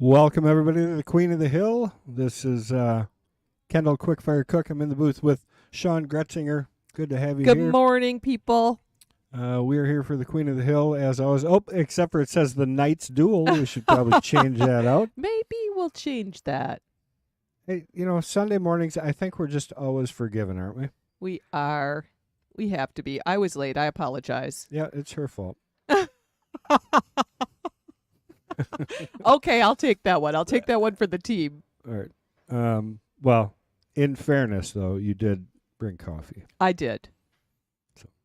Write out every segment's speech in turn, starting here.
Welcome, everybody, to the Queen of the Hill. This is Kendall Quickfire Cook. I'm in the booth with Sean Gretzinger. Good to have you Good here. morning, people. We are here for the Queen of the Hill, as always. Oh, except for it says the Knights Duel. We should probably change that out. Maybe we'll change that. Hey, Sunday mornings, I think we're just always forgiven, aren't we? We are. We have to be. I was late. I apologize. Yeah, it's her fault. Okay, I'll take that one. I'll take that one for the team. All right. Well, in fairness, though, you did bring coffee. I did.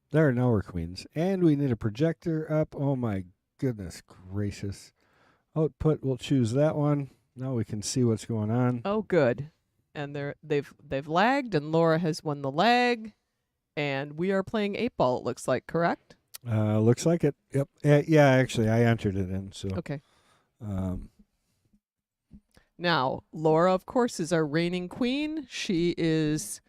There, now we're queens. And we need a projector up. Oh, my goodness gracious. Output, we'll choose that one. Now we can see what's going on. Oh, good. And they've lagged, and Laura has won the lag, and we are playing 8-ball. It looks like, correct? Looks like it. Yep. Yeah, actually, I entered it in. So. Okay. Now, Laura, of course, is our reigning queen. She is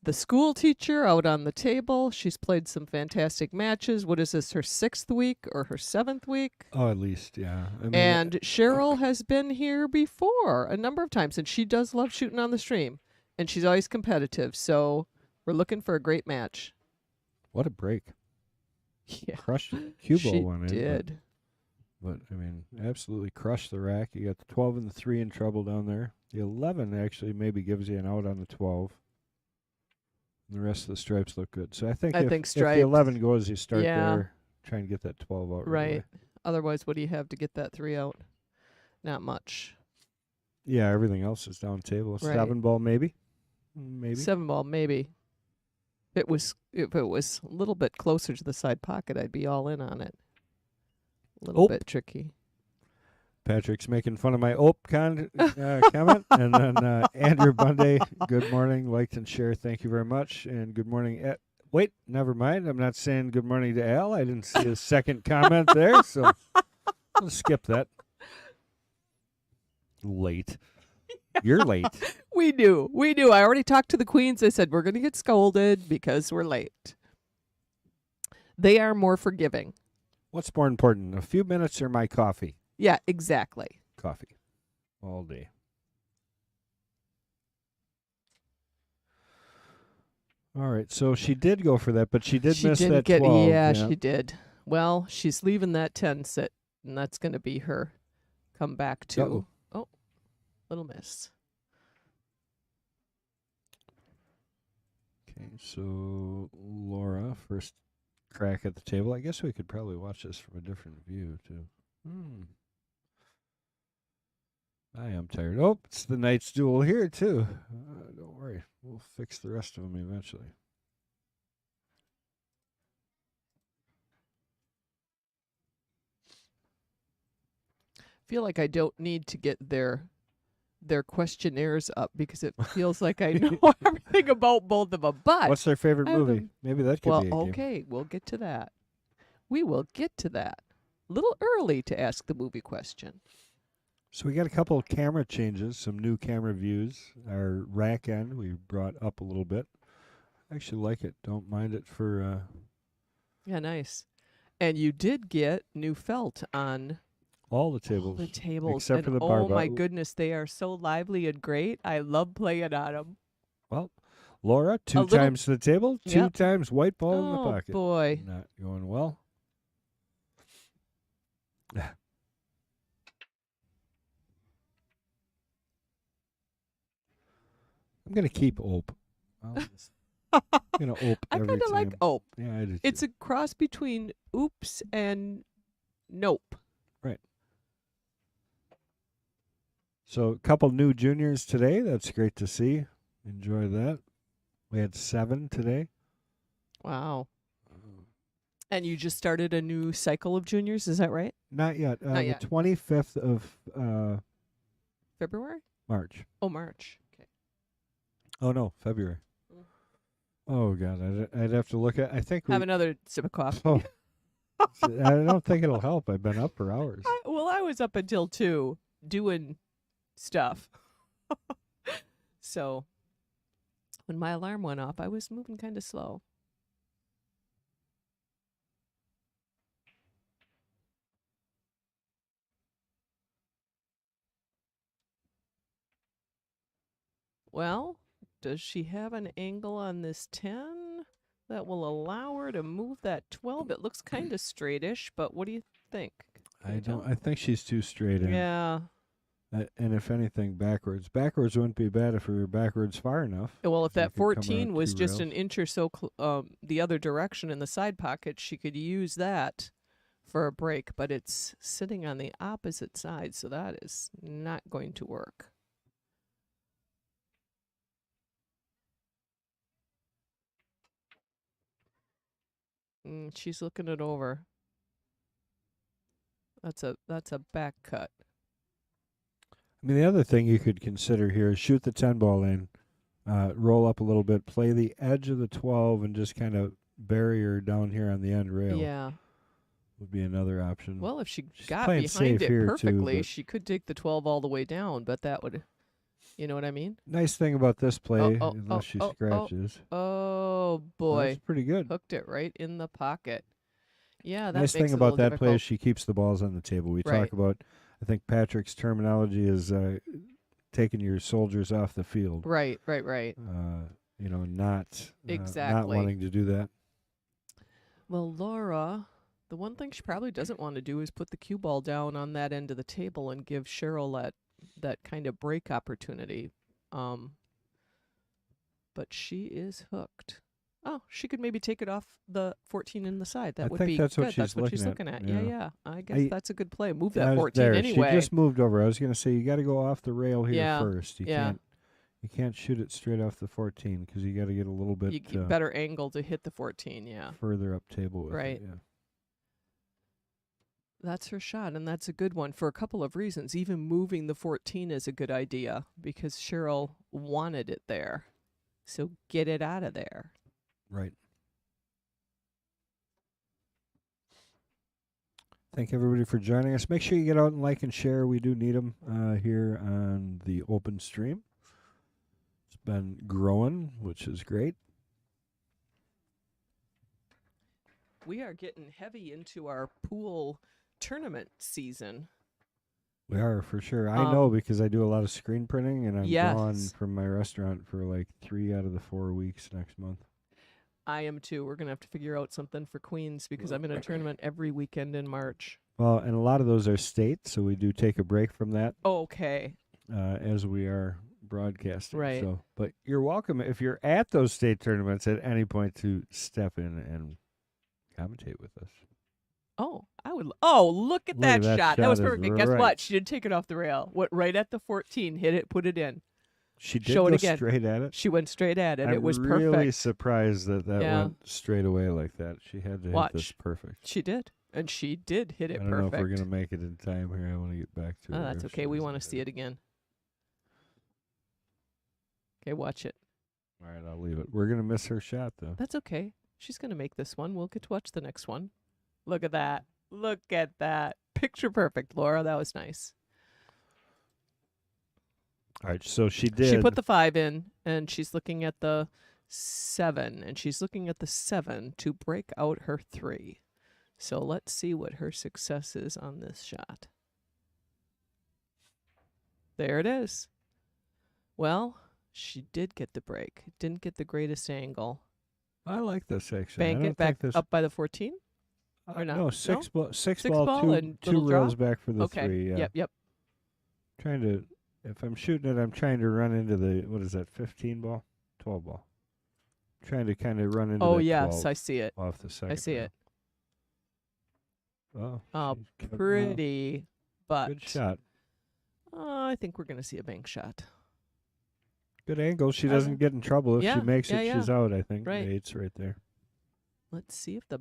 the school teacher out on the table. She's played some fantastic matches. What is this, her 6th week or her 7th week? Oh, at least, yeah. And Cheryl has been here before a number of times, and she does love shooting on the stream. And she's always competitive, so we're looking for a great match. What a break. Yeah. Crushed it. Cue ball went in. She did. But, absolutely crushed the rack. You got the 12 and the 3 in trouble down there. The 11 actually maybe gives you an out on the 12. And the rest of the stripes look good. So I think if the 11 goes, you start there, try and get that 12 out. Right. Otherwise, what do you have to get that 3 out? Not much. Yeah, everything else is down table. Right. 7-ball maybe. Maybe. 7-ball maybe. If it was a little bit closer to the side pocket, I'd be all in on it. A little bit tricky. Patrick's making fun of my comment. And then Andrew Bunday, good morning. Liked and share. Thank you very much. And good morning. Wait, never mind. I'm not saying good morning to Al. I didn't see his second comment there, so we'll skip that. Late. You're late. We knew. I already talked to the queens. I said, we're going to get scolded because we're late. They are more forgiving. What's more important, a few minutes or my coffee? Yeah, exactly. Coffee. All day. All right, so she did go for that, but she did miss that 12. Yeah, she did. Well, she's leaving that 10 sit, and that's going to be her come back to. Uh-oh. Oh, little miss. Okay, so Laura, first crack at the table. I guess we could probably watch this from a different view, too. I am tired. Oh, it's the Knights Duel here, too. Don't worry. We'll fix the rest of them eventually. I feel like I don't need to get their questionnaires up because it feels like I know everything about both of them. But what's their favorite movie? Maybe that could be a game. Okay, we'll get to that. We will get to that. A little early to ask the movie question. So we got a couple of camera changes, some new camera views. Our rack end we brought up a little bit. I actually like it. Don't mind it for... Yeah, nice. And you did get new felt on... All the tables. All the tables. Except for the bar. Oh, my goodness. They are so lively and great. I love playing on them. Well, Laura, 2 times to the table, 2 times white ball in the pocket. Oh, boy. Not going well. I'm going to keep Ope. I'm going to Ope I every kind of time. like Ope. Yeah, I do. It's a cross between Oops and Nope. Right. So a couple new juniors today. That's great to see. Enjoy that. We had 7 today. Wow. And you just started a new cycle of juniors, is that right? Not yet. Not yet. The 25th of February? March. Oh, March. Okay. Oh, no, February. Oh, God. I'd have to look at... I think have another sip of coffee. Oh. I don't think it'll help. I've been up for hours. I was up until 2 doing stuff. So when my alarm went off, I was moving kind of slow. Well, does she have an angle on this 10 that will allow her to move that 12? It looks kind of straightish, but what do you think? Can you tell? I think she's too straight in. Yeah. And if anything, backwards. Backwards wouldn't be bad if we were backwards far enough. Well, if So you that could come around 14 was 2 just rails. an inch or so the other direction in the side pocket, she could use that for a break, but it's sitting on the opposite side, so that is not going to work. She's looking it over. That's a back cut. I mean, the other thing you could consider here is shoot the 10 ball in, roll up a little bit, play the edge of the 12, and just kind of bury her down here on the end rail. Yeah. Would be another option. Well, if she She's got playing behind safe it here, too, perfectly, but- she could take the 12 all the way down, but that would, you know what I mean? Nice thing about this play, oh, unless she oh, oh. scratches. Oh, boy. That's pretty good. Hooked it right in the pocket. Yeah, that Nice makes thing it a little about that play difficult. is she keeps the balls on the table. We Right. talk about, I think Patrick's terminology is taking your soldiers off the field. Right. Not Exactly. wanting to do that. Well, Laura, the one thing she probably doesn't want to do is put the cue ball down on that end of the table and give Cheryl that kind of break opportunity. But she is hooked. Oh, she could maybe take it off the 14 in the side. That I would think be that's what good. she's That's what she's looking looking at. at. Yeah. I guess that's a good play. Move that I was 14 there. anyway. She just moved over. I was going to say you got to go off the rail here Yeah, first. You can't shoot it straight off the 14 because you got to get a little bit you get better angle to hit the 14, yeah. further up table with Right. it. Yeah. That's her shot, and that's a good one for a couple of reasons. Even moving the 14 is a good idea because Cheryl wanted it there. So get it out of there. Right. Thank everybody for joining us. Make sure you get out and like and share. We do need them here on the open stream. It's been growing, which is great. We are getting heavy into our pool tournament season. We are, for sure. I know because I do a lot of screen printing, and I'm gone Yes. from my restaurant for like 3 out of the 4 weeks next month. I am too. We're going to have to figure out something for Queens because I'm in a tournament every weekend in March. Well, and a lot of those are state, so we do take a break from that Okay. as we are broadcasting. Right. So, but you're welcome if you're at those state tournaments at any point to step in and commentate with us. Oh, I would. Oh, look at that shot. That was shot is perfect. Guess right. what? She did take it off the rail. Went right at the 14. Hit it. Put it in. She did Show go it again. straight at it. She went straight at it. I'm It was really perfect. surprised that Yeah. went straight away like that. She had to hit this Watch. perfect. She did, and she did hit it I don't perfect. know if we're gonna make it in time here. I want to get back to it. Oh, that's or if she okay. We doesn't want to hit see it again. Okay, watch it. All right, I'll leave it. We're gonna miss her shot though. That's okay. She's gonna make this one. We'll get to watch the next one. Look at that. Look at that. Picture perfect, Laura. That was nice. All right, so she did. She put the 5 in, and she's looking at the 7, and she's looking at the 7 to break out her 3. So let's see what her success is on this shot. There it is. Well, she did get the break. Didn't get the greatest angle. I like this actually. I Bank don't it back think this, up by the 14? or not? No, six ball, Six ball, ball two, and two little draw? rails back for the Okay. 3. Yeah. Yep. Trying to, if I'm shooting it, I'm trying to run into the, what is that, 15 ball? 12 ball. Trying to kind of run into Oh, that yes, 12 I see it. off the second. I see rail. it. Oh, Oh, she's cutting off. pretty, but Good shot. I think we're going to see a bank shot. Good angle. She I doesn't know. get in trouble. If Yeah, she makes it, yeah, she's out, I think. Right. The 8's right there. Let's see if the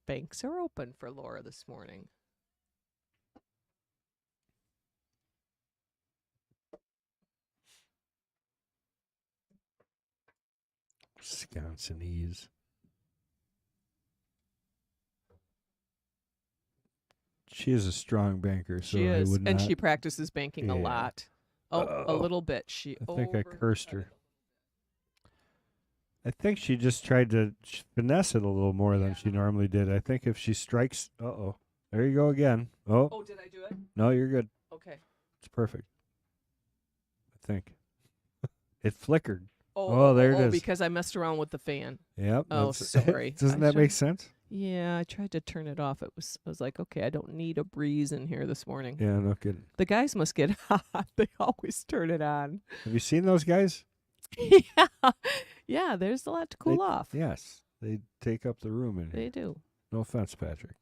banks are open for Laura this morning. Wisconsinese. She is a strong banker, so She I is, would and not. she practices banking a Yeah. lot. Oh, a Oh. little bit. She. I think I over- cursed her. I think she just tried to finesse it a little more than she normally did. I think if she strikes, there you go again. Oh, Oh, did I do it? no, you're good. Okay. It's perfect. I think. It flickered. There it is. Because I messed around with the fan. Yep. Oh, sorry. Doesn't that make sense? Yeah, I tried to turn it off. I was like, okay, I don't need a breeze in here this morning. Yeah, no kidding. The guys must get hot. They always turn it on. Have you seen those guys? Yeah. Yeah, there's a lot to cool off. Yes. They take up the room in here. They do. No offense, Patrick.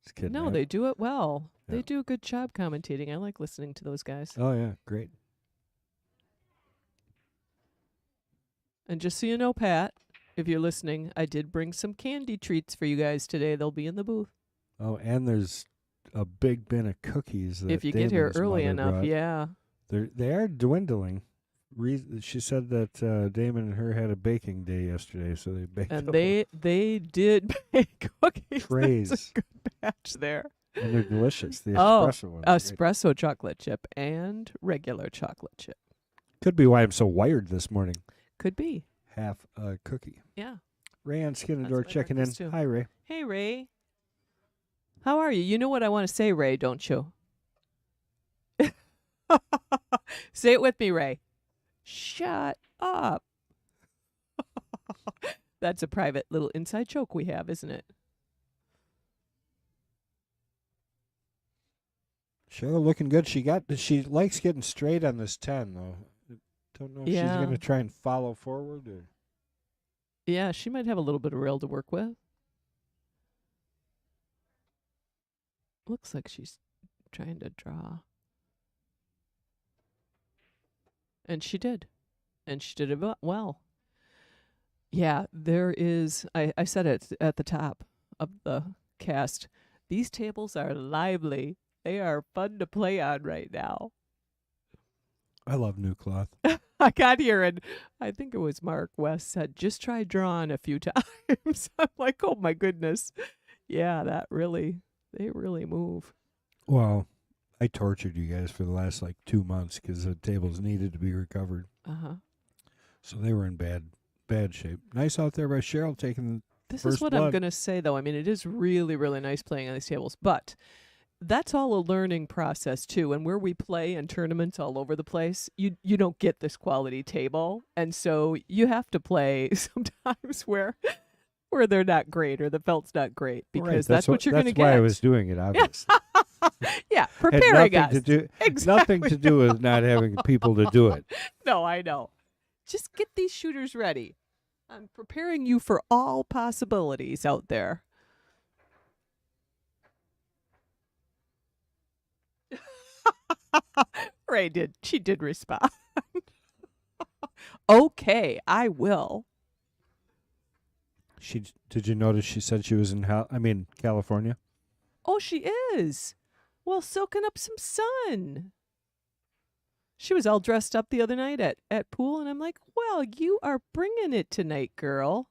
Just kidding. No, they do it well. Yeah. They do a good job commentating. I like listening to those guys. Oh, yeah. Great. And just so you know, Pat, if you're listening, I did bring some candy treats for you guys today. They'll be in the booth. Oh, and there's a big bin of cookies that If you get here Damon's early mother enough, brought. yeah. They are dwindling. She said that Damon and her had a baking day yesterday, so they baked And up they did bake cookies. trays. There's a good batch there. And they're delicious. The Oh, espresso ones. are great. espresso chocolate chip and regular chocolate chip. Could be why I'm so wired this morning. Could be. Half a cookie. Yeah. Ray on Skinador my checking in. breakfast too. Hi, Ray. Hey, Ray. How are you? You know what I want to say, Ray, don't you? Say it with me, Ray. Shut up. That's a private little inside joke we have, isn't it? Cheryl looking good. She likes getting straight on this 10, though. Don't know if she's going to try and follow forward or. Yeah, she might have a little bit of rail to work with. Looks like she's trying to draw. And she did. And she did it well. Yeah, there is, I said it at the top of the cast, these tables are lively. They are fun to play on right now. I love new cloth. I got here and I think it was Mark West said, just try drawing a few times. I'm like, oh my goodness. Yeah, they really move. Well, I tortured you guys for the last 2 months because the tables needed to be recovered. Uh-huh. So they were in bad shape. Nice out there by Cheryl taking This first is what blood. I'm going to say, though. I mean, it is really, really nice playing on these tables, but that's all a learning process, too. And where we play in tournaments all over the place, you don't get this quality table. And so you have to play sometimes where they're not great or the felt's not great because that's what you're going to get. That's why I was doing it, obviously. Yeah, preparing Had us. Exactly. Nothing to do with not having people to do it. No, I know. Just get these shooters ready. I'm preparing you for all possibilities out there. She did respond. Okay, I will. Did you notice she said she was in California? Oh, she is. Well, soaking up some sun. She was all dressed up the other night at pool, and I'm like, well, you are bringing it tonight, girl.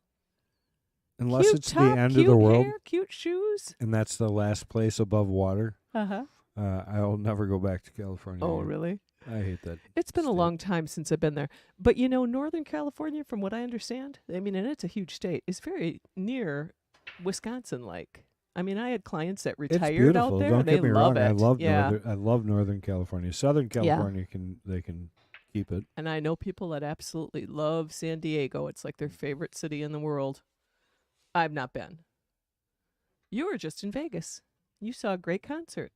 Unless cute it's top, the end cute of the world, hair, cute shoes. and that's the last place above water. Uh-huh. I'll never go back to California. Oh, really? I hate that. It's been a state. long time since I've been there. But, Northern California, from what I understand, and it's a huge state, is very near Wisconsin-like. I mean, I had clients that It's retired beautiful. out there. Don't They get me love wrong. it. I love Northern California. Southern California they can keep it. And I know people that absolutely love San Diego. It's like their favorite city in the world. I've not been. You were just in Vegas. You saw a great concert.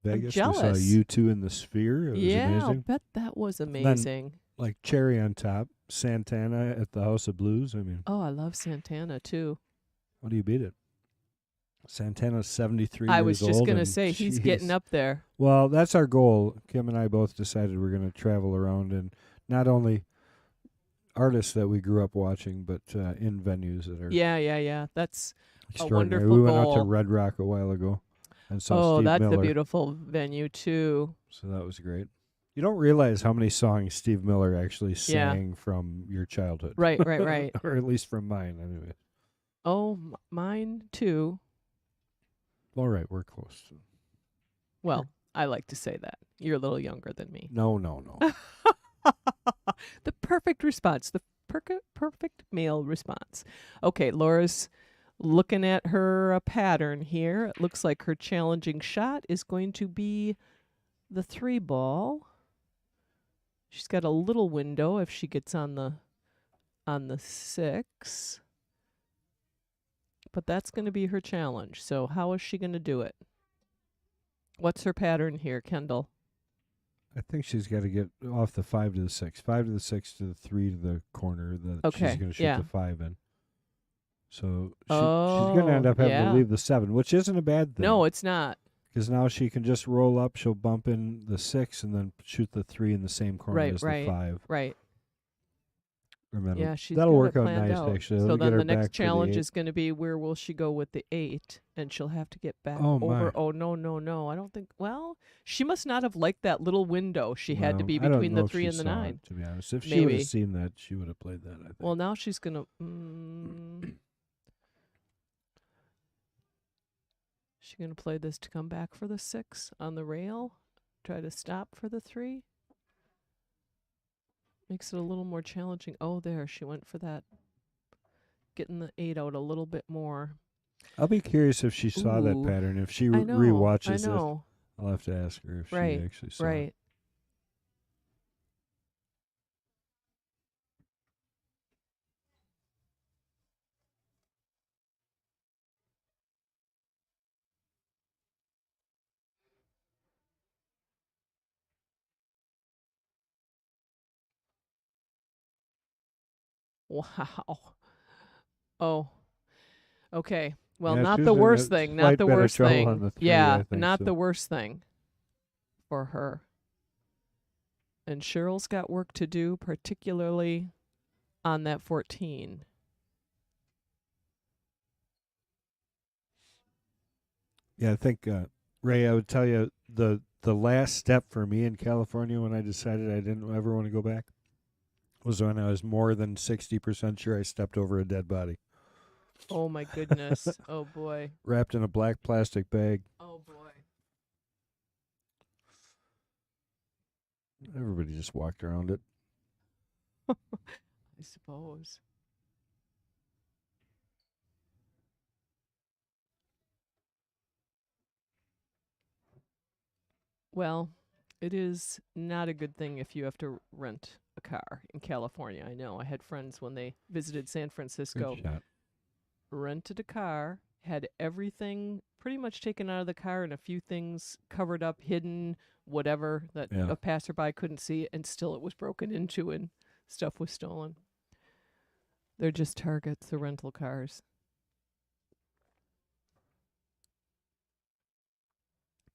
Vegas. We jealous. saw U2 in the Sphere. It was I'll amazing. bet that was amazing. Like cherry on top, Santana at the House of Blues. I mean, Oh, I love Santana, too. how do you beat it? Santana's 73 I years was just old. going to and say, he's jeez. getting up there. Well, that's our goal. Kim and I both decided we're going to travel around and not only artists that we grew up watching, but in venues that are Yeah. That's extraordinary. wonderful We went out to goal. Red Rock a while ago and saw Oh, Steve that's Miller. a beautiful venue, too. So that was great. You don't realize how many songs Steve Miller actually Yeah. sang from your childhood. Right. Or at least from mine, anyway. Oh, mine, too. All right, we're close. Well, I like to say that. You're a little younger than me. No. The perfect response. The perfect male response. Okay, Laura's looking at her pattern here. It looks like her challenging shot is going to be the 3 ball. She's got a little window if she gets on the 6. But that's going to be her challenge. So how is she going to do it? What's her pattern here, Kendall? I think she's got to get off the 5 to the 6. 5 to the 6 to the 3 to the corner that Okay, she's going to shoot yeah. the 5 in. So she's going to end up having to leave the 7, which isn't a bad thing. No, it's not. Because now she can just roll up, she'll bump in the 6 and then shoot the 3 in the same corner as the 5. Right. Remember, Yeah, she's that'll got work it out planned nice, out. actually. So It'll then get her the next back for the challenge 8. is going to be where will she go with the 8, and she'll have to get back Oh, my. over. Oh no! I don't think. Well, she must not have liked that little window. She had to be I don't between know the if 3 she and the saw 9. it, to be honest. If she would Maybe. have seen that, she would have played that, I think. Well, now she's going to. She going to play this to come back for the 6 on the rail. Try to stop for the 3. Makes it a little more challenging. Oh, there she went for that. Getting the 8 out a little bit more. I'll be curious if she saw that Ooh, pattern. If she I know. rewatches I know. it, I'll have to ask her if she actually saw Right. it. Wow. Oh. Okay. Well, Yeah, not she the was in worst a thing. Not slight the bit of worst trouble on thing. the 3, Yeah, I think, not so. the worst thing for her. And Cheryl's got work to do, particularly on that 14. Yeah, I think, Ray, I would tell you the last step for me in California when I decided I didn't ever want to go back was when I was more than 60% sure I stepped over a dead body. Oh, my goodness. Oh, boy. Wrapped in a black plastic bag. Oh, boy. Everybody just walked around it. I suppose. Well, it is not a good thing if you have to rent a car in California. I know. I had friends when they visited San Francisco. Good shot. Rented a car, had everything pretty much taken out of the car and a few things covered up, hidden, whatever that a passerby couldn't see, and still it was broken into and stuff was stolen. They're just targets, the rental cars.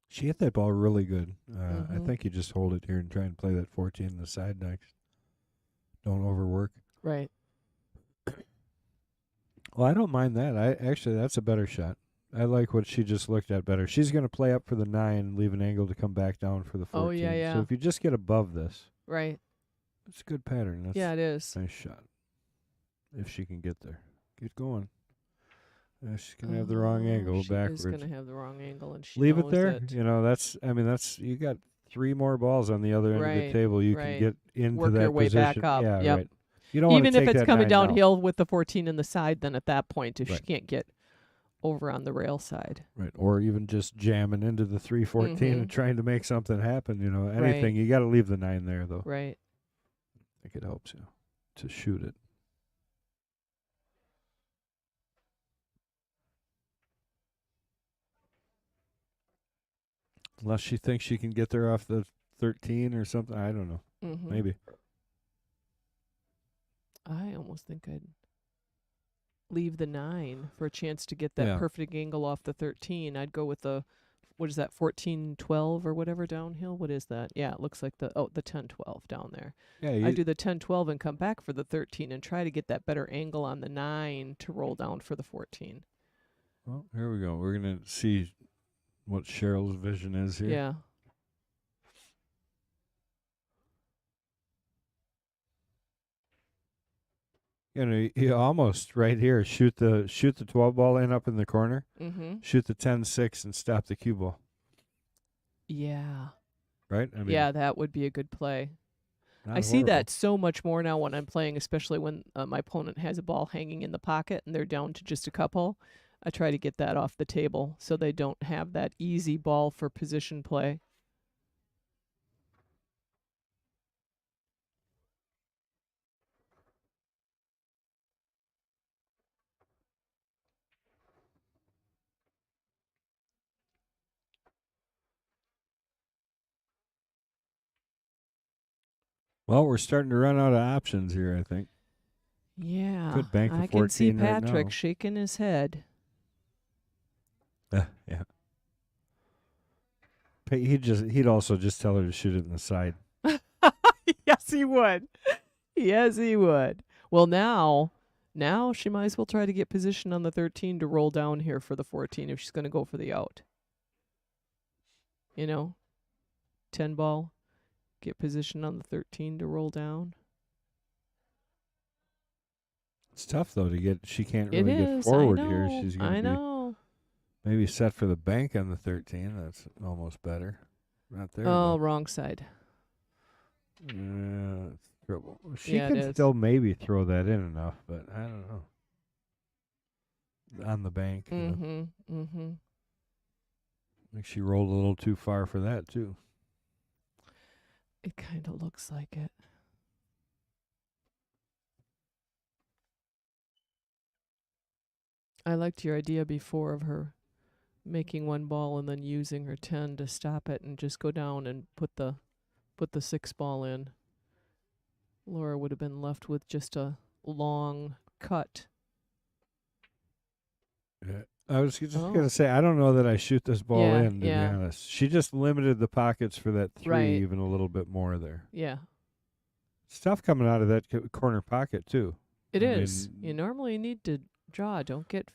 She hit that ball really good. I think you just hold it here and try and play that 14 in the side next. Don't overwork. Right. Well, I don't mind that. That's a better shot. I like what she just looked at better. She's going to play up for the 9, leave an angle to come back down for the 14. Oh, yeah. So if you just get above this, right. it's a good pattern. That's it is. Nice shot. If she can get there. Get going. She's going to have the wrong angle backwards. She's going to have the wrong angle, and she leave knows it there. it. You know, that's you got 3 more balls on the other end of the table. You can get into work that your way position. back up. Yeah, yep. right. You don't even want to if take it's that coming 9 downhill with the 14 in the side, then at that point, if Right. she can't get over on the rail side. Right. Or even just jamming into the 314 and trying to make something happen. You know, anything. Right. You got to leave the 9 there, though. Right. I think it helps you to shoot it. Unless she thinks she can get there off the 13 or something. I don't know. Maybe. I almost think I'd leave the 9 for a chance to get that perfect angle off the 13. I'd go with the, what is that, 14-12 or whatever downhill? What is that? Yeah, it looks like the 10-12 down there. Yeah, I'd do the 10-12 and come back for the 13 and try to get that better angle on the 9 to roll down for the 14. Well, here we go. We're going to see what Cheryl's vision is here. Yeah. You know, you almost right here shoot the 12 ball in up in the corner. Shoot the 10-6 and stop the cue ball. Yeah. Right? I mean, yeah, that would be a good play. I see horrible. that so much more now when I'm playing, especially when my opponent has a ball hanging in the pocket and they're down to just a couple. I try to get that off the table so they don't have that easy ball for position play. Well, we're starting to run out of options here, I think. Yeah. Could bank the I can see 14 right Patrick now. shaking his head. Yeah. He'd also just tell her to shoot it in the side. Yes, he would. Yes, he would. Well, now she might as well try to get position on the 13 to roll down here for the 14 if she's going to go for the out. 10 ball, get position on the 13 to roll down. It's tough though to get. She can't It really get is. forward I here. know. She's going I to be know. maybe set for the bank on the 13. That's almost better. Not there. Oh, wrong side. Yeah, it's trouble. She Yeah, it can is. still maybe throw that in enough, but I don't know. On the bank, like she rolled a little too far for that too. It kind of looks like it. I liked your idea before of her making one ball and then using her 10 to stop it and just go down and put the 6 ball in. Laura would have been left with just a long cut. Yeah. I was just gonna say I don't know that I shoot this ball in. To be honest, she just limited the pockets for that 3 even a little bit more there. Yeah, Stuff coming out of that corner pocket too. It is. You normally need to draw. Don't get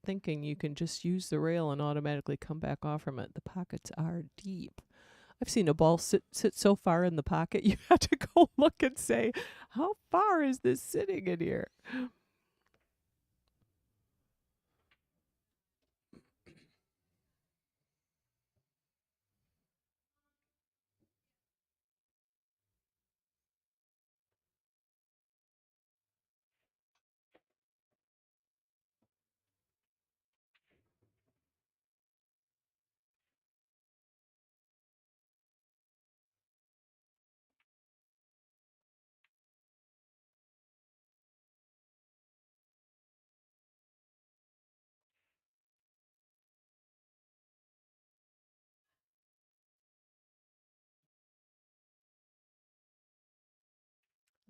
thinking you can just use the rail and automatically come back off from it. The pockets are deep. I've seen a ball sit so far in the pocket you have to go look and say, how far is this sitting in here?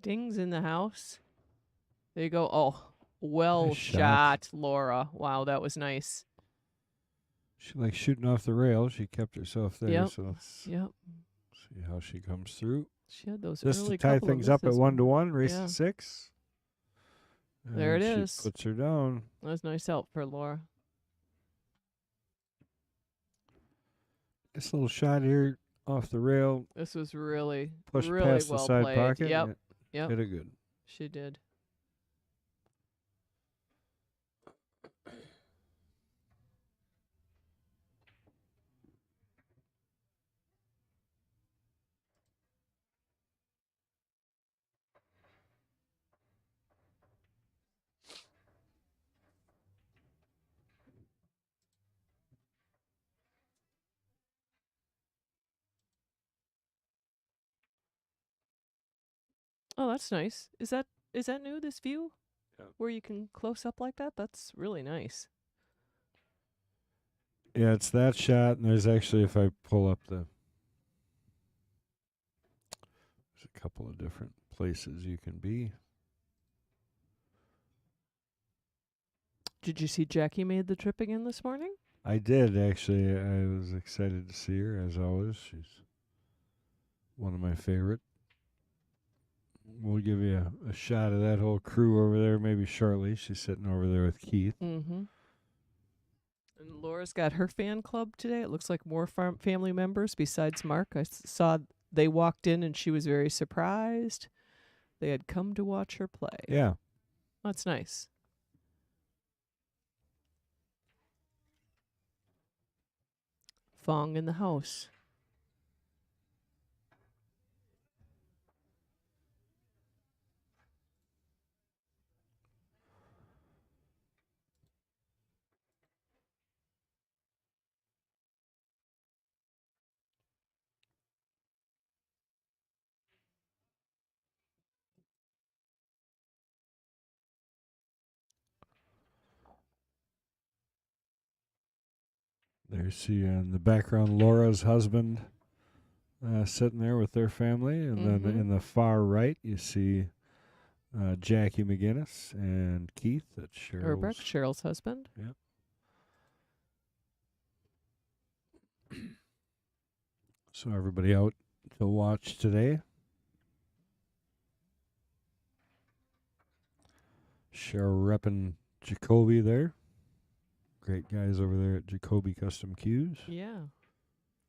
Dings in the house. There you go. Oh, well Nice shot, Laura. Wow, that was nice. She likes shooting off the rail. She kept herself there. Yep. So let's Yep. see how she comes through. She had those Just early to tie couple of things up at misses. 1-1, race Yeah. to 6. There it she is. Puts her down. That was nice help for Laura. This little shot here off the rail. This was really, Pushed really past well the side played. pocket. Yep. Hit it good. She did. Oh, that's nice. Is that new, this view? Yeah. Where you can close up like that? That's really nice. Yeah, it's that shot, and there's actually, if I pull up there's a couple of different places you can be. Did you see Jackie made the trip again this morning? I did, actually. I was excited to see her, as always. She's one of my favorite. We'll give you a shot of that whole crew over there maybe shortly. She's sitting over there with Keith. Mm-hmm. And Laura's got her fan club today. It looks like more family members besides Mark. I saw they walked in and she was very surprised. They had come to watch her play. Yeah. That's nice. Fong in the house. There's she in the background, Laura's husband. sitting there with their family. And then in the far right, you see Jackie McGinnis and Keith. That's Erbrecht, Cheryl's husband. Yep. So everybody out to watch today. Cheryl repping Jacoby there. Great guys over there at Jacoby Custom Cues. Yeah.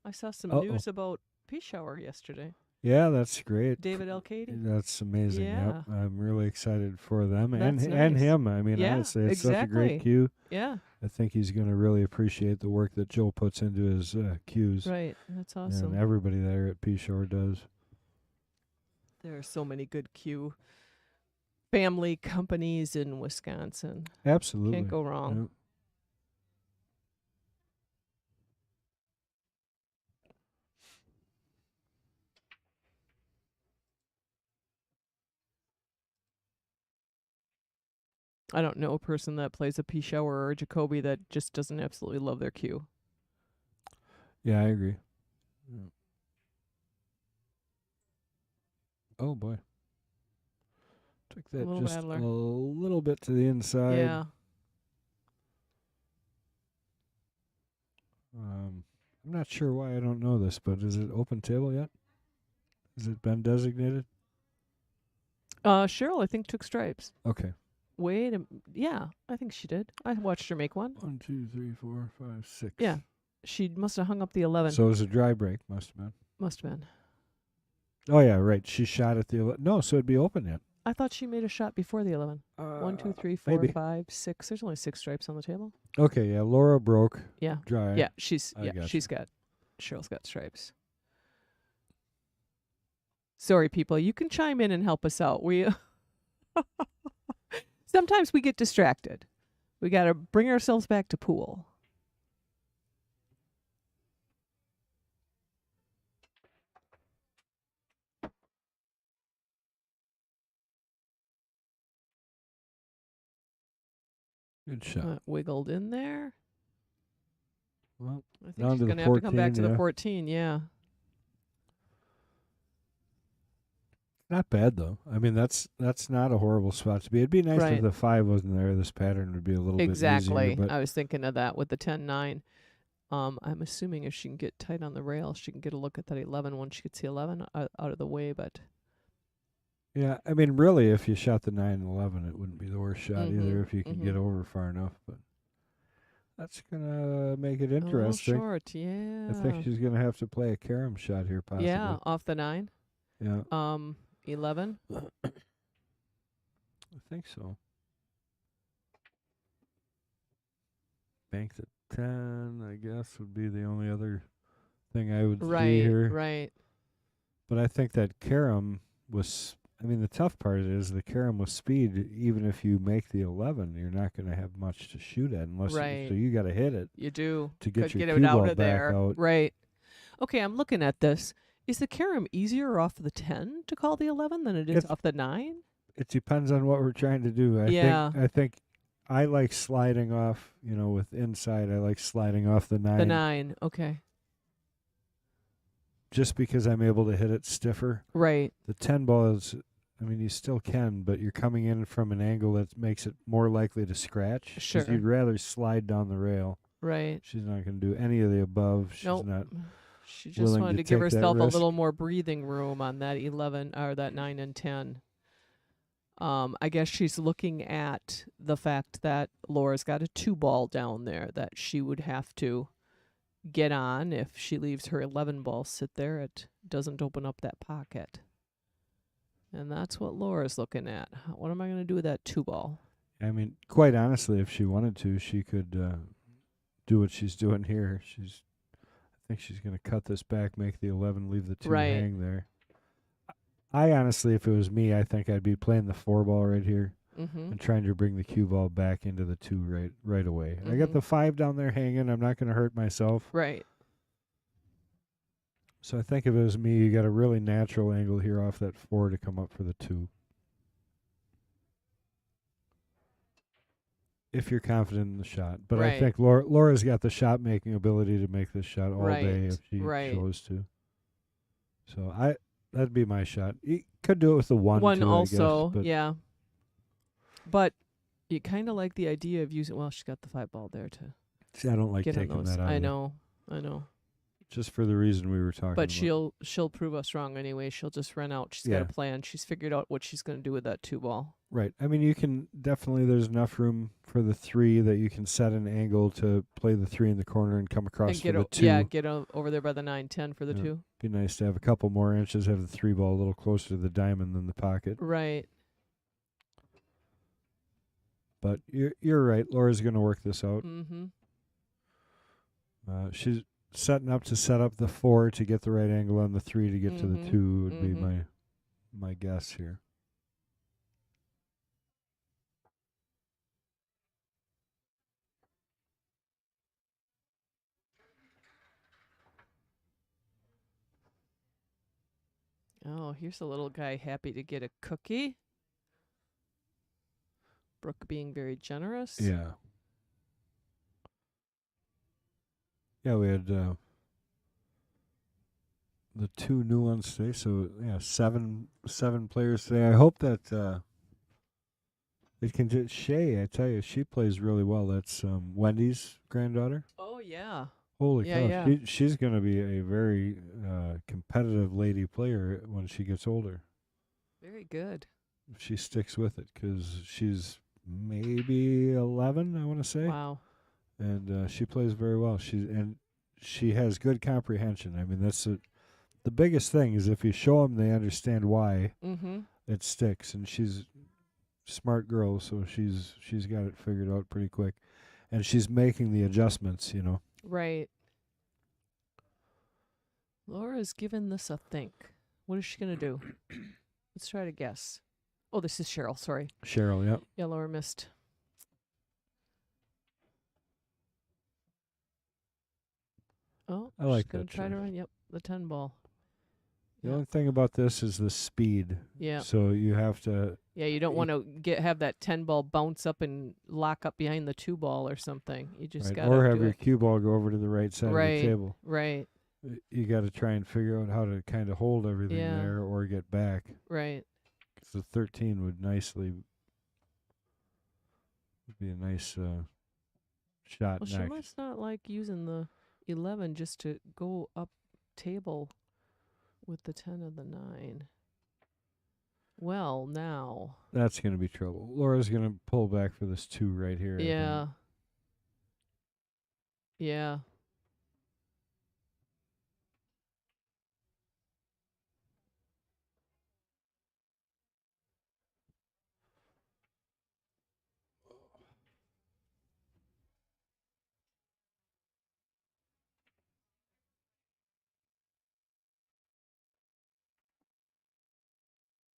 I saw some news about Peace Shower yesterday. Yeah, that's great. David Elcady. That's amazing. Yeah. Yep. I'm really excited for them That's and nice. him. I mean, Yeah, honestly, it's such a great exactly. cue. Yeah. I think he's going to really appreciate the work that Joe puts into his cues. Right. That's awesome. And everybody there at Peace Shore does. There are so many good cue family companies in Wisconsin. Absolutely. Can't go wrong. Yep. I don't know a person that plays a Peace Shower or a Jacoby that just doesn't absolutely love their cue. Yeah, I agree. Yeah. Oh, boy. Took that just battler. a little bit to the inside. Yeah. I'm not sure why I don't know this, but is it open table yet? Has it been designated? Cheryl, I think, took stripes. Okay. Yeah, I think she did. I watched her make one. 1, 2, 3, 4, 5, 6. Yeah. She must have hung up the 11. So it was a dry break, must have been. Must have been. Oh, yeah, right. She shot at the 11. No, so it'd be open yet. I thought she made a shot before the 11. 1, 2, 3, 4, maybe. 5, 6. There's only 6 stripes on the table. Okay, yeah. Laura broke. Yeah. Dry. Yeah, she's I gotcha. Cheryl's got stripes. Sorry, people. You can chime in and help us out. Sometimes we get distracted. We got to bring ourselves back to pool. Good shot. Wiggled in there. Well, I think down she's to the going to have to come back 14, to the yeah. 14, yeah. not bad, though. I mean, that's not a horrible spot to be. It'd be nice Right. if the 5 wasn't there. This pattern would be a little Exactly. bit easier. But I was thinking of that with the 10-9. I'm assuming if she can get tight on the rail, she can get a look at that 11 once she gets the 11 out of the way. But yeah, I mean, really, if you shot the 9 and 11, it wouldn't be the worst shot either if you can get over far enough. But that's going to make it a little interesting. short, yeah. I think she's going to have to play a carom shot here, possibly. Yeah, off the 9. Yeah. 11. I think so. Bank the 10, I guess, would be the only other thing I would see here. Right. But I think that carom was, I mean, the tough part is the carom with speed, even if you make the 11, you're not going to have much to shoot at unless Right. so you got to hit it You do. to get Could your get cue it out ball of back there. out. Right. Okay, I'm looking at this. Is the carom easier off the 10 to call the 11 than it is It's- off the 9? It depends on what we're trying to do. I think I like sliding off, with inside. I like sliding off the 9. The 9, okay. Just because I'm able to hit it stiffer. Right. The 10 ball is, I mean, you still can, but you're coming in from an angle that makes it more likely to scratch. 'Cause Sure. You'd rather slide down the rail. Right. She's not going to do any of the above. She's Nope. not. She just willing wanted to to give take that herself a risk. little more breathing room on that 11 or that 9 and 10. I guess she's looking at the fact that Laura's got a 2 ball down there that she would have to get on if she leaves her 11 ball sit there. It doesn't open up that pocket. And that's what Laura's looking at. What am I going to do with that 2 ball? I mean, quite honestly, if she wanted to, she could do what she's doing here. I think she's going to cut this back, make the 11, leave the 2 Right. hang there. I honestly, if it was me, I think I'd be playing the 4 ball right here and trying to bring the cue ball back into the 2 right away. I got the 5 down there hanging. I'm not going to hurt myself. Right. So I think if it was me, you got a really natural angle here off that 4 to come up for the 2. If you're confident in the shot. But I Right. think Laura's got the shot-making ability to make this shot all day Right, if she right. chose to. So that'd be my shot. You could do it with the one One too, I also, guess. But yeah. But you kind of like the idea of using. Well, she got the 5 ball there to see, I don't like get on taking those. that out I of it. know, I know. Just for the reason we were talking But about. she'll prove us wrong anyway. She'll just run out. She's got Yeah. a plan. She's figured out what she's going to do with that 2 ball. Right. I mean, you can definitely, there's enough room for the 3 that you can set an angle to play the 3 in the corner and come across And for get the 2. get over there by the 9-10 for the Yeah. 2. Be nice to have a couple more inches, have the 3 ball a little closer to the diamond than the pocket. Right. But you're right. Laura's going to work this out. Mm-hmm. She's setting up to set up the 4 to get the right angle on the 3 to get to the 2 would be my guess here. Oh, here's a little guy happy to get a cookie. Brooke being very generous. Yeah. Yeah, we had the 2 new ones today. So yeah, seven players today. I hope that it can just Shay. I tell you, she plays really well. That's Wendy's granddaughter. Oh yeah. Holy Yeah, cow! yeah. She's going to be a very competitive lady player when she gets older. Very good. If she sticks with it, because she's maybe 11, I want to say. Wow. And she plays very well. She has good comprehension. I mean, that's the biggest thing is if you show them, they understand why Mm-hmm. it sticks. And she's a smart girl, so she's got it figured out pretty quick, and she's making the adjustments. Right. Laura's given this a think. What is she gonna do? Let's try to guess. Oh, this is Cheryl. Sorry. Cheryl, yep. Yeah, Laura missed. Oh, I like she's gonna that try to choice. run. Yep, the 10 ball. The Yeah. only thing about this is the speed. Yeah. So you have to. Yeah, you don't want to have that 10 ball bounce up and lock up behind the 2 ball or something. You just Right, gotta or have do your it. cue ball go over to the right side of the table. Right. You got to try and figure out how to kind of hold everything Yeah. there or get back. Right. Because the 13 would be a nice shot Well, she next. must not like using the 11 just to go up table with the 10 and the 9. Well, now. That's going to be trouble. Laura's going to pull back for this 2 right here. I Yeah. think. Yeah.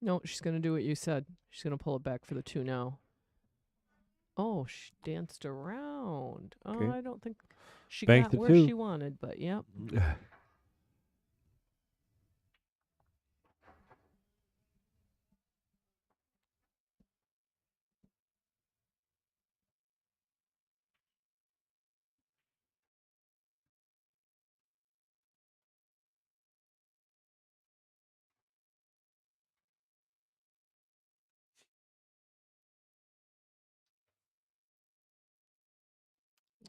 No, she's going to do what you said. She's going to pull it back for the 2 now. Oh, she danced around. Okay. Oh, I don't think she Bank got the where 2. she wanted, but yep.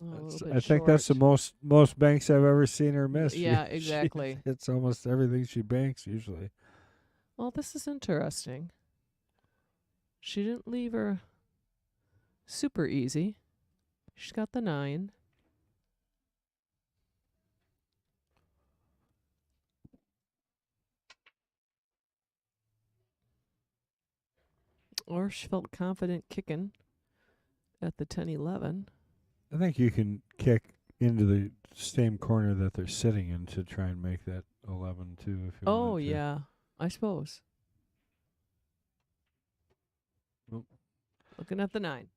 A little bit I think that's the short. most banks I've ever seen her miss. Yeah, exactly. It's almost everything she banks usually. Well, this is interesting. She didn't leave her super easy. She's got the 9. Or she felt confident kicking at the 10-11. I think you can kick into the same corner that they're sitting in to try and make that 11 too. If you Oh, wanted to. yeah. I suppose. Oh. Looking at the 9.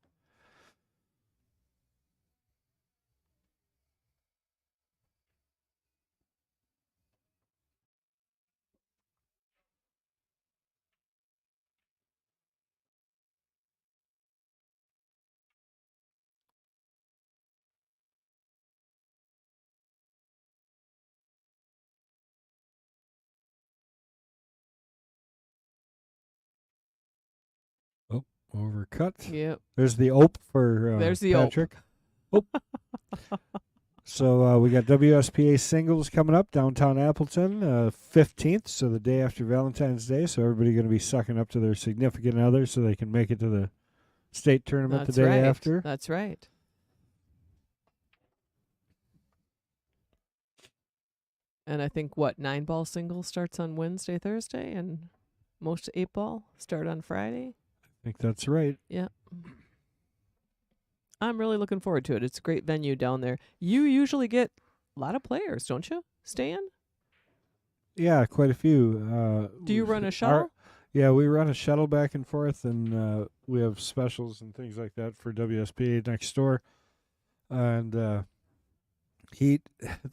Overcut. Yep. There's the ope for There's the ope. Patrick. Ope. So we got WSPA singles coming up downtown Appleton, 15th, so the day after Valentine's Day. So everybody going to be sucking up to their significant other so they can make it to the state tournament That's the day right. after. That's right. And I think 9-ball singles starts on Wednesday, Thursday, and most 8-ball start on Friday. I think that's right. Yeah. I'm really looking forward to it. It's a great venue down there. You usually get a lot of players, don't you, Stan? Yeah, quite a few. Do you run a shuttle? Yeah, we run a shuttle back and forth, and we have specials and things like that for WSPA next door. And the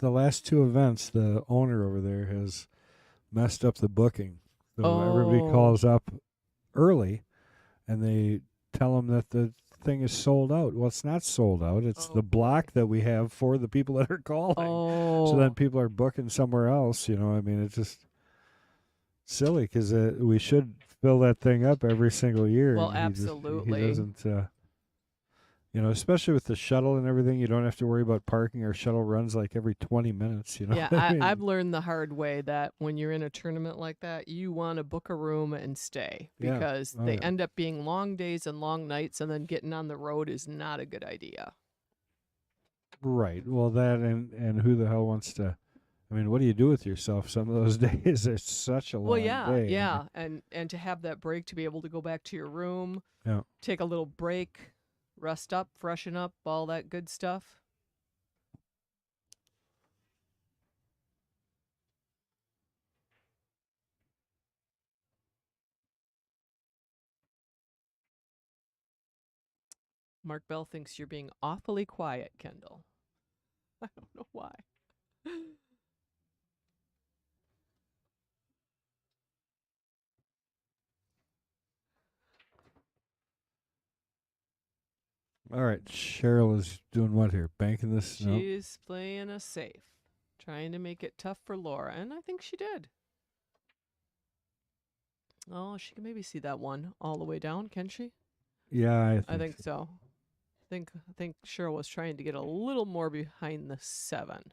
last two events, the owner over there has messed up the booking. So everybody calls up early, and they tell them that the thing is sold out. Well, it's not sold out. It's the block that we have for the people that are calling. Oh. So then people are booking somewhere else. I mean, it's just silly because we should fill that thing up every single year. Well, and absolutely. He doesn't. Especially with the shuttle and everything, you don't have to worry about parking. Our shuttle runs like every 20 minutes. Yeah, what I mean? I've learned the hard way that when you're in a tournament like that, you want to book a room and stay because they end up being long days and long nights, and then getting on the road is not a good idea. Right. Well, that and who the hell wants to? I mean, what do you do with yourself some of those days? It's such a long day. Yeah, and to have that break to be able to go back to your room, take a little break, rest up, freshen up, all that good stuff. Mark Bell thinks you're being awfully quiet, Kendall. I don't know why. All right, Cheryl is doing what here? Banking this? No. She's playing a safe, trying to make it tough for Laura, and I think she did. Oh, she can maybe see that one all the way down, can she? Yeah, I think so. I think Cheryl was trying to get a little more behind the 7.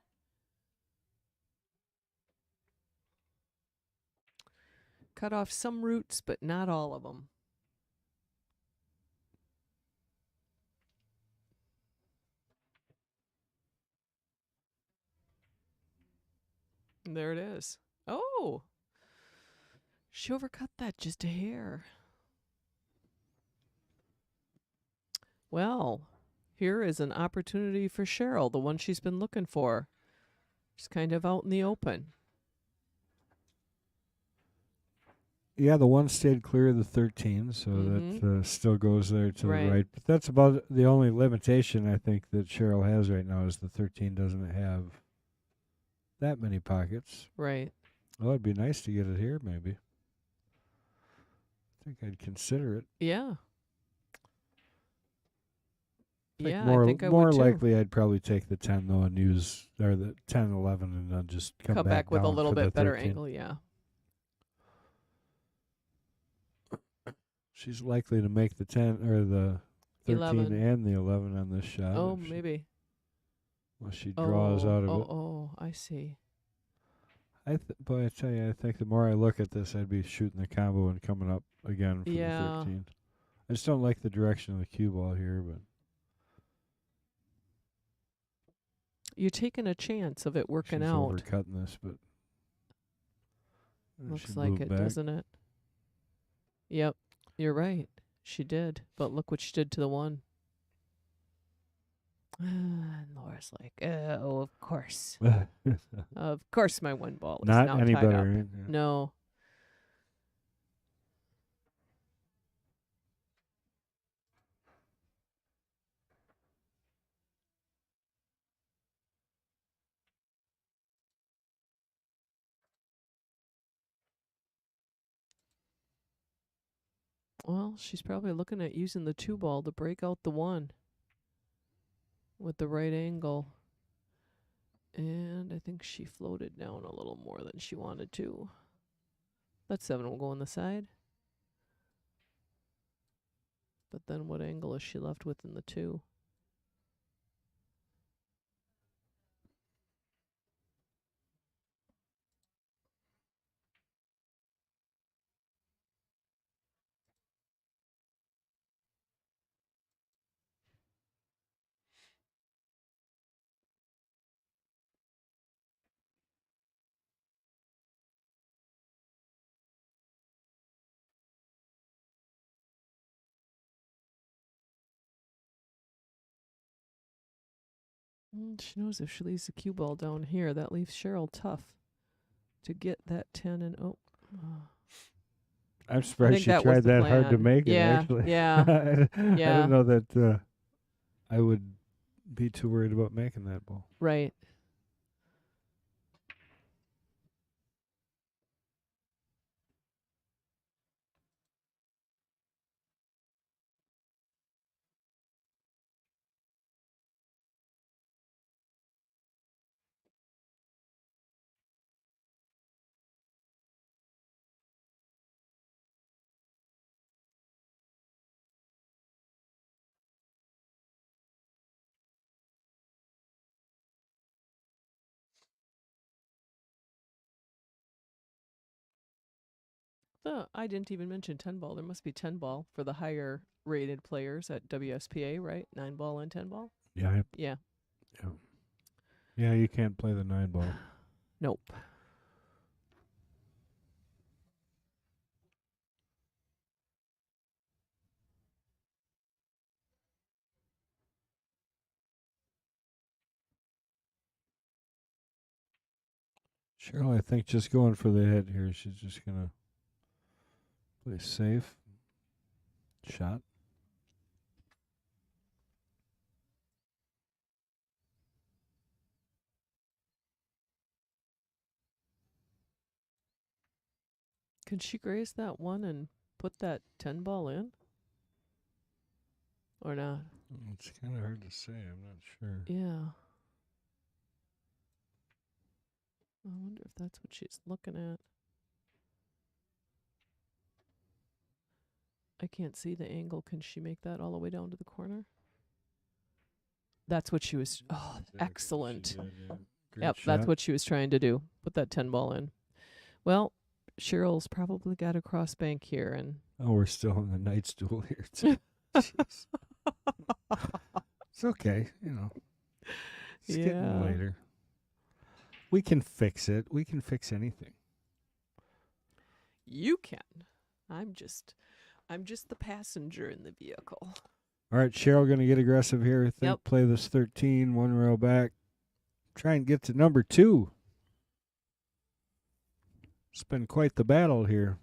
Cut off some roots, but not all of them. And there it is. Oh! She overcut that just a hair. Well, here is an opportunity for Cheryl, the one she's been looking for. She's kind of out in the open. Yeah, the one stayed clear of the 13, so that still goes there to the right. But that's about the only limitation I think that Cheryl has right now is the 13 doesn't have that many pockets. Right. Oh, it'd be nice to get it here, maybe. I think I'd consider it. Yeah. I think I think I would too. likely I'd probably take the 10 though and use the 10, 11 and then just come back with a down little for the bit better 13. angle, yeah. She's likely to make the 10 or the 13 11. and the 11 on this shot. Oh, maybe. Well, she draws out of it. Oh, I see. Boy, I tell you, I think the more I look at this, I'd be shooting the combo and coming up again for the 13. I just don't like the direction of the cue ball here, but you're taking a chance of it working she's out. overcutting this, but Looks like it, doesn't it? Yep, you're right. She did, but look what she did to the 1. And Laura's like, oh, of course. Of course my 1 ball is not now any tied better. up. Right? Yeah. No. Well, she's probably looking at using the 2 ball to break out the 1 with the right angle. And I think she floated down a little more than she wanted to. That 7 will go on the side. But then what angle is she left with in the 2? She knows if she leaves the cue ball down here, that leaves Cheryl tough to get that 10 and I'm I surprised think she that was tried the that hard to plan. make it, Yeah, actually. yeah, I yeah. didn't know that I would be too worried about making that ball. Right. I didn't even mention 10 ball. There must be 10 ball for the higher rated players at WSPA, right? 9 ball and 10 ball? Yeah. Yeah. Yeah, you can't play the 9 ball. Nope. Cheryl, I think just going for the head here. She's just going to play safe. Shot. Can she graze that 1 and put that 10 ball in? Or not? It's kind of hard to say. I'm not sure. Yeah. I wonder if that's what she's looking at. I can't see the angle. Can she make that all the way down to the corner? That's what she was. Oh, excellent. Yep, that's what she was trying to do. Put that 10 ball in. Well, Cheryl's probably got a cross bank here, and Oh, we're still on the night stool here, too. Jeez. It's okay, It's getting Yeah. later. We can fix it. We can fix anything. You can. I'm just the passenger in the vehicle. All right, Cheryl going to get aggressive here. I think Yep. play this 13, 1 row back. Try and get to number 2. It's been quite the battle here.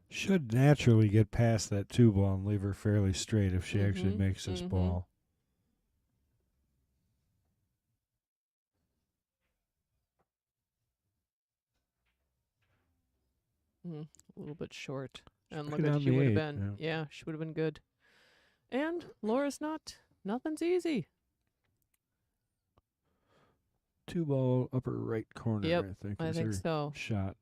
Should naturally get past that 2 ball and leave her fairly straight if she actually makes this ball. A little bit short. And Right look at on she the would have 8, been. Yeah, she would have been good. And Laura's nothing's easy. 2 ball upper right corner, Yep, I think. I is think her so. shot.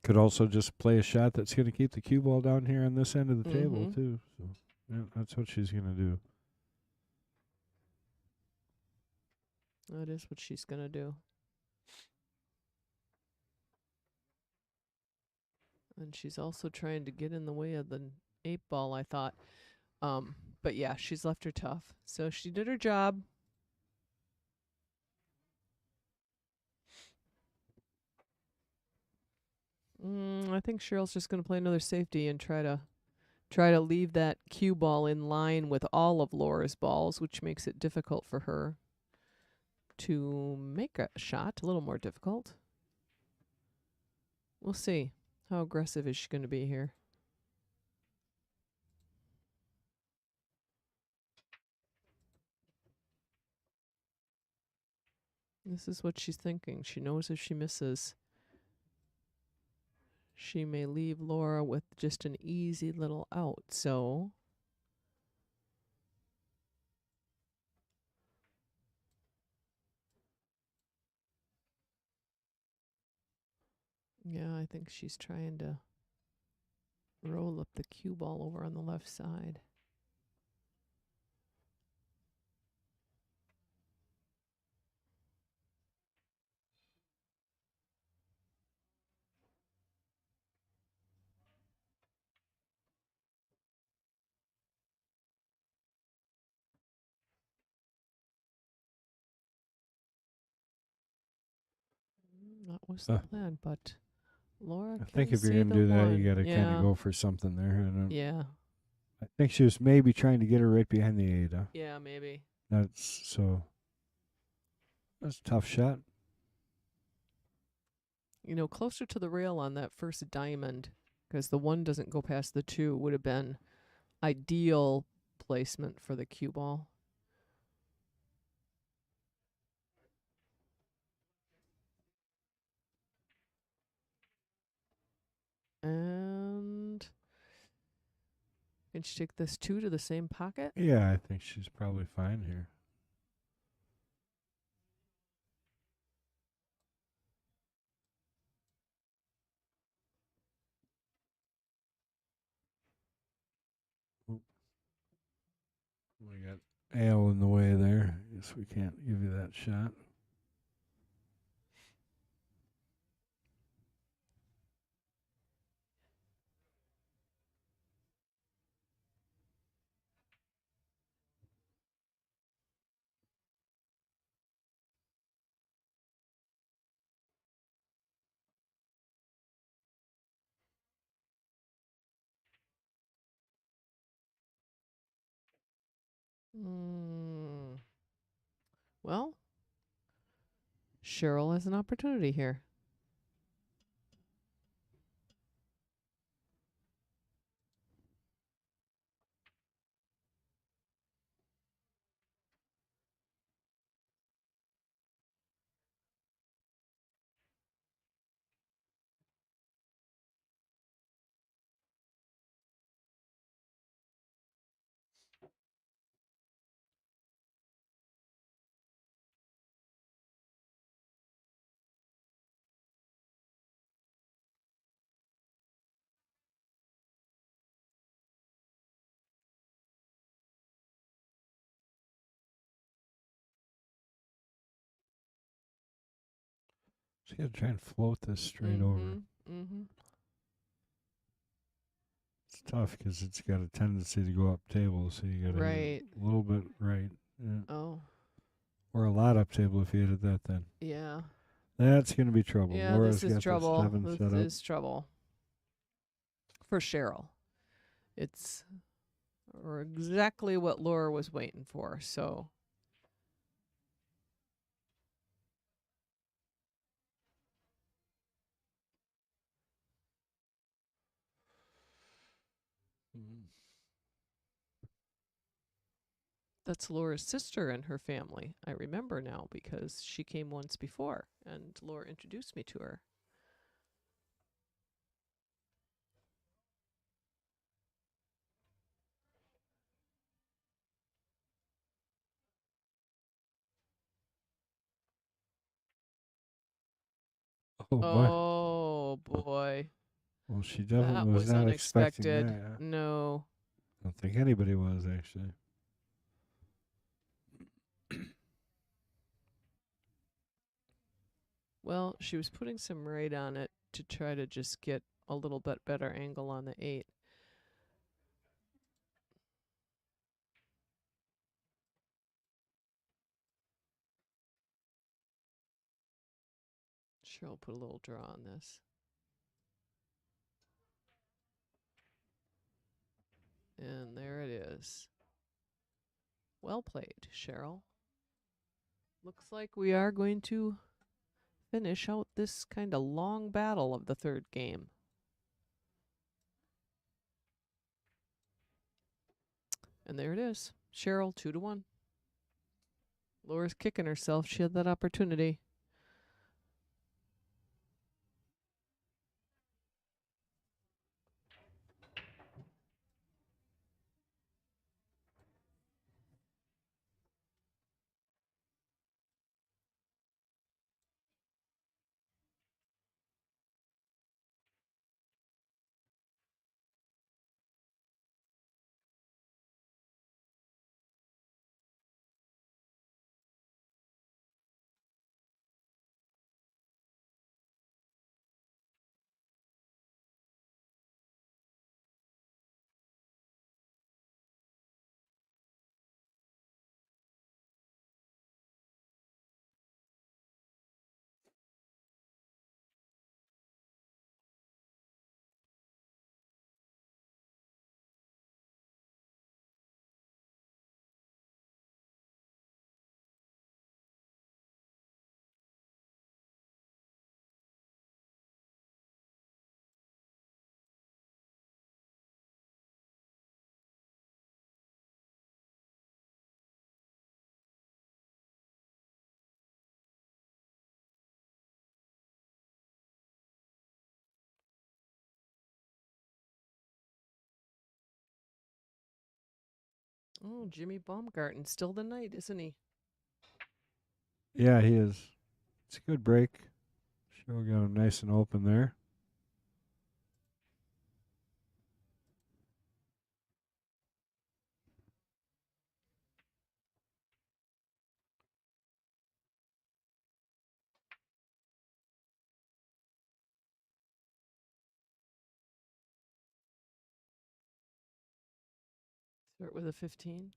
Could also just play a shot that's going to keep the cue ball down here on this end of the table, too. So, yeah, that's what she's going to do. That is what she's going to do. And she's also trying to get in the way of the 8 ball, I thought. But yeah, she's left her tough. So she did her job. I think Cheryl's just going to play another safety and try to leave that cue ball in line with all of Laura's balls, which makes it difficult for her to make a shot. A little more difficult. We'll see. How aggressive is she going to be here? This is what she's thinking. She knows if she misses, she may leave Laura with just an easy little out. So yeah, I think she's trying to roll up the cue ball over on the left side. That was the plan, but Laura I can think if you're see going the to do that, one. you got to kind Yeah. of go for something there. Yeah. I think she was maybe trying to get her right behind the 8. Yeah, maybe. That's a tough shot. You know, closer to the rail on that first diamond, because the 1 doesn't go past the 2, would have been ideal placement for the cue ball. And can she take this 2 to the same pocket? Yeah, I think she's probably fine here. We got Ale in the way there. Guess we can't give you that shot. Well, Cheryl has an opportunity here. So you got to try and float this straight over. Mm-hmm. It's tough because it's got a tendency to go up table, so you got to hit it a little bit right. Yeah. Oh. Or a lot up table if you hit it that then. Yeah. That's going to be trouble. Yeah, Laura's this is got trouble. the 7 set up. This is trouble. For Cheryl. It's exactly what Laura was waiting for, so. That's Laura's sister and her family. I remember now because she came once before and Laura introduced me to her. Oh, boy. Oh, boy. Well, she definitely That was was not expecting unexpected. that. No. I don't think anybody was, actually. Well, she was putting some right on it to try to just get a little bit better angle on the 8. Cheryl put a little draw on this. And there it is. Well played, Cheryl. Looks like we are going to finish out this kind of long battle of the 3rd game. And there it is. Cheryl 2-1. Laura's kicking herself. She had that opportunity. Oh, Jimmy Baumgarten, still the knight, isn't he? Yeah, he is. It's a good break. Cheryl got him nice and open there. Start with a 15.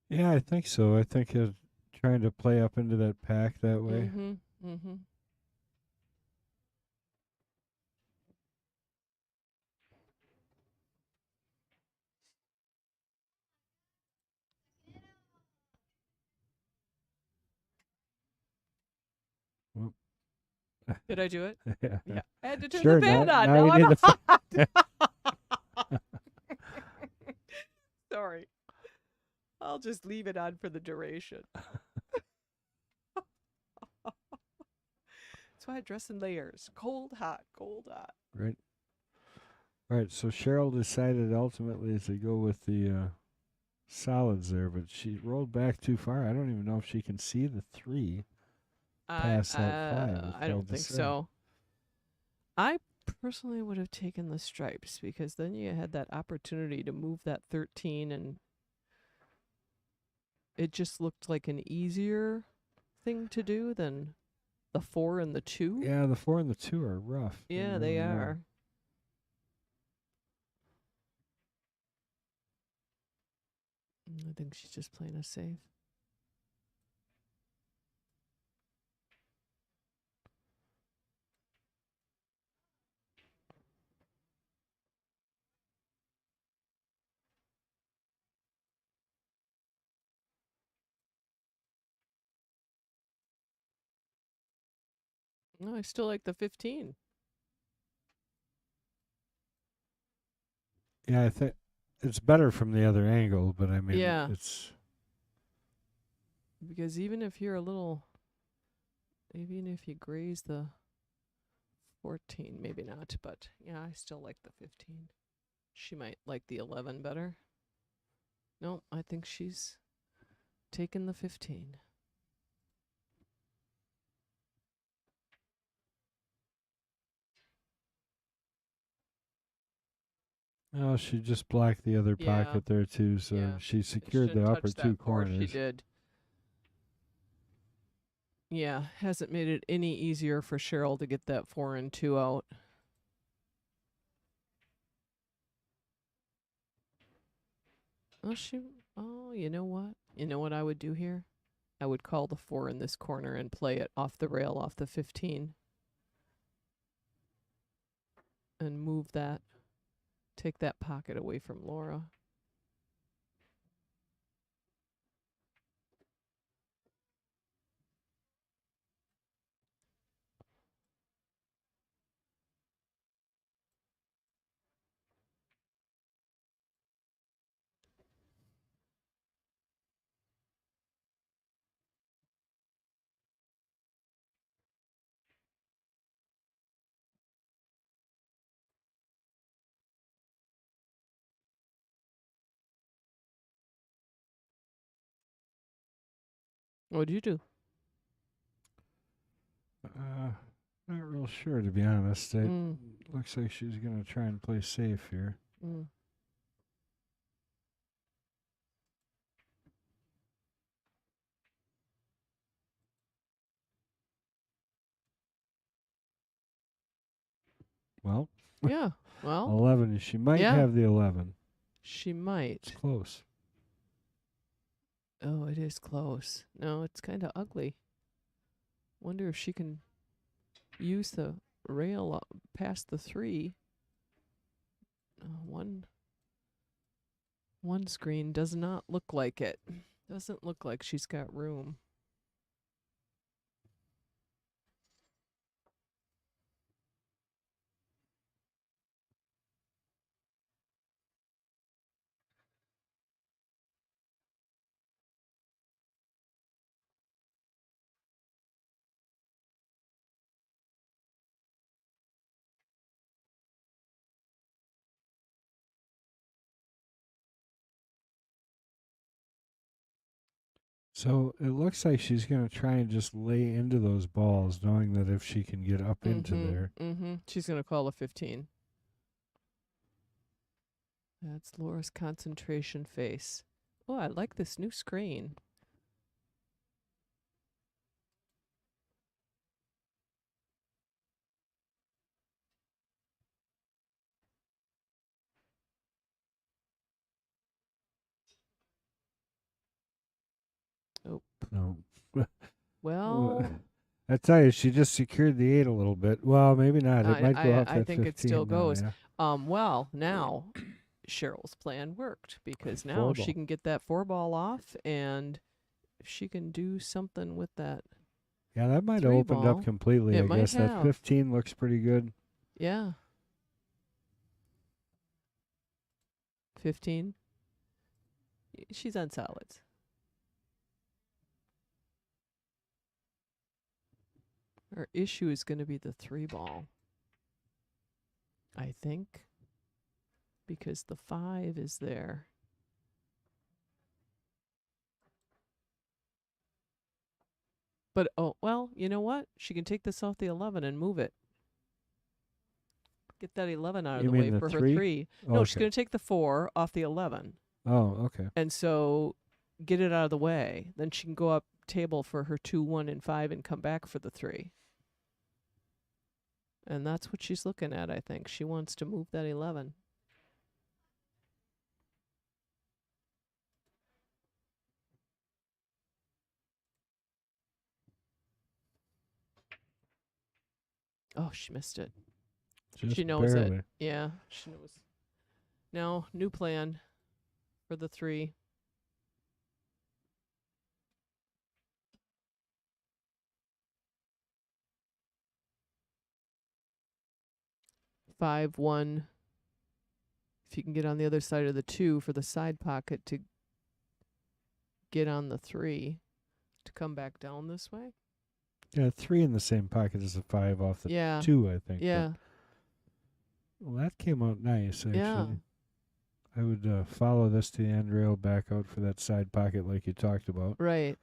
Yeah, I think so. I think he's trying to play up into that pack that way. Mm-hmm. Mm-hmm. Whoop. Did I do it? Yeah. Yeah. I had to turn Sure. the fan on. Now Now we I'm need the. hot. Sorry. I'll just leave it on for the duration. That's why I dress in layers. Cold, hot, cold, hot. Right. All right. So Cheryl decided ultimately to go with the solids there, but she rolled back too far. I don't even know if she can see the 3 past that 5. It's I don't hard to think say. so. I personally would have taken the stripes because then you had that opportunity to move that 13 and it just looked like an easier thing to do than the 4 and the 2. Yeah, the 4 and the 2 are rough. Yeah, they really are. I think she's just playing us safe. No, I still like the 15. Yeah, I think it's better from the other angle, but I mean, Yeah, it's because even if you're a little, even if you graze the 14, maybe not, but yeah, I still like the 15. She might like the 11 better. No, I think she's taking the 15. oh, she just blocked the other Yeah, pocket there too, so yeah. she I secured the shouldn't upper touch 2 that 4. She corners. did. Yeah, hasn't made it any easier for Cheryl to get that 4 and 2 out. Oh, oh, you know what? You know what I would do here? I would call the 4 in this corner and play it off the rail off the 15 and move that, take that pocket away from Laura. What'd you do? Not real sure to be honest. It Mm, looks like she's gonna try and play safe here. mm. Well, Yeah, well, 11. She might yeah, have the 11. she It's might. close. Oh, it is close. No, it's kind of ugly. Wonder if she can use the rail past the 3. One screen does not look like it. Doesn't look like she's got room. So it looks like she's going to try and just lay into those balls, knowing that if she can get up into there. She's going to call a 15. That's Laura's concentration face. Oh, I like this new screen. Oh. No. Well, I tell you, she just secured the 8 a little bit. Well, maybe not. It might go out I that think 15 it still now, goes. yeah. Well, now Cheryl's plan worked because now Four she ball. can get that 4 ball off, and if she can do something with that. Yeah, that might have 3 opened ball. up completely. It I might guess that have. 15 looks pretty good. Yeah. 15. She's on solids. Her issue is going to be the 3 ball, I think, because the 5 is there. But, oh, well, you know what? She can take this off the 11 and move it. Get that 11 out of You the mean way the for 3? her 3. Oh, No, okay. she's going to take the 4 off the 11. Oh, okay. And so get it out of the way. Then she can go up table for her 2, 1, and 5 and come back for the 3. And that's what she's looking at, I think. She wants to move that 11. Oh, she missed it. Just She knows barely. it. Yeah, she knows. Now, new plan for the 3. Five, 1. If you can get on the other side of the 2 for the side pocket to get on the 3 to come back down this way. Yeah, 3 in the same pocket as a 5 off the Yeah. 2, I think. Yeah. But, well, that came out nice, actually. Yeah. I would follow this to the end rail, back out for that side pocket like you talked about. Right.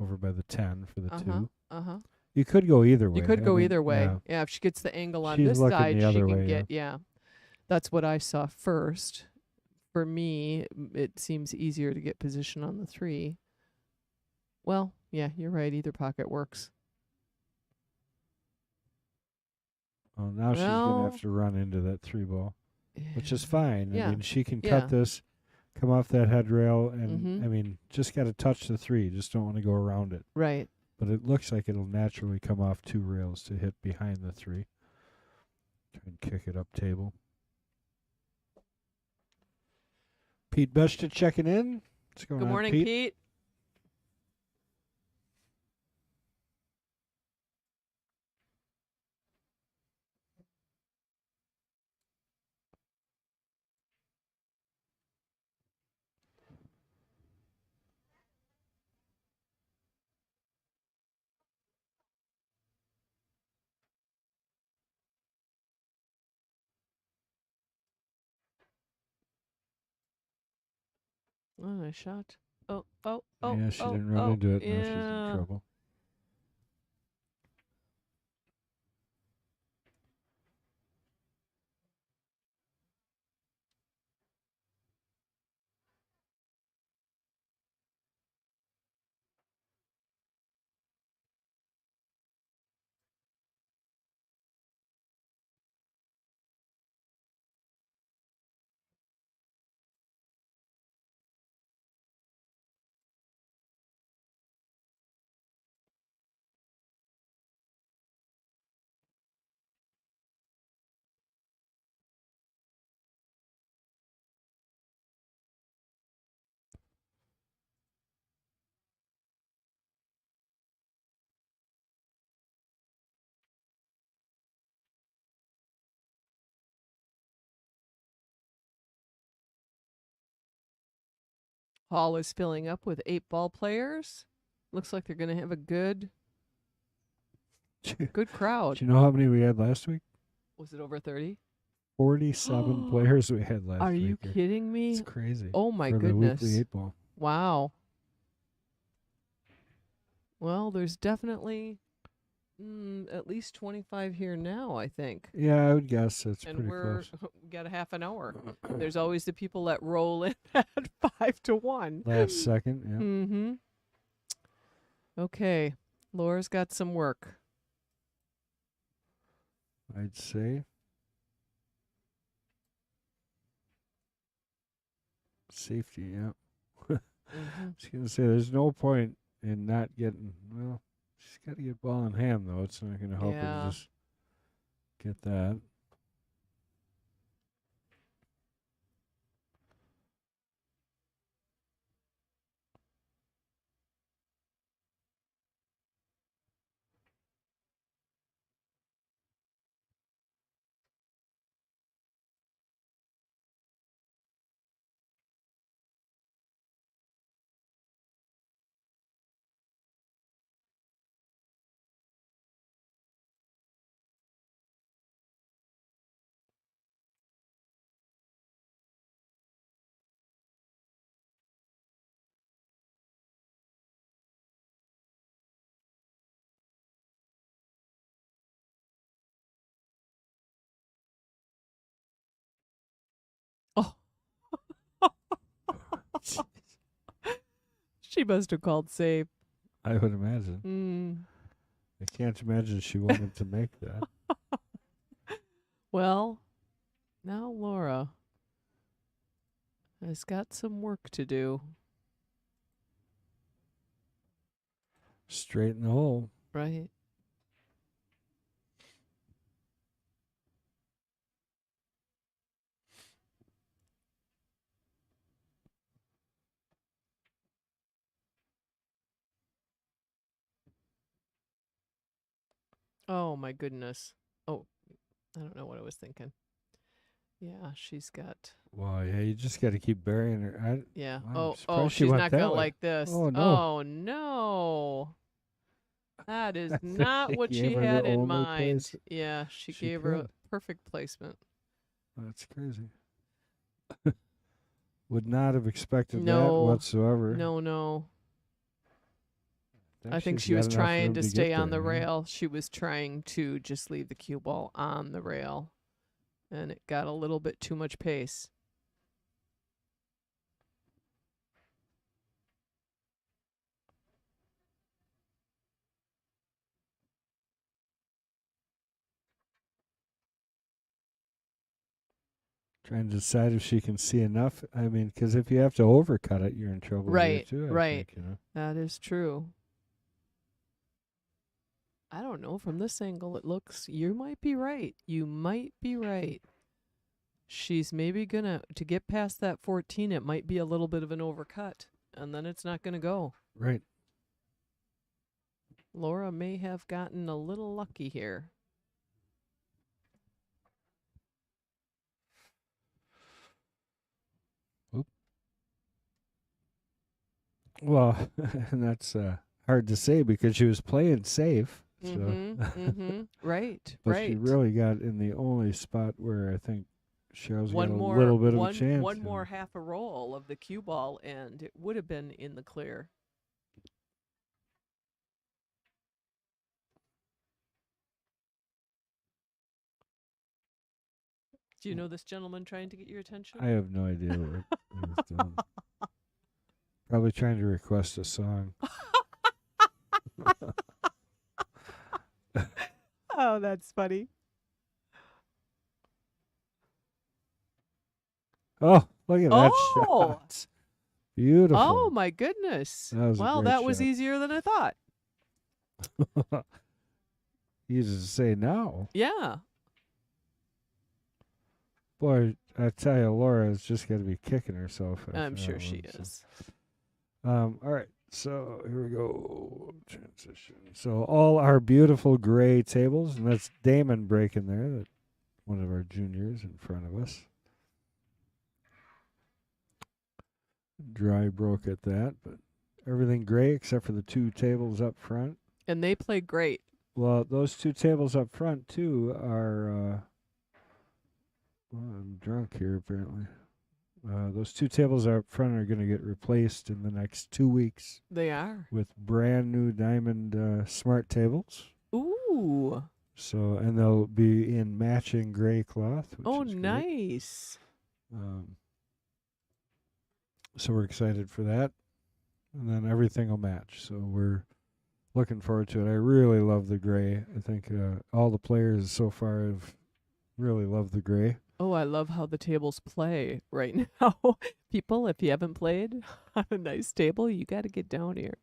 Over by the 10 for the 2. Uh-huh. You could go either way. You could go either way. Yeah. Yeah, if she gets the angle on She's this looking side, the she other can way, get, yeah. That's what I saw first. For me, it seems easier to get position on the 3. Well, yeah, you're right. Either pocket works. Well, now she's going to have to run into that 3 ball, which is fine. Yeah. I mean, she can Yeah. cut this, come off that head rail, and, Mhm. I mean, just got to touch the 3. Just don't want to go around it. Right. But it looks like it'll naturally come off 2 rails to hit behind the 3. Try and kick it up table. Pete Beshta checking in. What's going Good on, morning, Pete? Pete. Oh, nice shot. Oh. Yeah, she oh, didn't run oh, into it. Yeah. Now she's in trouble. Hall is filling up with 8 ball players. Looks like they're going to have a good crowd. Do you know how many we had last week? Was it over 30? 47 players we had last week. Are you kidding me? It's crazy. Oh, my for goodness. the weekly 8 ball. Wow. Well, there's definitely at least 25 here now, I think. Yeah, I would guess it's And pretty we're close. we got a half an hour. There's always the people that roll in at 5-1. Last second, yeah. Mm-hmm. Okay. Laura's got some work. I'd say. Safety, yeah. Mm-hmm. I was going to say, there's no point in not getting, well, she's got to get ball in hand, though. It's not going to help her Yeah. to just get that. Oh. She must have called safe. I would imagine. Mm. I can't imagine she wanted to make that. Well, now Laura has got some work to do. Straight in the hole. Right. Oh, my goodness. Oh, I don't know what I was thinking. Yeah, she's got. Well, yeah, you just got to keep burying her. Yeah. I'm Oh, surprised she she's went not that going to way. like this. Oh, no. Oh, no. That is not what she gave her the had in only mind. place Yeah, she she gave her a could. perfect placement. That's crazy. Would not have expected that No. whatsoever. No. I think she's she was got enough trying room to get stay on the there, yeah. rail. She was trying to just leave the cue ball on the rail. And it got a little bit too much pace. Trying to decide if she can see enough. I mean, because if you have to overcut it, you're in trouble Right, here too. I right. think, you know. That is true. I don't know. From this angle, it looks. You might be right. You might be right. She's maybe gonna to get past that 14. It might be a little bit of an overcut, and then it's not gonna go. Right. Laura may have gotten a little lucky here. Oop. Well, and that's hard to say because she was playing safe. So. Right. But right. she really got in the only spot where I think Cheryl's got a more, little bit of a chance. One more half a roll of the cue ball, and it would have been in the clear. Do you know this gentleman trying to get your attention? I have no idea what he's doing. Probably trying to request a song. Oh, that's funny. Oh, look at that Oh! shot. Beautiful. Oh, my goodness. That was a Well, great that was shot. easier than I thought. Easy to say now. Yeah. Boy, I tell you, Laura's just got to be kicking herself. I'm after sure that she one, is. All right. So here we go. Transition. So all our beautiful gray tables, and that's Damon breaking there. That one of our juniors in front of us. Dry broke at that, but everything gray except for the two tables up front. And they play great. Well, those two tables up front too are. Well, I'm drunk here apparently. Those two tables up front are going to get replaced in the next 2 weeks They are. with brand new diamond smart tables. Ooh. So, and they'll be in matching gray cloth. Which Oh, is great. nice. So we're excited for that, and then everything will match. So we're looking forward to it. I really love the gray. I think all the players so far have really loved the gray. Oh, I love how the tables play right now. People, if you haven't played on a nice table, you got to get down here.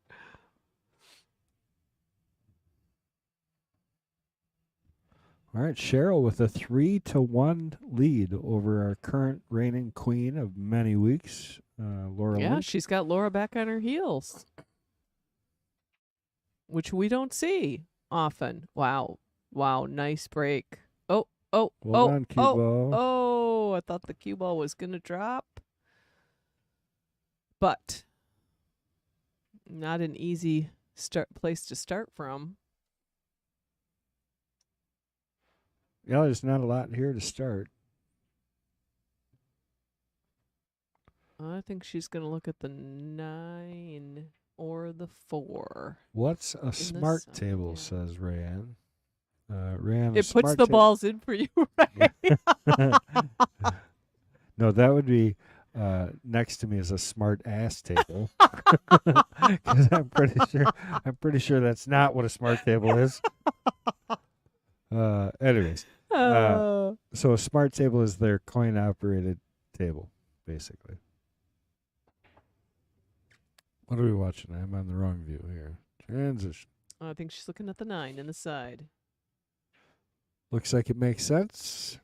All right, Cheryl with a 3-1 lead over our current reigning queen of many weeks, Laura. Yeah, Link. she's got Laura back on her heels, which we don't see often. Wow. Wow, nice break. Oh, Well done, cue ball. oh, I thought the cue ball was going to drop. But not an easy place to start from. Yeah, there's not a lot here to start. I think she's going to look at the 9 or the 4. What's a smart sun, table, yeah. says Rayanne. Rayanne, It puts the balls in for you, right? No, that would be next to me is a smart ass table. Because I'm pretty sure that's not what a smart table is. Anyways, so a smart table is their coin operated table, basically. What are we watching? I'm on the wrong view here. Transition. I think she's looking at the 9 in the side. Looks like it makes sense.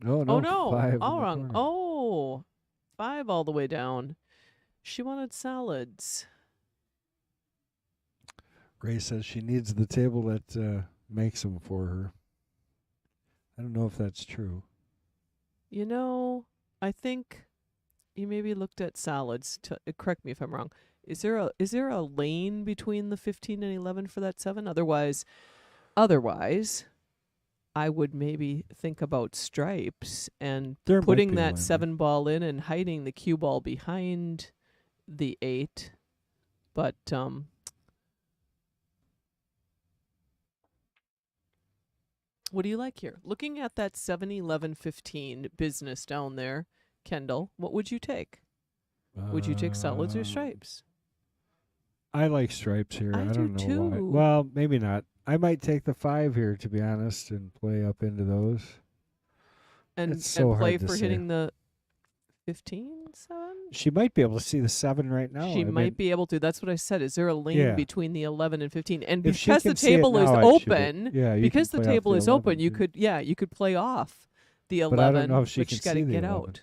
Oh no! Oh no! 5 All in the wrong. corner. Oh, 5 all the way down. She wanted solids. Ray says she needs the table that makes them for her. I don't know if that's true. You know, I think you maybe looked at solids. Correct me if I'm wrong. Is there a lane between the 15 and 11 for that 7? Otherwise, I would maybe think about stripes and There might putting be a that lane 7 ball in and hiding the cue ball behind the 8. But what do you like here? Looking at that 7, 11, 15 business down there, Kendall, what would you take? Would you take solids or stripes? I like stripes here. I I don't do know why. too. Well, maybe not. I might take the 5 here, to be honest, and play up into those. And It's so play hard to for say. hitting the 15, 7? She might be able to see the 7 right now. She I might mean, be able to. That's what I said. Is there a lane Yeah. between the 11 and 15? And if she because the can see it table is now, I should be- open, yeah, you because can the play off table is 11, open, you could play off the 11. But I don't know if she but can she's got to see the get 11. out.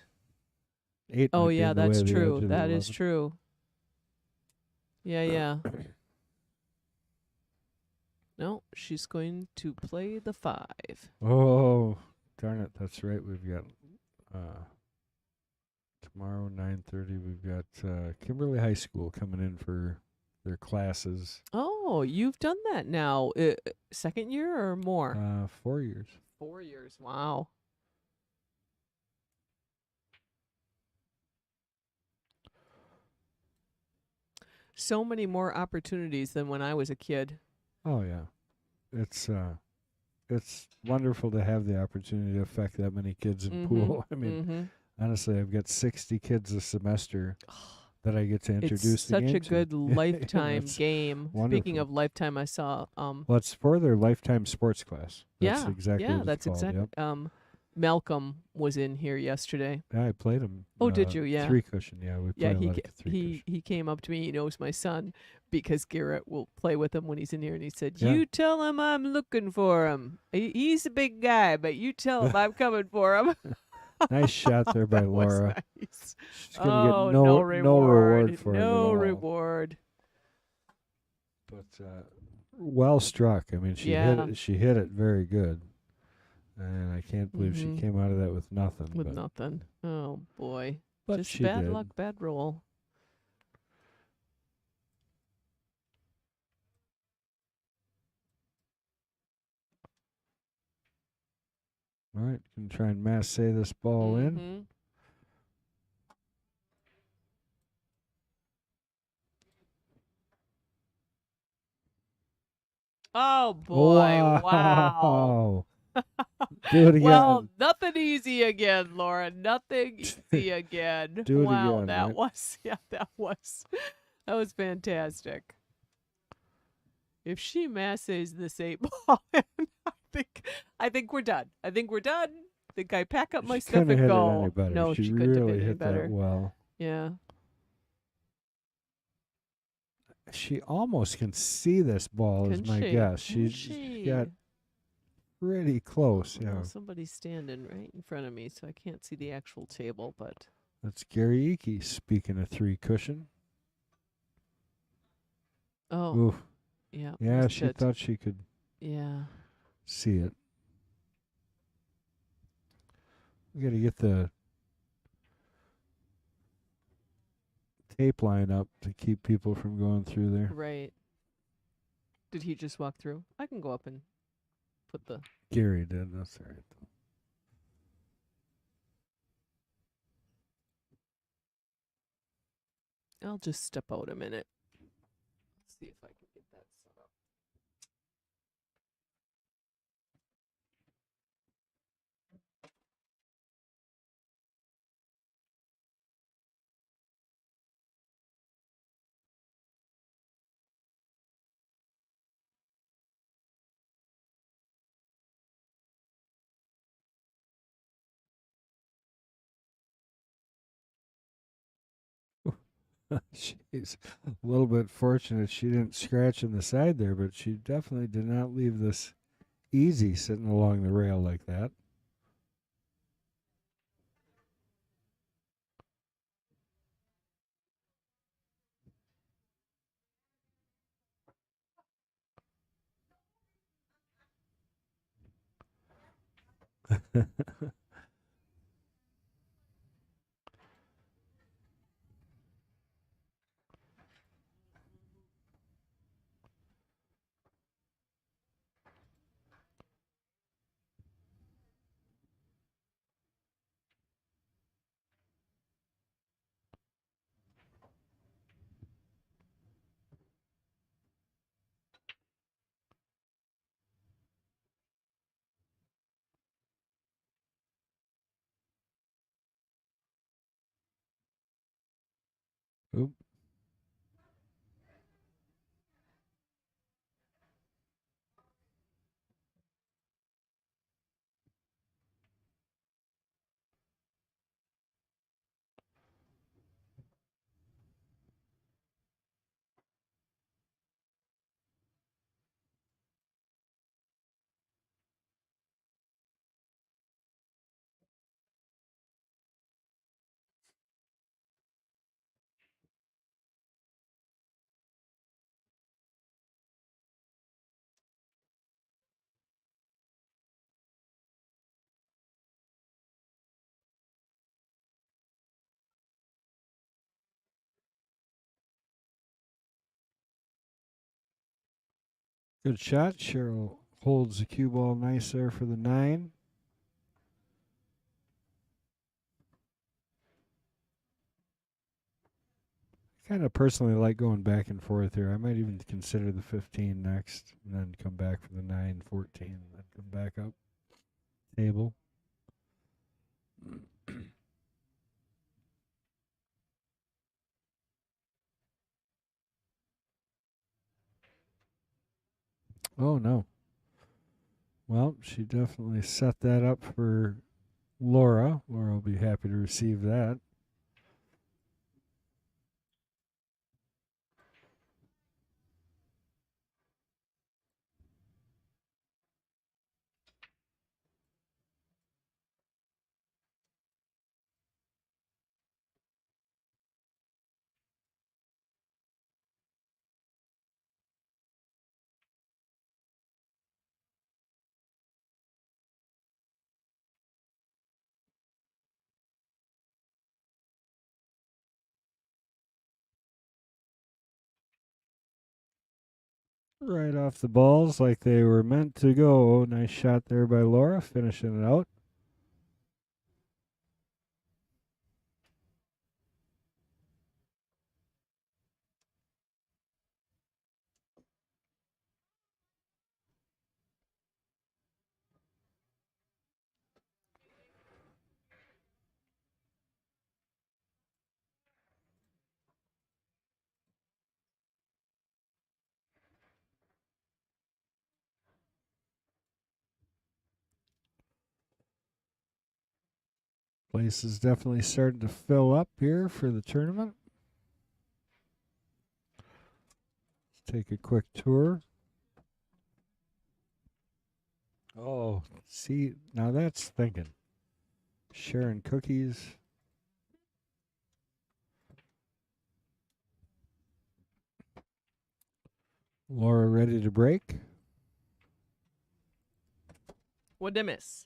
8 Oh might be yeah, in the way that's of the edge true. of the That is 11. true. Yeah. No, she's going to play the 5. Oh, darn it. That's right. We've got tomorrow, 9:30, we've got Kimberly High School coming in for their classes. Oh, you've done that now. Second year or more? 4 years. 4 years. Wow. So many more opportunities than when I was a kid. Oh, yeah. It's wonderful to have the opportunity to affect that many kids in pool. I mean, honestly, I've got 60 kids a semester that I get to introduce It's the game such a to. good lifetime It's game. Speaking wonderful. of lifetime, I saw Well, it's for their lifetime sports class. That's exactly what that's it's called. exactly. Malcolm was in here yesterday. Yeah, I played him. Oh, did you? Yeah. 3 cushion. Yeah, we play a lot of 3 cushion. he came up to me. He knows my son because Garrett will play with him when he's in here, and he said, Yeah. "You tell him I'm looking for him. He's a big guy, but you tell him I'm coming for him." Nice shot there by That was Laura. nice. She's gonna get no no reward. reward for it at No all. reward. But well struck. I mean, she Yeah. hit it very good, and I can't believe she came out of that with nothing. With but, nothing. Oh boy. but Just she bad did. luck, bad roll. All right, can try and masse this ball in. Mm-hmm. Oh boy! Wow. Wow. Do it Well, again. nothing easy again, Laura. Nothing easy again. Do it Wow, again, that right? was that was fantastic. If she masses this 8 ball in, I think we're done. I think we're done. I think I pack up my She stuff couldn't have and hit it any go. better. No, She she couldn't have hit really any hit that better. well. Yeah. She almost can see this ball, is Can my she? guess. Can She she? got pretty close. Well, Yeah, somebody's standing right in front of me, so I can't see the actual table, but that's Gary Icky. Speaking of three cushion. oh, Oof. yeah, Yeah, missed she it. thought she could Yeah. see it. We got to get the tape line up to keep people from going through there. Right. Did he just walk through? I can go up and put the. Gary did. That's all right. I'll just step out a minute. See if I can get that set up. She's a little bit fortunate she didn't scratch in the side there, but she definitely did not leave this easy sitting along the rail like that. Oop. Good shot. Cheryl holds the cue ball nice there for the 9. Kind of personally like going back and forth here. I might even consider the 15 next and then come back for the 9, 14, and then come back up table. Oh, no. Well, she definitely set that up for Laura. Laura will be happy to receive that. Right off the balls like they were meant to go. Nice shot there by Laura, finishing it out. Place is definitely starting to fill up here for the tournament. Let's take a quick tour. Oh, see, now that's thinking. Sharing cookies. Laura ready to break. What'd I miss?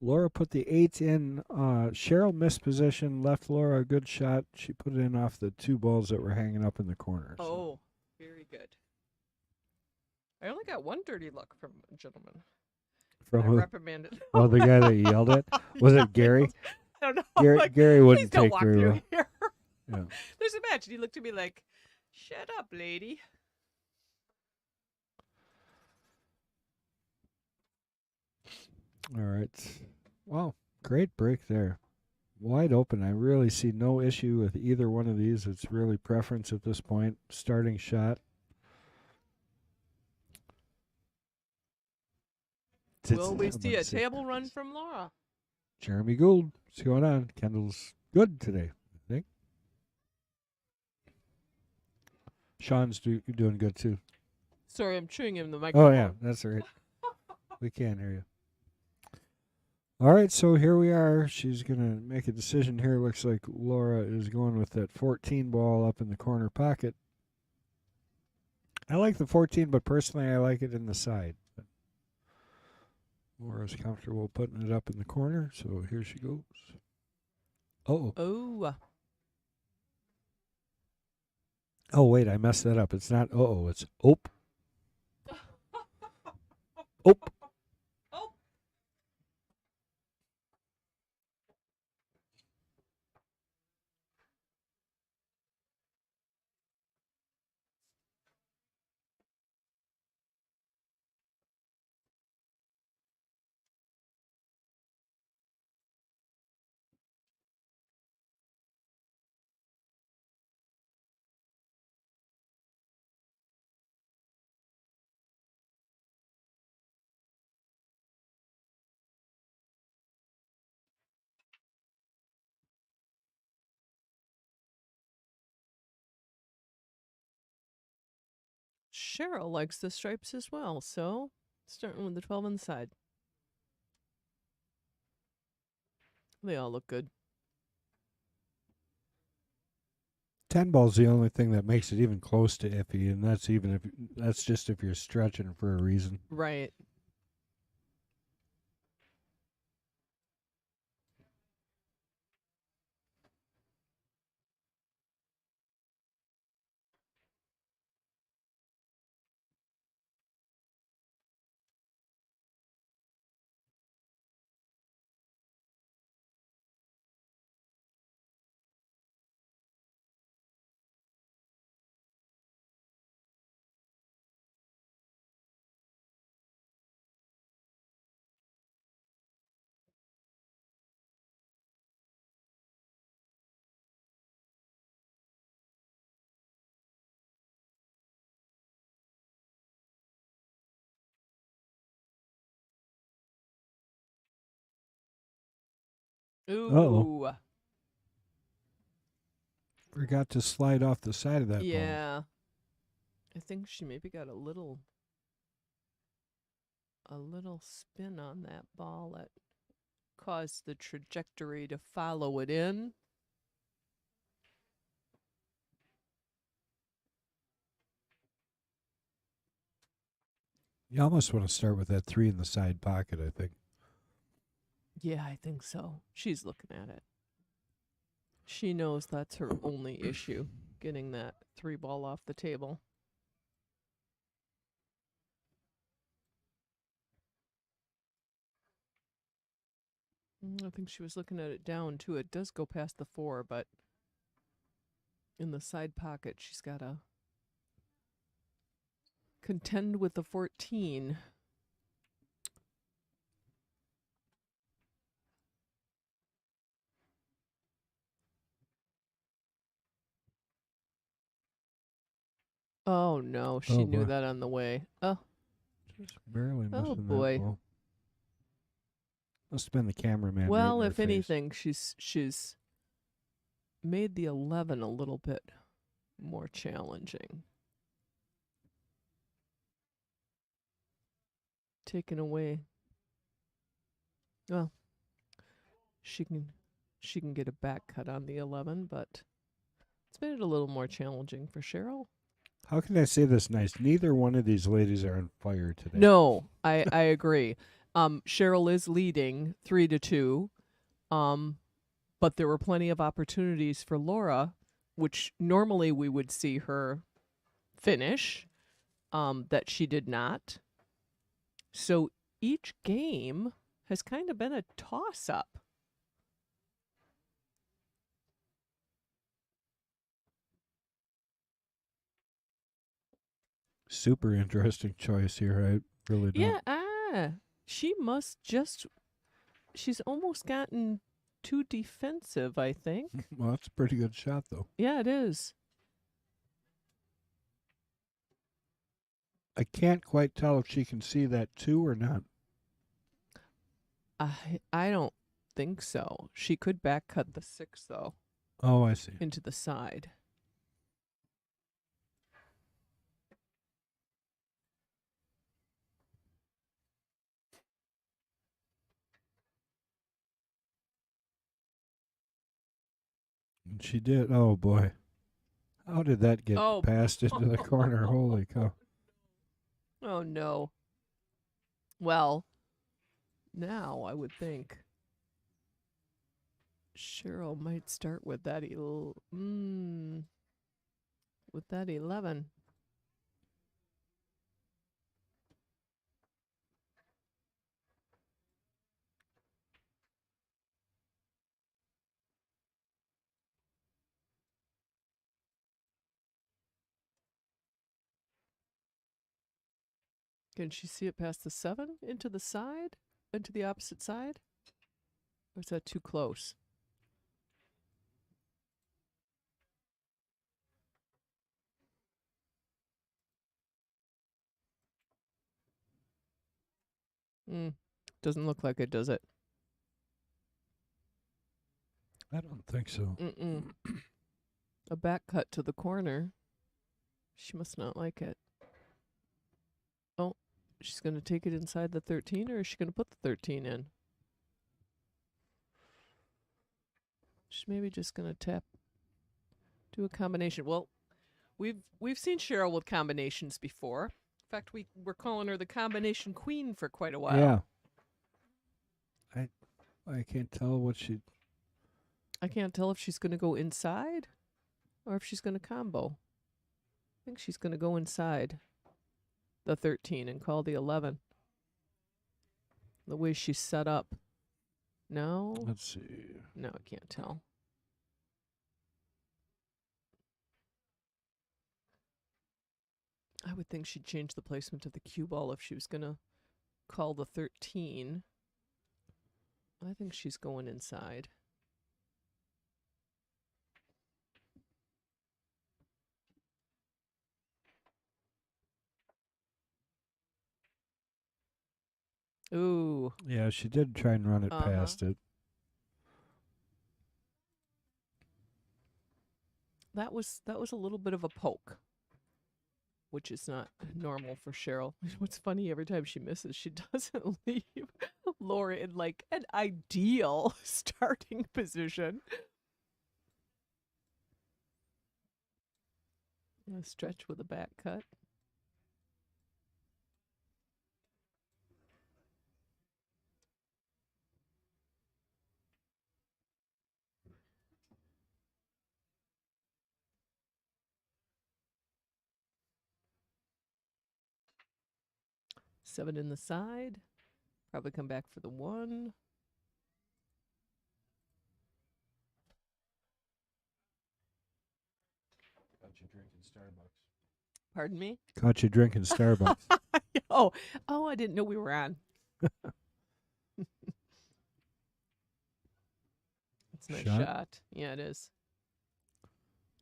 Laura put the 8 in. Cheryl missed position, left Laura a good shot. She put it in off the 2 balls that were hanging up in the corner. Oh, very good. I only got one dirty look from a gentleman. From I who? reprimanded. Oh, the guy that you yelled at? Was it Gary? I don't know. Gary, Like, Gary please wouldn't don't take walk very through well. here. Yeah. There's a match, and he looked at me like, "Shut up, lady." All right. Wow, great break there. Wide open. I really see no issue with either one of these. It's really preference at this point. Starting shot. Will we see a table run from Laura? Jeremy Gould. What's going on? Kendall's good today, I think. Sean's doing good too. Sorry, I'm chewing in the microphone. Oh, yeah, that's all right. We can't hear you. All right, so here we are. She's going to make a decision here. Looks like Laura is going with that 14 ball up in the corner pocket. I like the 14, but personally I like it in the side. Laura's comfortable putting it up in the corner, so here she goes. Oh. Oh, wait, I messed that up. It's not uh-oh, it's ope. Ope. Cheryl likes the stripes as well, so starting with the 12 on the side. They all look good. 10 ball's the only thing that makes it even close to iffy, and that's just if you're stretching for a reason. Right. Ooh. Uh-oh. Forgot to slide off the side of that ball. Yeah. I think she maybe got a little spin on that ball that caused the trajectory to follow it in. You almost want to start with that 3 in the side pocket, I think. Yeah, I think so. She's looking at it. She knows that's her only issue, getting that 3 ball off the table. I think she was looking at it down, too. It does go past the 4, but in the side pocket, she's got to contend with the 14. Oh, no. She knew that on the way. Oh. Just barely missing boy. that ball. Must have been the cameraman. Well, right in if her face. anything, she's made the 11 a little bit more challenging. Taken away. Well, she can get a back cut on the 11, but it's made it a little more challenging for Cheryl. How can I say this nice? Neither one of these ladies are on fire today. No, I agree. Cheryl is leading 3-2. But there were plenty of opportunities for Laura, which normally we would see her finish, that she did not. So each game has kind of been a toss-up. Super interesting choice here. I really don't. Yeah, she must just... She's almost gotten too defensive, I think. Well, that's a pretty good shot, though. Yeah, it is. I can't quite tell if she can see that 2 or not. I don't think so. She could back cut the 6, though, Oh, I see. into the side. And she did. Oh, boy. How did that get Oh. passed into the corner? Holy cow. Oh, no. Well, now I would think Cheryl might start with that with that 11. Can she see it past the 7 into the side? Into the opposite side? Or is that too close? Doesn't look like it, does it? I don't think so. A back cut to the corner. She must not like it. Oh, she's going to take it inside the 13, or is she going to put the 13 in? She's maybe just going to tap, do a combination. Well, we've seen Cheryl with combinations before. In fact, we're calling her the combination queen for quite a while. Yeah. I can't tell what she... I can't tell if she's going to go inside or if she's going to combo. I think she's going to go inside the 13 and call the 11. The way she's set up. No? Let's see. No, I can't tell. I would think she'd change the placement of the cue ball if she was going to call the 13. I think she's going inside. Ooh. Yeah, she did try and run it past it. That was a little bit of a poke, which is not normal for Cheryl. What's funny, every time she misses, she doesn't leave Laura in like an ideal starting position. A stretch with a back cut. Seven in the side. Probably come back for the 1. Caught you drinking Starbucks. Pardon me? Caught you drinking Starbucks. Oh, I didn't know we were on. It's a nice shot. Yeah, it is.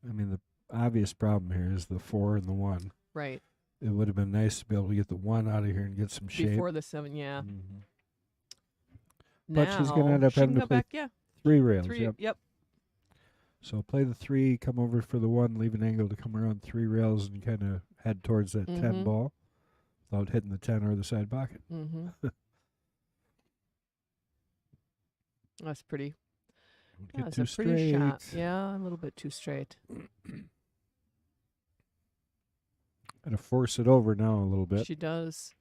I mean, the obvious problem here is the 4 and the 1. Right. It would have been nice to be able to get the 1 out of here and get some shape. Before the 7, yeah. Mm-hmm. But she's going to end up she can having to go play back. Yeah, 3 rails. three. Yep. Yep. So play the 3, come over for the 1, leave an angle to come around 3 rails and kind of head towards that 10 ball without hitting the 10 or the side pocket. That's pretty. Don't That's get a too pretty shot. straight. Yeah, a little bit too straight. Gotta force it over now a little bit. She does.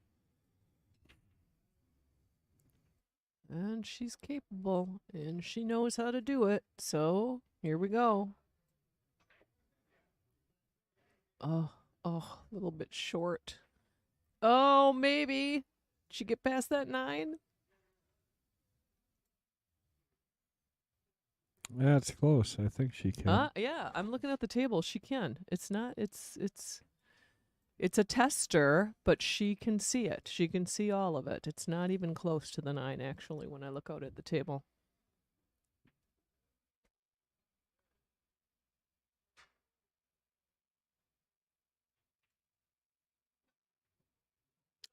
And she's capable, and she knows how to do it. So here we go. Oh, a little bit short. Oh, maybe. She get past that 9? That's close. I think she can. Yeah, I'm looking at the table. She can. It's not. It's a tester, but she can see it. She can see all of it. It's not even close to the 9, actually, when I look out at the table.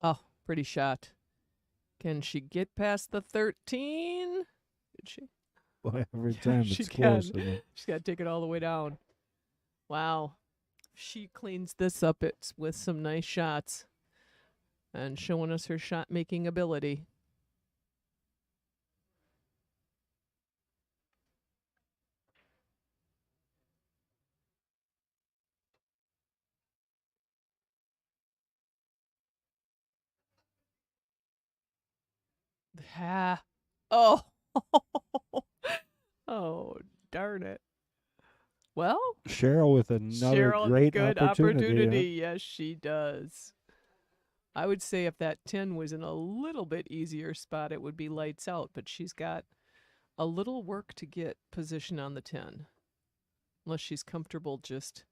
Oh, pretty shot. Can she get past the 13? Did she? Well, every time she it's close. She's got to take it all the way down. Wow. She cleans this up with some nice shots and showing us her shot-making ability. Oh. Oh, darn it. Well, Cheryl with another great good opportunity. Yes, she does. I would say if that 10 was in a little bit easier spot, it would be lights out, but she's got a little work to get position on the 10, unless she's comfortable just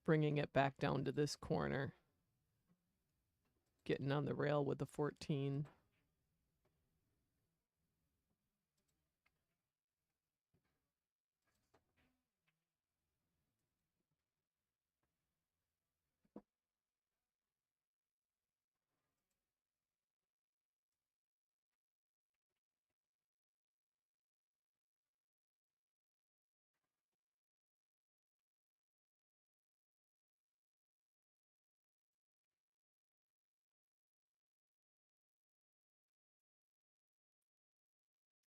bringing it back down to this corner, getting on the rail with the 14.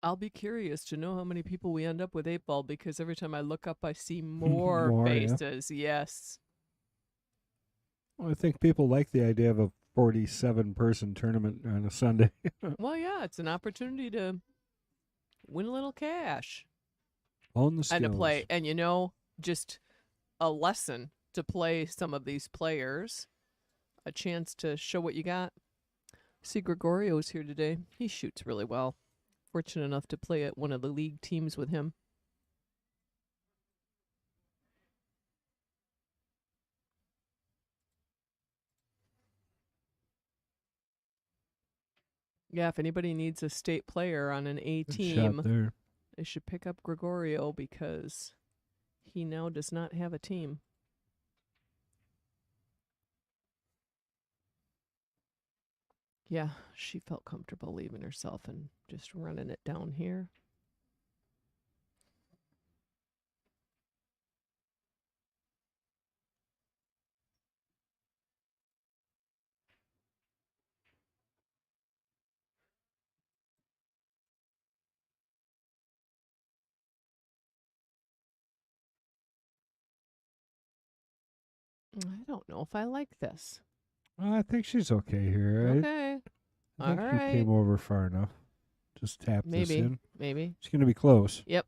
I'll be curious to know how many people we end up with 8-ball, because every time I look up, I see more, faces. Yeah. Yes. Well, I think people like the idea of a 47-person tournament on a Sunday. Well, yeah, it's an opportunity to win a little cash. Own the skills. And to play. And, just a lesson to play some of these players. A chance to show what you got. See, Gregorio's here today. He shoots really well. Fortunate enough to play at one of the league teams with him. Yeah, if anybody needs a state player on an A team, they should pick up Gregorio, because he now does not have a team. Yeah, she felt comfortable leaving herself and just running it down here. I don't know if I like this. Well, I think she's okay here. Okay. I think she came over far enough. Just tap this in. Maybe. It's going to be close. Yep.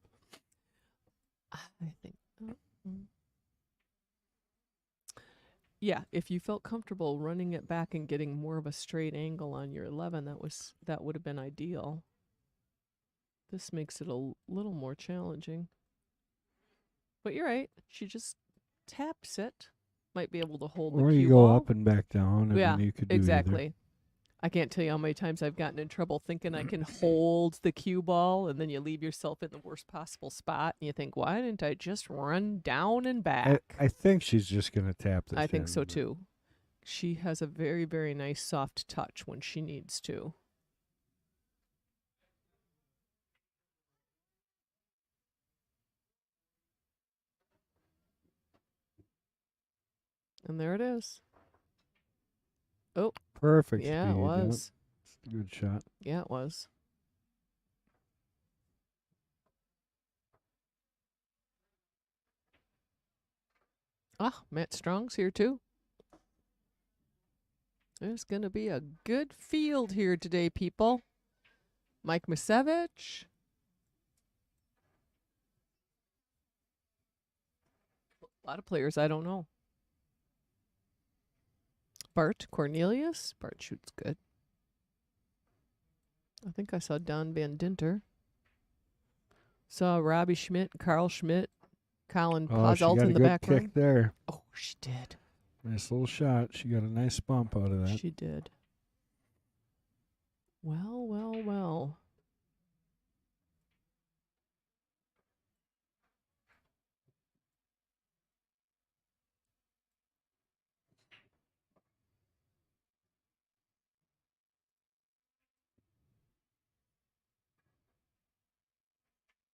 I think. Yeah, if you felt comfortable running it back and getting more of a straight angle on your 11, that would have been ideal. This makes it a little more challenging. But you're right. She just taps it. Might be able to hold the cue ball. Or you go up and back down, and then you could do exactly. either. I can't tell you how many times I've gotten in trouble thinking I can hold the cue ball, and then you leave yourself in the worst possible spot, and you think, why didn't I just run down and back? I think she's just going to tap this. I think so too. She has a very, very nice soft touch when she needs to. And there it is. Oh, Perfect yeah, speed. it was. Yep. Good shot. Yeah, it was. Ah, Matt Strong's here too. There's going to be a good field here today, people. Mike Misevich. A lot of players I don't know. Bart Cornelius. Bart shoots good. I think I saw Don Van Dinter. Saw Robbie Schmidt, Carl Schmidt, Colin Oh, she Pozalt got a in the good back kick room. there. Oh, she did. Nice little shot. She got a nice bump out of that. She did. Well, well, well.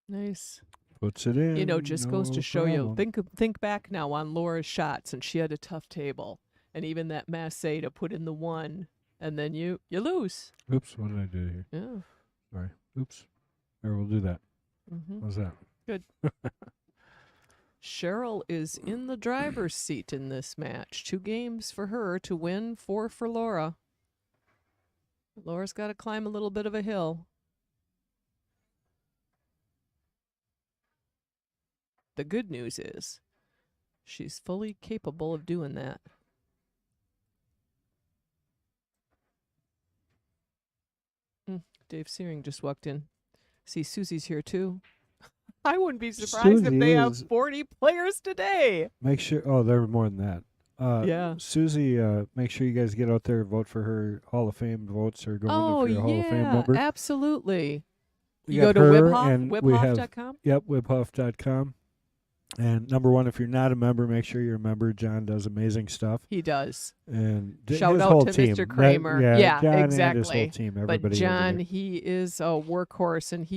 Nice. Puts it in. You know, just goes to no show you. problem. Think back now on Laura's shots, and she had a tough table, and even that Massey to put in the one, and then you lose. Oops, what did I do here? Yeah. Sorry. Oops. Or we'll do that. Mm-hmm. How's that? Good. Cheryl is in the driver's seat in this match. 2 games for her to win, 4 for Laura. Laura's got to climb a little bit of a hill. The good news is she's fully capable of doing that. Dave Searing just walked in. See, Susie's here too. I wouldn't be surprised if they have 40 players today. Make sure. Oh, there were more than that. Yeah. Susie, make sure you guys get out there and vote for her Hall of Fame votes or go in if you're a Hall of Fame member. Absolutely. We You got go to her, Wibhoff, and we have wibhoff.com? Yep, wibhoff.com. And number one, if you're not a member, make sure you're a member. John does amazing stuff. He does. And Shout his out whole to team. Mr. Kramer. Yeah, John exactly. and his whole team. Everybody But over John, there. he is a workhorse, and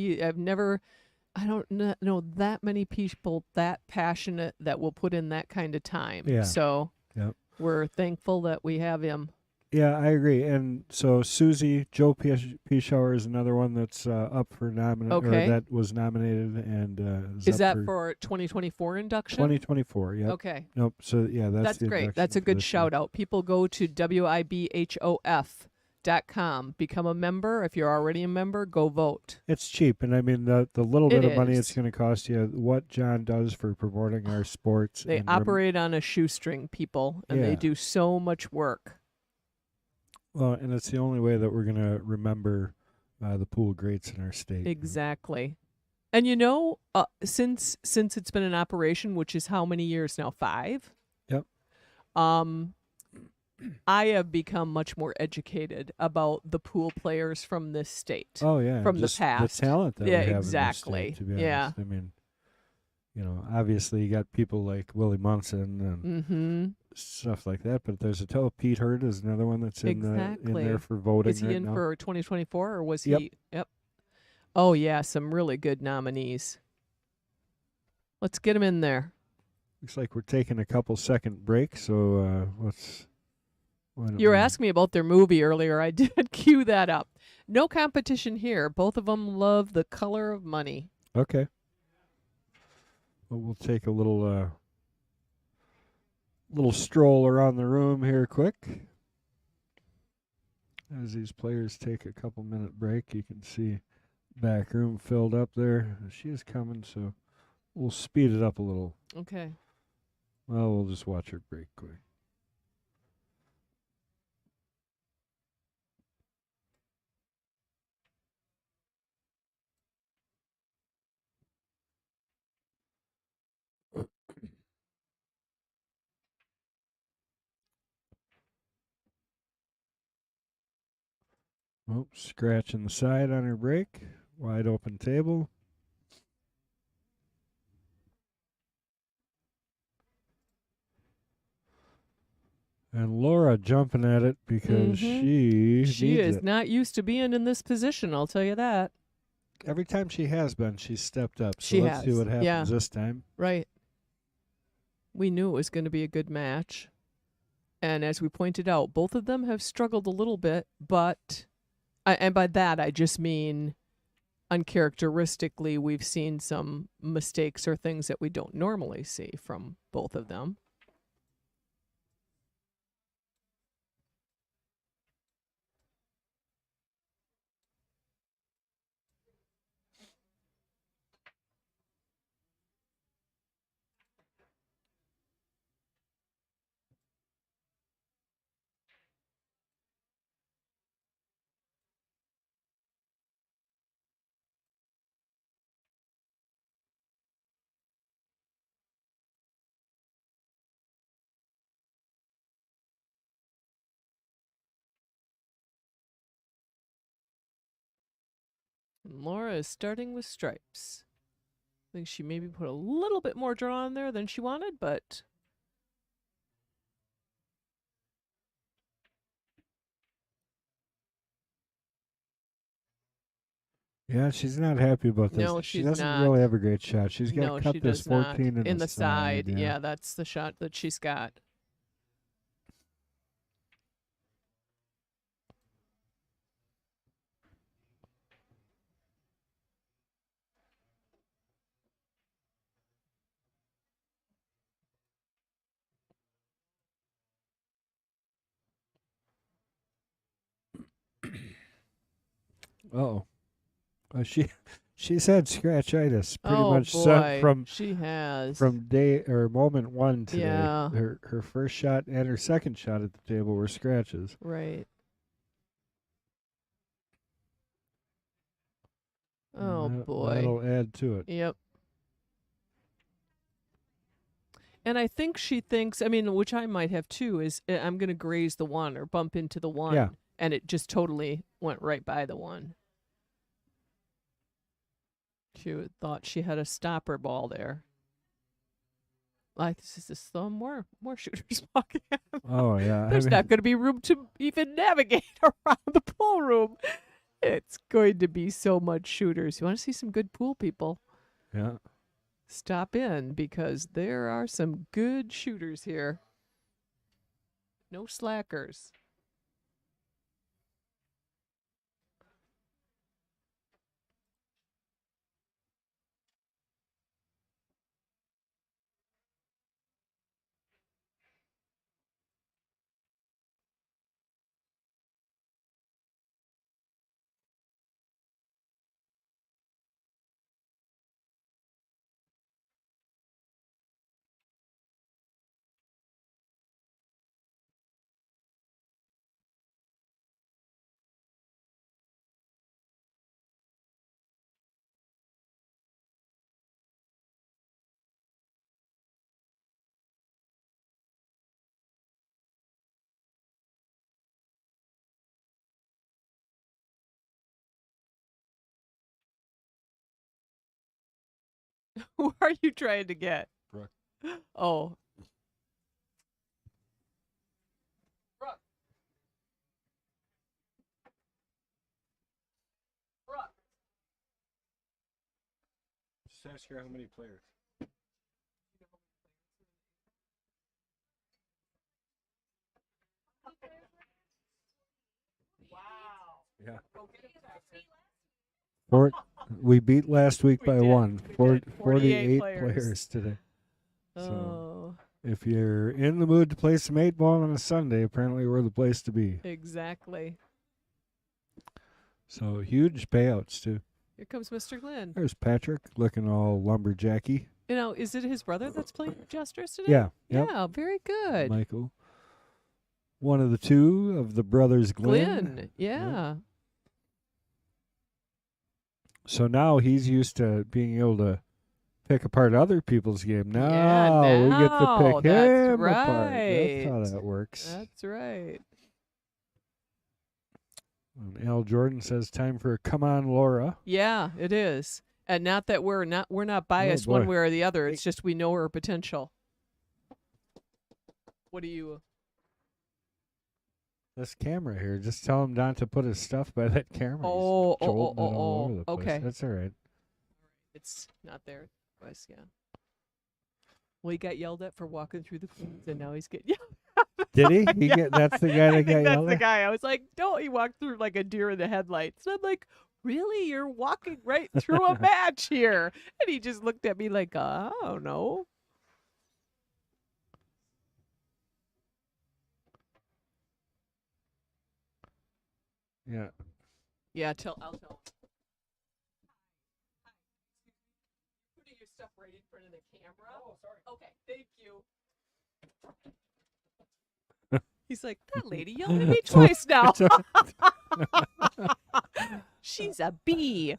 I don't know that many people that passionate that will put in that kind of time. Yeah. So Yep. we're thankful that we have him. Yeah, I agree. And so Susie, Joe Pischauer is another one that's up for Okay. or that was nominated and Is up that for 2024 induction? 2024? Yep. Okay. Nope. So yeah, that's the great. induction That's a for good this shout out. People go to wibhof.com, become a member. If you're already a member, go vote. It's cheap, and I mean the little bit of money is. it's going to cost you. What John does for promoting our sports. They and operate on a shoestring, people, and Yeah. they do so much work. Well, and it's the only way that we're going to remember the pool greats in our state. Exactly. And you know, since it's been in operation, which is how many years now? 5? Yep. I have become much more educated about the pool players from this state. Oh yeah, from just the past. the talent that Yeah, we have exactly. in this state, to be Yeah. honest. I mean, you know, obviously you got people like Willie Munson and Mm-hmm. stuff like that, but there's Pete Hurd is another one that's in Exactly. there for voting Is he right in now. for 2024 or was Yep. he? Yep. Oh yeah, some really good nominees. Let's get him in there. Looks like we're taking a couple second break, so let's. why don't You were we- asking me about their movie earlier. I did cue that up. No competition here. Both of them love The Color of Money. Okay. Well, we'll take a little stroll around the room here quick. As these players take a couple minute break, you can see back room filled up there. She is coming, so we'll speed it up a little. Okay. Well, we'll just watch her break quick. Oh, scratching the side on her break. Wide open table. And Laura jumping at it because She she is not used to being in this position, I'll tell you that. Every time she has been, she's stepped up. So She let's see has, what happens yeah. this time. Right. We knew it was going to be a good match. And as we pointed out, both of them have struggled a little bit, but, and by that I just mean uncharacteristically, we've seen some mistakes or things that we don't normally see from both of them. And Laura is starting with stripes. I think she maybe put a little bit more draw on there than she wanted, but Yeah, she's not happy about this. no, She she's doesn't not. really have a great shot. She's got No, to cut she this does not. 14 In the side. Yeah. Yeah, that's the shot that she's got. Uh-oh. She's had scratchitis pretty Oh much boy, from she has. day or moment one today. Yeah. Her first shot and her second shot at the table were scratches. Right. And Oh boy. That'll add to it. Yep. And I think she thinks, I mean, which I might have too, is I'm going to graze the one or bump into the one. Yeah. And it just totally went right by the one. She thought she had a stopper ball there. Like, this is just more shooters walking in. Oh, yeah. There's not going to be room to even navigate around the pool room. It's going to be so much shooters. You want to see some good pool people? Yeah. Stop in because there are some good shooters here. No slackers. Who are you trying to get? Brooke. Oh. Brooke. Brooke. Just ask her how many players. Wow. Yeah. Go get him, We beat last week We by did. one. We did. 48 players. players today. Oh. So if you're in the mood to play some 8-ball on a Sunday, apparently we're the place to be. Exactly. So huge payouts too. Here comes Mr. Glynn. There's Patrick looking all lumberjacky. You know, is it his brother that's playing Jesters today? Yeah. Yep. Yeah, very good. Michael. One of the two of the brothers Glynn. Glynn. Yeah. Yep. So now he's used to being able to pick apart other people's game. Now, we get to now, pick that's him apart. right. That's how that works. That's right. And Al Jordan says, "Time for a come on, Laura." Yeah, it is. And not that we're not biased one boy. way or the other. It's just we know her potential. What do you? This camera here, just tell him not to put his stuff by that camera. He's Oh, jolting it all over the place. okay. That's all right. It's not there. It was, yeah. Well, he got yelled at for walking through the queens, and now he's getting yelled at Did he? That's the guy that I got think that's yelled the at? guy. I was like, don't. He walked through like a deer in the headlights. And I'm like, really? You're walking right through a match here? And he just looked at me like, I don't know. Yeah. Yeah, I'll tell him. Putting your stuff right in front of the camera. Oh, sorry. Okay, thank you. He's like, that lady yelled at me twice now. She's a bee.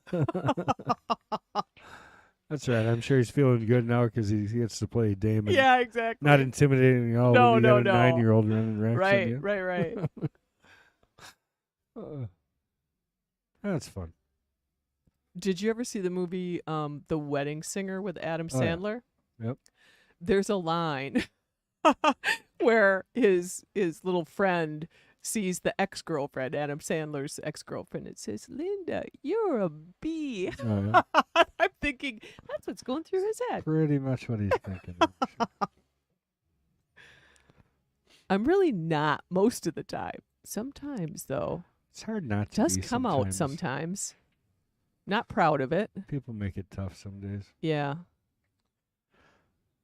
That's right. I'm sure he's feeling good now because he gets to play Damon. Yeah, exactly. Not intimidating at all. No, when you no, got a no. 9-year-old running racks on Right, you. right. That's fun. Did you ever see the movie The Wedding Singer with Adam Oh, yeah. Sandler? Yep. There's a line where his little friend sees the ex-girlfriend, Adam Sandler's ex-girlfriend. It says, Linda, you're a bee. Oh, yeah. I'm thinking, that's what's going through his head. Pretty much what he's thinking. I'm sure. I'm really not most of the time. Sometimes, though. It's hard not It to does be come out sometimes. Not proud of it. People make it tough some days. Yeah.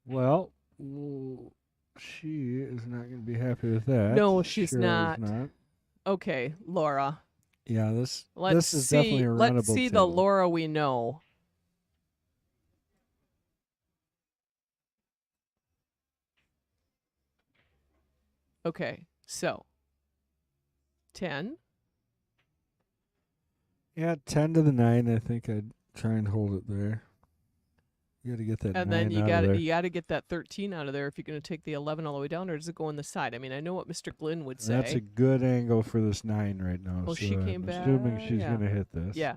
Well, she is not going to be happy with that. No, she's Cheryl is not. Okay, Laura. Yeah, this Let's is see. definitely a runnable Let's see the table. Laura we know. Okay, so 10. Yeah, 10 to the 9. I think I'd try and hold it there. You got to get that And 9 then you out got of there. you got to get that 13 out of there if you're going to take the 11 all the way down, or does it go on the side? I mean, I know what Mr. Glynn would say. That's a good angle for this 9 right now. Oh, so she came I'm back. assuming she's Yeah. going to hit this. Yeah.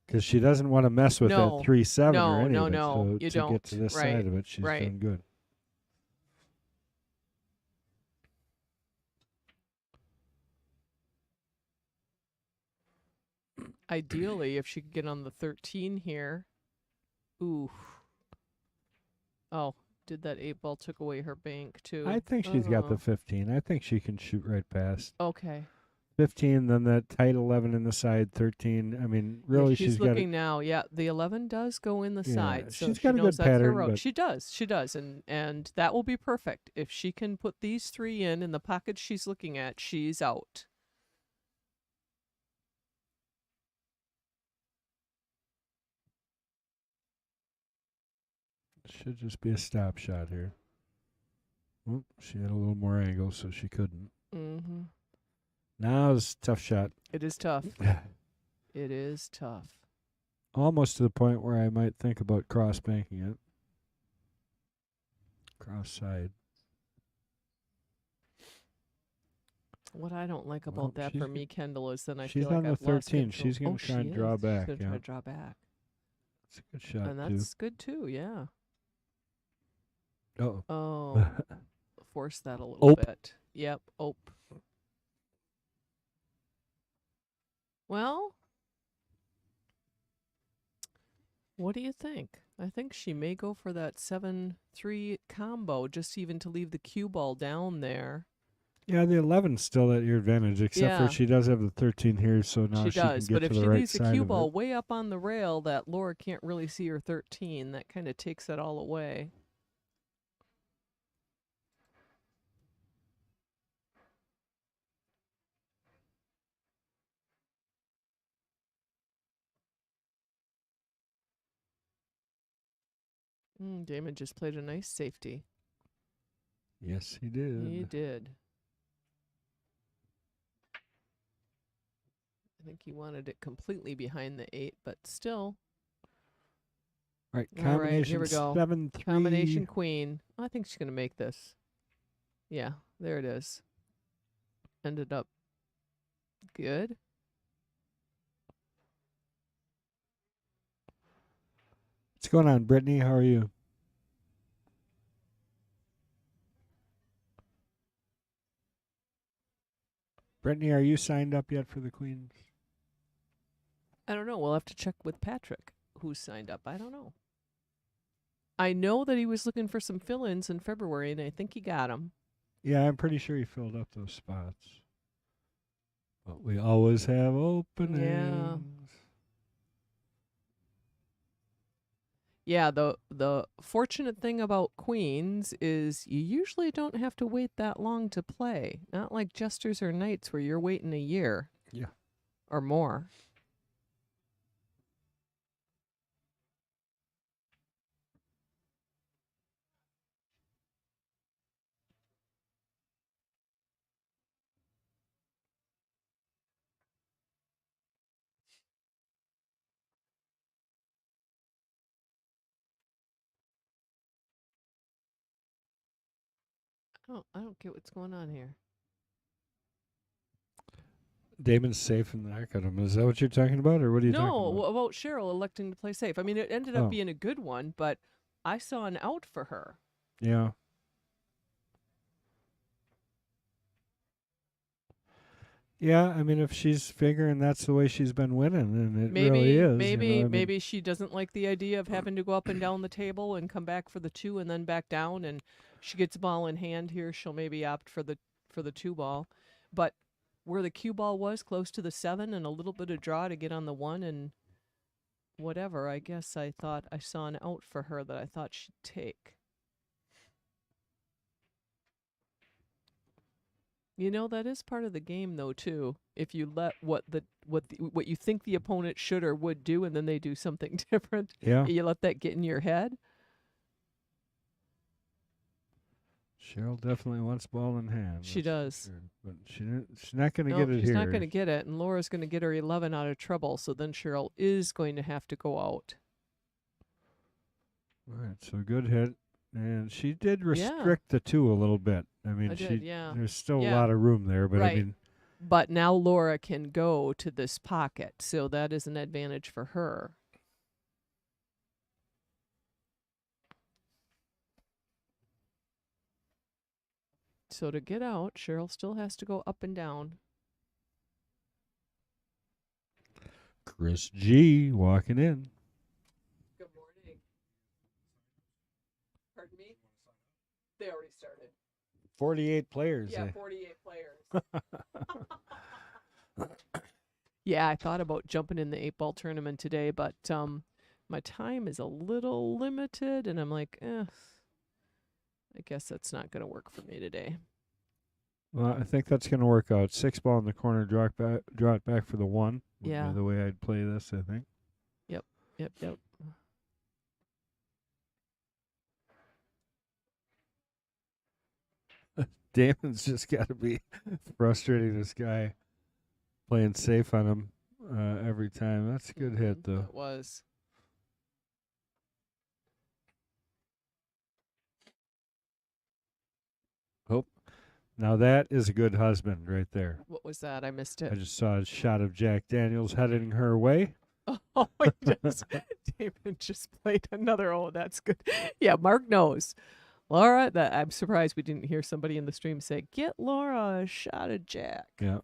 Because she doesn't want to mess with No. that 3-7 No, or any no, of it. no, So you to don't. get to this Right, side of it, she's right. doing good. Ideally, if she could get on the 13 here. Ooh. Oh, did that 8 ball took away her bank too? I think she's got the Oh. 15. I think she can shoot right past. Okay. 15, then that tight 11 in the side, 13. I mean, Yeah, really, she's got looking it. now. Yeah, the 11 does go in the Yeah, side, so she's she got a knows good that's her pattern, road. but- She does, and that will be perfect if she can put these 3 in the pocket she's looking at. She's out. Should just be a stop shot here. Oop, she had a little more angle, so she couldn't. Mm-hmm. Now it's a tough shot. It is tough. It is tough. Almost to the point where I might think about cross banking it. Cross side. What I don't like Well, about that she's for g- me, Kendall, is then I she's feel like on the I've lost 13. control. She's gonna Oh, try and she draw is. back, She's gonna yeah. try to draw back, It's a good shot, and that's good too. Yeah. too. Oh, force that a little Ope. bit. Yep. Ope. Well, what do you think? I think she may go for that 7-3 combo, just even to leave the cue ball down there. Yeah, the 11's still at your advantage, except Yeah. for she does have the 13 here, so now She she does, can but get if to she the right leaves the side cue of ball it. way up on the rail, that Laura can't really see her 13. That kind of takes it all away. Damon just played a nice safety. Yes, he did. He did. I think he wanted it completely behind the 8, but still. Right, All right, combination here we go. 7-3. Combination queen. I think she's going to make this. Yeah, there it is. Ended up good. What's going on, Brittany? How are you? Brittany, are you signed up yet for the Queens? I don't know. We'll have to check with Patrick, who's signed up. I don't know. I know that he was looking for some fill-ins in February, and I think he got them. Yeah, I'm pretty sure he filled up those spots. But we always have openings. Yeah, the fortunate thing about queens is you usually don't have to wait that long to play. Not like jesters or knights where you're waiting a year Yeah. or more. I don't get what's going on here. Damon's safing the heck out of him. Is that what you're talking about, or what are you talking No, about? about Cheryl electing to play safe. I mean, it ended up being a good one, but I saw an out for her. Yeah. Yeah, I mean, if she's figuring that's the way she's been winning, and it really is. Maybe she doesn't like the idea of having to go up and down the table and come back for the two and then back down. And she gets a ball in hand here. She'll maybe opt for the two ball, but where the cue ball was close to the 7 and a little bit of draw to get on the 1 and whatever. I guess I thought I saw an out for her that I thought she'd take. That is part of the game, though, too. If you let what you think the opponent should or would do, and then they do something different, Yeah. you let that get in your head. Cheryl definitely wants ball in hand. She does, sure. But she's not going to get it she's here. not going to get it, and Laura's going to get her 11 out of trouble. So then Cheryl is going to have to go out. All right, so good hit, and she did restrict the 2 a little bit. I mean, there's still a lot of room there, but right. I mean. But now Laura can go to this pocket, so that is an advantage for her. So to get out, Cheryl still has to go up and down. Chris G. walking in. Good morning. Pardon me? They already started. 48 players. Yeah, 48 players. Yeah, I thought about jumping in the 8-ball tournament today, but my time is a little limited, and I'm like, I guess that's not going to work for me today. Well, I think that's going to work out. 6-ball in the corner, draw it back for the 1. Yeah. Would be the way I'd play this, I think. Yep. Damon's just got to be frustrating this guy playing safe on him every time. That's a good hit, though. It was. Oh, now that is a good husband right there. What was that? I missed it. I just saw a shot of Jack Daniels heading her way. Oh, Damon just played another. Oh, that's good. Yeah, Mark knows. Laura, I'm surprised we didn't hear somebody in the stream say, "Get Laura a shot of Jack." Yeah,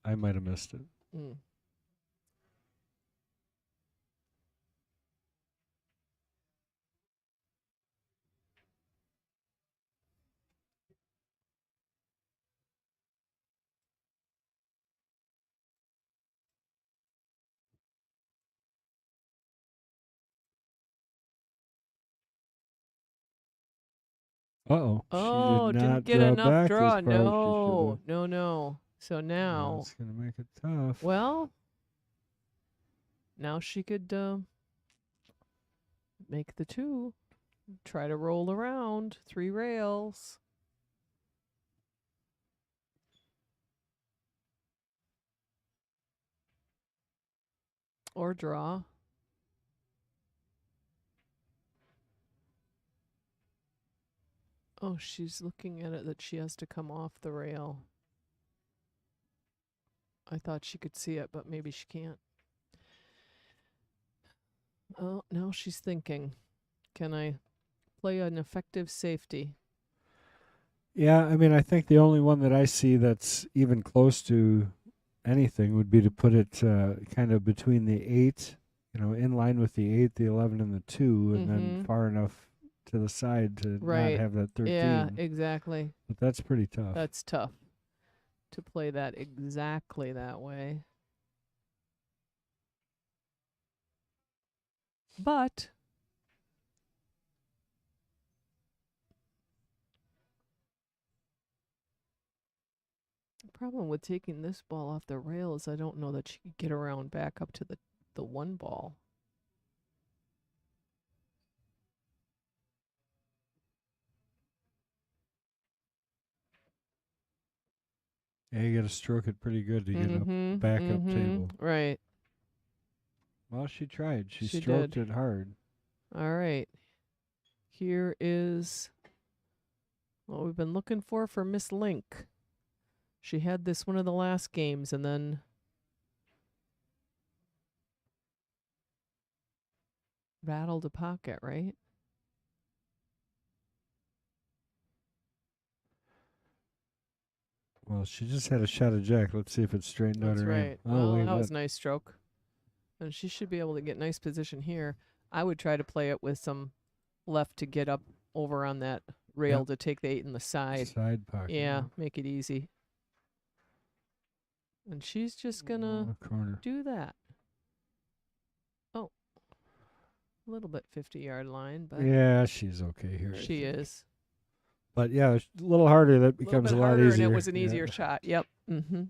I might have missed it. Uh-oh. Oh, she did not didn't get enough draw. No. No. So now that's going to make it tough. Well, now she could make the 2. Try to roll around 3 rails. Or draw. Oh, she's looking at it that she has to come off the rail. I thought she could see it, but maybe she can't. Oh, now she's thinking, can I play an effective safety? Yeah, I mean, I think the only one that I see that's even close to anything would be to put it kind of between the 8, in line with the 8, the 11, and the 2, and then far enough to the side to Right. not have that 13. Yeah, exactly. But that's pretty tough. That's tough to play that exactly that way. But the problem with taking this ball off the rail is I don't know that she could get around back up to the one ball. Yeah, you got to stroke it pretty good to get up back up table. Right. Well, she tried. She She stroked did. it hard. All right. Here is what we've been looking for Miss Link. She had this one of the last games and then rattled a pocket, right? Well, she just had a shot of jack. Let's see if it's straightened out That's her right. aim. Well, Oh, that was a nice stroke. And she should be able to get nice position here. I would try to play it with some left to get up over on that rail to take the 8 in the side. Side pocket. Yeah, make it easy. And she's just going to do that. Oh, a little bit 50-yard line, but yeah, she's okay here. she is. But yeah, a little harder. That becomes a lot harder, easier. And it was an easier shot. Yep. Mm-hmm.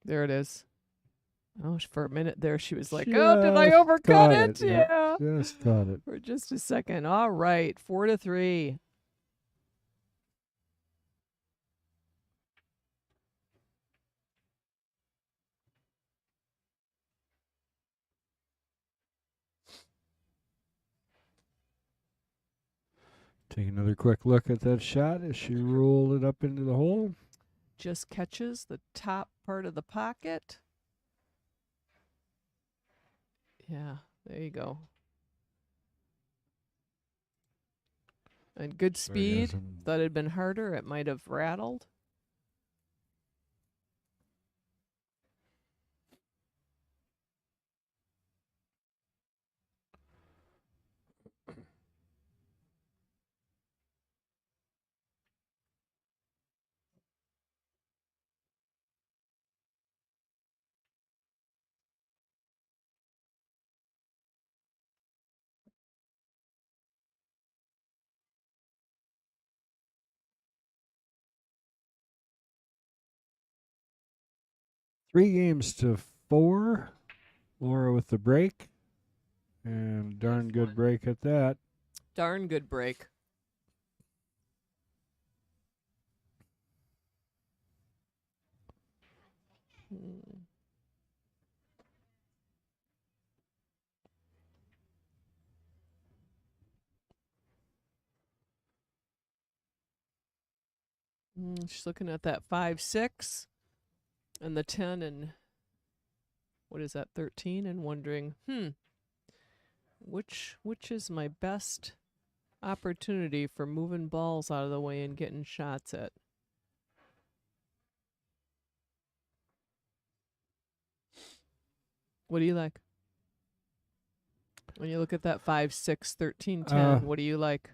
There it is. Oh, for a minute there, she was like, "Oh, did I overcut it?" Yeah. Just caught it. For just a second. All right, 4-3. Take another quick look at that shot as she rolled it up into the hole. Just catches the top part of the pocket. Yeah, there you go. And good speed. That had been harder. It might have rattled. Three games to 4. Laura with the break. And darn good break at that. Darn good break. She's looking at that 5-6 and the 10 and what is that, 13, and wondering, which is my best opportunity for moving balls out of the way and getting shots at? What do you like? When you look at that 5-6, 13, 10, what do you like?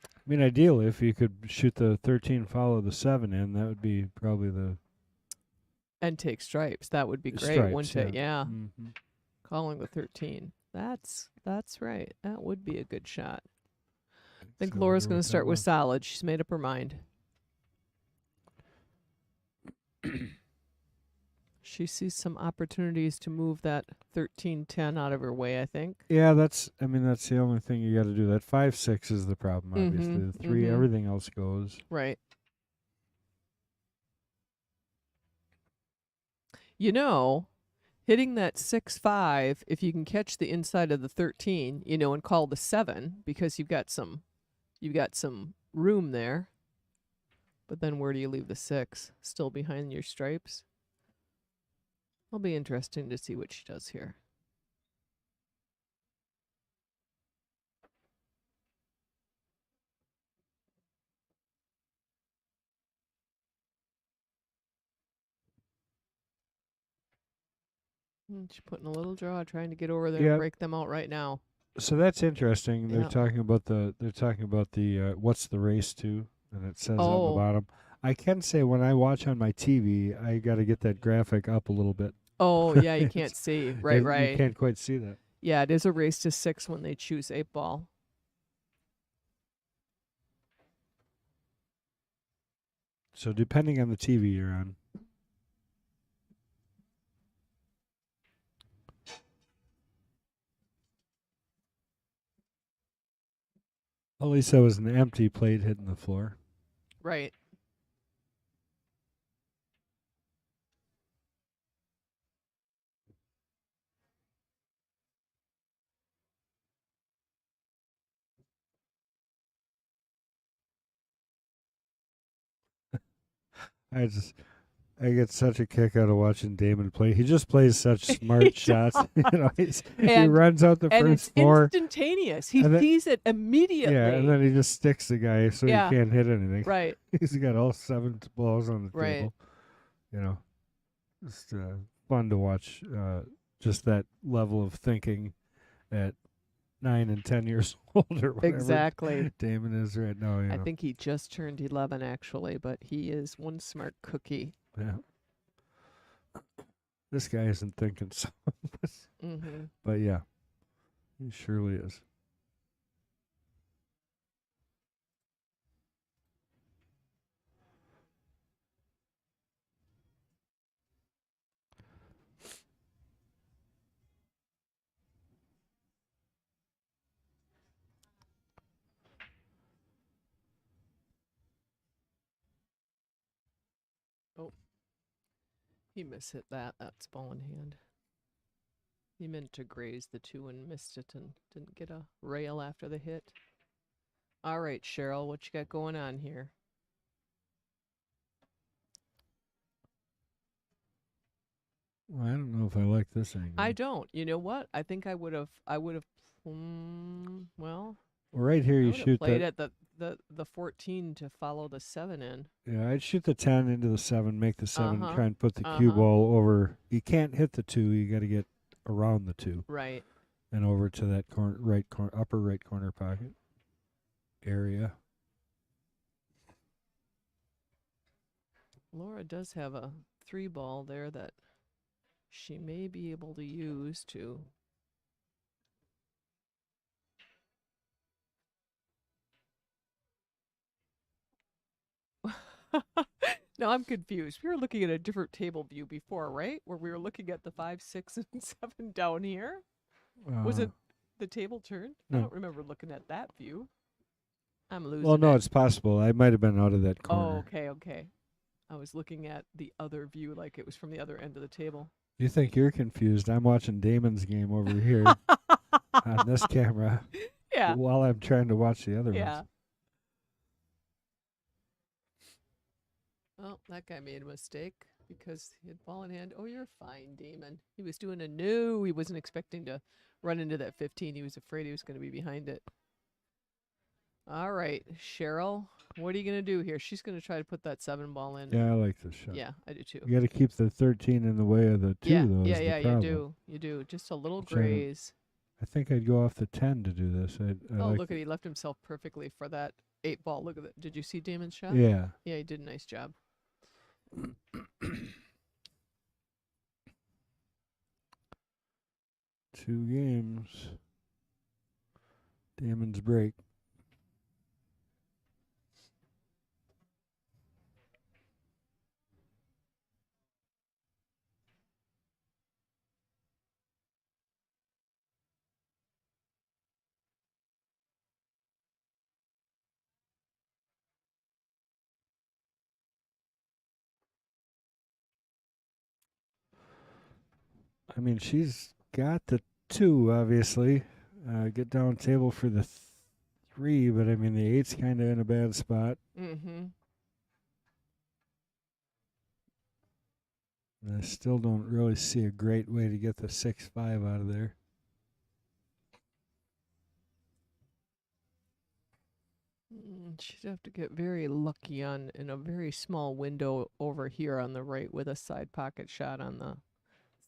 I mean, ideally, if you could shoot the 13, follow the 7 in, that would be probably the... And take stripes. That would be great, stripes, wouldn't it? Yeah. Mm-hmm. Calling the 13. That's right. That would be a good shot. I think So Laura's we'll going go to start with that solid. She's made up her mind. She sees some opportunities to move that 13-10 out of her way, I think. Yeah, that's the only thing you got to do. That 5-6 is the problem, obviously. The 3, everything else goes. Right. You know, hitting that 6-5, if you can catch the inside of the 13, and call the 7 because you've got some room there. But then where do you leave the 6? Still behind your stripes? It'll be interesting to see what she does here. She's putting a little draw, trying to get over there Yeah. and break them out right now. So that's interesting. They're Yeah. talking about the what's the race to, and it says on the Oh. bottom. I can say when I watch on my TV, I got to get that graphic up a little bit. Oh, yeah, you can't see. Right, You right. can't quite see that. Yeah, it is a race to 6 when they choose 8-ball. So depending on the TV you're on. At least that was an empty plate hitting the floor. Right. I get such a kick out of watching Damon play. He just plays such smart shots. He runs out the and first it's four. Instantaneous. He And then- sees it immediately. Yeah, and then he just sticks the guy so Yeah. he can't hit anything. Right. He's got all 7 balls on the Right. table. Just fun to watch. Just that level of thinking at 9 and 10 years old or whatever. Exactly. Damon is right now. I think he just turned 11 actually, but he is one smart cookie. Yeah. This guy isn't thinking so. Mm-hmm. But yeah, he surely is. He mishit that. That's ball in hand. He meant to graze the 2 and missed it and didn't get a rail after the hit. All right, Cheryl, what you got going on here? Well, I don't know if I like this angle. I don't. You know what? I think I would have. Well, Right here, I you would've shoot played that. at the 14 to follow the 7 in. Yeah, I'd shoot the 10 into the 7, make the 7, Uh-huh. try and put the cue ball over. You can't hit the 2. You got to get around the 2 Right. and over to that upper right corner pocket area. Laura does have a 3 ball there that she may be able to use to. Now I'm confused. We were looking at a different table view before, right? Where we were looking at the 5, 6, and 7 down here. Was it the table turned? No. I don't remember looking at that view. I'm losing Well, no, it. it's possible. I might have been out of that Oh, corner. okay. I was looking at the other view like it was from the other end of the table. You think you're confused? I'm watching Damon's game over here on this camera Yeah. while I'm trying to watch the other Yeah. ones. Well, that guy made a mistake because he had ball in hand. Oh, you're fine, Damon. He was doing a no. He wasn't expecting to run into that 15. He was afraid he was going to be behind it. All right, Cheryl, what are you going to do here? She's going to try to put that 7 ball in. Yeah, I like this shot. Yeah, I do too. You got to keep the 13 in the way of the 2, though. is the you problem. do. Just a little trying to- graze. I think I'd go off the 10 to do this. I Oh, like look at he left himself perfectly for that 8 ball. Look at that. Did you see Damon's shot? Yeah. Yeah, he did a nice job. 2 games. Damon's break. I mean, she's got the 2, obviously. Get down table for the 3, but I mean, the 8's kind of in a bad spot. Mm-hmm. And I still don't really see a great way to get the 6-5 out of there. She'd have to get very lucky in a very small window over here on the right with a side pocket shot on the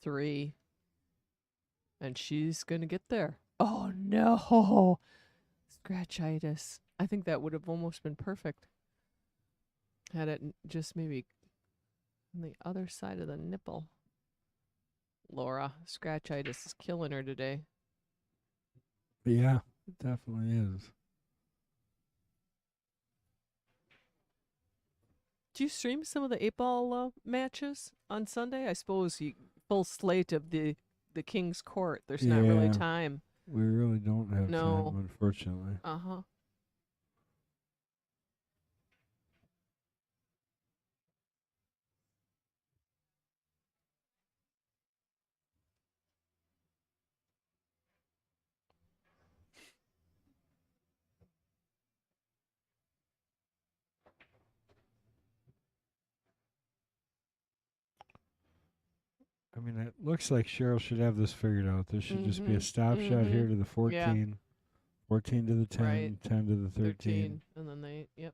3. And she's going to get there. Oh, no. Scratchitis. I think that would have almost been perfect. Had it just maybe on the other side of the nipple. Laura, scratchitis is killing her today. Yeah, it definitely is. Do you stream some of the 8-ball matches on Sunday? I suppose full slate of the King's Court. There's not really time. We really don't have No. time, unfortunately. Uh-huh. I mean, it looks like Cheryl should have this figured out. There should just be a stop shot here to the 14, 14 to the 10, Right. 10 to the 13. And then yep.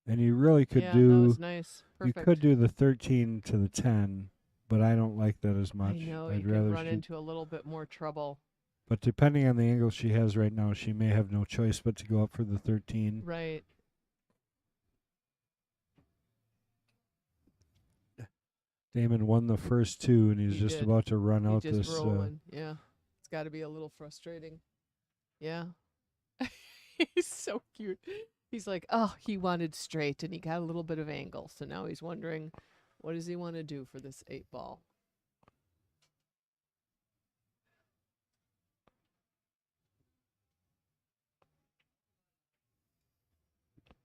And you really could that do, was nice. Perfect. you could do the 13 to the 10, but I don't like that as much. I know, I'd you rather can run into a little bit more trouble. But depending on the angle she has right now, she may have no choice but to go up for the 13. Right. Damon won the first two, and he's He just did. about to run out just this. rolling. Yeah. It's got to be a little frustrating. Yeah. He's so cute. He's like, oh, he wanted straight, and he got a little bit of angle. So now he's wondering, what does he want to do for this 8-ball?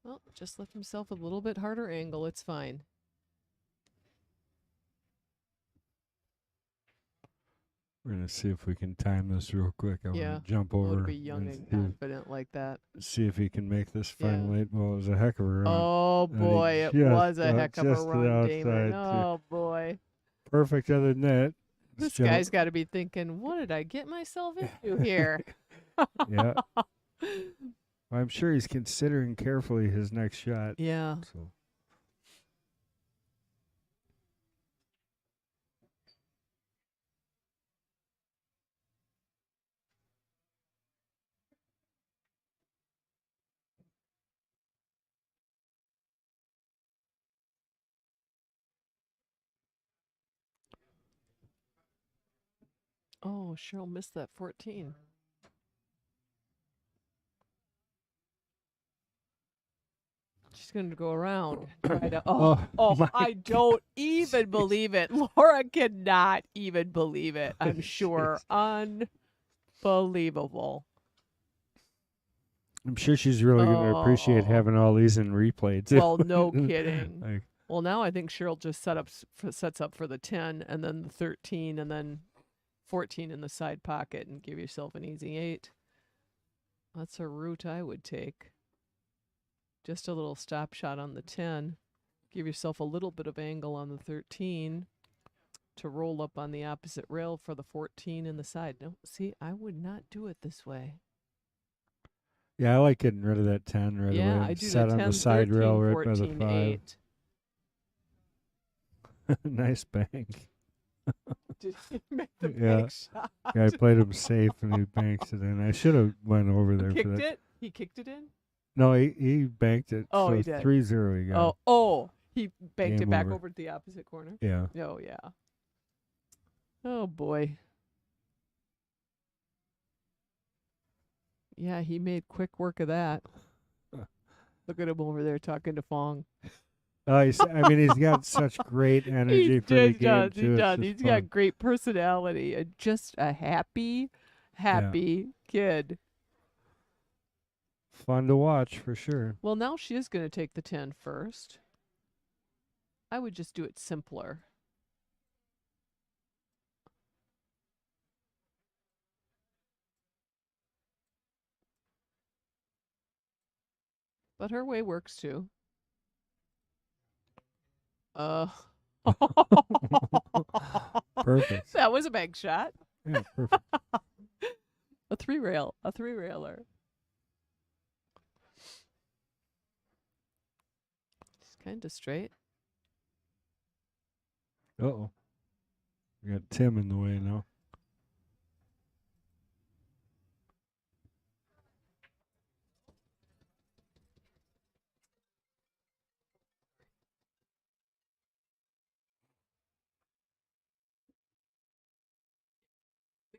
Well, just left himself a little bit harder angle. It's fine. We're going to see if we can time this real quick. I want to jump over. To be young and confident like that. See if he can make this final 8-ball. It was a heck of a run. Oh, boy. It was a heck of a run, Damon. Oh, boy. Perfect other than that. This guy's got to be thinking, what did I get myself into here? Yeah. I'm sure he's considering carefully his next shot. Yeah. So. Oh, Cheryl missed that 14. She's going to go around. Try to, I don't even believe it. Laura cannot even believe it, I'm sure. Unbelievable. I'm sure she's really going to appreciate having all these in replay, too. Well, no kidding. Well, now I think Cheryl just sets up for the 10 and then the 13 and then 14 in the side pocket and give yourself an easy 8. That's a route I would take. Just a little stop shot on the 10. Give yourself a little bit of angle on the 13 to roll up on the opposite rail for the 14 in the side. No, see, I would not do it this way. Yeah, I like getting rid of that 10 right away. Yeah, I do set the 10, on the side 13, rail right 14, by the 5. 8. Nice bank. Did he make the bank shot? Yeah, I played him safe and he banks it in. I should have went over there for that. He kicked it in? No, he banked it. Oh, so he did. 3-0 he got. He banked it back over. over to the opposite corner? Yeah. Oh, yeah. Oh, boy. Yeah, he made quick work of that. Look at him over there talking to Fong. He's got such great energy for the game, too. He does. He's got great personality and just a happy kid. Fun to watch, for sure. Well, now she is going to take the 10 first. I would just do it simpler. But her way works, too. Perfect. That was a bank shot. Yeah, perfect. A three-railer. Just kind of straight. Uh-oh. We got Tim in the way now.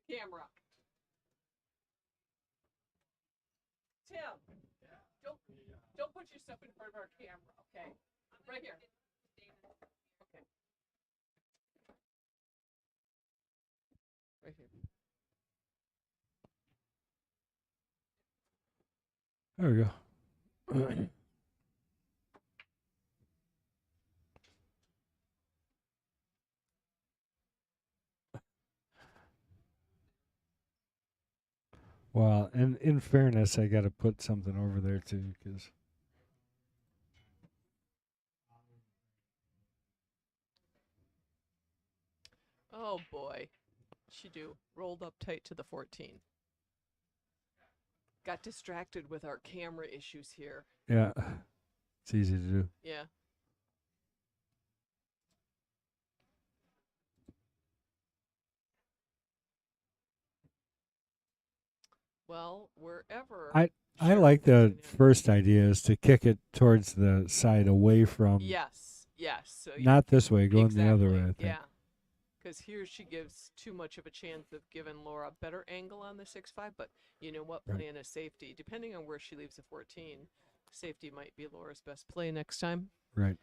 camera. Tim, don't put yourself in front of our camera, okay? Right here. Okay. Right here. There we go. Well, and in fairness, I got to put something over there too, because Oh boy, she do rolled up tight to the 14. Got distracted with our camera issues here. yeah, it's easy to do. Yeah. Well, wherever. I Cheryl like puts the it in. first idea is to kick it towards the side away from. Yes. So Not this way, going the other way. I think. Yeah. Because here she gives too much of a chance of giving Laura a better angle on the 6-5. But you know what? Right. Playing a safety, depending on where she leaves the 14, safety might be Laura's best play next time. Right.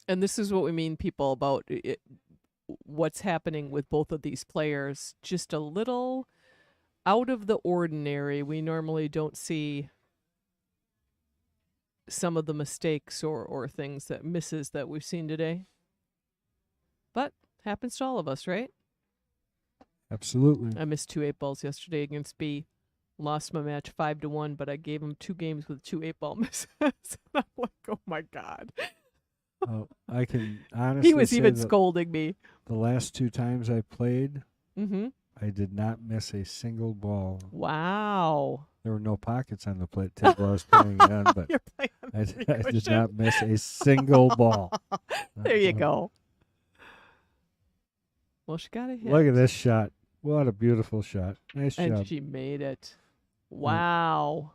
And this is what we mean, people, about what's happening with both of these players. Just a little out of the ordinary. We normally don't see some of the mistakes or things that misses that we've seen today. But happens to all of us, right? Absolutely. I missed 2 8-balls yesterday against B. Lost my match 5-1, but I gave him 2 games with 2 8-ball misses. I'm like, oh my God. I can honestly He was say even that scolding me. the last 2 times I played, Mm-hmm. I did not miss a single ball. Wow. There were no pockets on the table I was playing it on, but You're playing on I the did not miss a single ball. There you go. Well, she got a hit. Look at this shot. What a beautiful shot. Nice And job. she made it. Wow.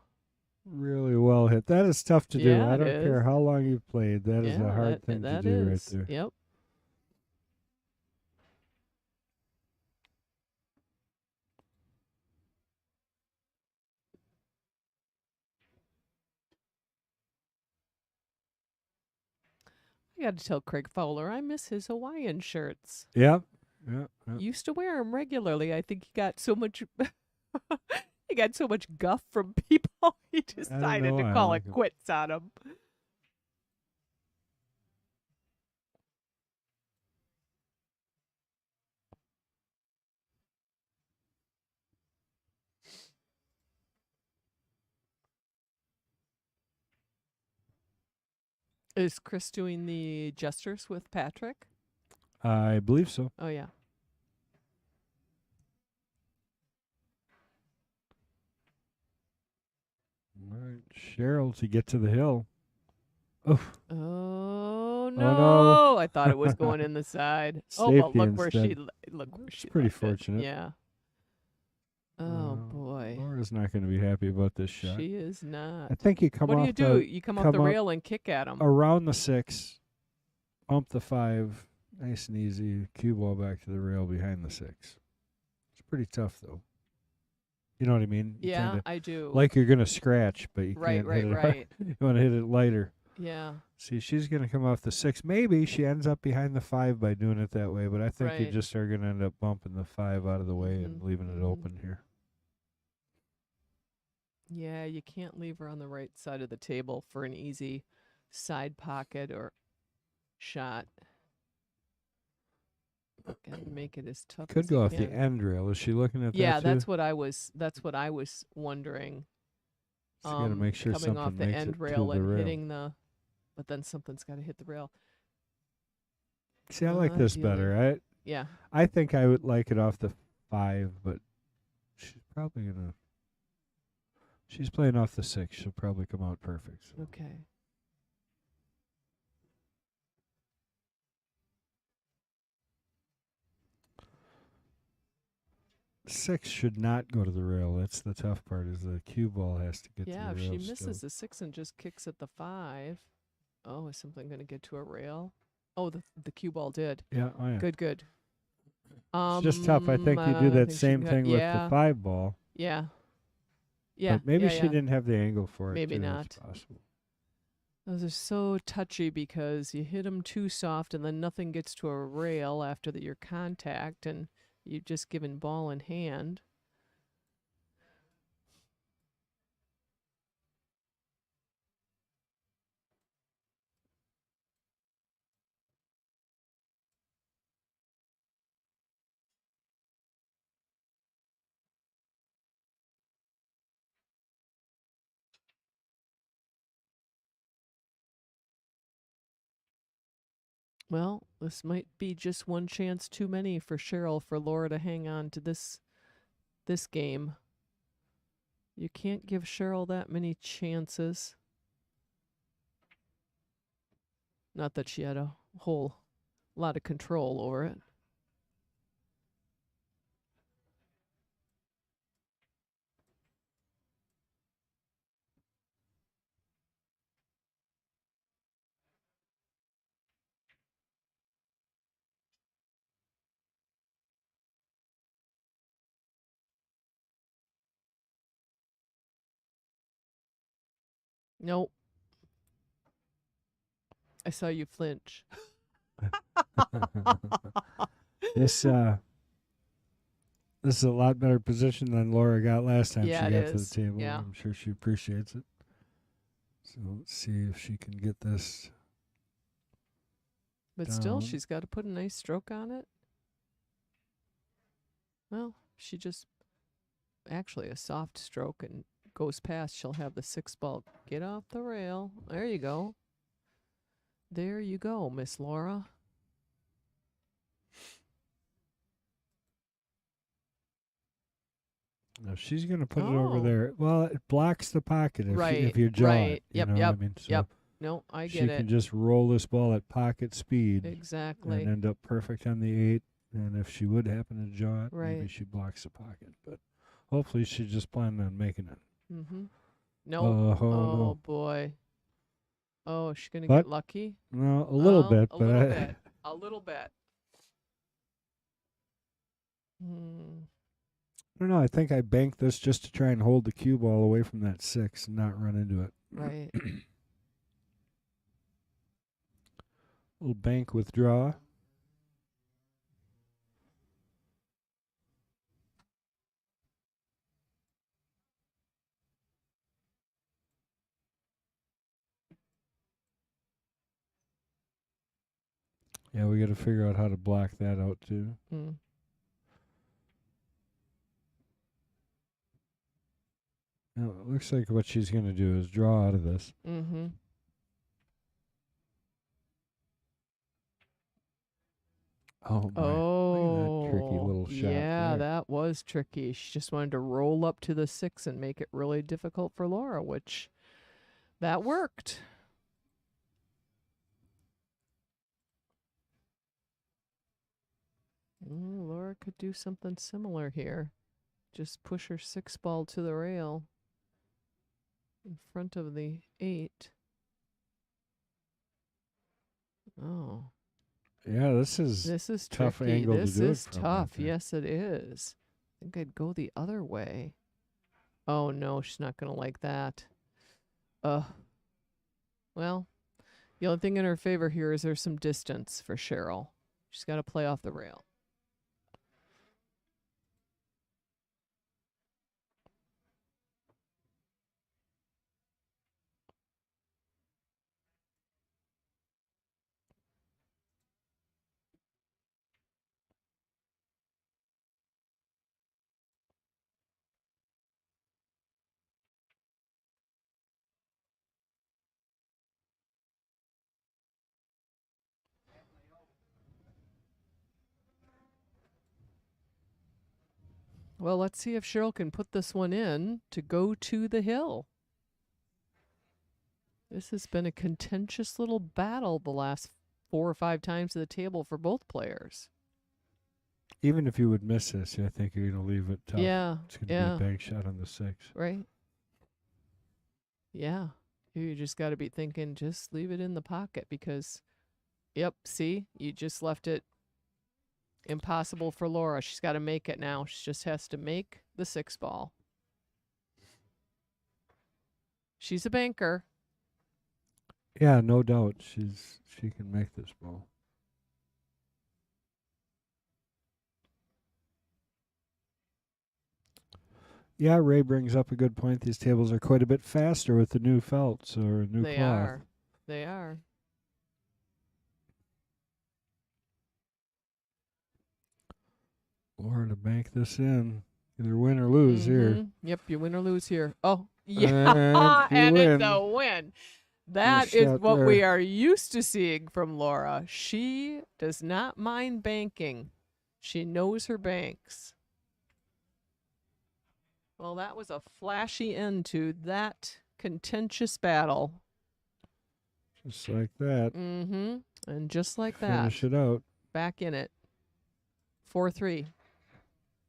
Really well hit. That is tough to do. Yeah, I it don't care is. how long you've played. That is a hard thing to that do right is. there. Yep. I got to tell Craig Fowler I miss his Hawaiian shirts. Yeah. Used to wear them regularly. I think he got so much he got so much guff from people. He decided know. to I call like it 'em. quits on him. Is Chris doing the Jesters with Patrick? I believe so. Oh yeah. All right. Cheryl to get to the hill. Oof. Oh no! no. I thought it was going in the side. Oh, but Safety look where she instead. look where It's she. pretty left it. fortunate. Yeah. Oh boy. Laura's not going to be happy about this shot. She is not. I think you come What off do you do? the You come off come the up rail and kick at him. around the 6, bump the 5, nice and easy. Cue ball back to the rail behind the 6. It's pretty tough though. You know what I mean? You Yeah, kinda, I do. like you're going to scratch, but you Right, can't hit it. right. You want to hit it lighter. Yeah. See, she's going to come off the 6. Maybe she ends up behind the 5 by doing it that way, but I think you Right. just are going to end up bumping the 5 out of the way and Mhm, leaving it mhm. open here. Yeah, you can't leave her on the right side of the table for an easy side pocket or shot. Gotta make it as tough Could as go you off the can. end rail. Is she looking at Yeah, that too? that's what I was wondering. She's got to make sure Coming something off the makes end it rail to the and rail. hitting but then something's got to hit the rail. See, I like this Ideally. better. Yeah. I think I would like it off the 5, but she's probably gonna. She's playing off the 6. She'll probably come out perfect. So. Okay. 6 should not go to the rail. That's the tough part. Is the cue ball has to get to Yeah, the if rail. she misses still. the 6 and just kicks at the 5. Oh, is something going to get to a rail? Oh, the cue ball did. Yeah, oh yeah. Good. It's just tough. I think you do I that think she same can thing with the 5 ball. Yeah. But maybe she Yeah. didn't have the angle for it. Maybe too. not. It's possible. Those are so touchy because you hit them too soft and then nothing gets to a rail after your contact and you've just given ball in hand. Well, this might be just one chance too many for Cheryl for Laura to hang on to this game. You can't give Cheryl that many chances. Not that she had a whole lot of control over it. Nope. I saw you flinch. This is a lot better position than Laura got last time Yeah, she it got to the is. table. Yeah. I'm sure she appreciates it. So let's see if she can get this. But still, she's got to put a nice stroke on it. Well, she just actually a soft stroke and goes past. She'll have the 6 ball get off the rail. There you go. There you go, Miss Laura. No, she's going to put it over there. Well, it blocks the pocket if you jaw right. it. Yep. I mean? So No, I get she can just roll this ball at pocket speed. Exactly. And end up perfect on the 8. And if she would happen to jaw it, maybe Right. she blocks the pocket. But hopefully she's just planning on making it. Mm-hmm. No. No. Boy. Oh, is she going to get lucky? No, a little bit. A But little bit. A little bit. I don't know. I think I banked this just to try and hold the cue ball away from that 6 and not run into it. Right. Little bank withdraw. Yeah, we got to figure out how to block that out too. Now, it looks like what she's going to do is draw out of this. Mm-hmm. Oh, my. Look at that tricky little shot. Yeah, there. that was tricky. She just wanted to roll up to the 6 and make it really difficult for Laura, which that worked. Laura could do something similar here. Just push her 6 ball to the rail in front of the 8. Oh. Yeah, this is tough tricky. angle This to do is it from tough. right there. Yes, it is. I think I'd go the other way. Oh no, she's not gonna like that. Well, the only thing in her favor here is there's some distance for Cheryl. She's got to play off the rail. Well, let's see if Cheryl can put this one in to go to the hill. This has been a contentious little battle the last 4 or 5 times to the table for both players. Even if you would miss this, I think you're going to leave it tough. Yeah. It's going to be a bank shot on the 6. Right. Yeah. You just got to be thinking, just leave it in the pocket because, yep, see, you just left it impossible for Laura. She's got to make it now. She just has to make the 6 ball. She's a banker. Yeah, no doubt. She can make this ball. Yeah, Ray brings up a good point. These tables are quite a bit faster with the new felts or new They cloth. are. They are. Laura to bank this in. Either win or lose here. Yep, you win or lose here. Oh, yeah, and it's a win. That is what we are used to seeing from Laura. She does not mind banking. She knows her banks. Well, that was a flashy end to that contentious battle. Just like that. Mm-hmm. And just like that. Finish it out. Back in it. 4-3.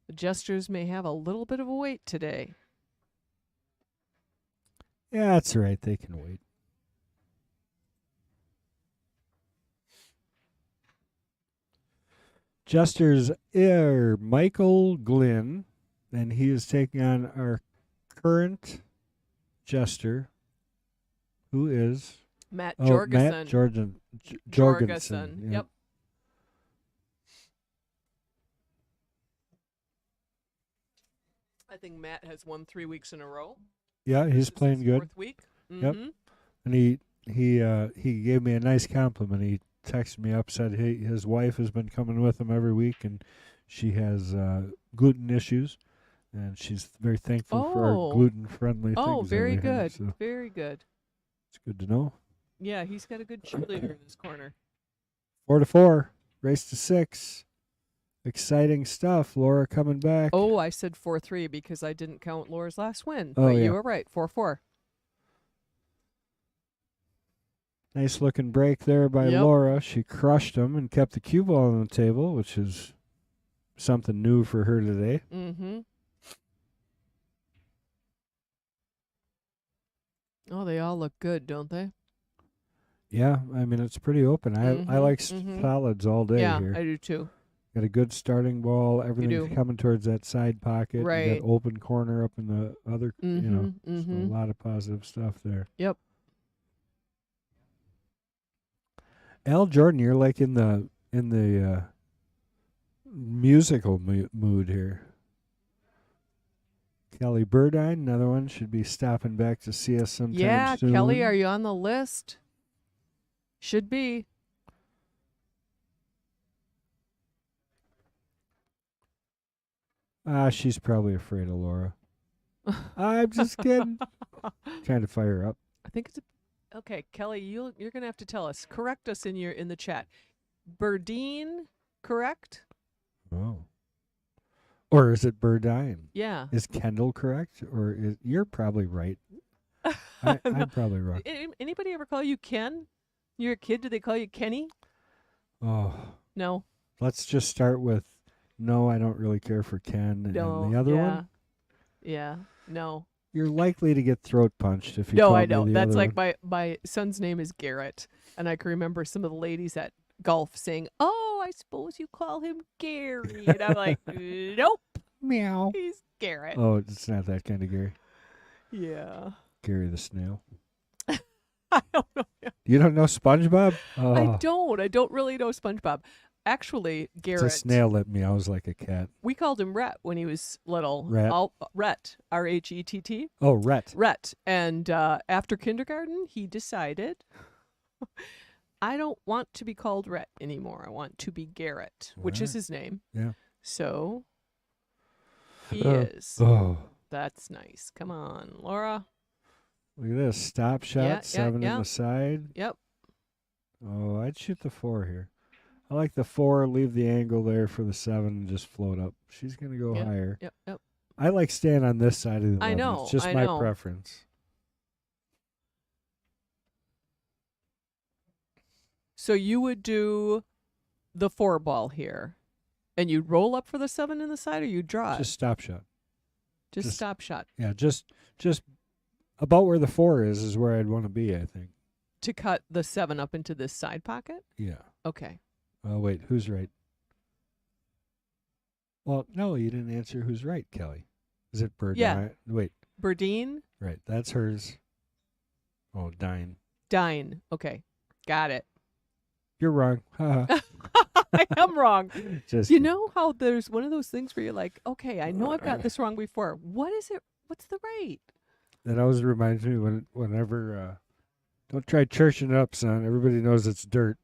The Jesters may have a little bit of a wait today. Yeah, that's right. They can wait. Jester's Michael Glynn, and he is taking on our current Jester, who is Matt Georgeson. Matt Jorgensen. Georgeson. Yep. I think Matt has won 3 weeks in a row. Yeah, he's playing good. 4th week. Yep. And he gave me a nice compliment. He texted me up, said his wife has been coming with him every week, and she has gluten issues, and she's very thankful for our gluten-friendly things. Oh, very that we good. have, so Very good. it's good to know. Yeah, he's got a good cheerleader in this corner. 4-4, race to 6. Exciting stuff. Laura coming back. Oh, I said 4-3 because I didn't count Laura's last win. Oh, but yeah. you were right. 4-4. Nice looking break there by Laura. She crushed him and kept the cue ball on the table, which is something new for her today. Mm-hmm. Oh, they all look good, don't they? Yeah, I mean, it's pretty open. I like solids all day here. Yeah, I do too. Got a good starting ball. Everything's coming towards that side pocket. Right. You got open corner up in the other, so a lot of positive stuff there. Yep. Al Jordan, you're like in the musical mood here. Kelly Burdine, another one, should be stopping back to see us sometime soon. Kelly, are you on the list? Should be. She's probably afraid of Laura. I'm just kidding. Trying to fire her up. I think it's okay, Kelly. You're gonna have to tell us. Correct us in the chat. Burdine, correct? Oh. Or is it Burdine? Yeah. Is Kendall correct? Or you're probably right. I'm probably wrong. Anybody ever call you Ken? You're a kid. Do they call you Kenny? Oh. No. Let's just start with no, I don't really care for Ken. No. And the other one? Yeah. No. You're likely to get throat punched if you No, call I me know. the That's other like one. my son's name is Garrett. And I can remember some of the ladies at golf saying, "Oh, I suppose you call him Gary." And I'm like, nope. Meow. He's Garrett. Oh, it's not that kind of Gary. Yeah. Gary the snail. I don't know. You don't know SpongeBob? Oh, I don't really know SpongeBob. Actually, Garrett. it's a snail that meows like a cat. We called him Rhett when he was little. Rhett? Rhett. R-H-E-T-T. Oh, Rhett. Rhett. And after kindergarten, he decided, I don't want to be called Rhett anymore. I want to be Garrett, which is his name. Yeah. So he is. Oh. That's nice. Come on, Laura. Look at this. Stop shot, 7 in the side. Yep. Oh, I'd shoot the 4 here. I like the 4, leave the angle there for the 7 and just float up. She's going to go higher. Yep. I like staying on this side of the 11. I know. It's just I my know. preference. So you would do the 4 ball here, and you'd roll up for the 7 in the side, or you draw it? Just stop shot. Just stop shot. Yeah, just about where the 4 is where I'd want to be, I think. To cut the 7 up into this side pocket? Yeah. Okay. Oh, wait, who's right? Well, no, you didn't answer who's right, Kelly. Is it Burdine? Yeah. Wait. Burdine? Right, that's hers. Oh, Dine. Dine. Okay. Got it. You're wrong. Haha. I am wrong. Just You kidding. know how there's one of those things where you're like, okay, I know I've got this wrong before. What is it? What's the right? That always reminds me whenever, don't try churching it up, son. Everybody knows it's dirt.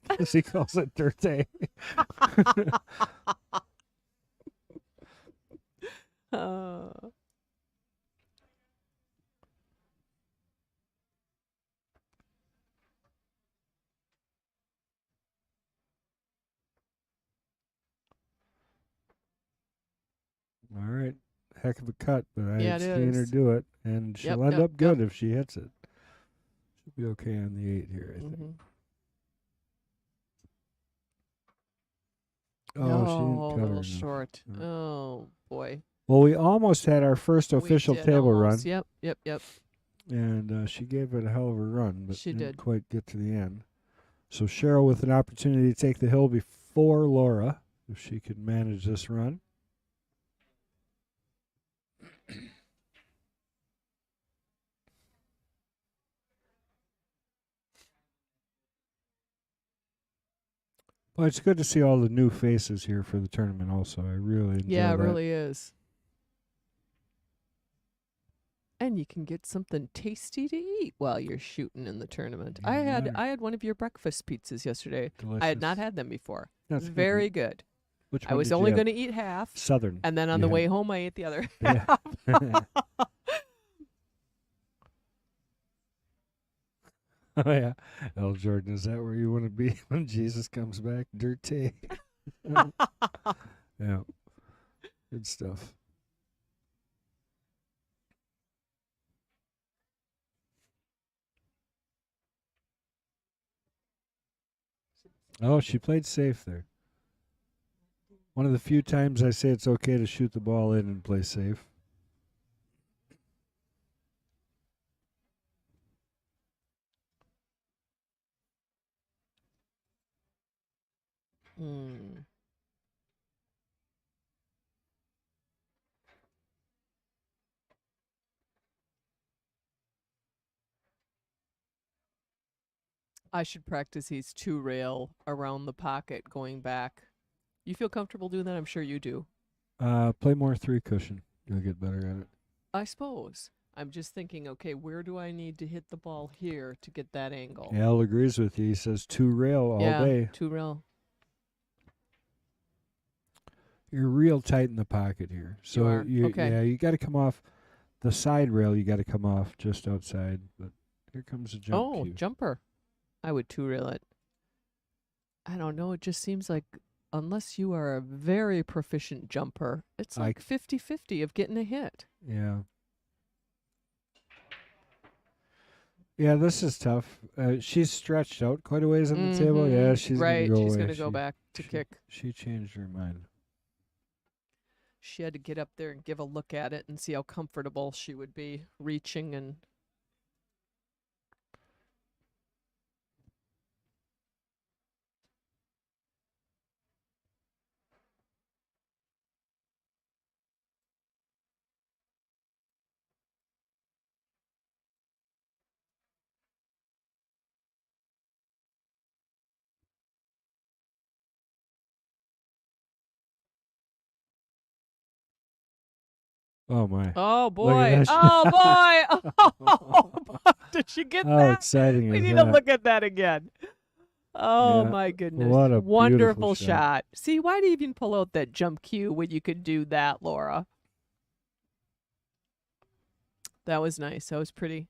Because he calls it dirty. Uh, All right. Heck of a cut, but I Yeah, ain't it seen her is. do it. And she'll Yep, end yep, up good if she hits it. She'll be okay on the 8 here, I think. mhm. Oh, No, she didn't a cut her little enough. short. No. Oh, boy. Well, we almost had our first We official did table almost. run, Yep. and she gave it a hell of a run, but She didn't did. quite get to the end. So Cheryl with an opportunity to take the hill before Laura, if she could manage this run. Well, it's good to see all the new faces here for the tournament also. I really enjoy Yeah, it that. really is. And you can get something tasty to eat while you're shooting in the tournament. I Yeah. had one of your breakfast pizzas yesterday. Delicious. I had not had them before. That's good. Very good. Which I one was did you only have? going to eat half, Southern. and then on you the had. way home I ate the other Yeah. half. Oh, yeah. L. Jordan, is that where you want to be when Jesus comes back? Dirty. Yeah. Good stuff. Oh, she played safe there. One of the few times I say it's okay to shoot the ball in and play safe. Mm. I should practice these 2-rail around the pocket going back. You feel comfortable doing that? I'm sure you do. Play more 3 cushion. You'll get better at it. I suppose. I'm just thinking, okay, where do I need to hit the ball here to get that angle? Al agrees with you. He says 2 rail all yeah, day. 2-rail. You're real tight in the pocket here. So are? Okay. yeah, you got to come off the side rail. You got to come off just outside. But here comes a jump cue. Jumper. I would 2-rail it. I don't know. It just seems like unless you are a very proficient jumper, it's like 50-50 of getting a hit. Yeah. Yeah, this is tough. She's stretched out quite a ways on the table. Yeah, she's right. gonna go She's away. gonna go back to kick. She changed her mind. She had to get up there and give a look at it and see how comfortable she would be reaching and. Oh my! Oh Look at boy! that Oh boy! Did she get How that? exciting We is need that? to look at that again. Oh Yeah, my goodness! what a Wonderful beautiful shot. See, why do you even pull out that jump cue when you could do that, Laura? That was nice. That was pretty.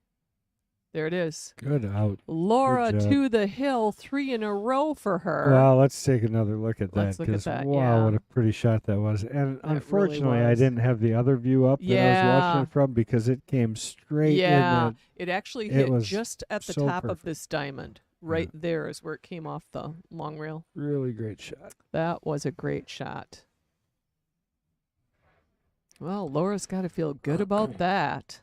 There it is. Good out. Laura Good job. to the hill, 3 in a row for her. Well, let's take another look at that. Let's look at 'cause that, wow, yeah. what a pretty shot that was. And really unfortunately, I was. didn't have the other view up that I was watching Yeah. it from because it came straight Yeah, in it actually it hit was just at the so top of perfect. this diamond. Right there is where it came off the long rail. the really great shot. That was a great shot. Well, Laura's got to feel good about that.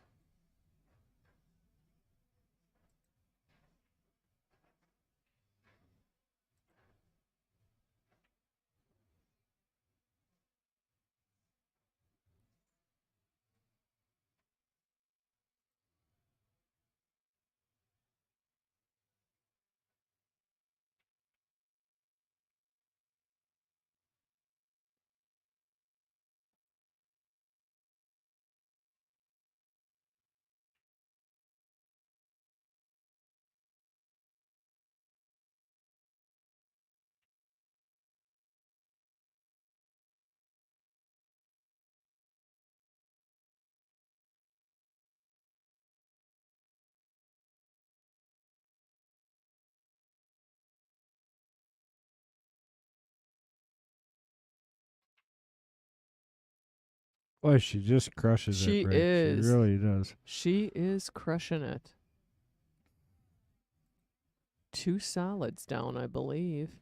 Boy, she just crushes She it, right? is. She really does. She is crushing it. 2 solids down, I believe.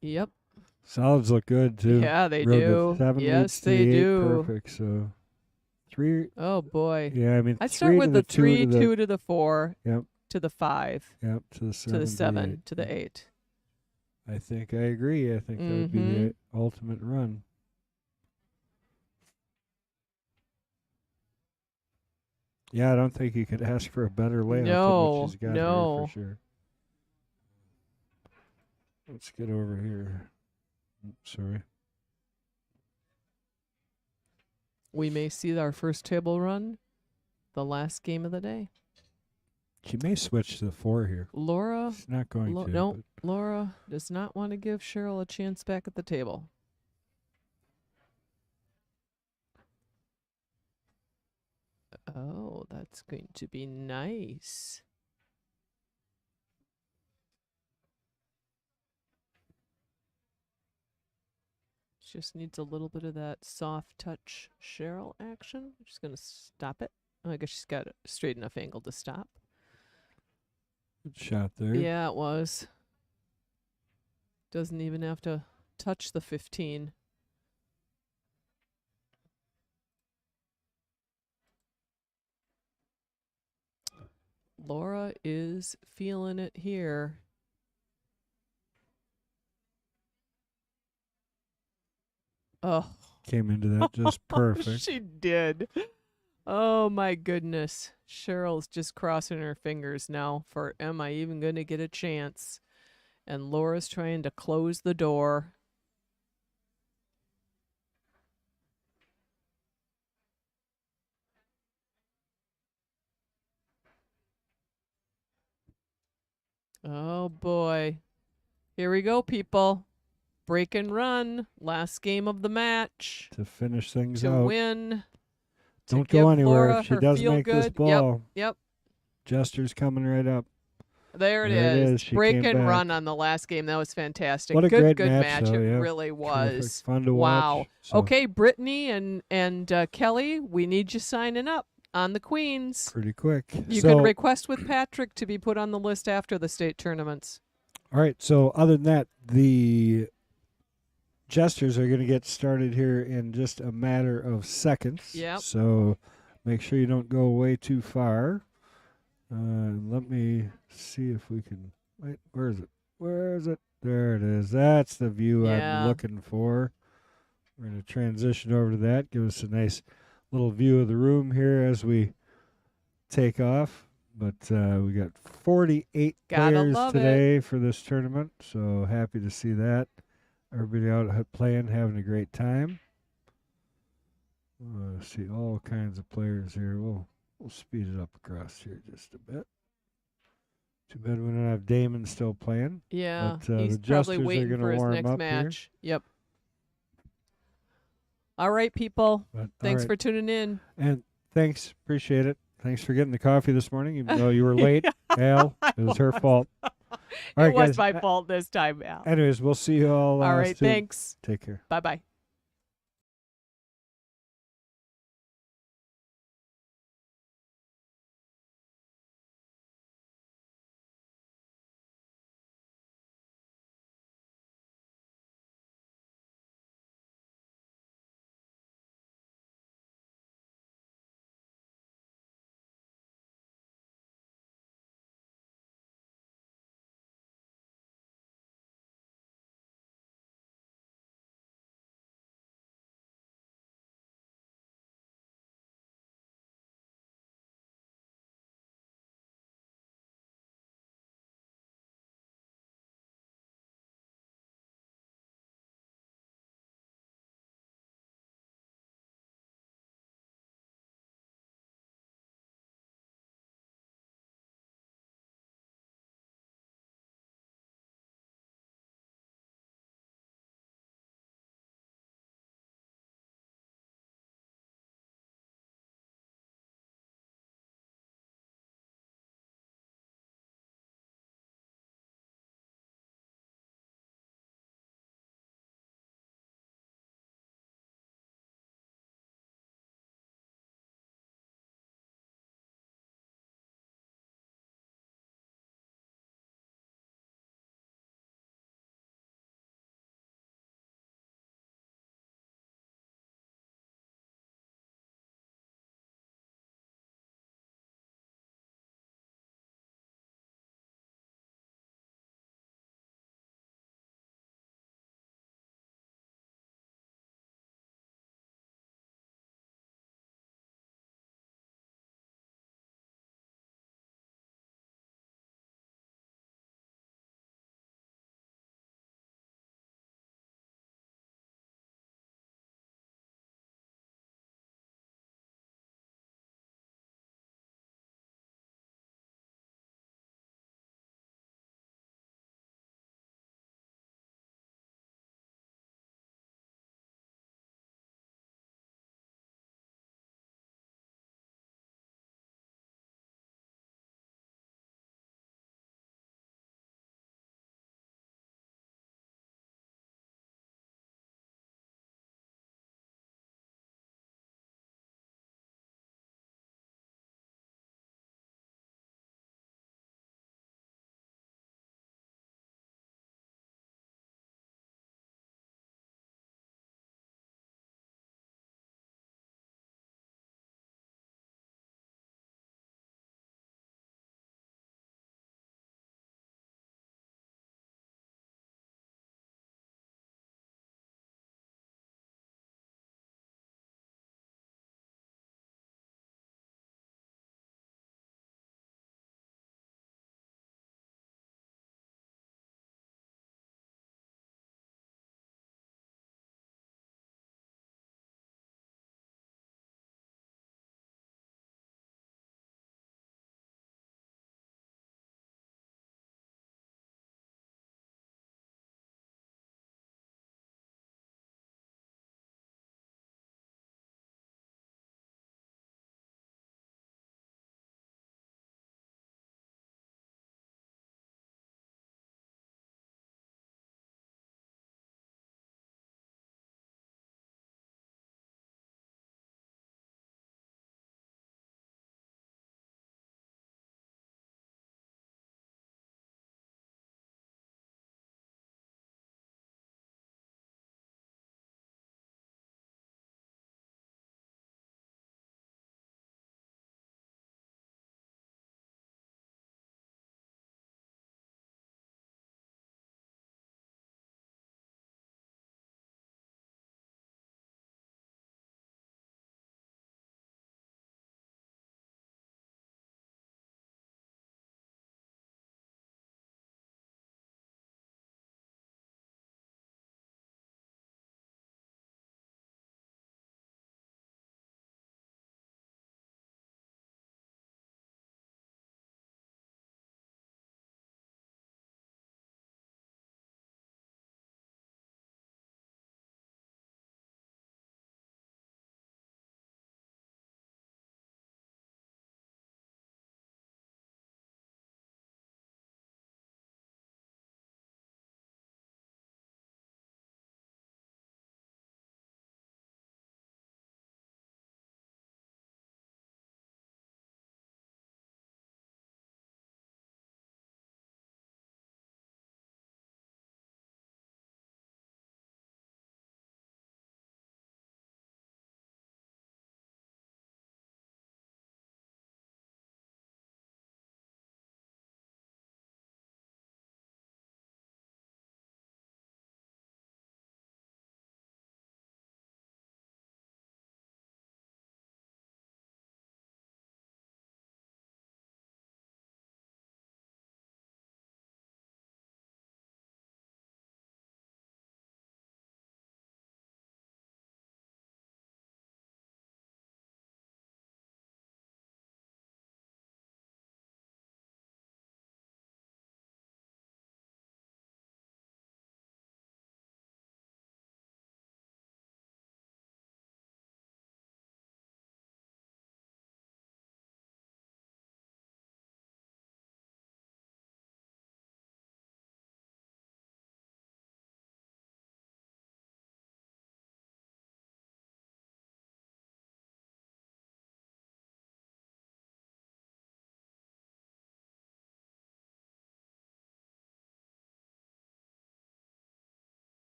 Yep. Solids look good too. Yeah, they Real do. Good. 7 Yes, leads to they the 8. do. Perfect. So 3. Oh boy. Yeah, I mean I'd 3 start to with the the 2 3, to the 2 to the 4, Yep. to the 5, Yep. To the 7 to the to the 7, 8. to the 8. I think I agree. I think that would be the ultimate run. Yeah, I don't think you could ask for a better layout than what she's got here for sure. Let's get over here. Sorry. We may see our first table run, the last game of the day. She may switch to the 4 here. Laura, She's not going to. no, Laura does not want to give Cheryl a chance back at the table. Oh, that's going to be nice. Just needs a little bit of that soft touch Cheryl action. I'm just going to stop it. Oh, I guess she's got a straight enough angle to stop. Good shot there. Yeah, it was. Doesn't even have to touch the 15. Laura is feeling it here. Oh. Came into that just perfect. She did. Oh my goodness. Cheryl's just crossing her fingers now for am I even going to get a chance? And Laura's trying to close the door. Oh boy. Here we go, people. Break and run. Last game of the match. To finish things To out. win. Don't give go anywhere. Laura If she her does feel make this good. ball, Yep. Jester's coming right up. There it There is. She Break came and back. run on the last game. That was fantastic. What a good great match, though, It yeah. really was. Terrific. Fun to wow. watch. So Okay, Brittany and Kelly, we need you signing up on the Queens. pretty quick. You so, can request with Patrick to be put on the list after the state tournaments. all right. So other than that, the Jesters are going to get started here in just a matter of seconds. Yep. So make sure you don't go away too far. Let me see if we can. Wait, where is it? Where is it? There it is. That's the view Yeah. I'm looking for. We're going to transition over to that. Give us a nice little view of the room here as we take off. But we got 48 Gotta players love today for this tournament. So happy to see that. Everybody out playing, having a great time. See all kinds of players here. We'll speed it up across here just a bit. Too bad we don't have Damon still playing. Yeah, But, he's the probably Jesters are waiting gonna for his warm next up match. Yep. All right, people. But, Thanks all right. for tuning in. And thanks. Appreciate it. Thanks for getting the coffee this morning, even though you were late. Al, it was her fault. All right, it was guys. my fault this time, Al. Anyways, we'll see you all. All right, soon. thanks. Take care. Bye-bye.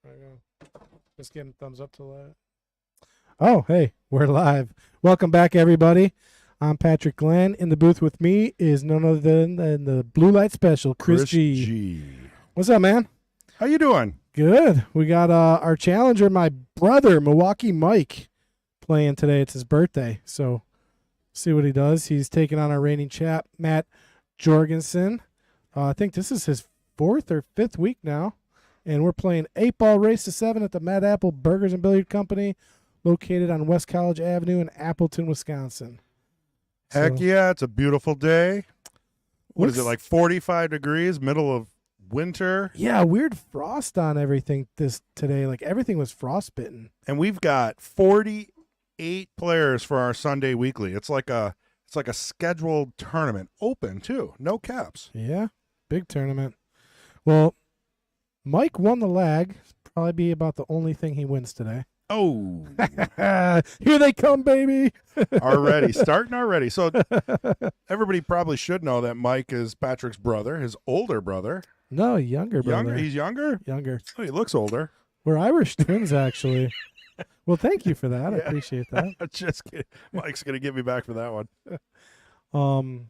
There we go. Just getting thumbs up to that. Oh, hey, we're live. Welcome back, everybody. I'm Patrick Glynn. In the booth with me is none other than the Blue Light Special, Chris G. What's up, man? How you doing? Good. We got our challenger, my brother, Milwaukee Mike, playing today. It's his birthday, so see what he does. He's taking on our reigning champ, Matt Georgeson. I think this is his 4th or 5th week now, and we're playing 8-ball race to 7 at the Mad Apple Burgers and Billiard Company, located on West College Avenue in Appleton, Wisconsin. Heck So, yeah, it's a beautiful day. What is it, looks- like 45 degrees, middle of winter? Yeah, weird frost on everything today. Like everything was frostbitten. And we've got 48 players for our Sunday weekly. It's like a scheduled tournament, open too, no caps. Yeah, big tournament. Well, Mike won the lag. Probably be about the only thing he wins today. Oh, Here they come, baby. starting already. So everybody probably should know that Mike is Patrick's brother, his older brother. No, younger brother. Younger? He's younger? Younger. Oh, he looks older. We're Irish twins, actually. Well, thank you for that. I Yeah. appreciate that. Just kidding. Mike's going to get me back for that one.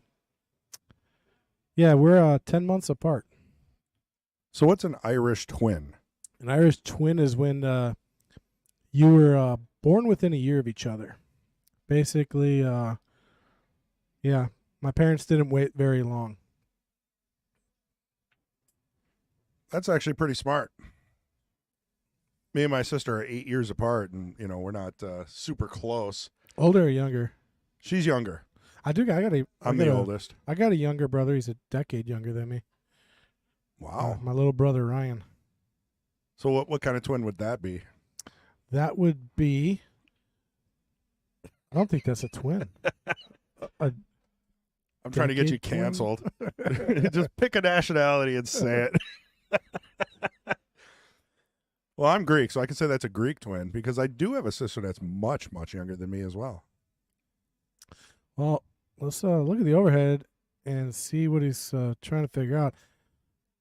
Yeah, we're 10 months apart. So what's an Irish twin? An Irish twin is when you were born within a year of each other. Basically, yeah, my parents didn't wait very long. That's actually pretty smart. Me and my sister are 8 years apart, and we're not super close. Older or younger? She's younger. I got I'm the oldest. I got a younger brother. He's a decade younger than me. Wow. My little brother Ryan. So what kind of twin would that be? That would be. I don't think that's a twin. I'm trying to get you Decade twin? canceled. Just pick a nationality and say it. Well, I'm Greek, so I can say that's a Greek twin because I do have a sister that's much, much younger than me as well. Well, let's look at the overhead and see what he's trying to figure out.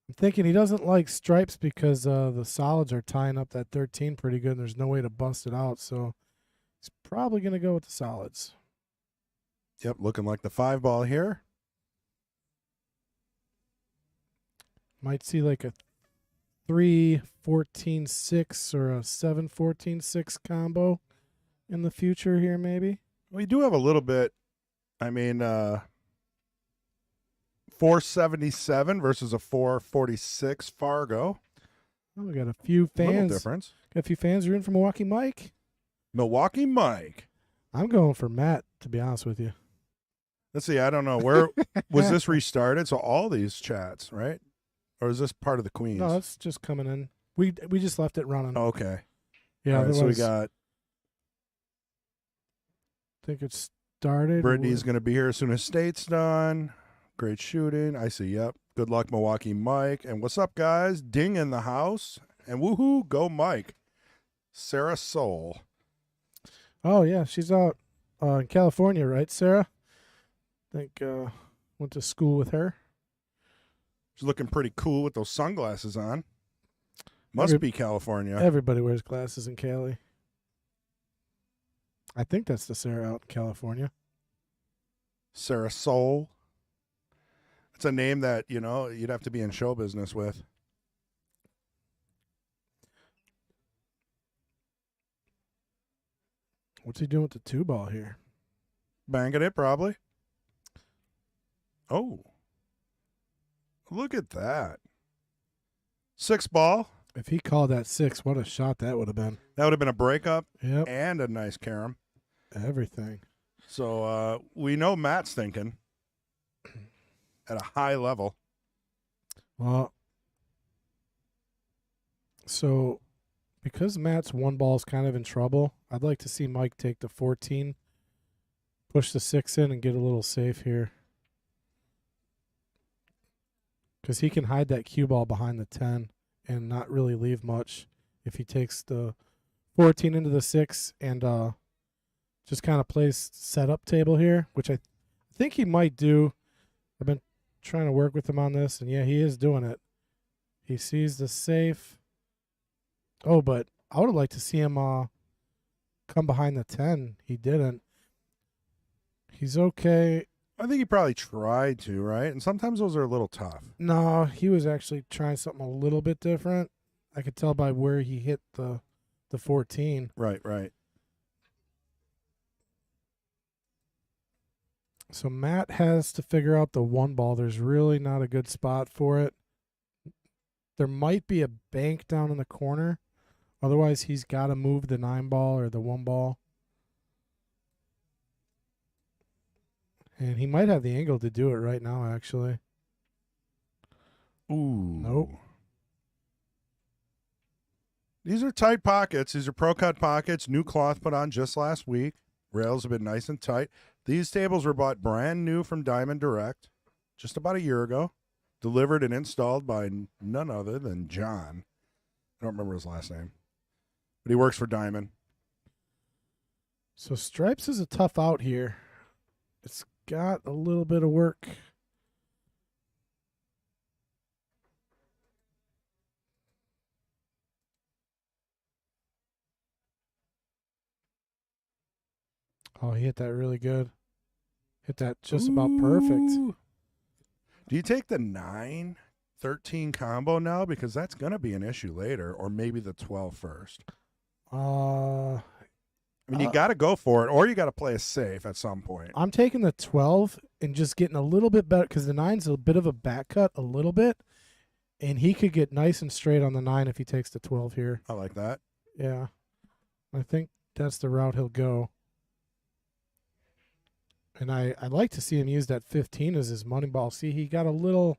I'm thinking he doesn't like stripes because the solids are tying up that 13 pretty good, and there's no way to bust it out. So he's probably going to go with the solids. Yep, looking like the 5-ball here. Might see like a 3-14-6 or a 7-14-6 combo in the future here, maybe. We do have a little bit. 477 versus a 446 Fargo. Oh, we got a few Little fans. difference. Got a few fans rooting for Milwaukee Mike. Milwaukee Mike. I'm going for Matt, to be honest with you. Let's see. I don't know. Where was this restarted? So all these chats, right? Or is this part of the Queens? No, it's just coming in. We just left it running. Oh, okay. Yeah, All right, so we otherwise, got I think it started. Brittany's going to be here as soon as State's done. Great shooting. I see. Yep. Good luck, Milwaukee Mike. And what's up, guys? Ding in the house. And woohoo, go Mike. Sarah Soul. Oh yeah, she's out in California, right, Sarah? I think went to school with her. She's looking pretty cool with those sunglasses on. Must be California. Everybody wears glasses in Cali. I think that's the Sarah out in California. Sarah Soul. It's a name that, you'd have to be in show business with. What's he doing with the 2-ball here? Banging it, probably. Oh. Look at that. 6-ball. If he called that 6, what a shot that would have been. That would have been a breakup Yep, and a nice carom. everything. So we know Matt's thinking at a high level. Well, so because Matt's 1-ball is kind of in trouble, I'd like to see Mike take the 14, push the 6 in, and get a little safe here. Because he can hide that cue ball behind the 10 and not really leave much if he takes the 14 into the 6 and just kind of plays setup table here, which I think he might do. I've been trying to work with him on this, and yeah, he is doing it. He sees the safe. Oh, but I would have liked to see him come behind the 10. He didn't. He's okay. I think he probably tried to, right? And sometimes those are a little tough. No, he was actually trying something a little bit different. I could tell by where he hit the 14. Right, right. So Matt has to figure out the 1 ball. There's really not a good spot for it. There might be a bank down in the corner. Otherwise, he's got to move the 9 ball or the 1 ball. And he might have the angle to do it right now, actually. Ooh. Nope. These are tight pockets. These are Pro Cut pockets. New cloth put on just last week. Rails have been nice and tight. These tables were bought brand new from Diamond Direct just about a year ago. Delivered and installed by none other than John. I don't remember his last name. But he works for Diamond. So Stripes is a tough out here. It's got a little bit of work. Oh, he hit that really good. Hit that just about perfect. Ooh. Do you take the 9-13 combo now? Because that's going to be an issue later. Or maybe the 12 first. Uh, I mean, you got to go for it, or you got to play it safe at some point. I'm taking the 12 and just getting a little bit better because the 9's a bit of a back cut, a little bit. And he could get nice and straight on the 9 if he takes the 12 here. I like that. Yeah. I think that's the route he'll go. And I'd like to see him use that 15 as his money ball. See, he got a little...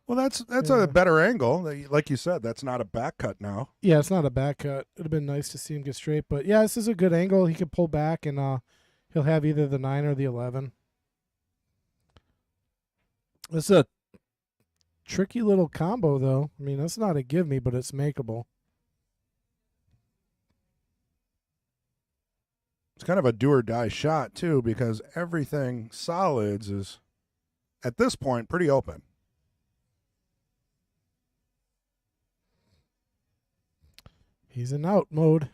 Well, that's Yeah. a better angle. Like you said, that's not a back cut now. Yeah, it's not a back cut. It'd have been nice to see him get straight. But, yeah, this is a good angle. He could pull back, and he'll have either the 9 or the 11. It's a tricky little combo, though. I mean, that's not a give me, but it's makeable. It's kind of a do or die shot, too, because everything solids is, at this point, pretty open. He's in out mode.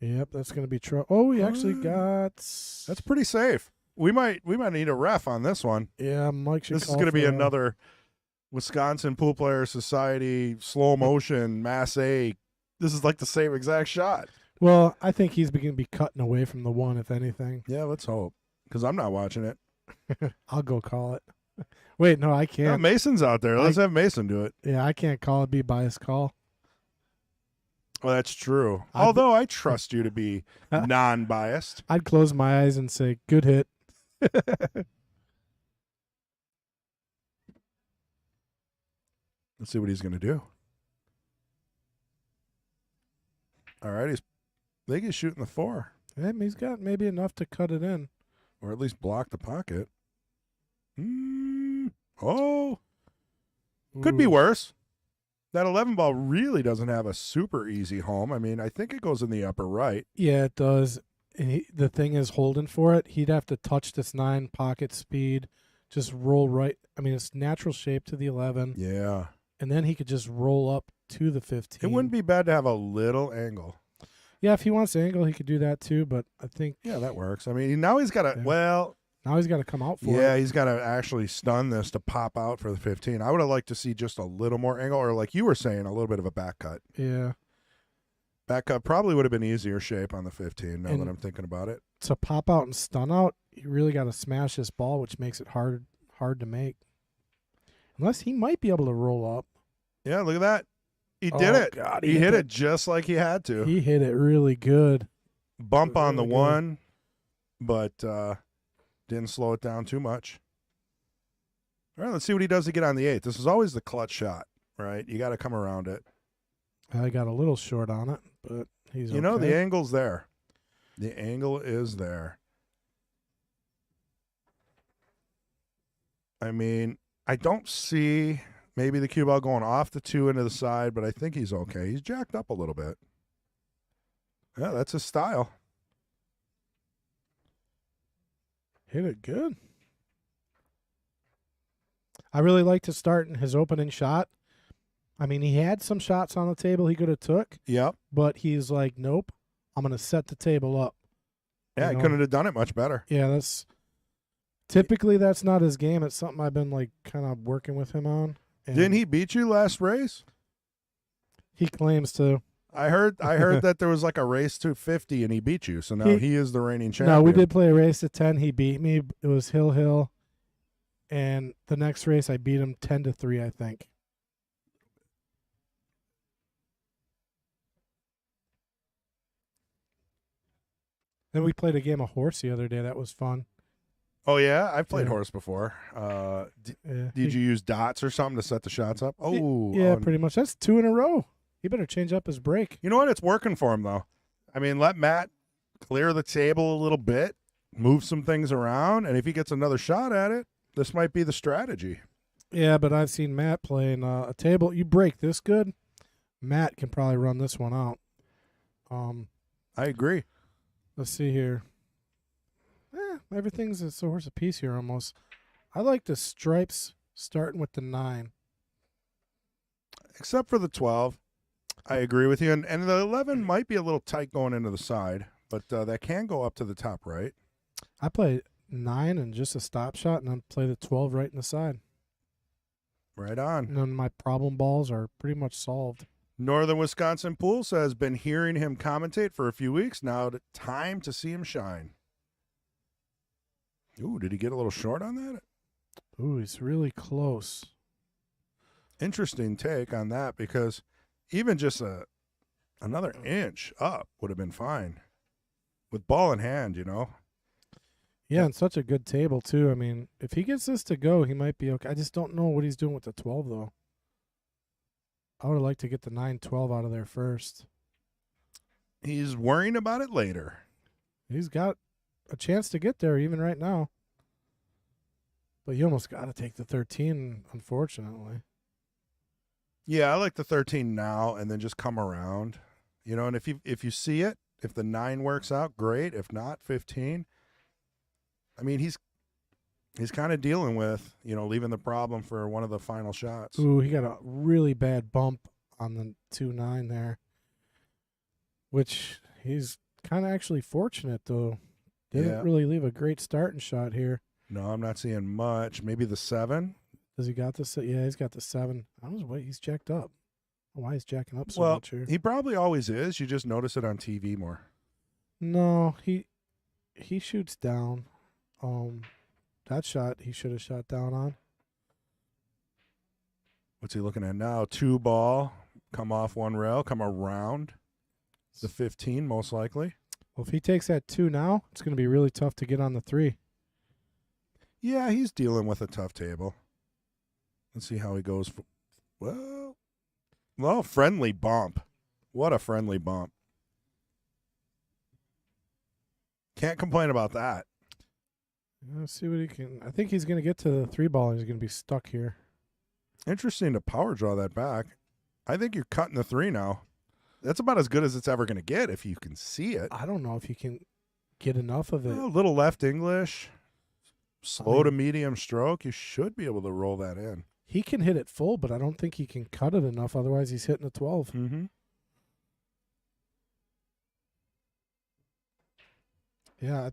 Yep, that's going to be trouble. Oh, he actually got... That's pretty safe. We might need a ref on this one. Yeah, Mike should This is call going to be for a- another Wisconsin Pool Player Society slow motion Mass A. This is like the same exact shot. Well, I think he's going to be cutting away from the 1, if anything. Yeah, let's hope, because I'm not watching it. I'll go call it. Wait, no, I Yeah, can't. Mason's out there. Let's have Mason do it. Yeah, I can't call it. Be biased call. Well, that's true. I'd- Although I trust you to be non-biased. I'd close my eyes and say, good hit. Let's see what he's going to do. All right, I think he's shooting the 4, Yeah, he's got maybe enough to cut it in. or at least block the pocket. Oh, could be Ooh. worse. That 11 ball really doesn't have a super easy home. I mean, I think it goes in the upper right. Yeah, it does. And the thing is, holding for it, he'd have to touch this 9 pocket speed, just roll right. I mean, it's natural shape to the 11, Yeah. and then he could just roll up to the 15. It wouldn't be bad to have a little angle. Yeah, if he wants to angle, he could do that too. But I think Yeah, that works. I mean, now he's got to, Yeah. well, now he's got to come out for yeah, it. he's got to actually stun this to pop out for the 15. I would have liked to see just a little more angle, or like you were saying, a little bit of a back cut. Yeah. Back cut probably would have been easier shape on the 15 now And- that I'm thinking about it. To pop out and stun out, you really got to smash this ball, which makes it hard to make. Unless he might be able to roll up. Yeah, look at that. He did Oh, it. God, he hit hit that- it just like he had to. He hit it really good. Bump on the really good. 1, but didn't slow it down too much. All right, let's see what he does to get on the 8. This is always the clutch shot, right? You got to come around it. I got a little short on it, but he's You know, the okay. angle's there. The angle is there. I mean, I don't see maybe the cue ball going off the 2 into the side, but I think he's okay. He's jacked up a little bit. Yeah, that's his style. Hit it good. I really like to start in his opening shot. I mean, he had some shots on the table he could have took, Yep. but he's like, nope, I'm going to set the table up. Yeah, You he know? couldn't have done it much better. Yeah, typically that's not his game. It's something I've been like kind of working with him on. And Didn't he beat you last race? He claims to. I heard that there was like a race to 50 and he beat you. So now he is the reigning champion. No, we did play a race at 10. He beat me. It was Hill. And the next race I beat him 10-3, I think. Then we played a game of horse the other day. That was fun. Oh yeah, I've played Yeah. horse before. Yeah. Did you use dots or something to set the shots up? Oh, Yeah, pretty much. That's 2 in a row. He better change up his break. You know what? It's working for him though. I mean, let Matt clear the table a little bit, move some things around, and if he gets another shot at it, this might be the strategy. Yeah, but I've seen Matt playing a table. You break this good, Matt can probably run this one out. I agree. Let's see here. Everything's a horse apiece here almost. I like the stripes starting with the 9. Except for the 12. I agree with you. And the 11 might be a little tight going into the side, but that can go up to the top right. I play 9 and just a stop shot, and then play the 12 right in the side. Right on. And then my problem balls are pretty much solved. Northern Wisconsin Pool says, been hearing him commentate for a few weeks. Now time to see him shine. Ooh, did he get a little short on that? Ooh, he's really close. Interesting take on that, because even just another inch up would have been fine. With ball in hand, you know. Yeah, and such a good table, too. I mean, if he gets this to go, he might be okay. I just don't know what he's doing with the 12, though. I would have liked to get the 9-12 out of there first. He's worrying about it later. He's got a chance to get there even right now. But you almost got to take the 13, unfortunately. Yeah, I like the 13 now and then just come around. You know, and if you see it, if the 9 works out, great. If not, 15. I mean, he's kind of dealing with, you know, leaving the problem for one of the final shots. Ooh, he got a really bad bump on the 2-9 there, which he's kind of actually fortunate, though. Didn't really leave a great starting shot here. No, I'm not seeing much. Maybe the 7. Does he got this? Yeah, he's got the 7. I don't know why he's jacked up. Why he's jacking up so much here? He probably always is. You just notice it on TV more. No, he shoots down. That shot he should have shot down on. What's he looking at now? 2 ball, come off 1 rail, come around the 15 most likely. Well, if he takes that 2 now, it's going to be really tough to get on the 3. Yeah, he's dealing with a tough table. Let's see how he goes. Well, friendly bump. What a friendly bump. Can't complain about that. Let's see what he can. I think he's going to get to the 3 ball and he's going to be stuck here. Interesting to power draw that back. I think you're cutting the 3 now. That's about as good as it's ever going to get if you can see it. I don't know if you can get enough of it. A little left English, slow to medium stroke. You should be able to roll that in. He can hit it full, but I don't think he can cut it enough. Otherwise, he's hitting a 12. Mm-hmm. Yeah,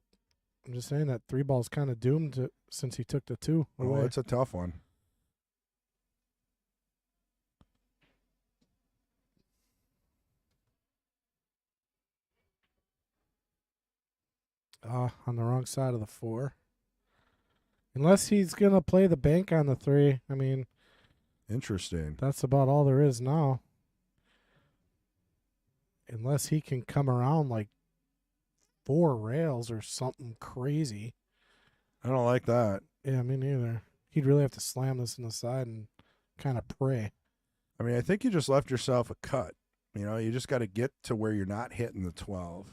I'm just saying that 3 ball's kind of doomed since he took the 2 away. Oh, it's a tough one. On the wrong side of the 4. Unless he's going to play the bank on the 3. I mean, Interesting. that's about all there is now. Unless he can come around like 4 rails or something crazy. I don't like that. Yeah, me neither. He'd really have to slam this in the side and kind of pray. I mean, I think you just left yourself a cut. You know, you just got to get to where you're not hitting the 12.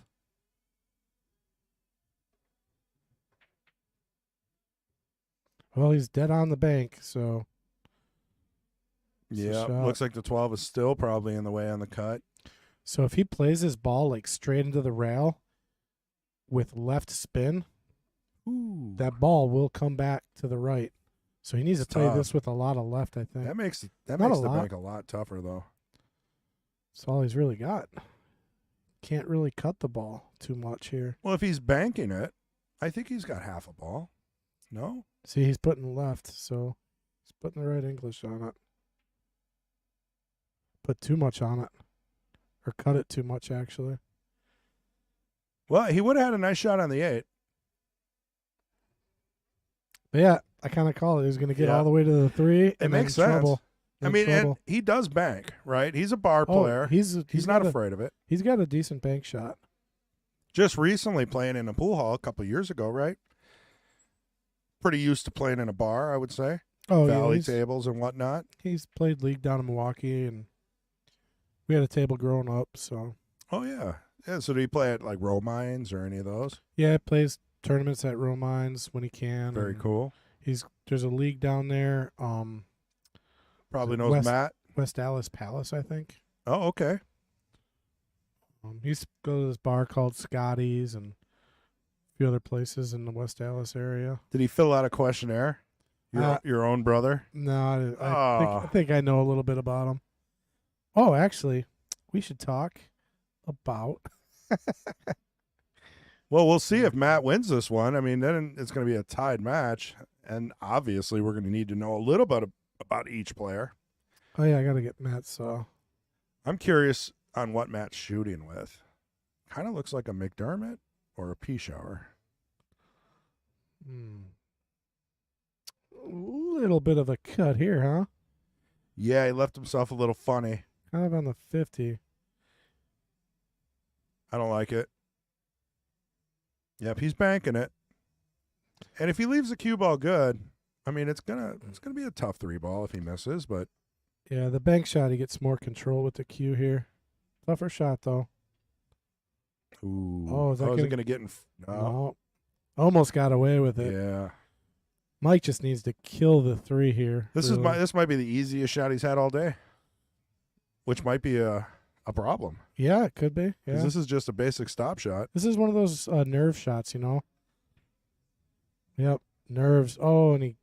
Well, he's dead on the bank, so. it's a Yeah, shot. looks like the 12 is still probably in the way on the cut. So if he plays his ball like straight into the rail with left spin, Ooh. that ball will come back to the right. So he needs It's to play tough. this with a lot of left, I think. That makes the lot. bank a lot tougher, though. That's all he's really got. Can't really cut the ball too much here. Well, if he's banking it, I think he's got half a ball. No? See, he's putting left, so he's putting the right English on it. Put too much on it. Or cut it too much, actually. Well, he would have had a nice shot on the 8. But yeah, I kind of call it. He's going to get Yeah. all the way to the 3. It and makes then sense. trouble. I In mean, and trouble. he does bank, right? He's a bar Oh, player. he's He's not got afraid of it. He's got a decent bank shot. Just recently playing in a pool hall a couple of years ago, right? Pretty used to playing in a bar, I would say. Oh, Valley yeah, tables and whatnot. he's played league down in Milwaukee, and we had a table growing up. So Oh, yeah. Yeah, so do you play at like Row Mines or any of those? yeah, plays tournaments at Row Mines when he can. Very and cool. There's a league down there. Probably knows West- Matt. West Dallas Palace, I think. Oh, okay. He used to go to this bar called Scotty's and a few other places in the West Dallas area. Did he fill out a questionnaire? Your own brother? No, I Oh. think I know a little bit about him. Oh, actually, we should talk about. Well, we'll see if Matt wins this one. I mean, then it's going to be a tied match. And obviously, we're going to need to know a little bit about each player. Oh yeah, I gotta get Matt's. I'm curious on what Matt's shooting with. Kind of looks like a McDermott or a pea shower. Little bit of a cut here, huh? Yeah, he left himself a little funny. Kind of on the 50. I don't like it. Yep, he's banking it. And if he leaves the cue ball good, I mean, it's gonna be a tough 3 ball if he misses, but Yeah, the bank shot, he gets more control with the cue here. Tougher shot, though. ooh. Oh, is that it gonna- going to get in? No. Almost got away with it. Yeah. Mike just needs to kill the 3 here. This might be the easiest shot he's had all day, which might be a problem. Yeah, it could be. 'Cause Yeah. this is just a basic stop shot. This is one of those nerve shots, you know. Yep, nerves. Oh, and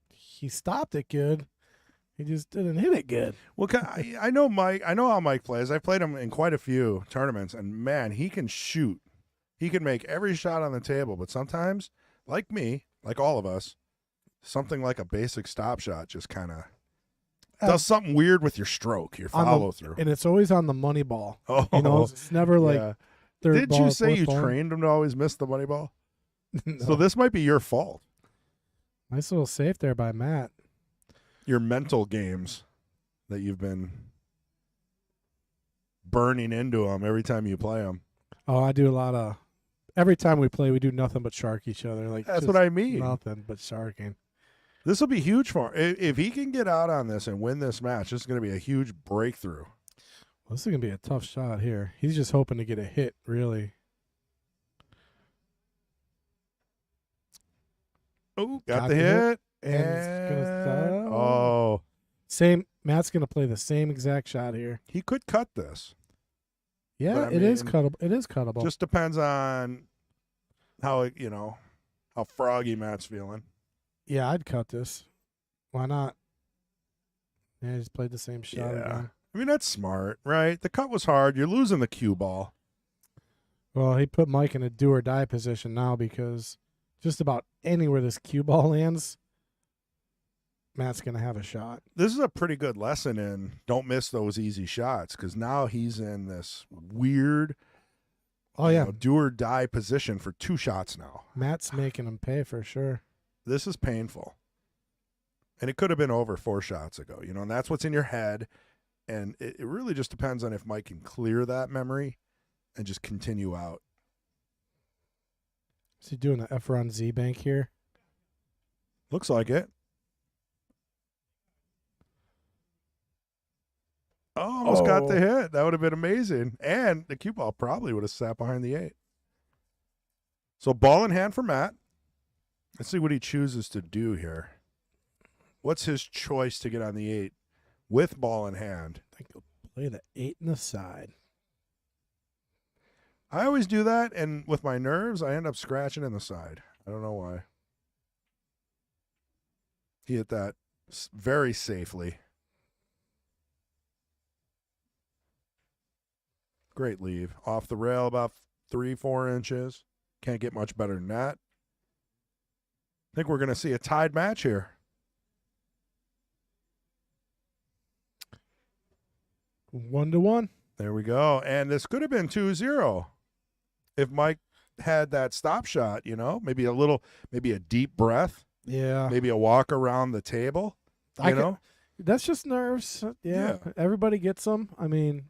he stopped it good. He just didn't hit it good. Well, I know Mike. I know how Mike plays. I've played him in quite a few tournaments, and man, he can shoot. He can make every shot on the table, but sometimes, like me, like all of us, something like a basic stop shot just kind of does something weird with your stroke, your On the- follow through. And it's always on the money ball. Oh, You know, it's never like yeah. third Did ball you or say fourth you ball. trained him to always miss the money ball? No. So this might be your fault. Nice little save there by Matt. Your mental games that you've been burning into them every time you play them. Oh, I do a lot of. Every time we play, we do nothing but shark each other. Like That's just what I mean. Nothing but sharking. This will be huge for him. If he can get out on this and win this match, this is going to be a huge breakthrough. Well, this is gonna be a tough shot here. He's just hoping to get a hit, really. Oh, got the hit. And it's gonna oh, Matt's gonna play the same exact shot here. he could cut this. Yeah, But I it is mean, cuttable. It is cuttable. Just depends on how how froggy Matt's feeling. Yeah, I'd cut this. Why not? Yeah, he just played the same shot Yeah. again. I mean, that's smart, right? The cut was hard. You're losing the cue ball. Well, he put Mike in a do or die position now because just about anywhere this cue ball lands, Matt's gonna have a shot. This is a pretty good lesson in don't miss those easy shots because now he's in this weird Oh yeah, do or die position for 2 shots now. Matt's making him pay for sure. This is painful. And it could have been over 4 shots ago, and that's what's in your head. And it really just depends on if Mike can clear that memory and just continue out. Is he doing the Efron Z bank here? Looks like it. Oh, almost got the hit. That would have been amazing. And the cue ball probably would have sat behind the 8. So ball in hand for Matt. Let's see what he chooses to do here. What's his choice to get on the 8 with ball in hand? I think he'll play the 8 in the side. I always do that, and with my nerves, I end up scratching in the side. I don't know why. He hit that very safely. Great leave. Off the rail about 3-4 inches. Can't get much better than that. I think we're going to see a tied match here. 1-1. There we go. And this could have been 2-0 if Mike had that stop shot, maybe a deep breath, Yeah. maybe a walk around the table, That's just nerves. Yeah. Everybody gets them. I mean,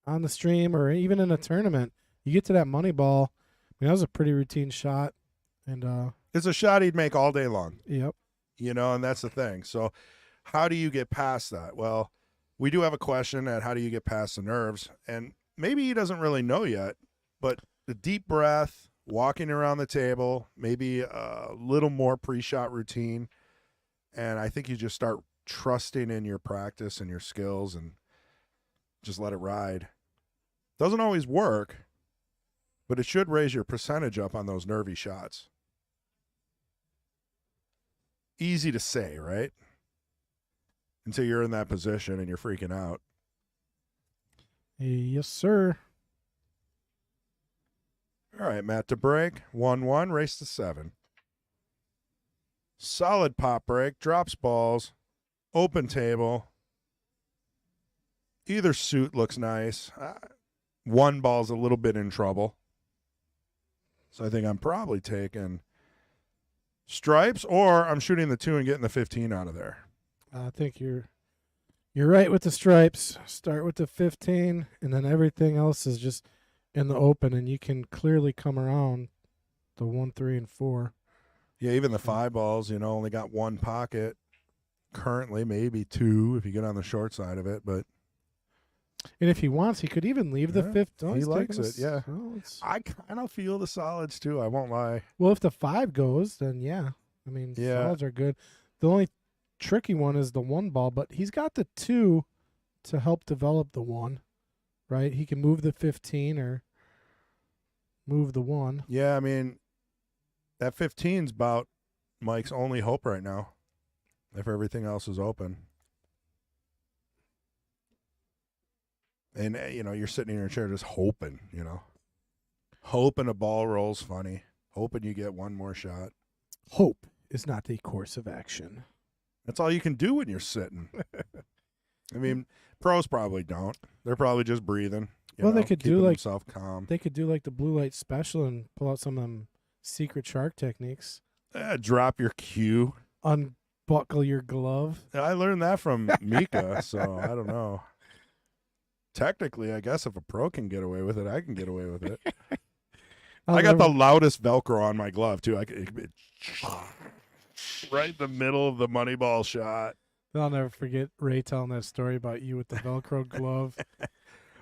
on the stream or even in a tournament, you get to that money ball. I mean, that was a pretty routine shot. And It's a shot he'd make all day long, yep. and that's the thing. So how do you get past that? Well, we do have a question at how do you get past the nerves? And maybe he doesn't really know yet, but the deep breath, walking around the table, maybe a little more pre-shot routine. And I think you just start trusting in your practice and your skills and just let it ride. Doesn't always work, but it should raise your percentage up on those nervy shots. Easy to say, right? Until you're in that position and you're freaking out. Yes, sir. All right, Matt to break. 1-1, race to 7. Solid pop break, drops balls, open table. Either suit looks nice. One ball's a little bit in trouble. So I think I'm probably taking stripes, or I'm shooting the 2 and getting the 15 out of there. I think you're right with the stripes. Start with the 15, and then everything else is just in the open, and you can clearly come around the 1, 3, and 4. Yeah, even the 5 balls, only got one pocket. Currently, maybe 2 if you get on the short side of it, but And if he wants, he could even leave the Yeah, 15. he likes it, yeah. Well, I kind of feel the solids too. I won't lie. if the 5 goes, then yeah. I mean, Yeah. solids are good. The only tricky one is the 1 ball, but he's got the 2 to help develop the 1, right? He can move the 15 or move the 1. Yeah, I mean, that 15's about Mike's only hope right now if everything else is open. And, you're sitting in your chair just hoping, hoping a ball rolls funny, hoping you get one more shot. Hope is not a course of action. That's all you can do when you're sitting. I mean, pros probably don't. They're probably just breathing. Well, they could do keeping like- themselves calm. They could do like the blue light special and pull out some of them secret shark techniques. Drop your cue. Unbuckle your glove. I learned that from Mika, so I don't know. Technically, I guess if a pro can get away with it, I can get away with it. I got the loudest Velcro on my glove, too. Right in the middle of the money ball shot. I'll never forget Ray telling that story about you with the Velcro glove.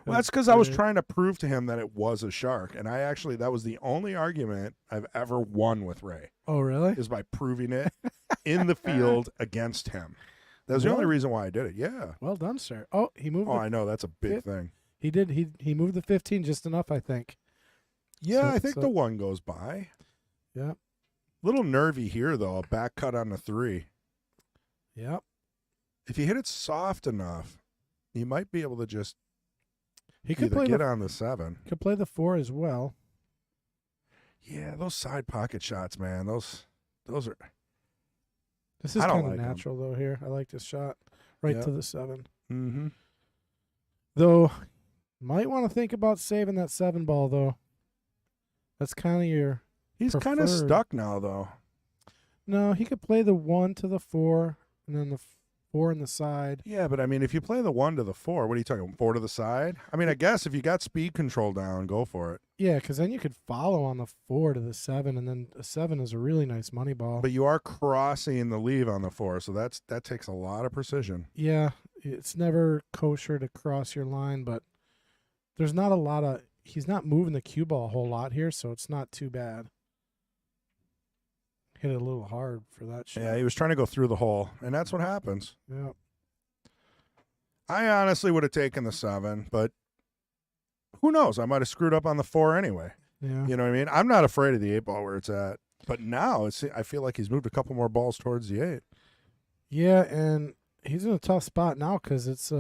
Well, that's because I was trying to prove to him that it was a shark. And that was the only argument I've ever won with Ray, Oh, really? is by proving it in the field against him. That was the only reason why I did it. Yeah. Well done, sir. Oh, he moved. Oh, I know. That's a big Fif- thing. He did. He moved the 15 just enough, I think. Yeah, So- I think so- the 1 goes by. Yeah. Little nervy here, though. A back cut on the 3. Yep. If you hit it soft enough, you might be able to just He could either play get the on the 7. could play the 4 as well. Yeah, those side pocket shots, man. Those are. This is I don't kind of like 'em. natural though. Here, I like this shot right Yep. to the 7. Mm-hmm. Though, might want to think about saving that 7 ball though. That's kind of your. He's kind of Preferred. stuck now, though. No, he could play the 1 to the 4, and then the 4 on the side. Yeah, but I mean, if you play the 1 to the 4, what are you talking? 4 to the side? I mean, I guess if you got speed control down, go for it. Yeah, because then you could follow on the 4 to the 7, and then a 7 is a really nice money ball. But you are crossing the leave on the 4, so that takes a lot of precision. Yeah, it's never kosher to cross your line, but there's not a lot of. He's not moving the cue ball a whole lot here, so it's not too bad. Hit it a little hard for that shot. Yeah, he was trying to go through the hole, and that's what happens. Yeah. I honestly would have taken the 7, but who knows? I might have screwed up on the 4 anyway. Yeah. You know what I mean? I'm not afraid of the 8 ball where it's at. But now I feel like he's moved a couple more balls towards the 8. Yeah, and he's in a tough spot now because it's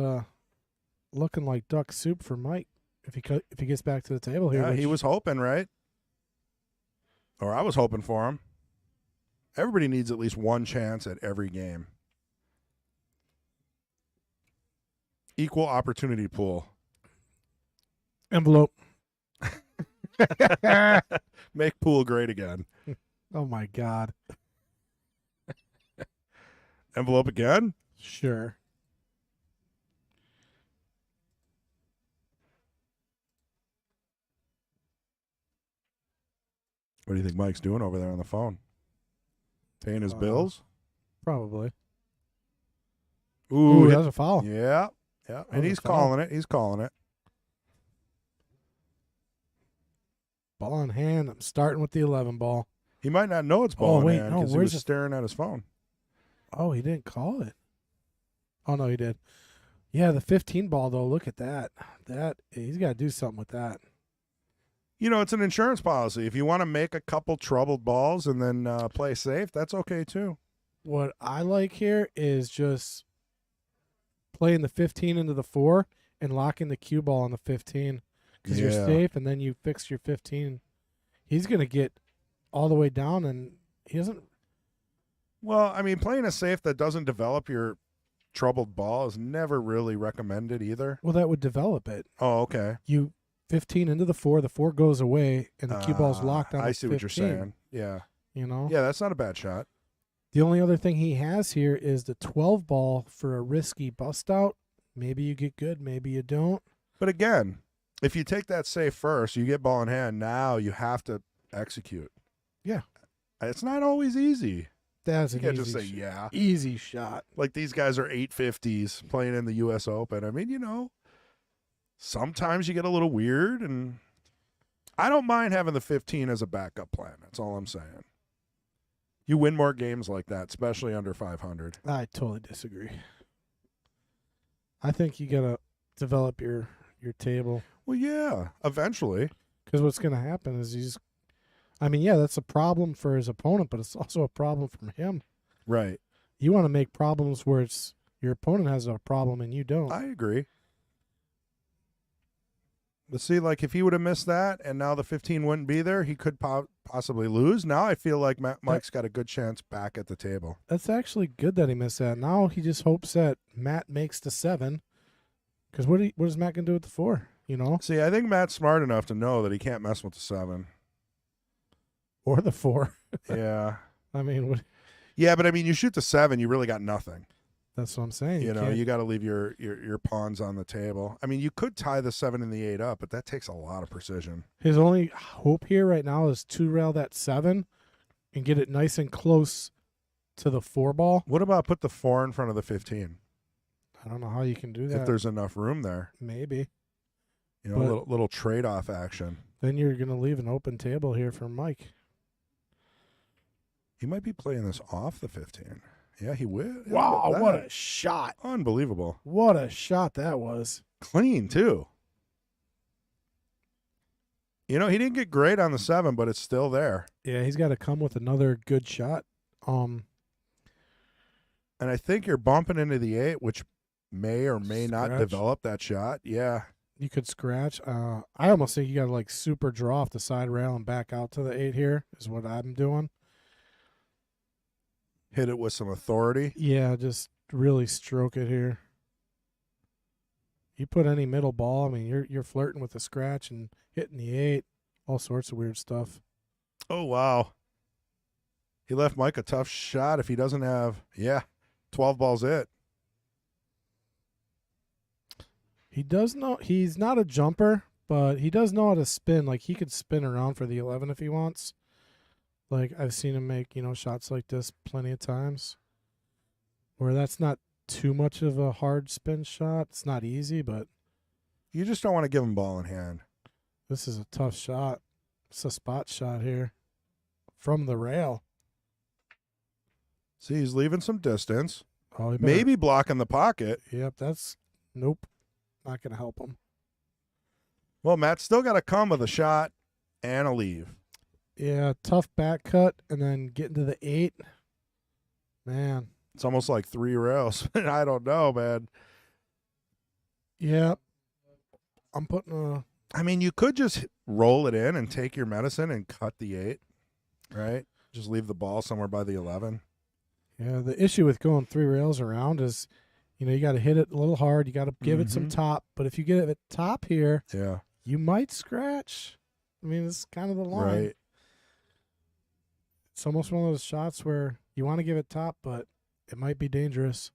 looking like duck soup for Mike if he gets back to the table here. Yeah, he which- was hoping, right? Or I was hoping for him. Everybody needs at least one chance at every game. Equal opportunity pool. envelope. Make pool great again. Oh my God. Envelope again? Sure. What do you think Mike's doing over there on the phone? Paying his bills? Probably. Ooh, That was a foul. yeah. Yeah. That And was he's a foul. calling it. He's calling it. Ball in hand. I'm starting with the 11 ball. He might not know it's ball in wait, hand no, because he where's was it? staring at his phone. Oh, he didn't call it. Oh no, he did. Yeah, the 15 ball though. Look at that. He's got to do something with that. You know, it's an insurance policy. If you want to make a couple troubled balls and then play safe, that's okay too. What I like here is just playing the 15 into the 4 and locking the cue ball on the 15 because you're Yeah. safe, and then you fix your 15. He's gonna get all the way down, and he doesn't. Well, I mean, playing a safe that doesn't develop your troubled ball is never really recommended either. Well, that would develop it. Oh, okay. You 15 into the 4, the 4 goes away, and the cue ball's locked on. I the see what you're 15, saying. Yeah. You know. Yeah, that's not a bad shot. The only other thing he has here is the 12 ball for a risky bust out. Maybe you get good, maybe you don't. But again, if you take that safe first, you get ball in hand. Now you have to execute. Yeah. It's not always easy. That's You an can't easy just say, sh- yeah. easy shot. Like these guys are 850s playing in the U.S. Open. I mean, you know, sometimes you get a little weird, and I don't mind having the 15 as a backup plan. That's all I'm saying. You win more games like that, especially under 500. I totally disagree. I think you gotta develop your table, Well, yeah, eventually. because what's gonna happen is he's. I mean, yeah, that's a problem for his opponent, but it's also a problem for him. Right. You want to make problems where it's your opponent has a problem and you don't. I agree. But see, like if he would have missed that and now the 15 wouldn't be there, he could possibly lose. Now I feel like Mike's got a good chance back at the table. That's actually good that he missed that. Now he just hopes that Matt makes the 7. Because what is Matt gonna do with the 4? You know, See, I think Matt's smart enough to know that he can't mess with the 7. or the 4. Yeah. I mean, Yeah, but I mean, you shoot the 7, you really got nothing. that's what I'm saying. You know, can't- you got to leave your pawns on the table. I mean, you could tie the 7 and the 8 up, but that takes a lot of precision. His only hope here right now is to rail that 7 and get it nice and close to the 4 ball. What about put the 4 in front of the 15 I don't know how you can do that. if there's enough room there? Maybe. You know, But- little trade-off action. Then you're going to leave an open table here for Mike. He might be playing this off the 15. Yeah, he will. Wow, Look at what that. a shot. Unbelievable. What a shot that was. Clean, too. You know, he didn't get great on the 7, but it's still there. Yeah, he's got to come with another good shot. And I think you're bumping into the 8, which may or may not Scratch. develop that shot. Yeah. You could scratch. I almost think you got to like super draw off the side rail and back out to the 8 here is what I'm doing. Hit it with some authority. Yeah, just really stroke it here. You put any middle ball, I mean, you're flirting with the scratch and hitting the 8, all sorts of weird stuff. Oh, wow. He left Mike a tough shot if he doesn't have, 12 balls it. He does know he's not a jumper, but he does know how to spin. Like he could spin around for the 11 if he wants. Like I've seen him make, shots like this plenty of times. Where that's not too much of a hard spin shot. It's not easy, but You just don't want to give him ball in hand. this is a tough shot. It's a spot shot here from the rail. See, he's leaving some distance. Oh, he better- Maybe blocking the pocket. Yep, nope. Not going to help him. Well, Matt's still got to come with a shot and a leave. Yeah, tough back cut and then getting to the 8. Man, It's almost like 3 rails. I don't know, man. Yeah. I'm putting a. I mean, you could just roll it in and take your medicine and cut the 8, right? Just leave the ball somewhere by the 11. Yeah, the issue with going 3 rails around is, you got to hit it a little hard. You got to give it some top. But if you get it at top here, Yeah. you might scratch. I mean, it's kind of the line. Right. It's almost one of those shots where you want to give it top, but it might be dangerous.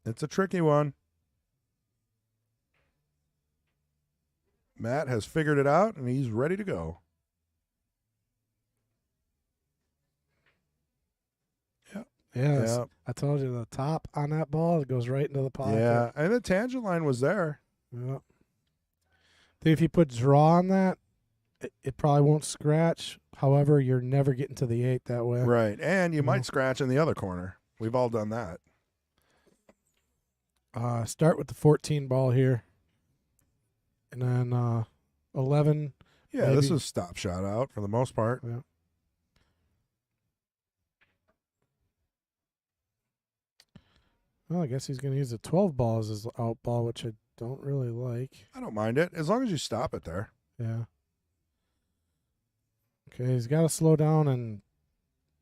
It's a tricky one. Matt has figured it out, and he's ready to go. Yeah. I told you the top on that ball, it goes right into the pocket. Yeah, and the tangent line was there. Yeah. I think if you put draw on that, it probably won't scratch. However, you're never getting to the 8 that way. Right, and you might scratch in the other corner. We've all done that. Start with the 14 ball here. And then 11. Yeah, maybe. this is stop shot out for the most part. Yeah. Well, I guess he's going to use the 12 ball as his out ball, which I don't really like. I don't mind it as long as you stop it there. Yeah. Okay, he's got to slow down and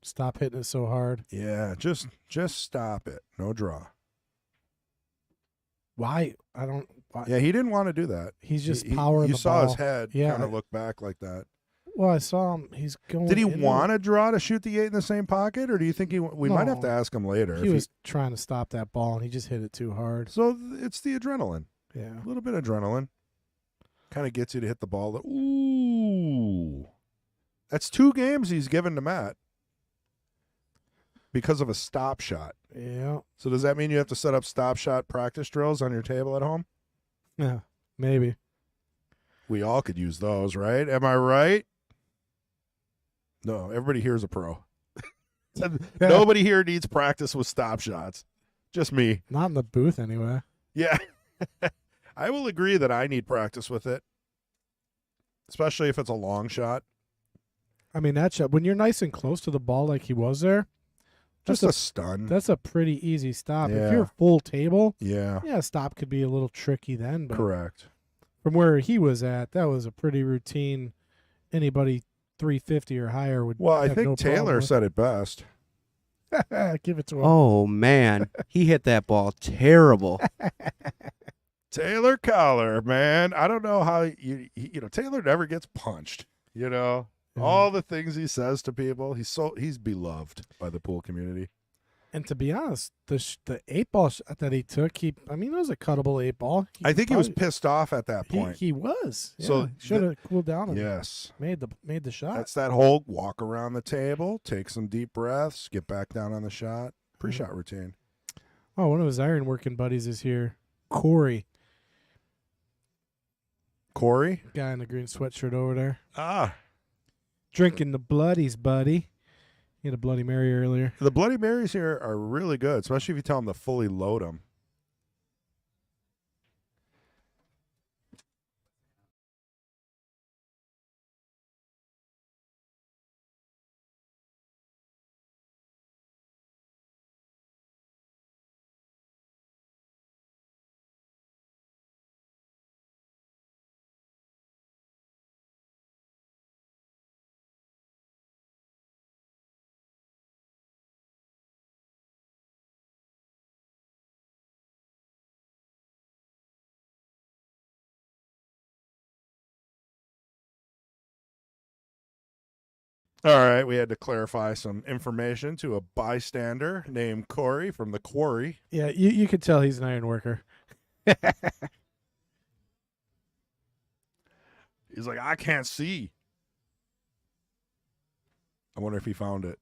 stop hitting it so hard. Yeah, just stop it. No draw. Why? I don't. Why? Yeah, he didn't want to do that. He's just He- powering You the saw ball. his head Yeah. kind of look back like that. Well, I saw him. He's going. Did he into want to draw to shoot the 8 in the same pocket, or do you think we might have No. to ask him later? He was trying to stop that ball, and he just hit it too hard. So it's the adrenaline. Yeah. A little bit of adrenaline. Kind of gets you to hit the ball. Ooh. That's 2 games he's given to Matt because of a stop shot. Yeah. So does that mean you have to set up stop shot practice drills on your table at home? Yeah. Maybe. We all could use those, right? Am I right? No, everybody here is a pro. Nobody here needs practice with stop shots. Just me. Not in the booth anyway. Yeah. I will agree that I need practice with it, especially if it's a long shot. I mean, that shot, when you're nice and close to the ball like he was there, Just that's a stun. that's a pretty easy stop. Yeah. If you're full table, Yeah, yeah, stop could be a little tricky then. But correct. from where he was at, that was a pretty routine. Anybody 350 or higher would. Well, I have think no problem Taylor with. said it best. Give it to him. Oh man, he hit that ball terrible. Taylor Collar, man. I don't know how Taylor never gets punched. Yeah. All the things he says to people, he's beloved by the pool community. And to be honest, the 8 ball shot that he took, it was a cuttable 8 ball. I think he was pissed off at that point. He was. Yeah. So should have cooled down and Yes. made the shot. That's that whole walk around the table, take some deep breaths, get back down on the shot. Pre-shot routine. Oh, one of his iron working buddies is here. Corey, Corey? guy in the green sweatshirt over there. Ah. Drinking the bloodies, buddy. He had a Bloody Mary earlier. The Bloody Marys here are really good, especially if you tell them to fully load them. All right, we had to clarify some information to a bystander named Corey from the quarry. Yeah, you could tell he's an iron worker. He's like, I can't see. I wonder if he found it.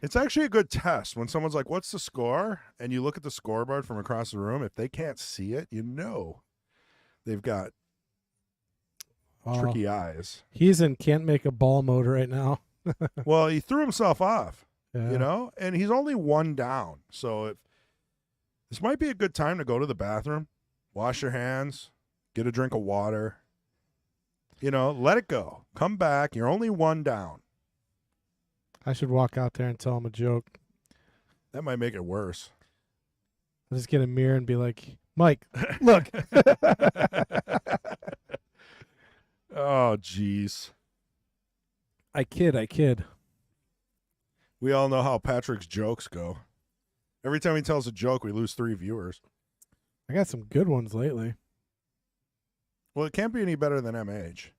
It's actually a good test when someone's like, what's the score? And you look at the scoreboard from across the room. If they can't see it, they've got tricky eyes. He's in can't make a ball mode right now. Well, he threw himself off, Yeah. and he's only 1 down. So this might be a good time to go to the bathroom, wash your hands, get a drink of water, let it go. Come back. You're only 1 down. I should walk out there and tell him a joke. That might make it worse. I'll just get a mirror and be like, Mike, look. Oh, jeez. I kid. We all know how Patrick's jokes go. Every time he tells a joke, we lose 3 viewers. I got some good ones lately. Well, it can't be any better than MH.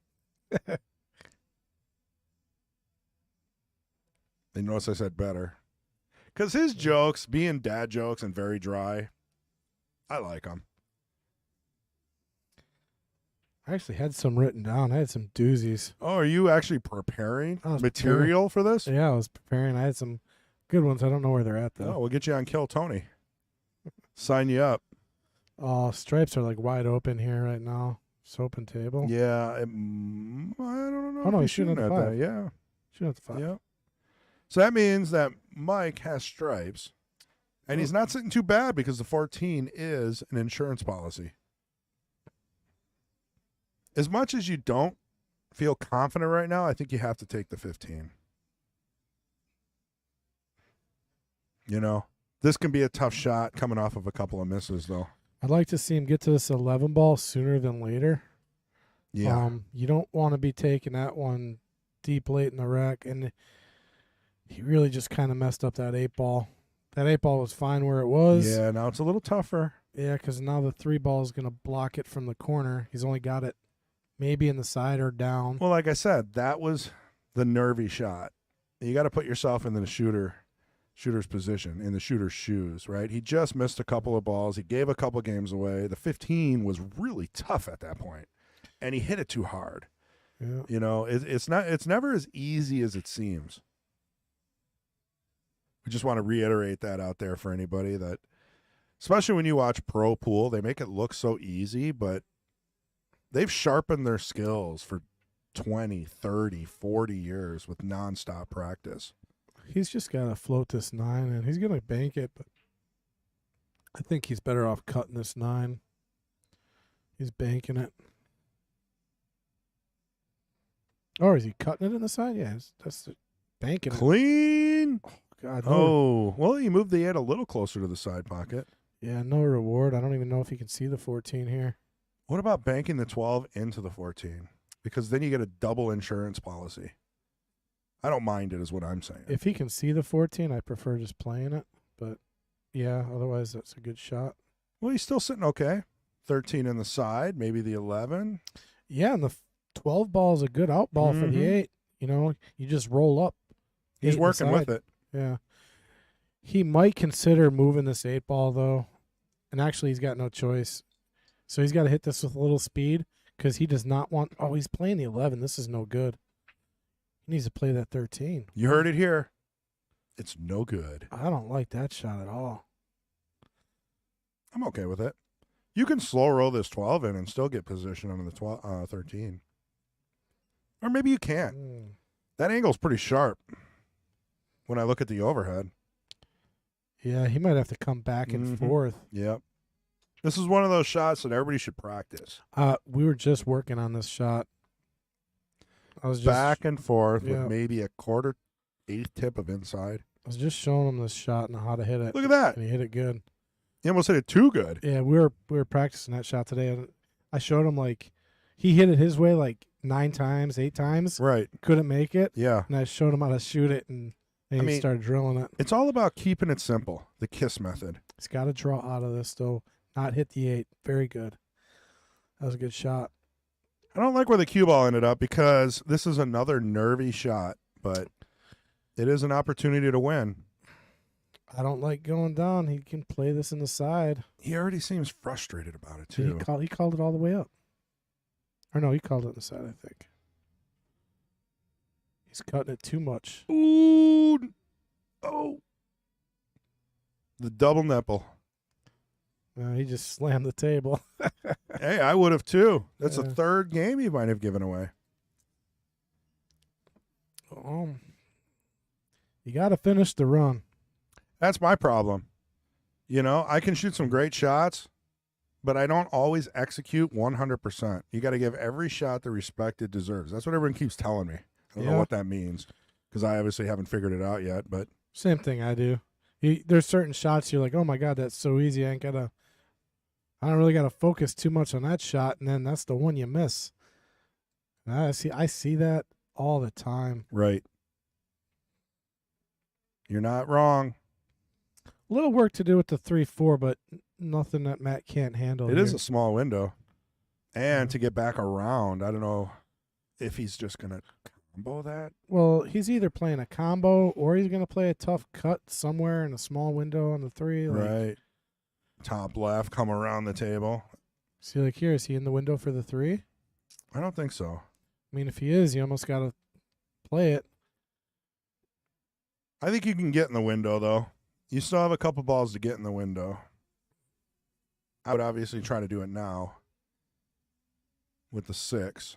They notice I said better. Because his jokes, being dad jokes and very dry, I like them. I actually had some written down. I had some doozies. Oh, are you actually preparing I was material for this? Yeah, I was preparing. I had some good ones. I don't know where they're at, though. Oh, we'll get you on Kill Tony. Sign you up. Oh, stripes are like wide open here right now. Soap and table. Yeah. I don't know. Oh, no, if he's shooting at the 5. Yeah. Shoot at the 5. Yeah. So that means that Mike has stripes, and he's not sitting too bad because the 14 is an insurance policy. As much as you don't feel confident right now, I think you have to take the 15. You know, this can be a tough shot coming off of a couple of misses, though. I'd like to see him get to this 11 ball sooner than later. Yeah. You don't want to be taking that one deep late in the wreck, and he really just kind of messed up that 8 ball. That 8 ball was fine where it was. Yeah, now it's a little tougher. Yeah, because now the 3 ball is going to block it from the corner. He's only got it maybe in the side or down. Well, like I said, that was the nervy shot. You got to put yourself in the shooter's position, in the shooter's shoes, right? He just missed a couple of balls. He gave a couple games away. The 15 was really tough at that point, and he hit it too hard. Yeah. You know, it's never as easy as it seems. We just want to reiterate that out there for anybody that, especially when you watch pro pool, they make it look so easy, but they've sharpened their skills for 20, 30, 40 years with nonstop practice. He's just got to float this 9, and he's going to bank it, but I think he's better off cutting this 9. He's banking it. Or is he cutting it in the side? Yeah, that's banking it. Clean. God, Oh, well, you moved the 8 a little closer to the side pocket. Yeah, no reward. I don't even know if he can see the 14 here. What about banking the 12 into the 14? Because then you get a double insurance policy. I don't mind it, is what I'm saying. If he can see the 14, I prefer just playing it. But, yeah, otherwise that's a good shot. Well, he's still sitting okay. 13 in the side, maybe the 11. Yeah, and the 12 ball is a good out ball for the 8. You know, you just roll up. He's 8 working with inside. it. Yeah. He might consider moving this 8 ball, though. And actually, he's got no choice. So he's got to hit this with a little speed because he does not want. Oh, he's playing the 11. This is no good. He needs to play that 13. You heard it here. It's no good. I don't like that shot at all. I'm okay with it. You can slow roll this 12 in and still get position on the 13. Or maybe you can't. That angle's pretty sharp when I look at the overhead. Yeah, he might have to come back and forth. Yep. This is one of those shots that everybody should practice. We were just working on this shot. I was just Back and forth yeah. with maybe a 1/4 tip of inside. I was just showing him this shot and how to hit it. Look at that. And he hit it good. He almost hit it too good. Yeah, we were practicing that shot today. And I showed him like he hit it his way like 9 times, 8 times. Right. Couldn't make it. Yeah. And I showed him how to shoot it, and he started drilling it. It's all about keeping it simple. The KISS method. He's got to draw out of this though. Not hit the 8. Very good. That was a good shot. I don't like where the cue ball ended up because this is another nervy shot, but it is an opportunity to win. I don't like going down. He can play this in the side. He already seems frustrated about it too. He called it all the way up. Or no, he called it in the side, I think. He's cutting it too much. Ooh. Oh. The double nipple. He just slammed the table. Hey, I would have too. That's the Yeah. 3rd game he might have given away. You got to finish the run. That's my problem. You know, I can shoot some great shots, but I don't always execute 100%. You got to give every shot the respect it deserves. That's what everyone keeps telling me. I don't know what that means. because I obviously haven't figured it out yet. But Same thing I do. There's certain shots you're like, oh my god, that's so easy. I don't really gotta focus too much on that shot, and then that's the one you miss. And I see that all the time. right, you're not wrong. A little work to do with the 3-4, but nothing that Matt can't handle. It is here. a small window, and Yeah. to get back around, I don't know if he's just gonna combo that. Well, he's either playing a combo or he's gonna play a tough cut somewhere in a small window on the 3. Like, Right, top left, come around the table. see, like here, is he in the window for the 3? I don't think so. I mean, if he is, you almost gotta play it. I think you can get in the window though. You still have a couple balls to get in the window. I would obviously try to do it now with the 6.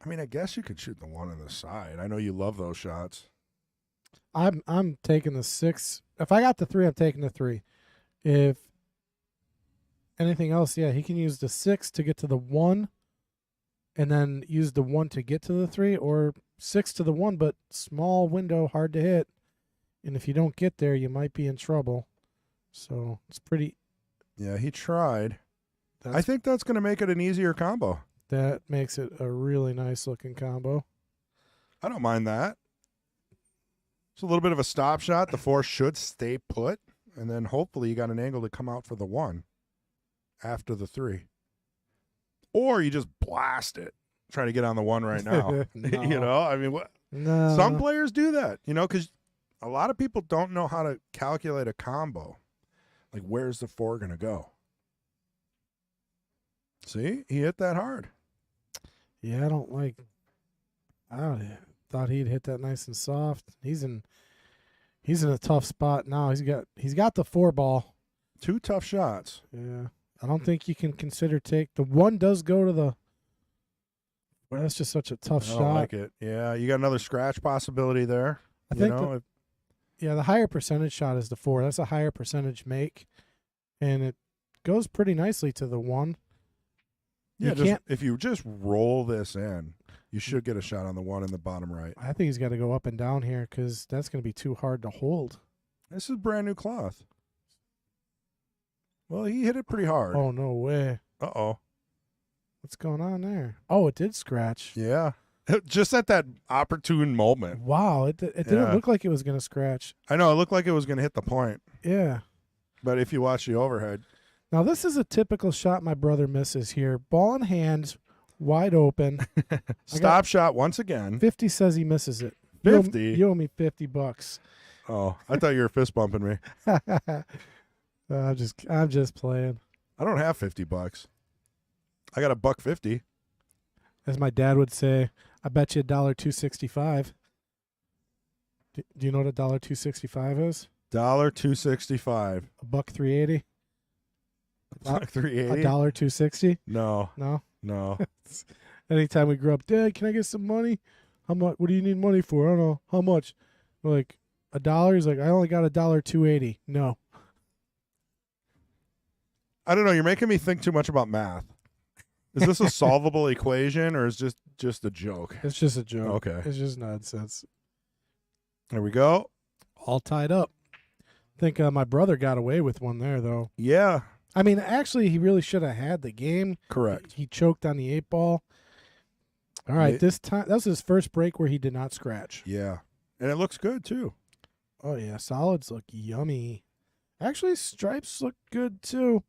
I mean, I guess you could shoot the 1 on the side. I know you love those shots. I'm taking the 6. If I got the 3, I'm taking the 3. If anything else, yeah, he can use the 6 to get to the 1, and then use the 1 to get to the 3, or 6 to the 1, but small window, hard to hit. And if you don't get there, you might be in trouble. So it's pretty. Yeah, he tried. I That's, think that's going to make it an easier combo. that makes it a really nice looking combo. I don't mind that. It's a little bit of a stop shot. The 4 should stay put, and then hopefully you got an angle to come out for the 1 after the 3. Or you just blast it, trying to get on the 1 right now. No. You know, I mean, No. some players do that, you know, because a lot of people don't know how to calculate a combo. Like, where's the 4 going to go? See, he hit that hard. Yeah, I thought he'd hit that nice and soft. He's in a tough spot now. He's got the 4 ball. 2 tough shots. Yeah. I don't think you can consider the 1 does go to the. Well, that's just such a tough I don't shot. like it. Yeah, you got another scratch possibility there. I You think know, the higher percentage shot is the 4. That's a higher percentage make, and it goes pretty nicely to the 1. yeah, you can't. if you just roll this in, you should get a shot on the 1 in the bottom right. I think he's got to go up and down here because that's going to be too hard to hold. This is brand new cloth. Well, he hit it pretty hard. Oh no way! Uh-oh. What's going on there? Oh, it did scratch. Yeah. Just at that opportune moment. Wow, it didn't Yeah. look like it was going to scratch. I know, it looked like it was going to hit the point. Yeah. But if you watch the overhead, Now this is a typical shot my brother misses here. Ball in hand, wide open. stop shot once again. 50 says he misses it. 50? You owe me $50. Oh, I thought you were fist bumping me. I'm just playing. I don't have $50. I got $1.50. As my dad would say, I bet you $1.265. Do you know what $1.265 is? $1.265. $1.380. $3.80. $1.260. No, No. no. Anytime we grew up, Dad, can I get some money? How much? What do you need money for? I don't know. How much? We're like $1. He's like, I only got $1.280. No. I don't know. You're making me think too much about math. Is this a solvable equation or is just a joke? It's just a joke. Okay. It's just nonsense. There we go. All tied up. I think my brother got away with one there, though. Yeah, I mean, actually, he really should have had the game. correct. He choked on the 8 ball. All right, Yeah. this time, that was his first break where he did not scratch. Yeah. And it looks good, too. Oh, yeah, solids look yummy. Actually, stripes look good, too.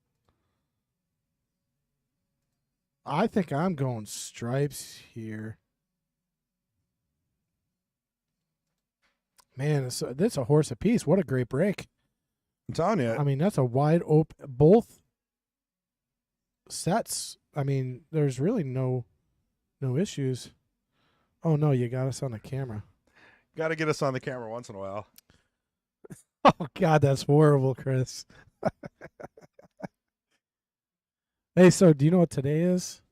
I think I'm going stripes here. Man, that's a horse apiece. What a great break. I'm telling you. I mean, that's a wide open. Both sets. I mean, there's really no issues. Oh no, you got us on the camera. Got to get us on the camera once in a while. Oh God, that's horrible, Chris. Hey, so do you know what today is?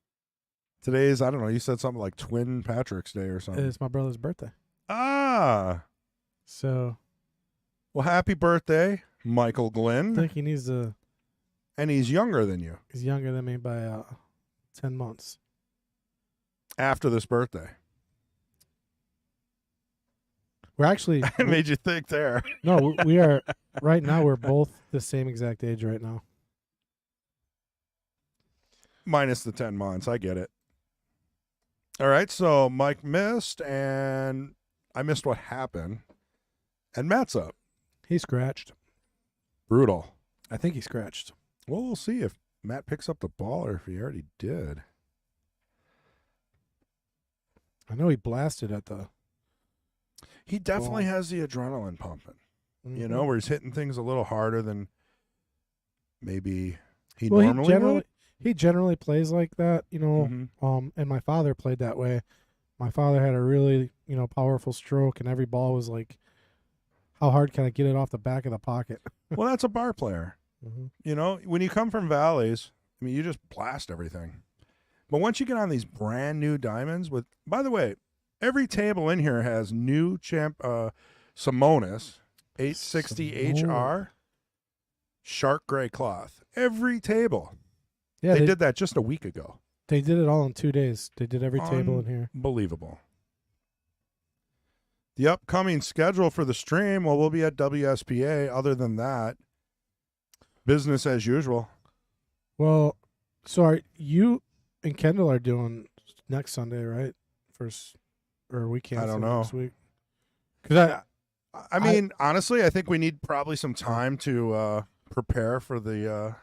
Today's, I don't know, you said something like Twin Patrick's Day or something. It's my brother's birthday. Ah. So Well, happy birthday, Michael I Glynn. think he needs to. And he's younger than you He's younger than me by 10 months. after this birthday. We're actually It made you think there. no, we are right now. We're both the same exact age right now. Minus the 10 months. I get it. All right, so Mike missed, and I missed what happened. And Matt's up. He scratched. Brutal. I think he scratched. Well, we'll see if Matt picks up the ball or if he already did. I know he blasted at the. He definitely has the adrenaline pumping, you know, Mhm. where he's hitting things a little harder than maybe he Well, normally would. he generally plays like that, you know. Mhm. And my father played that way. My father had a really, you know, powerful stroke, and every ball was like, how hard can I get it off the back of the pocket? Well, that's a bar player. Mm-hmm. You know, when you come from valleys, I mean, you just blast everything. But once you get on these brand new diamonds with, by the way, every table in here has new Simonis 860 HR shark gray cloth. Every table. Yeah, they did that just a week ago. They did it all in 2 days. They did every table in here. Unbelievable. The upcoming schedule for the stream, well, we'll be at WSPA. Other than that, business as usual. Well, so are you and Kendall are doing next Sunday, right? Or we cancel don't know. next week? Because I mean, honestly, I think we need probably some time to prepare for the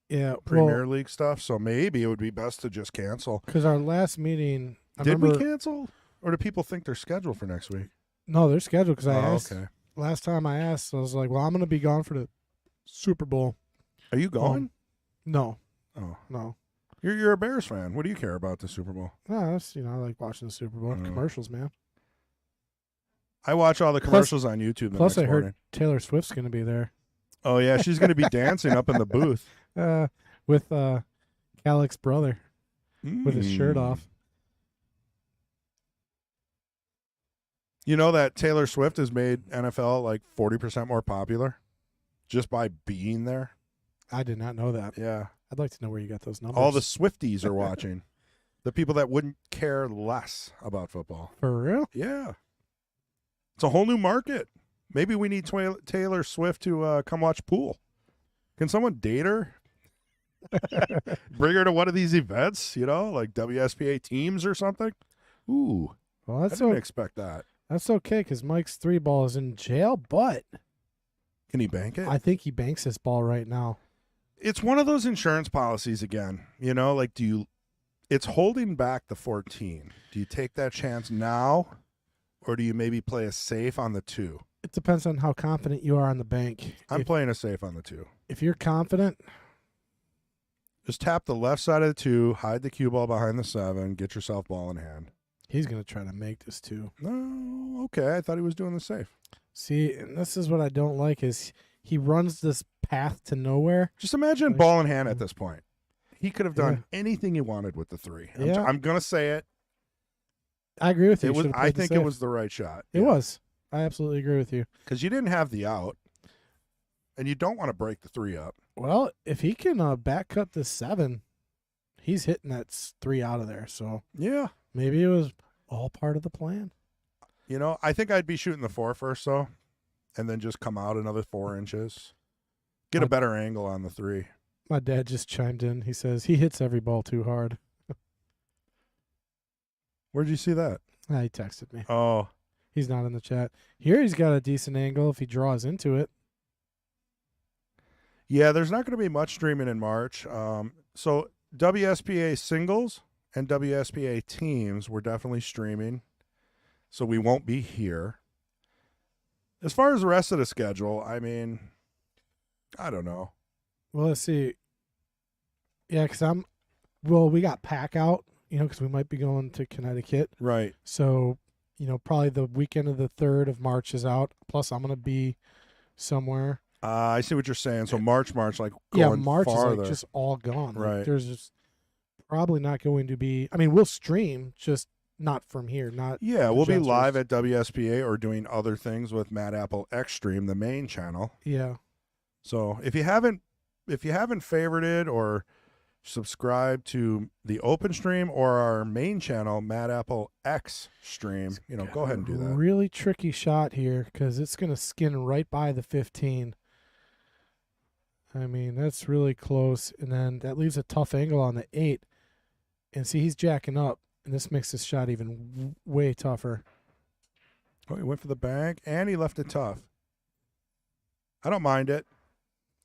yeah, Premier League stuff. So maybe it would be best to just cancel. Because our last meeting, Did we cancel? Or do people think they're scheduled for next week? No, they're scheduled. Because I Oh, asked okay. last time I asked, I was like, "Well, I'm going to be gone for the Super Bowl." Are you going? No, Oh, no, you're a Bears fan. What do you care about the Super Bowl? no. That's I like watching the Super Bowl commercials, man. I watch all the commercials on YouTube. Plus, I morning. heard Taylor Swift's going to be there Oh yeah, she's going to be dancing up in the booth with Calic's brother with his shirt Mm. off. You know that Taylor Swift has made NFL like 40% more popular just by being there? I did not know that. Yeah. I'd like to know where you got those numbers. All the Swifties are watching. The people that wouldn't care less about football. For real? Yeah. It's a whole new market. Maybe we need Taylor Swift to come watch pool. Can someone date her? Bring her to one of these events, you know, like WSPA teams or something? Ooh. Well, I that's didn't expect that. That's okay because Mike's 3 ball is in jail, but Can he bank it? I think he banks his ball right now. It's one of those insurance policies again, you know, like it's holding back the 14. Do you take that chance now or do you maybe play a safe on the 2? It depends on how confident you are on the bank. I'm playing a safe on the 2. If you're confident, Just tap the left side of the 2, hide the cue ball behind the 7, get yourself ball in hand. he's going to try to make this too. No, okay. I thought he was doing the safe. See, and this is what I don't like is he runs this path to nowhere. Just imagine Like- ball in hand at this point. He could have done anything he wanted with the 3. Yeah. I'm going to say it. I agree with you. It was. Should've I played the think it safe. was the right shot. It was. I absolutely agree with you. Because you didn't have the out, and you don't want to break the 3 up. Well, if he can back cut the 7, he's hitting that 3 out of there. So Yeah. maybe it was all part of the plan. You know, I think I'd be shooting the 4 first, though, and then just come out another 4 inches. Get a better angle on the 3. My dad just chimed in. He says he hits every ball too hard. Where'd you see that? He texted me. Oh, He's not in the chat. Here he's got a decent angle if he draws into it. yeah, there's not going to be much streaming in March. So WSPA singles and WSPA teams, we're definitely streaming. So we won't be here. As far as the rest of the schedule, I mean, I don't know. Well, let's see. Yeah, because we got pack out, because we might be going to Connecticut. Right. So, probably the weekend of the 3rd of March is out. Plus, I'm going to be somewhere. I see what you're saying. So March, like going March farther. is like just all gone. Like, Right. there's just probably not going to be. I mean, we'll stream, just not from here. Not. Yeah, the we'll be Jesters. live at WSPA or doing other things with Matt Apple Xstream, the main channel. Yeah. So if you haven't favorited or subscribe to the open stream or our main channel, Mad Apple X stream. Go ahead and do that. Really tricky shot here because it's going to skin right by the 15. I mean, that's really close. And then that leaves a tough angle on the 8. And see, he's jacking up. And this makes this shot even way tougher. Oh, he went for the bank, and he left it tough. I don't mind it.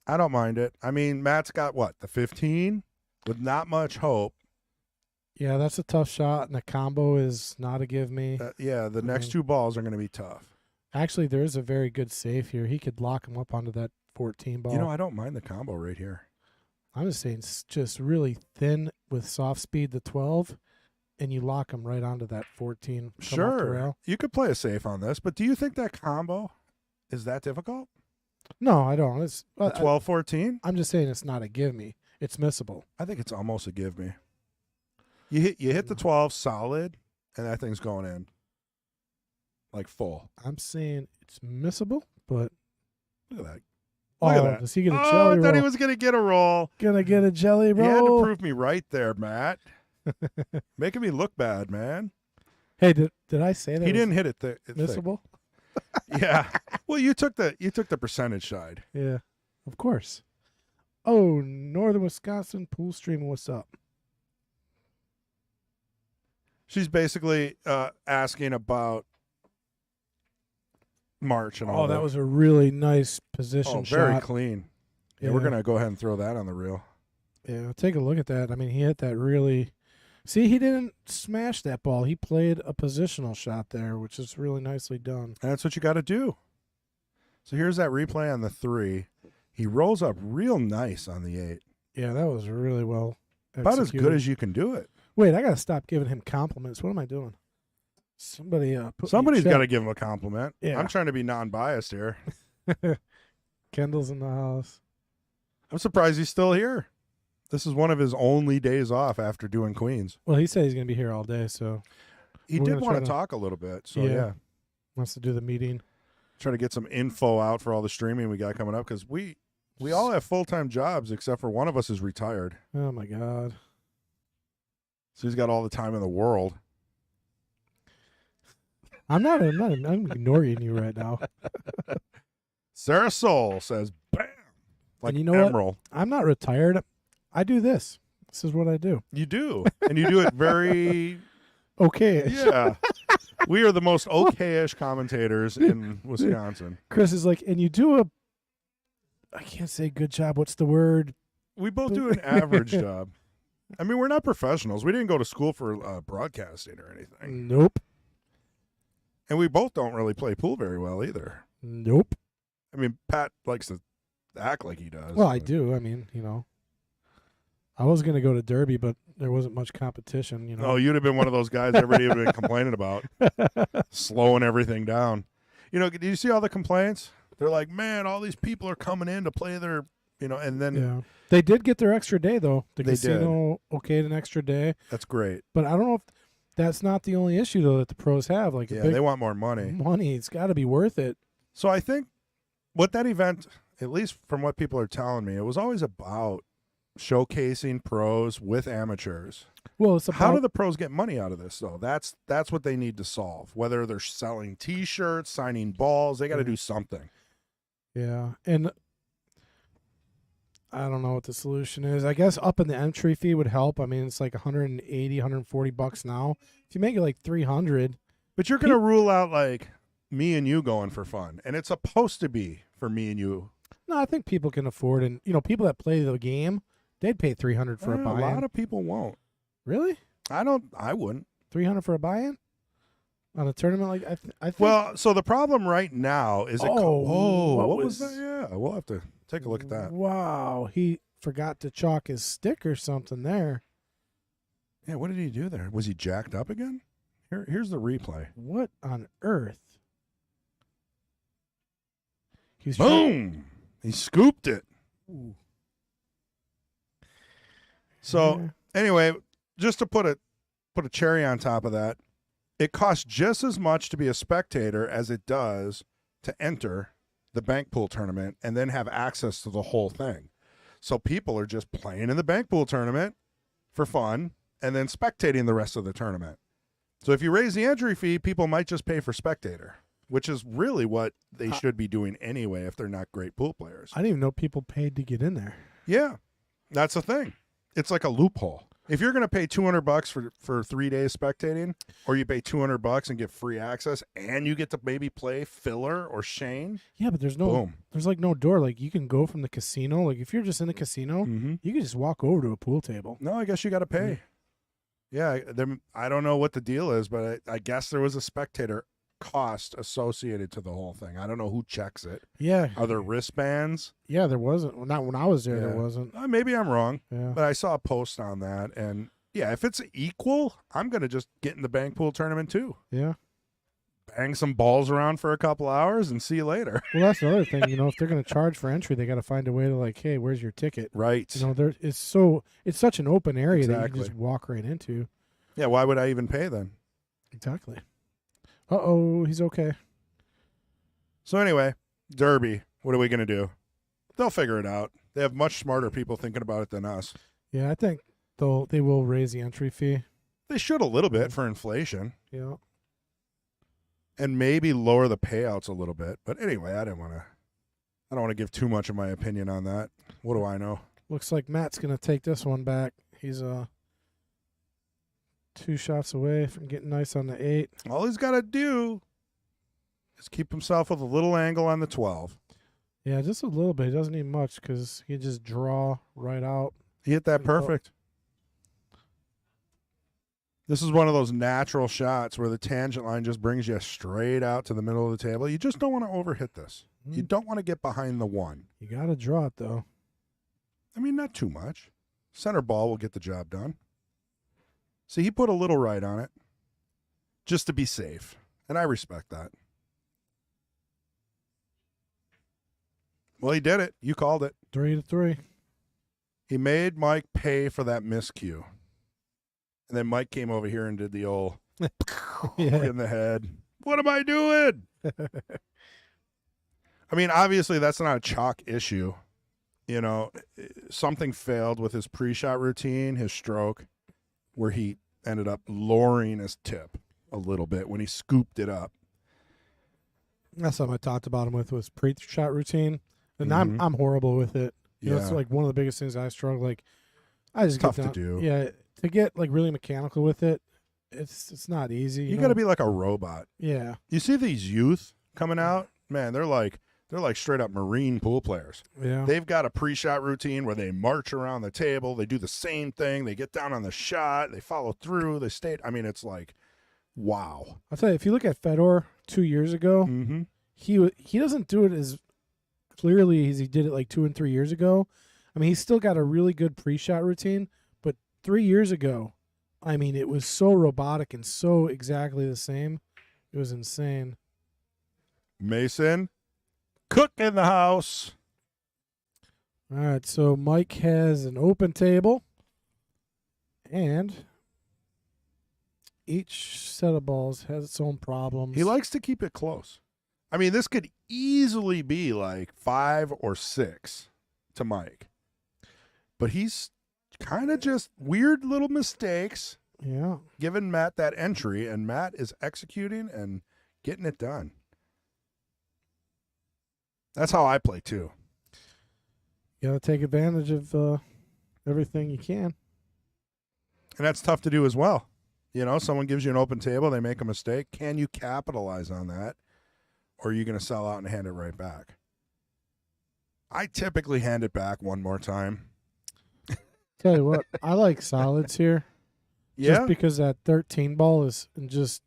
I mean, Matt's got, the 15? With not much hope. Yeah, that's a tough shot, and the combo is not a give me. The next two balls are going to be tough. Actually, there is a very good save here. He could lock him up onto that 14 ball. I don't mind the combo right here. I'm just saying it's just really thin with soft speed, the 12, and you lock him right onto that 14. Sure. You could play a safe on this, but do you think that combo is that difficult? No, I don't. It's The 12-14? I'm just saying it's not a give me. It's missable. I think it's almost a give me. You hit the 12 solid, and that thing's going in. Like full. I'm saying it's missable, but Look at that. oh, Look at that. does he get a Oh, jelly I roll? thought he was going to get a roll. Gonna get a jelly He had to roll. prove me right there, Matt. Making me look bad, man. Hey, did I say that? He was didn't hit it thick. missable. Yeah. Well, you took the percentage side. Yeah, of course. Oh, Northern Wisconsin pool stream. What's up? She's basically asking about March and all Oh, that was a really nice position very shot. clean. Yeah, we're gonna go ahead and throw that on the reel. Yeah, take a look at that. I mean, he hit that really. See, he didn't smash that ball. He played a positional shot there, which is really nicely done. And that's what you got to do. So here's that replay on the 3. He rolls up real nice on the 8. Yeah, that was really well About as executed. good as you can do it. Wait, I gotta stop giving him compliments. What am I doing? Somebody's Somebody's got to give him a compliment. Yeah. I'm trying to be non-biased here. Kendall's in the house. I'm surprised he's still here. This is one of his only days off after doing Queens. Well, he said he's gonna be here all day, so He We're did gonna want try to to- talk a little bit. So, Yeah. yeah. wants to do the meeting. Try to get some info out for all the streaming we got coming up because we all have full-time jobs except for one of us is retired. Oh my God. So he's got all the time in the world. I'm ignoring you right now. Sarah Soul says, bam, like And you know what? emerald. I'm not retired. I do this. This is what I do. You do. And you do it very, Okay. yeah. We are the most okay-ish commentators in Wisconsin. Chris is like, and you do a. I can't say good job. What's the word? We both do an average job. I mean, we're not professionals. We didn't go to school for broadcasting or anything. Nope. And we both don't really play pool very well either. Nope. I mean, Pat likes to act like he does. Well, I do. I mean, I was going to go to Derby, but there wasn't much competition, Oh, you'd have been one of those guys everybody would have been complaining about. Slowing everything down. Did you see all the complaints? They're like, man, all these people are coming in to play their, and then Yeah. They did get their extra day, though. The They casino okayed an extra day. that's great. But I don't know if that's not the only issue, though, that the pros have. Like, Yeah, a big they want more money. money. It's got to be worth it. So I think what that event, at least from what people are telling me, it was always about showcasing pros with amateurs. Well, it's about How do the pros get money out of this, though? That's what they need to solve. Whether they're selling T-shirts, signing balls, they got to do something. Yeah, and I don't know what the solution is. I guess up in the entry fee would help. I mean, it's like $180, $140 now. If you make it like $300, But you're going to rule out like me and you going for fun, and it's supposed to be for me and you. no, I think people can afford, and people that play the game, they'd pay $300 for a A buy-in. lot of people won't. Really? I wouldn't. $300 for a buy-in on a tournament like I think. Well, so the problem right now is what was was- that? Yeah, we'll have to take a look at that. Wow, he forgot to chalk his stick or something there. Yeah, what did he do there? Was he jacked up again? Here's the replay. What on earth? He's Boom! He scooped it. So Yeah. anyway, just to put a cherry on top of that, it costs just as much to be a spectator as it does to enter the bank pool tournament and then have access to the whole thing. So people are just playing in the bank pool tournament for fun and then spectating the rest of the tournament. So if you raise the entry fee, people might just pay for spectator, which is really what they should be doing anyway if they're not great pool players. I didn't even know people paid to get in there. Yeah, that's the thing. It's like a loophole. If you're going to pay $200 for 3 days spectating, or you pay $200 and get free access, and you get to maybe play filler or Shane, Yeah, but there's like no door. Like you can go from the casino. Like if you're just in the casino, you can just walk over to a pool table. no, I guess you got to pay. Yeah, I don't know what the deal is, but I guess there was a spectator cost associated to the whole thing. I don't know who checks it. Yeah. Are there wristbands? Yeah, there wasn't. Well, not when I was there. There Yeah. wasn't. Maybe I'm wrong, Yeah. but I saw a post on that, and yeah, if it's equal, I'm gonna just get in the bank pool tournament too. Yeah. Bang some balls around for a couple hours and see you later. Well, that's the other thing. You know, if they're going to charge for entry, they got to find a way to like, hey, where's your ticket? Right. You know, it's such an open area that you Exactly. can just walk right into. Yeah, why would I even pay then? Exactly. He's okay. So anyway, Derby, what are we gonna do? They'll figure it out. They have much smarter people thinking about it than us. Yeah, I think they will raise the entry fee. They should a little bit for inflation. Yeah. And maybe lower the payouts a little bit. But anyway, I don't want to give too much of my opinion on that. What do I know? Looks like Matt's going to take this one back. He's 2 shots away from getting nice on the 8. All he's got to do is keep himself with a little angle on the 12. Yeah, just a little bit. He doesn't need much because he can just draw right out. He hit that perfect. This is one of those natural shots where the tangent line just brings you straight out to the middle of the table. You just don't want to overhit this. You don't want to get behind the 1. You got to draw it, though. I mean, not too much. Center ball will get the job done. See, he put a little right on it just to be safe, and I respect that. Well, he did it. You called it. 3-3. He made Mike pay for that miscue. And then Mike came over here and did the old Yeah. in the head. What am I doing? I mean, obviously, that's not a chalk issue. You know, something failed with his pre-shot routine, his stroke, where he ended up lowering his tip a little bit when he scooped it up. That's something I talked about him with was pre-shot routine, and I'm horrible with it. You know, it's like one of the biggest things I struggle. Like, I just Tough get down, to do. Yeah, to get like really mechanical with it, it's not easy. You know? got to be like a robot. Yeah, You see these youth coming out, man, they're like straight up Marine pool players. yeah. They've got a pre-shot routine where they march around the table, they do the same thing, they get down on the shot, they follow through, they stay. I mean, it's like, wow. I'll tell you, if you look at Fedor 2 years ago, Mm-hmm. he doesn't do it as clearly as he did it like 2 and 3 years ago. I mean, he's still got a really good pre-shot routine, but 3 years ago, I mean, it was so robotic and so exactly the same. It was insane. Mason, cook in the house. All right, so Mike has an open table, and each set of balls has its own problems. He likes to keep it close. I mean, this could easily be like 5 or 6 to Mike. But he's kind of just weird little mistakes Yeah. giving Matt that entry, and Matt is executing and getting it done. That's how I play too. You got to take advantage of everything you can. And that's tough to do as well. You know, someone gives you an open table, they make a mistake. Can you capitalize on that? Or are you going to sell out and hand it right back? I typically hand it back one more time. Tell you what, I like solids here. Yeah. Just because that 13 ball is it's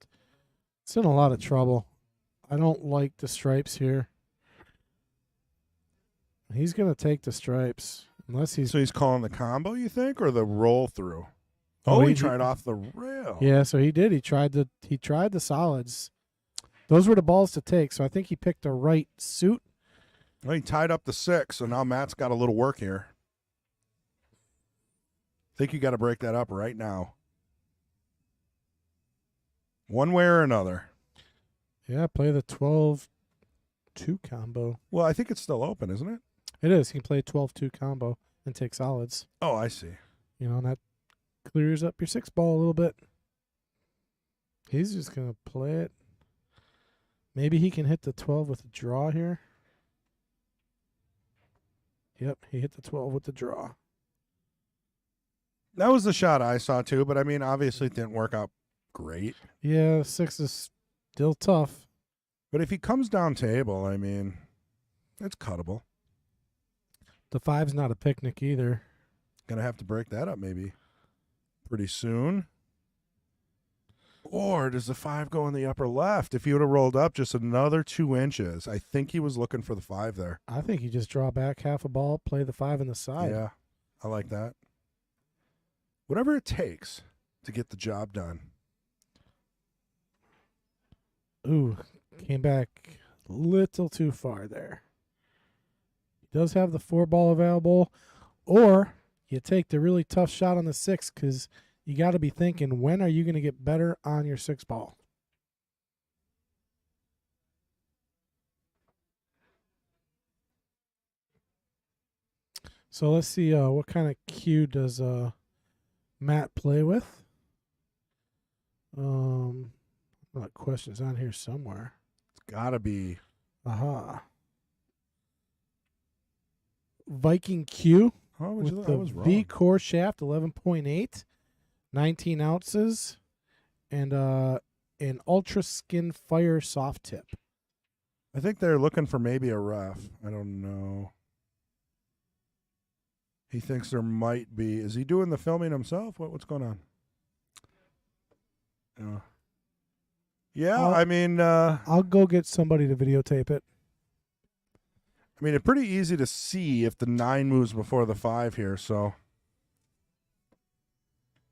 in a lot of trouble. I don't like the stripes here. He's going to take the stripes unless he's. So he's calling the combo, you think, or the roll through? Oh, Oh, he he- tried off the rail. Yeah, so he did. He tried the solids. Those were the balls to take. So I think he picked the right suit. Well, he tied up the 6, so now Matt's got a little work here. I think you got to break that up right now. One way or another. Yeah, play the 12-2 combo. Well, I think it's still open, isn't it? It is. He can play 12-2 combo. and take solids. Oh, I see. And that clears up your 6-ball a little bit. He's just going to play it. Maybe he can hit the 12 with a draw here. Yep, he hit the 12 with the draw. That was the shot I saw too, but I mean, obviously it didn't work out great. Yeah, 6 is still tough. But if he comes down table, I mean, it's cuttable. The 5's not a picnic either. Gonna have to break that up maybe pretty soon. Or does the 5 go in the upper left? If he would have rolled up just another 2 inches, I think he was looking for the 5 there. I think you just draw back half a ball, play the 5 in the side. Yeah, I like that. Whatever it takes to get the job done. Ooh, came back a little too far there. He does have the 4-ball available, or you take the really tough shot on the 6 because you got to be thinking, when are you going to get better on your 6-ball? So let's see what kind of cue does Matt play with. Questions on here somewhere. It's got to be. Aha. Viking Q Oh, with I the was wrong. V core shaft, 11.8, 19 ounces, and an ultra skin fire soft tip. I think they're looking for maybe a ref. I don't know. He thinks there might be. Is he doing the filming himself? What's going on? Yeah, I mean, I'll go get somebody to videotape it. it's pretty easy to see if the 9 moves before the 5 here. So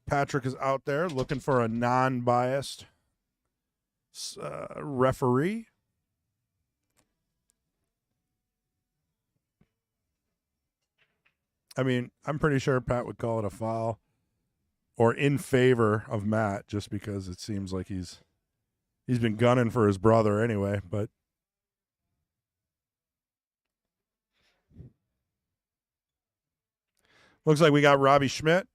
Patrick is out there looking for a non-biased referee. I'm pretty sure Pat would call it a foul or in favor of Matt just because it seems like he's been gunning for his brother anyway, but looks like we got Robbie Schmidt.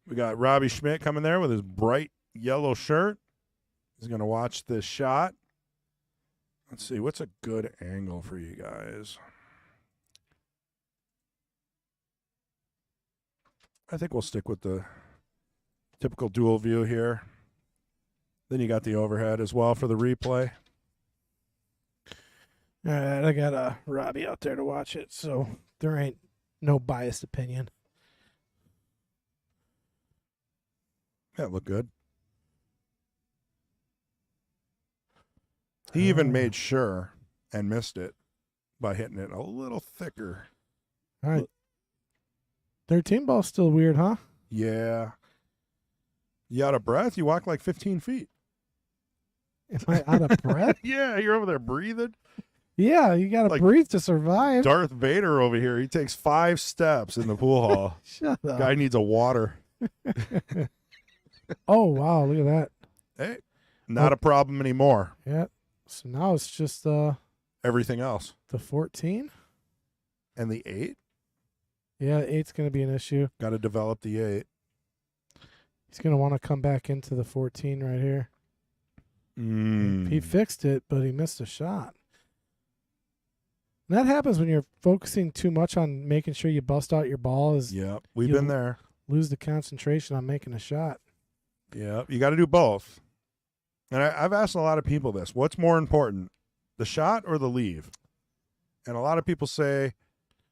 We got Robbie Schmidt coming there with his bright yellow shirt. He's going to watch this shot. Let's see, what's a good angle for you guys? I think we'll stick with the typical dual view here. Then you got the overhead as well for the replay. All right, I got Robbie out there to watch it, so there ain't no biased opinion. Yeah, it looked good. He even made sure and missed it by hitting it a little thicker. All right. 13 ball's still weird, huh? Yeah. You out of breath? You walk like 15 feet. Am I out of breath? Yeah, you're over there breathing. Yeah, you got to Like breathe to survive. Darth Vader over here. He takes 5 steps in the pool hall. Shut up. Guy needs a water. Oh, wow, look at that. Hey, not a problem anymore. Yeah. So now it's just Everything else. the 14. And the 8? Yeah, 8's going to be an issue. Got to develop the 8. He's going to want to come back into the 14 right here. He fixed it, but he missed a shot. And that happens when you're focusing too much on making sure you bust out your ball. Yep, we've you been there. Lose the concentration on making a shot. Yep, you got to do both. And I've asked a lot of people this. What's more important, the shot or the leave? And a lot of people say,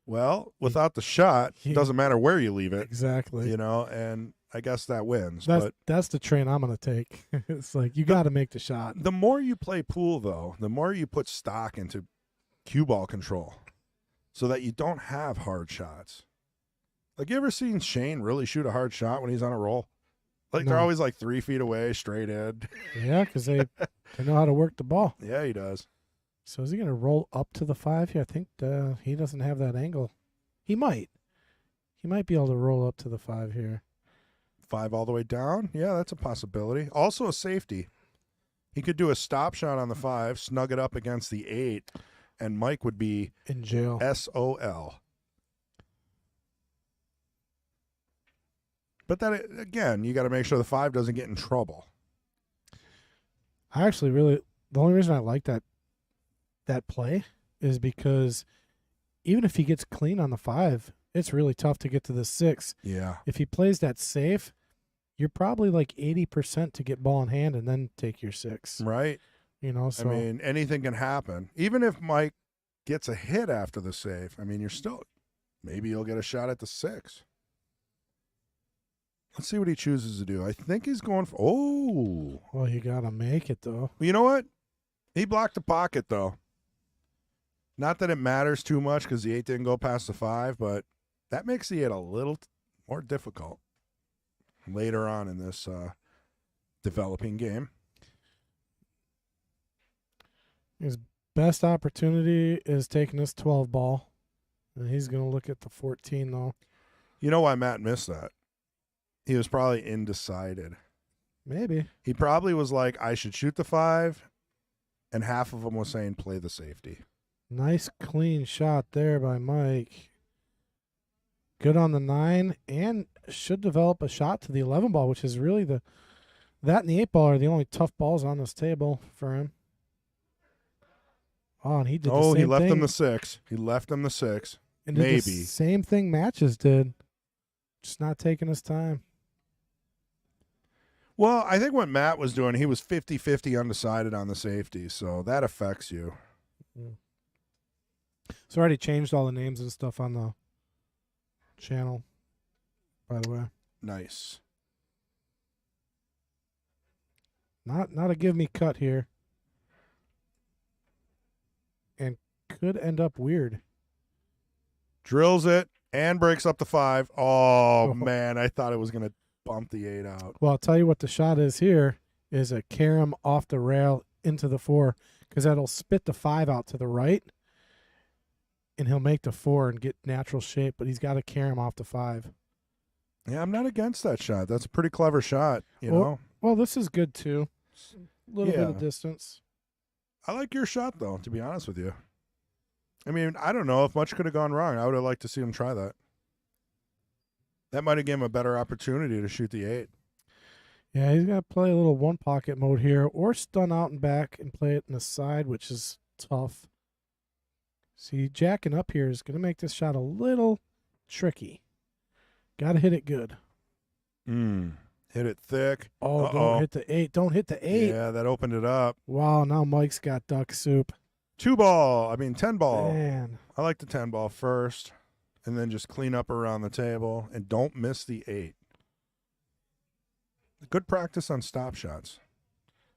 well, without the shot, it doesn't matter where you leave it. Exactly. And I guess that wins. That's the train I'm going to take. It's like you got to make the shot. The more you play pool, though, the more you put stock into cue ball control so that you don't have hard shots. Like, you ever seen Shane really shoot a hard shot when he's on a roll? Like, they're No. always like 3 feet away, straight in. Yeah, because they know how to work the ball. Yeah, he does. So is he going to roll up to the 5 here? I think he doesn't have that angle. He might. He might be able to roll up to the 5 here. 5 all the way down? Yeah, that's a possibility. Also a safety. He could do a stop shot on the 5, snug it up against the 8, and Mike would be In jail. SOL. But then again, you got to make sure the 5 doesn't get in trouble. I actually the only reason I like that play is because even if he gets clean on the 5, it's really tough to get to the 6. Yeah. If he plays that safe, you're probably like 80% to get ball in hand and then take your 6. Right. You know, so I mean, anything can happen. Even if Mike gets a hit after the save, I mean, maybe you'll get a shot at the 6. Let's see what he chooses to do. I think he's going for, well, you got to make it, though. you know what? He blocked the pocket, though. Not that it matters too much because the 8 didn't go past the 5, but that makes the 8 a little more difficult later on in this developing game. His best opportunity is taking this 12 ball, and he's going to look at the 14, though. You know why Matt missed that? He was probably undecided. Maybe. He probably was like, I should shoot the 5, and half of them was saying play the safety. Nice clean shot there by Mike. Good on the 9, and should develop a shot to the 11 ball, which is really that and the 8 ball are the only tough balls on this table for him. Oh, and he did the same thing. He left him the 6. He left him the 6. And did the Maybe. same thing Matches did. Just not taking his time. Well, I think what Matt was doing, he was 50-50 undecided on the safety, so that affects you. So I already changed all the names and stuff on the channel, by the way. Nice. Not a give me cut here. And could end up weird. Drills it and breaks up the 5. Oh, man, I thought it was going to bump the 8 out. Well, I'll tell you what the shot is here is a carom off the rail into the 4 because that'll spit the 5 out to the right and he'll make the 4 and get natural shape, but he's got to carom off the 5. Yeah, I'm not against that shot. That's a pretty clever shot, you know. Well, this is good too. A little bit of Yeah. distance. I like your shot, though, to be honest with you. I mean, I don't know if much could have gone wrong. I would have liked to see him try that. That might have given him a better opportunity to shoot the 8. Yeah, he's got to play a little one pocket mode here or stun out and back and play it in the side, which is tough. See, jacking up here is going to make this shot a little tricky. Got to hit it good. Hit it thick. Oh, don't hit the 8. Don't hit the 8. Yeah, that opened it up. Wow, now Mike's got duck soup. 10 ball. Man. I like the 10 ball first, and then just clean up around the table, and don't miss the 8. Good practice on stop shots.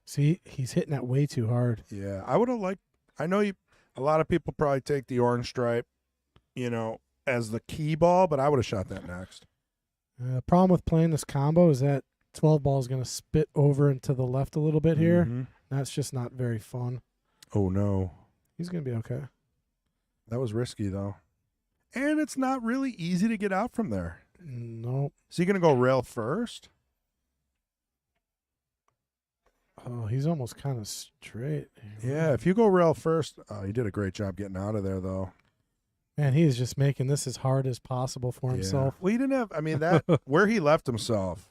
See, he's hitting that way too hard. Yeah, I would have liked. I know a lot of people probably take the orange stripe, as the key ball, but I would have shot that next. The problem with playing this combo is that 12 ball is going to spit over and to the left a little bit here. Mhm. That's just not very fun. Oh, no. He's going to be okay. That was risky, though. And it's not really easy to get out from there. Nope. So you're going to go rail first? Oh, he's almost kind of straight. Yeah, if you go rail first, you did a great job getting out of there, though. Man, he is just making this as hard as possible for himself. Well, he didn't have, that, where he left himself,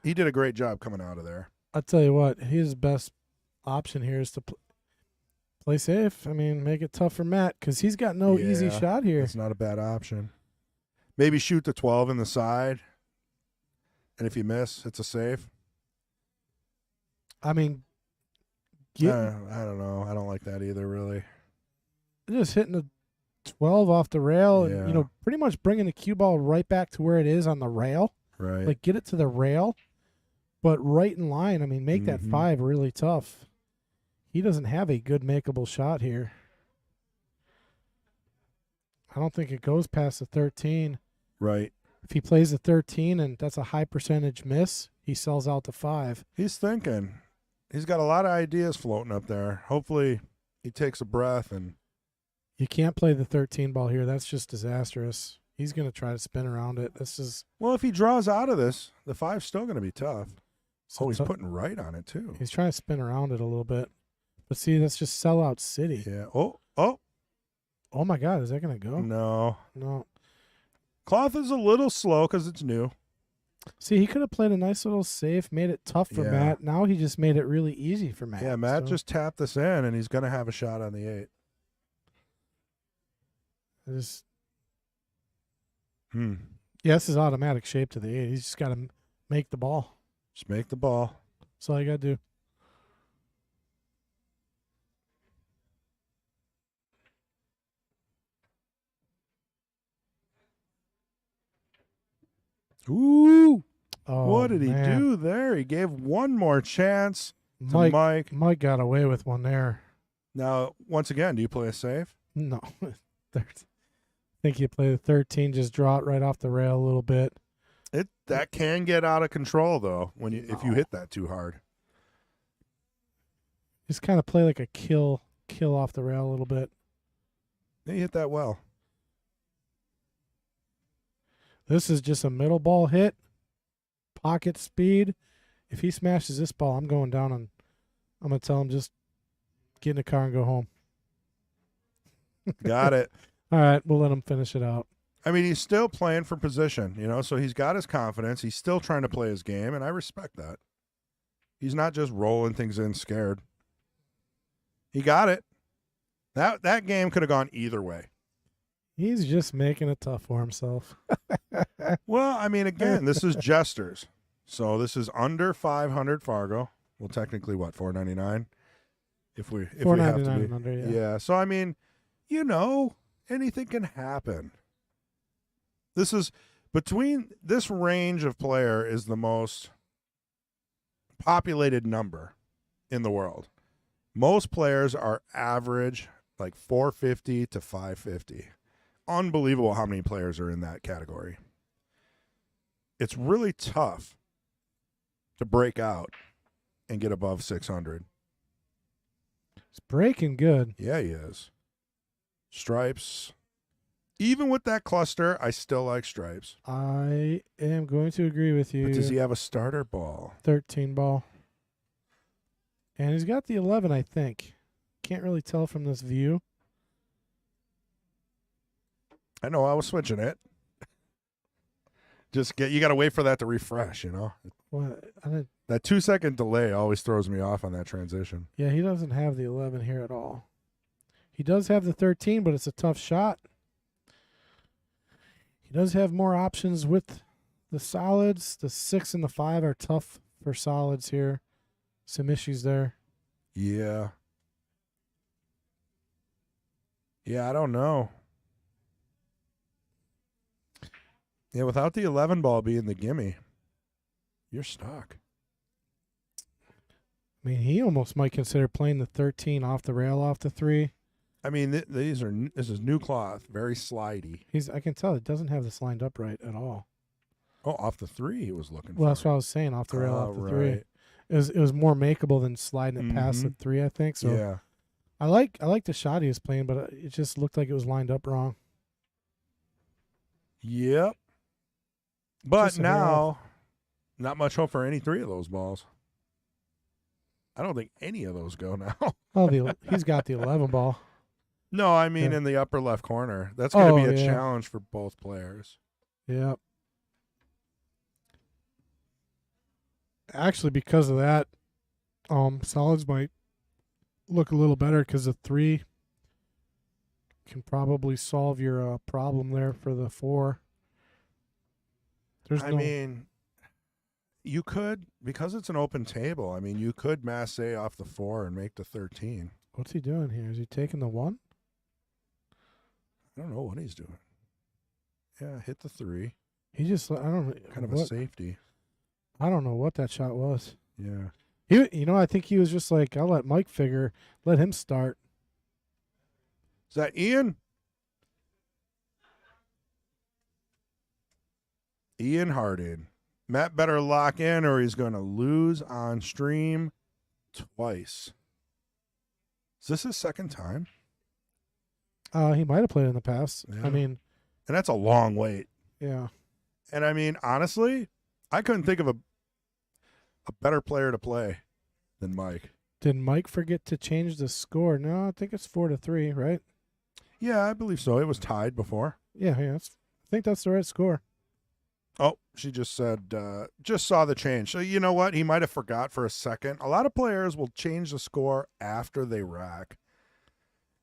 he did a great job coming out of there. I'll tell you what, his best option here is to play safe. Make it tough for Matt because he's got no easy shot here. It's not a bad option. Maybe shoot the 12 in the side, and if you miss, it's a safe. I don't know. I don't like that either, really. just hitting the 12 off the rail and, Yeah. pretty much bringing the cue ball right back to where it is on the rail. Right. Like, get it to the rail, but right in line. Make that 5 really tough. He doesn't have a good makeable shot here. I don't think it goes past the 13. Right. If he plays the 13 and that's a high percentage miss, he sells out the 5. He's thinking. He's got a lot of ideas floating up there. Hopefully he takes a breath and You can't play the 13 ball here. That's just disastrous. He's going to try to spin around it. well, if he draws out of this, the 5's still going to be tough. So he's putting right on it too. He's trying to spin around it a little bit. But see, that's just sellout city. Yeah. Oh my God, is that gonna go? No. No. Cloth is a little slow because it's new. See, he could have played a nice little safe, made it tough for Yeah. Matt. Now he just made it really easy for Matt. Yeah, Matt so just tapped this in, and he's going to have a shot on the 8. I just Hmm. this is automatic shape to the 8. He's just got to make the ball. Just make the ball. That's all you got to do. Ooh. Oh, What did he man. do there? He gave one more chance to Mike, Mike. Mike got away with one there. Now, once again, do you play a safe? No. I think you play the 13, just draw it right off the rail a little bit. That can get out of control though if you hit that too hard. Just kind of play like a kill off the rail a little bit. You hit that well. This is just a middle ball hit. Pocket speed. If he smashes this ball, I'm going down on. I'm gonna tell him just get in the car and go home. Got it. All right, we'll let him finish it out. I mean, he's still playing for position, so he's got his confidence. He's still trying to play his game, and I respect that. He's not just rolling things in scared. He got it. That game could have gone either way. He's just making it tough for himself. Well, I mean, again, this is Jesters. So this is under 500 Fargo. Well, technically, what, $4.99? If we have to $4.99 be. and under, yeah. Yeah. So I mean, anything can happen. This is between this range of player is the most populated number in the world. Most players are average like 450 to 550. Unbelievable how many players are in that category. It's really tough to break out and get above 600. It's breaking good. Yeah, he is. Stripes. Even with that cluster, I still like stripes. I am going to agree with you. But does he have a starter ball? 13 ball. And he's got the 11, I think. Can't really tell from this view. I know, I was switching it. You got to wait for that to refresh, What? That 2-second delay always throws me off on that transition. Yeah, he doesn't have the 11 here at all. He does have the 13, but it's a tough shot. He does have more options with the solids. The 6 and the 5 are tough for solids here. Some issues there. Yeah. Yeah, I don't know. Yeah, without the 11 ball being the gimme, you're stuck. I mean, he almost might consider playing the 13 off the rail off the 3. I mean, this is new cloth, very slidey. I can tell it doesn't have this lined up right at all. Oh, off the 3 he was looking for. Well, that's what I was saying, off the rail off the 3. Right. It was more makeable than sliding it past the 3, I think. So Yeah. I like the shot he was playing, but it just looked like it was lined up wrong. Yep. But Just a hair now, not much hope for any 3 of those balls. I don't think any of those go now. Oh, he's got the 11 ball. No, I mean Yeah. in the upper left corner. That's going to be a yeah. challenge for both players. Yep. Actually, because of that, solids might look a little better because the 3 can probably solve your problem there for the 4. I mean, you could, because it's an open table, I mean, you could masse off the 4 and make the 13. What's he doing here? Is he taking the 1? I don't know what he's doing. Yeah, hit the 3. He just, I don't know. Kind of a safety. I don't know what that shot was. Yeah. I think he was just like, I'll let Mike let him start. Is that Ian? Ian Harding. Matt better lock in or he's going to lose on stream twice. Is this his second time? He might have played in the past. Yeah. I mean, And that's a long wait. yeah. And I mean, honestly, I couldn't think of a better player to play than Mike. Did Mike forget to change the score? No, I think it's 4-3, right? Yeah, I believe so. It was tied before. Yeah, I think that's the right score. Oh, she just said, just saw the change. So you know what? He might have forgot for a second. A lot of players will change the score after they rack.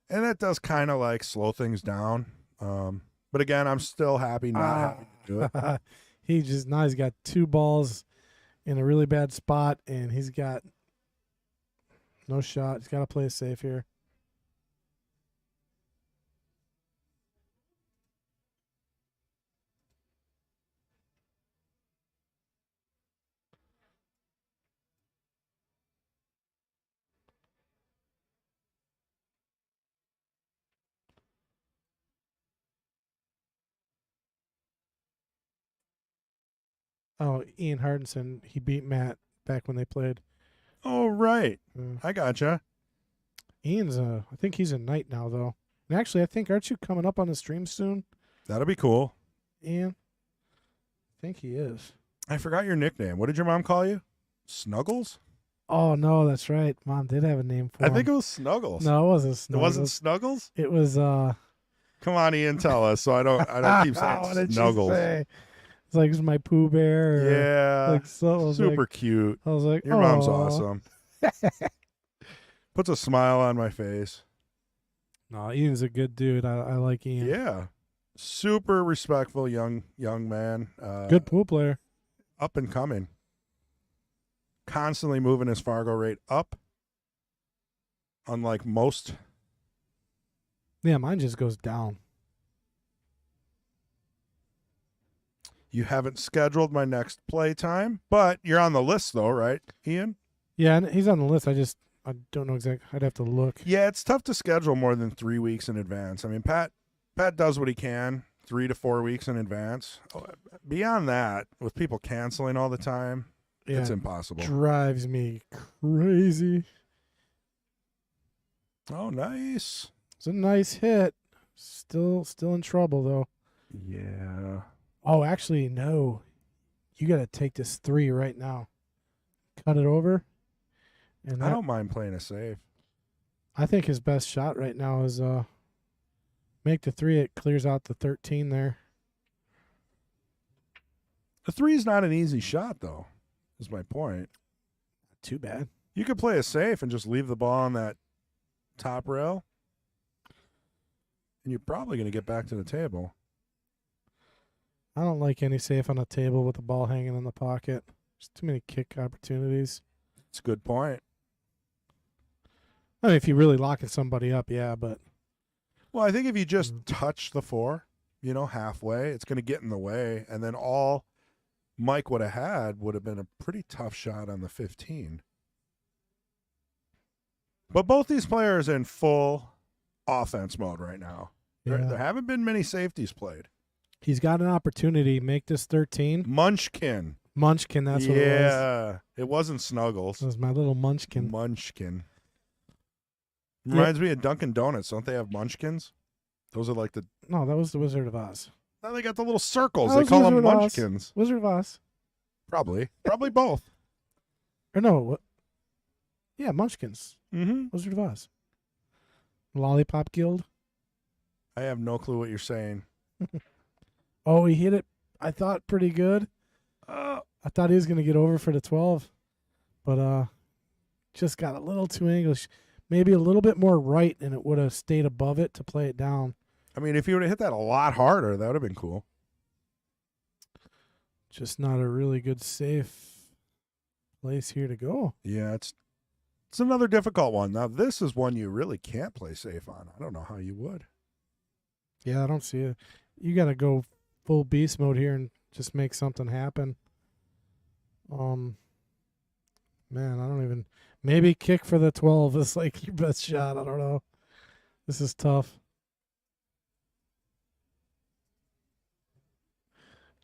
And that does kind of like slow things down. But again, I'm still happy not having to do it. He's got 2 balls in a really bad spot, and he's got no shot. He's got to play it safe here. Oh, Ian Hardison, he beat Matt back when they played. Oh, right. Uh, I gotcha. Ian's I think he's a knight now, though. And actually, I think, aren't you coming up on the stream soon, That'll be cool. Ian? I think he is. I forgot your nickname. What did your mom call you? Snuggles? Oh, no, that's right. Mom did have a name for him. I think it was Snuggles. No, it wasn't It Snuggles. wasn't Snuggles? It was, Come on, Ian, tell us so I don't keep saying what did she Snuggles. say? It's like, it's my Pooh Bear. Or Yeah. Like, so, I was Super like, cute. I was like, Your mom's "Aw." awesome. Puts a smile on my face. No, Ian's a good dude. I like Ian. Yeah. Super respectful young man. Good pool player. Up and coming. Constantly moving his Fargo rate up. Unlike most. Yeah, mine just goes down. You haven't scheduled my next play time, but you're on the list though, right, Ian? Yeah, and he's on the list. I don't know exactly. I'd have to look. Yeah, it's tough to schedule more than 3 weeks in advance. I mean, Pat does what he can 3 to 4 weeks in advance. Beyond that, with people canceling all the time, Yeah, it's impossible. drives me crazy. Oh, nice. It's a nice hit. Still in trouble though. Yeah. Oh, actually, no. You got to take this 3 right now. Cut it over. And I that, don't mind playing a safe. I think his best shot right now is make the 3. It clears out the 13 there. The 3 is not an easy shot, though, is my point. Too bad. You could play a safe and just leave the ball on that top rail, and you're probably going to get back to the table. I don't like any safe on a table with the ball hanging in the pocket. There's too many kick opportunities. It's a good point. I mean, if you're really locking somebody up, yeah, but Well, I think if you just touch the 4, halfway, it's going to get in the way, and then all Mike would have had would have been a pretty tough shot on the 15. But both these players are in full offense mode right now. yeah. There haven't been many safeties played. He's got an opportunity. Make this 13. Munchkin. Munchkin, that's what it was. Yeah. It wasn't Snuggles. This is my little Munchkin. Munchkin. Yeah. Reminds me of Dunkin' Donuts. Don't they have Munchkins? Those are like the... No, that was the Wizard of Oz. Now they got the little circles. That They was call them Wizard of Oz. Munchkins. Wizard of Oz. Probably. Probably both. Or no, what? Yeah, Munchkins. Mm-hmm. Wizard of Oz. Lollipop Guild. I have no clue what you're saying. Oh, he hit it, I thought, pretty good. I thought he was going to get over for the 12. But just got a little too English. Maybe a little bit more right, and it would have stayed above it to play it down. I mean, if you would have hit that a lot harder, that would have been cool. Just not a really good safe place here to go. Yeah, it's another difficult one. Now, this is one you really can't play safe on. I don't know how you would. Yeah, I don't see it. You got to go full beast mode here and just make something happen. Man, I don't even. Maybe kick for the 12 is like your best shot. I don't know. This is tough.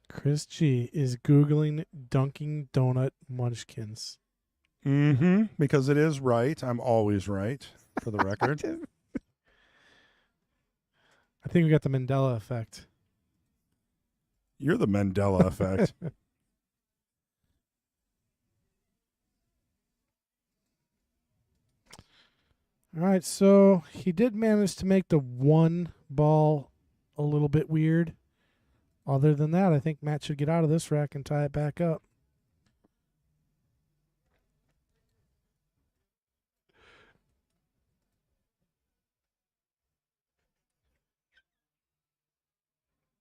Chris G is Googling Dunkin' Donut Munchkins. Mm-hmm. Because it is right. I'm always right, for the record. I think we got the Mandela effect. You're the Mandela effect. All right, so he did manage to make the 1 ball a little bit weird. Other than that, I think Matt should get out of this rack and tie it back up.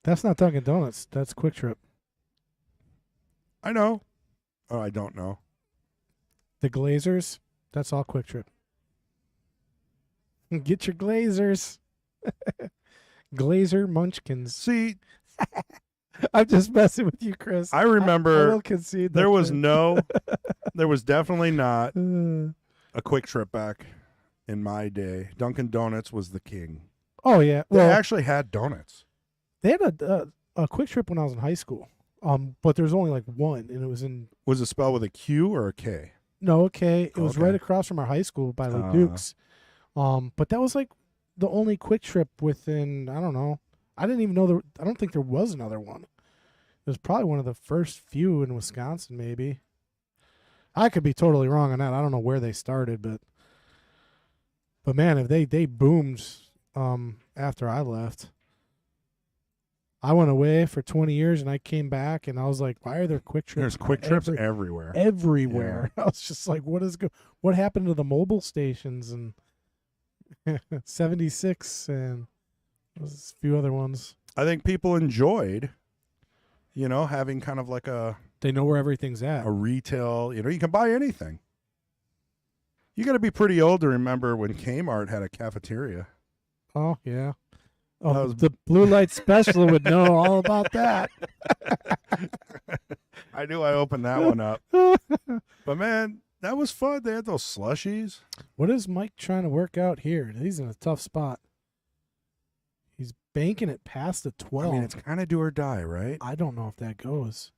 That's not Dunkin' Donuts. That's Quick Trip. I know. Oh, I don't know. The Glazers, that's all Quick Trip. Get your Glazers. Glazer Munchkins. See, I'm just messing with you, Chris. I I remember will concede there that was thing. there was definitely not Uh, a Quick Trip back in my day. Dunkin' Donuts was the king. oh, yeah. They Well, actually had donuts. they had a Quick Trip when I was in high school. But there was only like one, and it was in Was it spelled with a Q or a K? no, okay. It was Okay. right across from our high school by Lake Dukes. But that was like the only Quick Trip within, I don't know. I didn't even know I don't think there was another one. It was probably one of the first few in Wisconsin, maybe. I could be totally wrong on that. I don't know where they started, but man, if they boomed after I left. I went away for 20 years and I came back and I was like, why are there Quick Trips? There's Quick Trips everywhere. Everywhere. I was just like, what happened to the mobile stations and 76 and there's a few other ones. I think people enjoyed, having kind of like They know where everything's at. a retail, you can buy anything. You got to be pretty old to remember when Kmart had a cafeteria. Oh, yeah. That Oh, was- the blue light special would know all about that. I knew I opened that one up. But man, that was fun. They had those slushies. What is Mike trying to work out here? He's in a tough spot. He's banking it past the 12. I mean, it's kind of do or die, right? I don't know if that goes.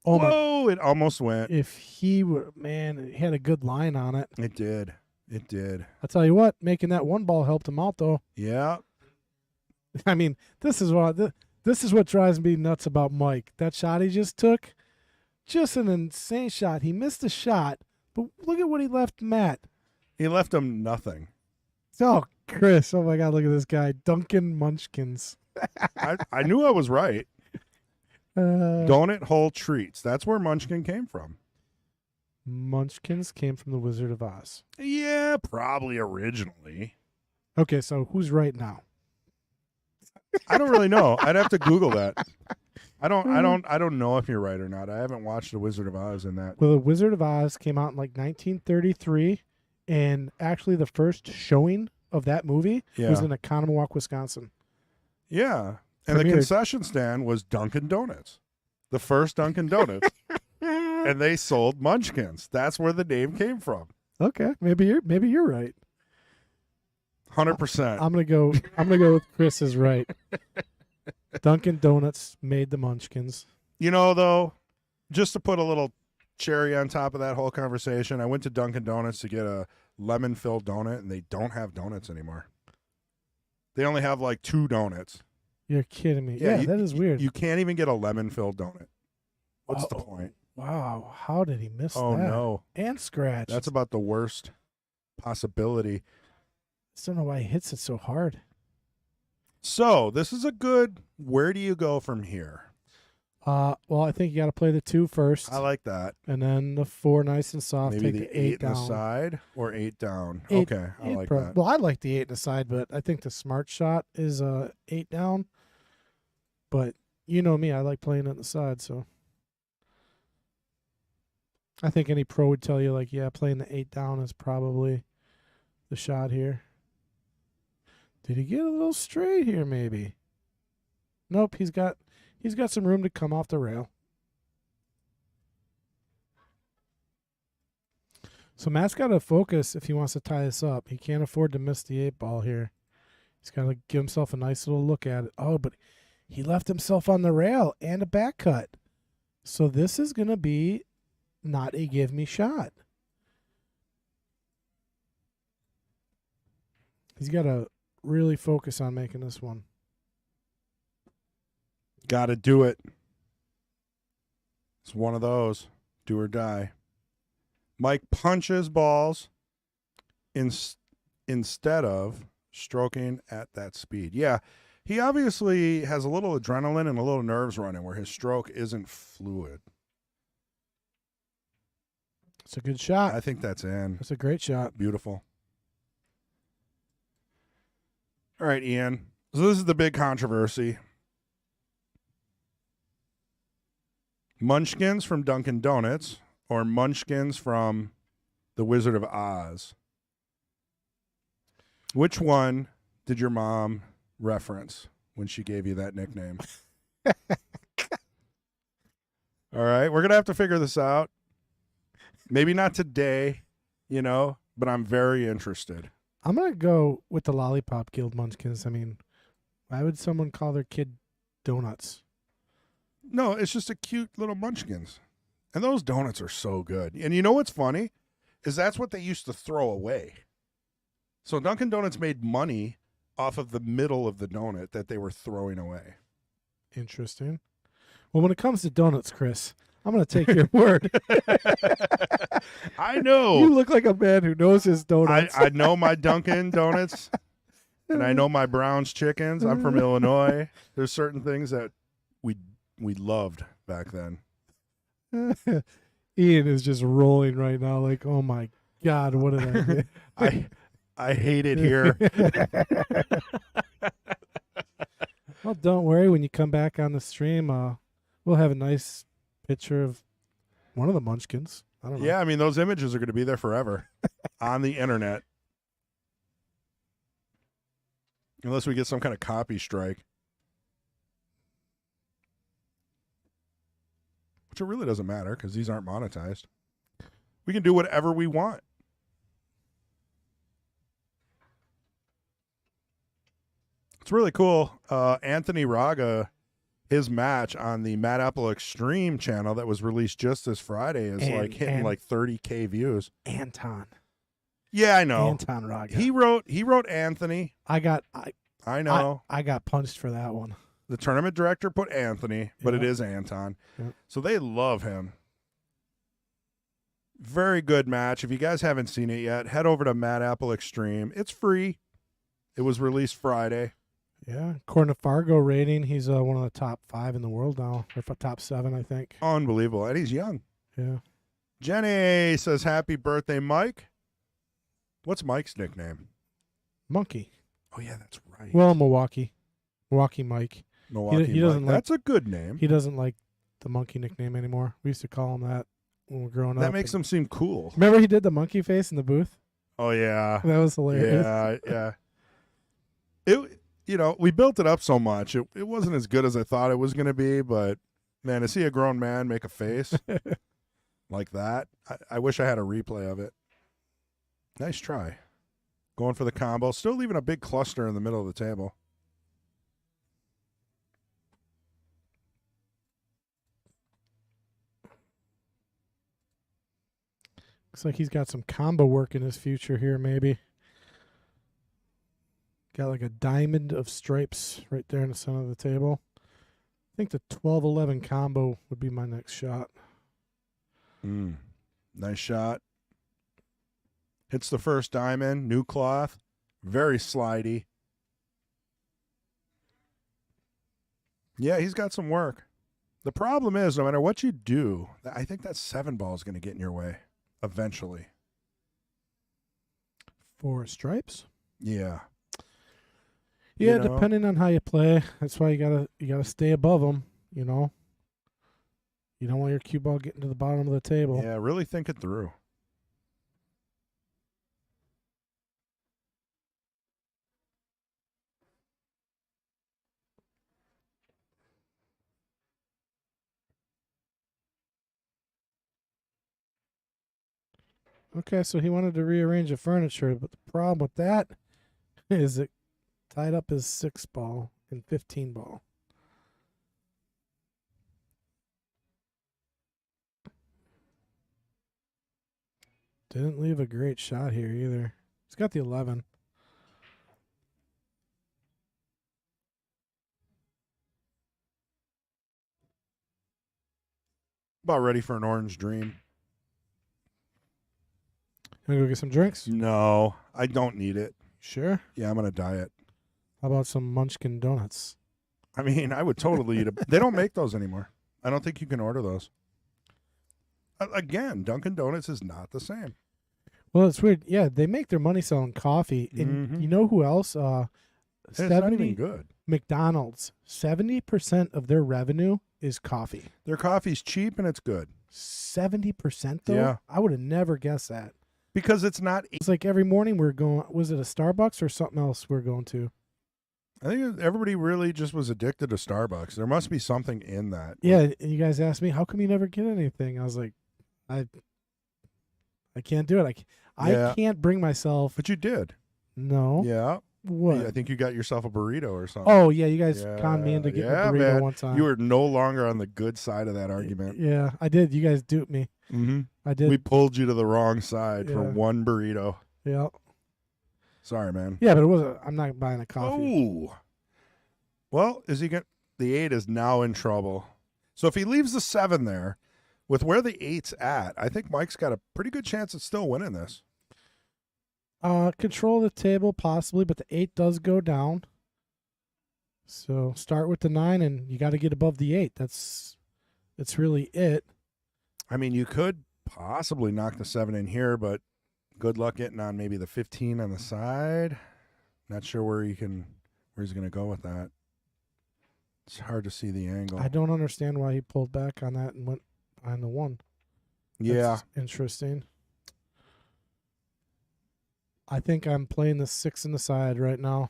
Oh, my. Whoa, it almost went. If he were, man, it had a good line on it. It did. It did. I'll tell you what, making that one ball helped him out, though. Yeah. I mean, this is what drives me nuts about Mike. That shot he just took, just an insane shot. He missed a shot, but look at what he left Matt. He left him nothing. Oh, Chris. Oh, my God, look at this guy. Duncan Munchkins. I knew I was right. Uh, Donut hole treats. That's where Munchkin came from. Munchkins came from the Wizard of Oz. Yeah, probably originally. Okay, so who's right now? I don't really know. I'd have to Google that. I don't know if you're right or not. I haven't watched The Wizard of Oz in that. Well, the Wizard of Oz came out in like 1933, and actually the first showing of that movie was Yeah. in Economowoc, Wisconsin. Yeah. And the Premiered. concession stand was Dunkin' Donuts. The first Dunkin' Donuts. And they sold Munchkins. That's where the name came from. Okay, maybe you're right. 100%. I'm gonna go with Chris is right. Dunkin' Donuts made the Munchkins. Though, just to put a little cherry on top of that whole conversation, I went to Dunkin' Donuts to get a lemon-filled donut, and they don't have donuts anymore. They only have like 2 donuts. You're kidding me. Yeah, that is weird. You can't even get a lemon-filled donut. What's the Uh-oh. point? Wow, how did he miss Oh, that? no. And scratch. That's about the worst possibility. I don't know why he hits it so hard. So, this is a good, where do you go from here? Well, I think you got to play the 2 first, I like that. and then the 4 nice and soft. Maybe take the 8 down. in the side or 8 down. 8 okay, I like pro- that. Well, I like the 8 in the side, but I think the smart shot is 8 down. But you know me, I like playing it in the side, so I think any pro would tell you, like, yeah, playing the 8 down is probably the shot here. Did he get a little straight here, maybe? Nope, he's got some room to come off the rail. So Matt's got to focus if he wants to tie this up. He can't afford to miss the 8 ball here. He's got to give himself a nice little look at it. Oh, but he left himself on the rail and a back cut. So this is going to be not a give me shot. He's got to really focus on making this one. Got to do it. It's one of those. Do or die. Mike punches balls instead of stroking at that speed. Yeah, He obviously has a little adrenaline and a little nerves running where his stroke isn't fluid. It's a good shot. I think that's in. That's a great shot. Beautiful. All right, Ian. So this is the big controversy. Munchkins from Dunkin' Donuts or Munchkins from The Wizard of Oz? Which one did your mom reference when she gave you that nickname? All right, we're going to have to figure this out. Maybe not today, but I'm very interested. I'm going to go with the Lollipop Guild Munchkins. I mean, why would someone call their kid donuts? No, it's just a cute little Munchkins. And those donuts are so good. And you know what's funny? Is that's what they used to throw away. So Dunkin' Donuts made money off of the middle of the donut that they were throwing away. Interesting. Well, when it comes to donuts, Chris, I'm going to take your word. I know. You look like a man who knows his donuts. I know my Dunkin' Donuts, and I know my Brown's chickens. I'm from Illinois. There's certain things that we loved back then. Ian is just rolling right now like, oh, my God, what did I do? I hate it here. Well, don't worry. When you come back on the stream, we'll have a nice picture of one of the Munchkins. I don't know. Yeah, I mean, those images are going to be there forever on the internet. Unless we get some kind of copy strike. Which it really doesn't matter because these aren't monetized. We can do whatever we want. It's really cool. Anthony Raga, his match on the Mad Apple Extreme channel that was released just this Friday is hitting like 30K views. Anton. Yeah, I know. Anton Raga. He wrote Anthony. I know. I got punched for that one. The tournament director put Anthony, but it Yeah. is Anton. Yeah. So they love him. Very good match. If you guys haven't seen it yet, head over to Mad Apple Extreme. It's free. It was released Friday. Yeah. According to Fargo rating, he's one of the top 5 in the world now, or top 7, I think. Unbelievable. And he's young. Yeah. Jenny says, happy birthday, Mike. What's Mike's nickname? Monkey. Oh, yeah, that's right. Well, Milwaukee Mike. Milwaukee he doesn't Mike. That's a good name. He doesn't like the monkey nickname anymore. We used to call him that when we were growing up. That makes him seem cool. Remember he did the monkey face in the booth? Oh, yeah. That was hilarious. Yeah. We built it up so much. It wasn't as good as I thought it was going to be, but, man, to see a grown man make a face like that, I wish I had a replay of it. Nice try. Going for the combo. Still leaving a big cluster in the middle of the table. Looks like he's got some combo work in his future here, maybe. Got like a diamond of stripes right there in the center of the table. I think the 12-11 combo would be my next shot. Nice shot. Hits the first diamond. New cloth. Very slidey. Yeah, he's got some work. The problem is, no matter what you do, I think that 7 ball is going to get in your way eventually. 4 stripes? Yeah. Yeah, You know? depending on how you play. That's why you gotta stay above them, You don't want your cue ball getting to the bottom of the table. Yeah, really think it through. Okay, so he wanted to rearrange the furniture, but the problem with that is it tied up his 6 ball and 15 ball. Didn't leave a great shot here either. He's got the 11. About ready for an orange dream. Gonna go get some drinks? No, I don't need it. Sure. Yeah, I'm on a diet. How about some Munchkin donuts? I mean, I would totally eat a. They don't make those anymore. I don't think you can order those. Again, Dunkin' Donuts is not the same. Well, it's weird. Yeah, they make their money selling coffee. And you know who else? It's not even 70 good. McDonald's. 70% of their revenue is coffee. Their coffee's cheap and it's good 70% though? Yeah. I would have never guessed that. because it's not. It's like every morning we're going, was it a Starbucks or something else we're going to? I think everybody really just was addicted to Starbucks. There must be something in that. Yeah, and you guys asked me, how come you never get anything? I was like, I can't do it. Yeah. I can't bring myself. But you did. No. Yeah. What? I think you got yourself a burrito or something. Oh, yeah, you guys conned me into getting a burrito man. one time. You were no longer on the good side of that argument. Yeah, I did. You guys duped me. Mm-hmm. I did. We pulled you to the wrong side for Yeah. one burrito. Yeah. Sorry, man. Yeah, but it wasn't. I'm not buying a coffee. Oh. Well, is he going? The 8 is now in trouble. So if he leaves the 7 there, with where the 8's at, I think Mike's got a pretty good chance at still winning this. Control the table possibly, but the 8 does go down. So start with the 9, and you got to get above the 8. That's really it. I mean, you could possibly knock the 7 in here, but good luck getting on maybe the 15 on the side. Not sure where he's going to go with that. It's hard to see the angle. I don't understand why he pulled back on that and went on the 1. Yeah. That's interesting. I think I'm playing the 6 in the side right now.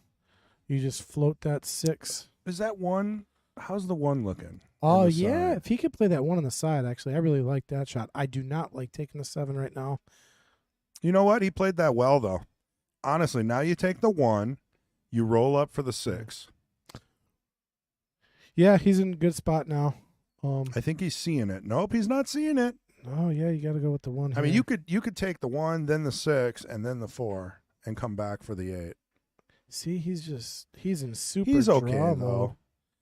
You just float that 6. Is that 1? How's the 1 looking? Oh, on the yeah. side? If he could play that 1 on the side, actually, I really like that shot. I do not like taking the 7 right now. You know what? He played that well, though. Honestly, now you take the 1, you roll up for the 6. Yeah, he's in a good spot now. I think he's seeing it. Nope, he's not seeing it. Oh, yeah, you got to go with the 1 I mean, here. you could take the 1, then the 6, and then the 4, and come back for the 8. See, he's in super He's okay, draw mode. though.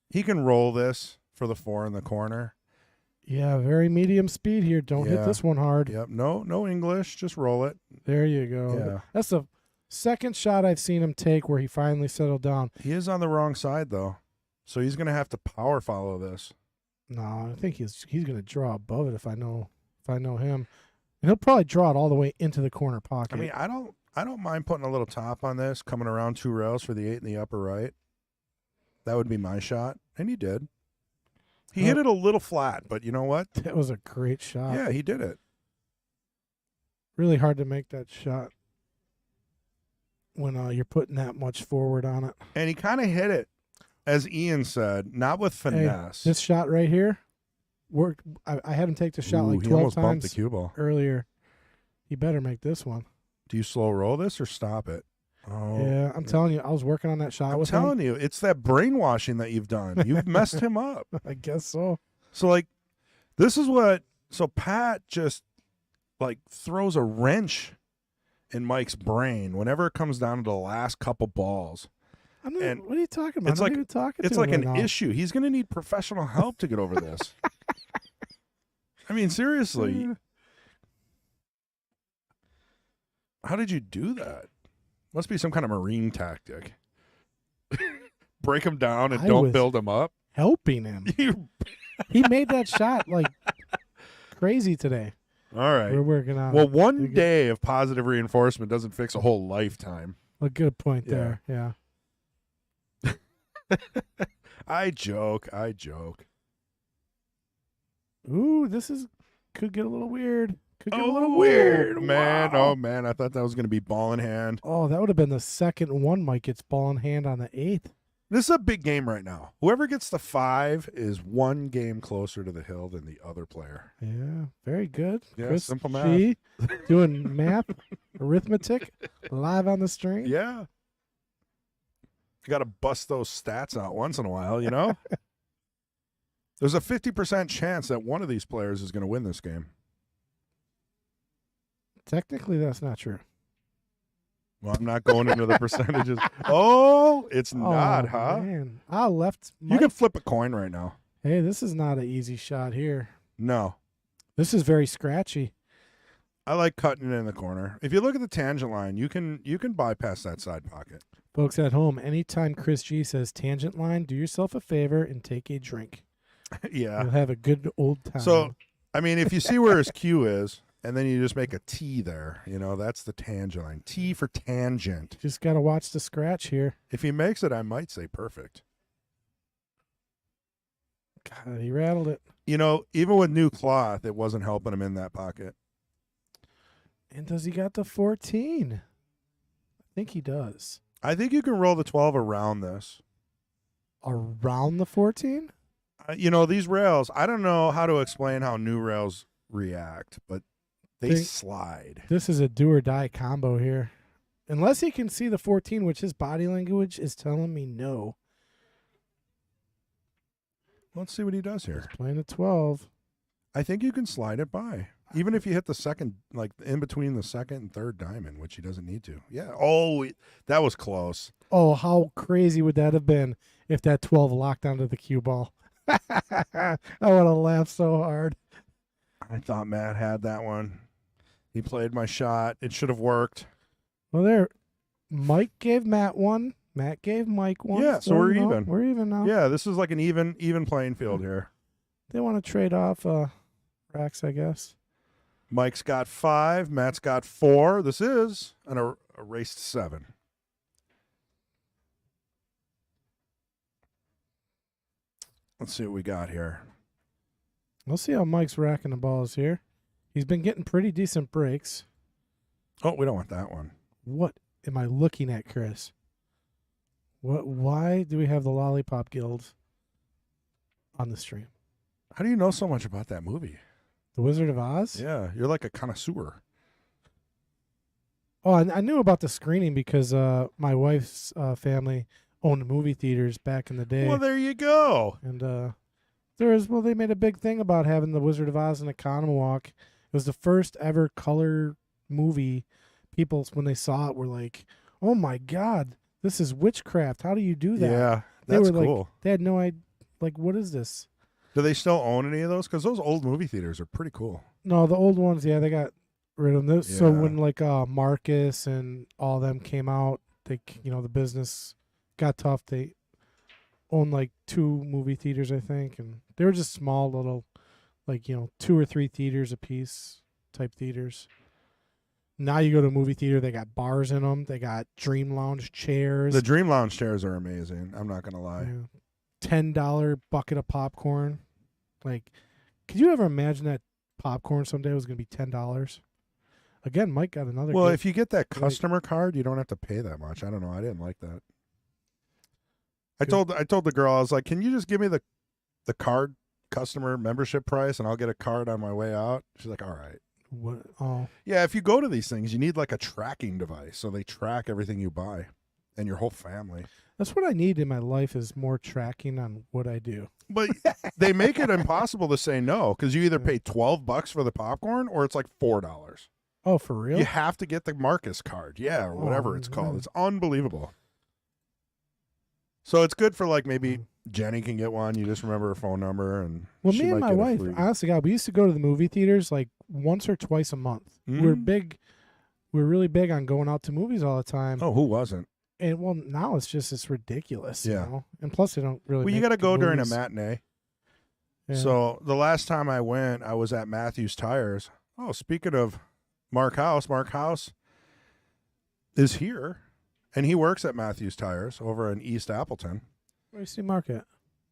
He can roll this for the 4 in the corner. Yeah, very medium speed here. Don't hit Yeah. this one hard. Yep. No English. Just roll it. There you go. Yeah. That's the second shot I've seen him take where he finally settled down. He is on the wrong side, though. So he's going to have to power follow this. No, I think he's going to draw above it if I know him. And he'll probably draw it all the way into the corner pocket. I mean, I don't mind putting a little top on this, coming around 2 rails for the 8 in the upper right. That would be my shot. And he did. He hit it a little flat, but you know what? that was a great shot. Yeah, he did it. Really hard to make that shot when you're putting that much forward on it. And he kind of hit it, as Ian said, not with finesse. This shot right here worked. I had him take the shot Ooh, like he 12 almost bumped the times cue ball. earlier. He better make this one. Do you slow roll this or stop it? Oh, Yeah, I'm telling you, I was working on that shot I'm with telling you, it's that brainwashing that you've done. You've messed him up. him. I guess so. So, like, this is what. So Pat just like throws a wrench in Mike's brain whenever it comes down to the last couple balls. I'm not, And what are you talking about? it's I'm like- not even talking It's to like him an right now. issue. He's going to need professional help to get over this. I mean, seriously, how did you do that? Must be some kind of Marine tactic. Break him down and I don't was- build him up. Helping him. He made that shot like crazy today. All right. We're working on Well, it. one day of positive reinforcement doesn't fix a whole lifetime. A good point Yeah. there. Yeah. I joke. Ooh, could get a little weird. Could get a Oh, little weird. man. Wow. Oh, man. I thought that was going to be ball in hand. Oh, that would have been the second one Mike gets ball in hand on the 8th. This is a big game right now. Whoever gets the 5 is one game closer to the hill than the other player. Yeah, very good. Yeah, Chris simple math. G doing math, arithmetic, live on the stream. Yeah. You got to bust those stats out once in a while, you know? There's a 50% chance that one of these players is going to win this game. Technically, that's not true. Well, I'm not going into the percentages. Oh, it's not, Oh, huh? Man. I left. You Mike. can flip a coin right now. Hey, this is not an easy shot here. No. This is very scratchy. I like cutting it in the corner. If you look at the tangent line, you can bypass that side pocket. Folks at home, anytime Chris G says tangent line, do yourself a favor and take a drink. Yeah. You'll have a good old time. So, I mean, if you see where his Q is, and then you just make a T there, that's the tangent line. T for tangent. Just got to watch the scratch here. If he makes it, I might say perfect. God, he rattled it. Even with new cloth, it wasn't helping him in that pocket. And does he got the 14? I think he does. I think you can roll the 12 around this. Around the 14? These rails, I don't know how to explain how new rails react, but they slide. This is a do or die combo here. Unless he can see the 14, which his body language is telling me no. Let's see what he does here. He's playing a 12. I think you can slide it by. Even if you hit the second, like in between the second and third diamond, which he doesn't need to. Yeah. Oh, that was close. Oh, how crazy would that have been if that 12 locked onto the cue ball? I would have laughed so hard. I thought Matt had that one. He played my shot. It should have worked. Well, Mike gave Matt one. Matt gave Mike one. Yeah, so we're even. We're even now. Yeah, this is like an even playing field here. They want to trade off racks, I guess. Mike's got 5. Matt's got 4. This is a race to 7. Let's see what we got here. We'll see how Mike's racking the balls here. He's been getting pretty decent breaks. Oh, we don't want that one. What am I looking at, Chris? Why do we have the Lollipop Guild on the stream? How do you know so much about that movie? The Wizard of Oz? Yeah, you're like a connoisseur. Oh, I knew about the screening because my wife's family owned movie theaters back in the day. Well, there you go. And they made a big thing about having the Wizard of Oz in Economwalk. It was the first ever color movie. People, when they saw it, were like, "Oh my God, this is witchcraft! How do you do that?" Yeah, they that's were cool. Like, they had no idea. Like, what is this? Do they still own any of those? Because those old movie theaters are pretty cool. No, the old ones, yeah, they got rid of them. So Yeah. when like Marcus and all them came out, the business got tough. They owned like 2 movie theaters, I think, and they were just small little, 2 or 3 theaters a piece type theaters. Now you go to a movie theater, they got bars in them. They got Dream Lounge chairs. The Dream Lounge chairs are amazing. I'm not gonna lie. Yeah. $10 bucket of popcorn. Like, could you ever imagine that popcorn someday was going to be $10? Again, Mike got another. Well, gift. if you get that customer card, you don't have to pay that much. I don't know. I didn't like that. I told the girl, I was like, "Can you just give me the card customer membership price, and I'll get a card on my way out?" She's like, "All right." What? Oh, Yeah, if you go to these things, you need like a tracking device, so they track everything you buy and your whole family. that's what I need in my life is more tracking on what I do. But they make it impossible to say no because you either pay $12 for the popcorn or it's like $4. Oh, for real? You have to get the Marcus card, yeah, or whatever it's called. man. It's unbelievable. So it's good for like maybe Jenny can get one. You just remember her phone number, and Well, she me and might my get a wife, free- honestly, God, we used to go to the movie theaters like once or twice a month. We're Mhm. big. We're really big on going out to movies all the time. Oh, who wasn't? And well, now it's ridiculous. Yeah. You know? And plus, they don't really. Well, you got to go during a matinee. Yeah. So the last time I went, I was at Matthews Tires. Oh, speaking of Mark House is here, and he works at Matthews Tires over in East Appleton. Where do you see Mark at?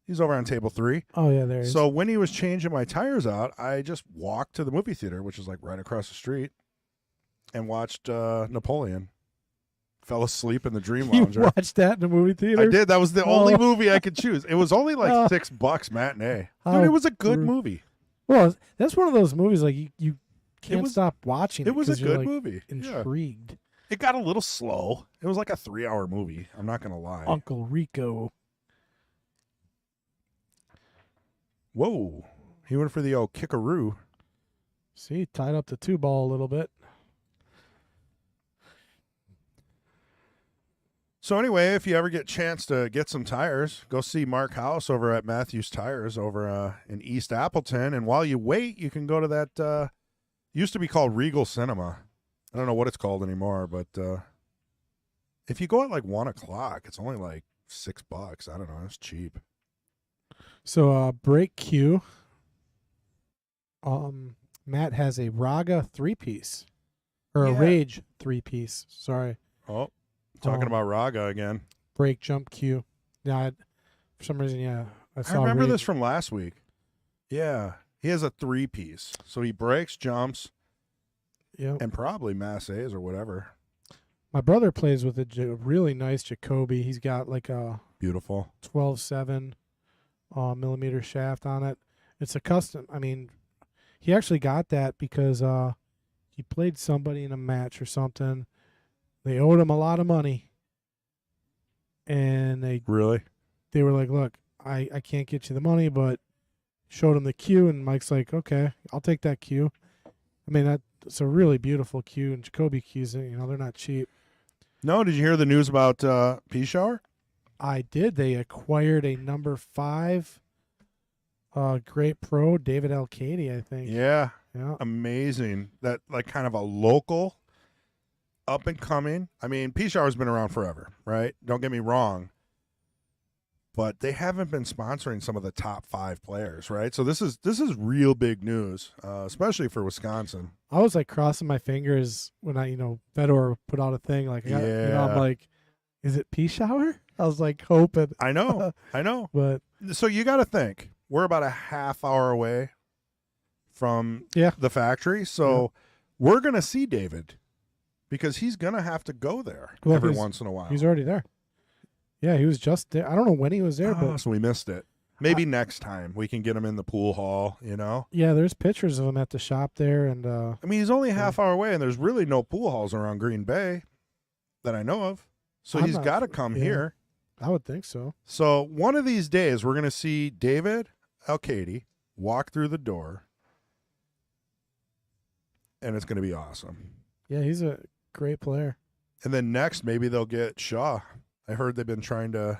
He's over on table 3. Oh yeah, there he is. So when he was changing my tires out, I just walked to the movie theater, which is like right across the street, and watched Napoleon. Fell asleep in the Dream You Lounger. watched that in the movie theater? I did. That was the only Oh. movie I could choose. It was only like $6 matinee. How Dude, it was a good rude. movie. Well, that's one of those movies like you can't was- stop watching. It was a 'cause you're, good like, movie. Yeah. Intrigued. It got a little slow. It was like a 3-hour movie. I'm not gonna lie. Uncle Rico. Whoa, he went for the old kickaroo. See, tied up the 2-ball a little bit. So anyway, if you ever get a chance to get some tires, go see Mark House over at Matthews Tires over in East Appleton. And while you wait, you can go to that used to be called Regal Cinema. I don't know what it's called anymore, but If you go at like 1 o'clock, it's only like $6. I don't know. It's cheap. So break Q. Matt has a Raga 3-piece. Or a Yeah. Rage 3-piece. Sorry. Oh, talking Um, about Raga again. Break jump Q. Yeah, for some reason, yeah. I saw remember Rage. this from last week. Yeah. He has a 3-piece. So he breaks, jumps, Yep. and probably mass A's or whatever. My brother plays with a really nice Jacoby. He's got like a Beautiful. 12.7 millimeter shaft on it. It's a custom. I mean, he actually got that because he played somebody in a match or something. They owed him a lot of money, and they Really? were like, "Look, I can't get you the money," but showed him the cue, and Mike's like, "Okay, I'll take that cue." I mean, that's a really beautiful cue, and Jacoby cues, they're not cheap. No, did you hear the news about Pea Shower? I did. They acquired a number 5 great pro, David Alcady, I think. Yeah. Yeah. Amazing. That like kind of a local up and coming. I mean, Pea Shower's been around forever, right? Don't get me wrong. But they haven't been sponsoring some of the top 5 players, right? So this is real big news, especially for Wisconsin. I was like crossing my fingers when Fedor put out a thing like, I'm Yeah. like, is it Pea Shower? I was like hoping, I know. I know. but So you got to think, we're about a half hour away from Yeah. the factory. So we're going to see David because he's going to have to go there Well, every he's- once in a while. he's already there. Yeah, he was just there. I don't know when he was there, but So we missed it. Maybe next time we can get him in the pool hall, you know? yeah, there's pictures of him at the shop there, and I mean, he's only a half hour away, and there's really no pool halls around Green Bay that I know of. So I'm he's not got to sure. come Yeah. here. I would think so. So one of these days, we're going to see David Alcady walk through the door, and it's going to be awesome. Yeah, he's a great player. And then next, maybe they'll get Shaw. I heard they've been trying to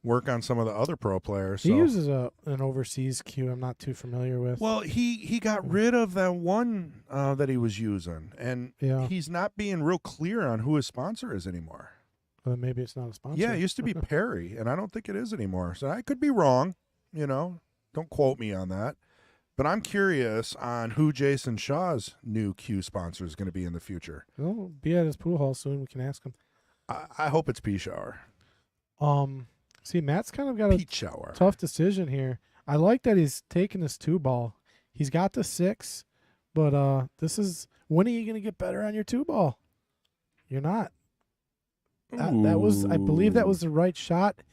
work on some of the other pro players. He so. uses an overseas cue I'm not too familiar with. Well, he got rid of that one that he was using, and Yeah. he's not being real clear on who his sponsor is anymore. Well, maybe it's not a sponsor. Yeah, it used to be Perry, and I don't think it is anymore. So I could be wrong, Don't quote me on that. But I'm curious on who Jason Shaw's new Q sponsor is going to be in the future. We'll be at his pool hall soon. We can ask him. I hope it's Pea Shower. See, Matt's kind of got a Pea Shower. tough decision here. I like that he's taking this 2-ball. He's got the 6, but this is when are you going to get better on your 2-ball? You're not. That was, I believe, that was the right shot,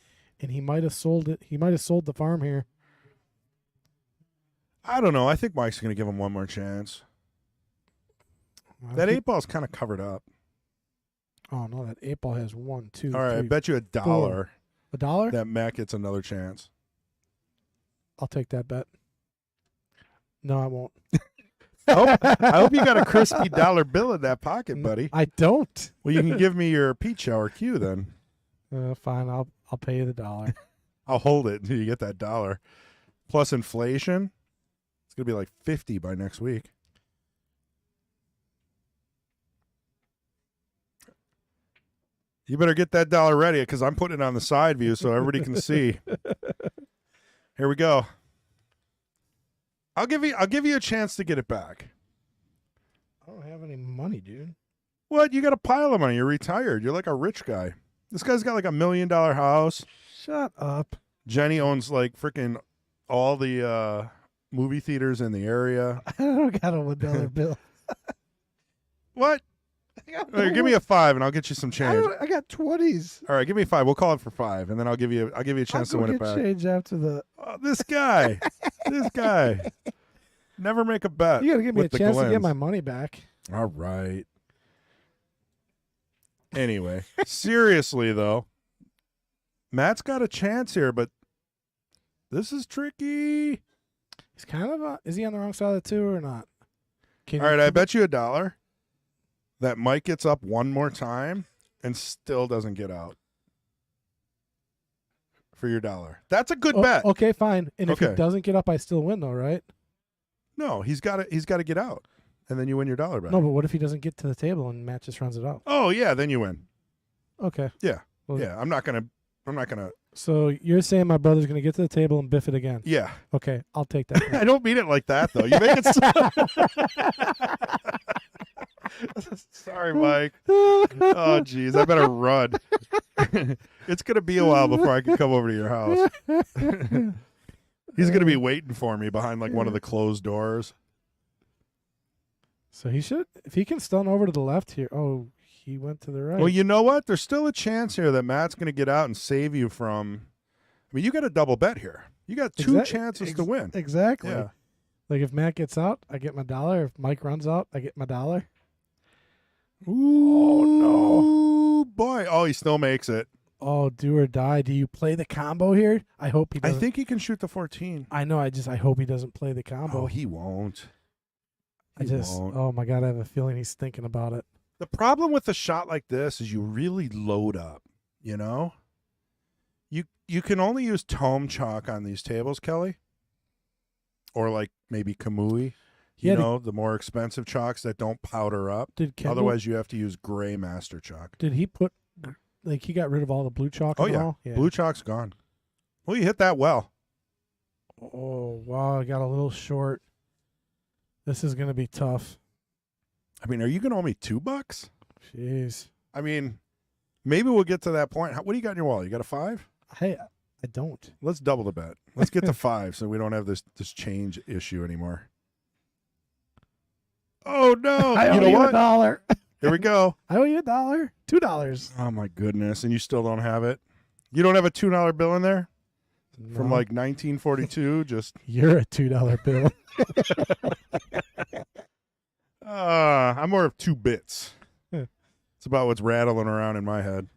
and he might have sold it. He might have sold the farm here. I don't know. I think Mike's going to give him one more chance. That 8-ball's kind of covered up. Oh no, that 8-ball has 1, 2, All right, I 3. bet you $1 $1? that Matt gets another chance. I'll take that bet. No, I won't. I hope you got a crispy dollar bill in that pocket, buddy. I don't. Well, you can give me your Pea Shower cue then. Fine, I'll pay you the $1. I'll hold it until you get that $1. Plus inflation, it's gonna be like 50 by next week. You better get that $1 ready because I'm putting it on the side view so everybody can see. Here we go. I'll give you a chance to get it back. I don't have any money, dude. What? You got a pile of money. You're retired. You're like a rich guy. This guy's got like $1 million house. Shut up. Jenny owns like freaking all the movie theaters in the area. I don't got a $1 bill. What? All right, give me a 5 and I'll get you some change. I got 20s. All right, give me 5. We'll call it for 5, and then I'll give you a chance to win it back. Change after the. Oh, this guy, this guy. Never make a bet. You gotta give me a with the chance to get Glynn's. my money back. All right. Anyway, seriously though, Matt's got a chance here, but this is tricky. He's kind of is he on the wrong side of the 2 or not? All right, I bet you $1 that Mike gets up one more time and still doesn't get out for your $1. That's a good bet. Okay, fine. And if he Okay. doesn't get up, I still win, though, right? No, he's got to get out, and then you win your $1 back. No, but what if he doesn't get to the table and Matt just runs it out? Oh yeah, then you win. Okay. Yeah. Well- Yeah. I'm not gonna. So you're saying my brother's going to get to the table and biff it again? Yeah. Okay, I'll take that. I don't mean it like that though. You make it. Sorry, Mike. Oh, geez, I better run. It's gonna be a while before I can come over to your house. He's gonna be waiting for me behind like one of the closed doors. So he should, if he can stun over to the left here. Oh, he went to the right. Well, you know what? There's still a chance here that Matt's gonna get out and save you from. I mean, you got a double bet here. You got two chances to win. Exactly. Yeah. Like if Matt gets out, I get my $1. If Mike runs out, I get my $1. Ooh, no, boy! Oh, he still makes it. Oh, do or die. Do you play the combo here? I hope he I doesn't. think he can shoot the 14. I know. I hope he doesn't play the combo. Oh, he won't. I just. won't. Oh my God! I have a feeling he's thinking about it. The problem with a shot like this is you really load up, you know? You can only use tome chalk on these tables, Kelly. Or like maybe Kamui. You Yeah, know, the more expensive chalks that don't powder up. Did Kendall, Otherwise you have to use gray master chalk. Did he put like he got rid of all the blue chalk? Oh and yeah. all? Blue chalk's gone. Well, you hit that well. Oh wow! I got a little short. This is gonna be tough. I mean, are you gonna owe me $2? Jeez. I mean, maybe we'll get to that point. What do you got in your wallet? You got a 5? Hey, I don't. Let's double the bet. Let's get to 5 so we don't have this change issue anymore. Oh no! I You owe know you what? $1. Here we go. I owe you $1. $2. Oh my goodness! And you still don't have it. You don't have a $2 bill in there from No. like 1942. Just You're a $2 bill. I'm more of 2 bits. Huh. It's about what's rattling around in my head.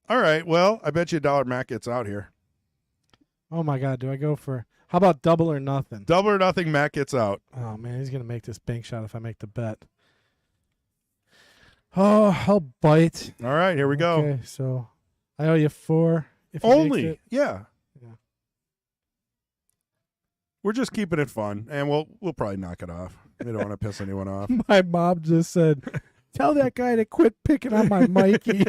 All right. Well, I bet you $1 Matt gets out here. Oh my God! Do I go for? How about double or nothing? Double or nothing. Matt gets out. Oh man, he's gonna make this bank shot if I make the bet. Oh, I'll bite. All right. Here we go. Okay, so I owe you 4. If he makes Only. it. Yeah. Yeah. We're just keeping it fun, and we'll probably knock it off. We don't want to piss anyone off. My mom just said, "Tell that guy to quit picking on my Mikey."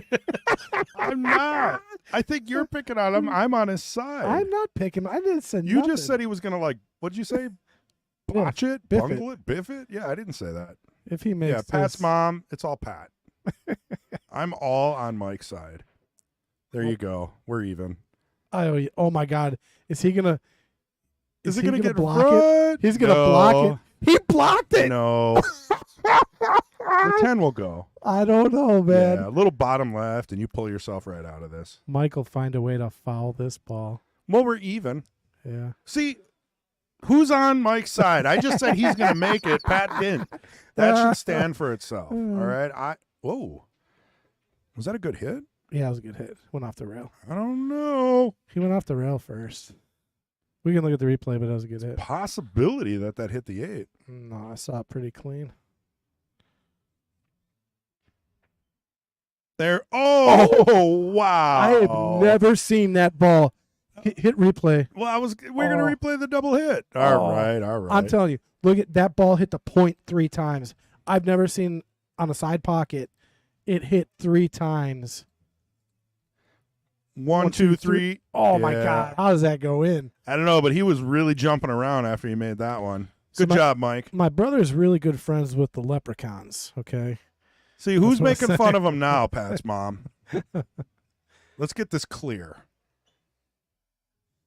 I'm not. I think you're picking on him. I'm on his side. I'm not picking. I didn't say You nothing. just said he was going to, like, what'd you say? Botch it? biff Bungle it? Biff it? Yeah, I didn't say that. if he makes Yeah, Pat's this- mom. It's all Pat. I'm all on Mike's side. There you go. We're even. I owe you. Oh my God, is he gonna? Is it he going to get block it? front? He's gonna block it. He blocked it. No. The 10 will go. I don't know, man. Yeah, a little bottom left, and you pull yourself right out of this. Mike will find a way to foul this ball. Well, we're even. Yeah. See, who's on Mike's side? I just said he's going to make it. Pat didn't. That should stand for itself. All right. Whoa. Was that a good hit? Yeah, it was a good hit. Went off the rail. I don't know. He went off the rail first. We can look at the replay, but that was a good hit. Possibility that hit the 8. No, I saw it pretty clean. There. Oh, wow. I have never seen that ball hit replay. Well, we're going to replay the double hit. Oh. All right. I'm telling you, look at that ball hit the point 3 times. I've never seen on a side pocket it hit 3 times. 1, 2, 3. Oh my Yeah. God. How does that go in? I don't know, but he was really jumping around after he made that one. So Good job, Mike. My brother's really good friends with the leprechauns, okay? See, who's That's what I'm making fun saying. of him now, Pat's mom? Let's get this clear.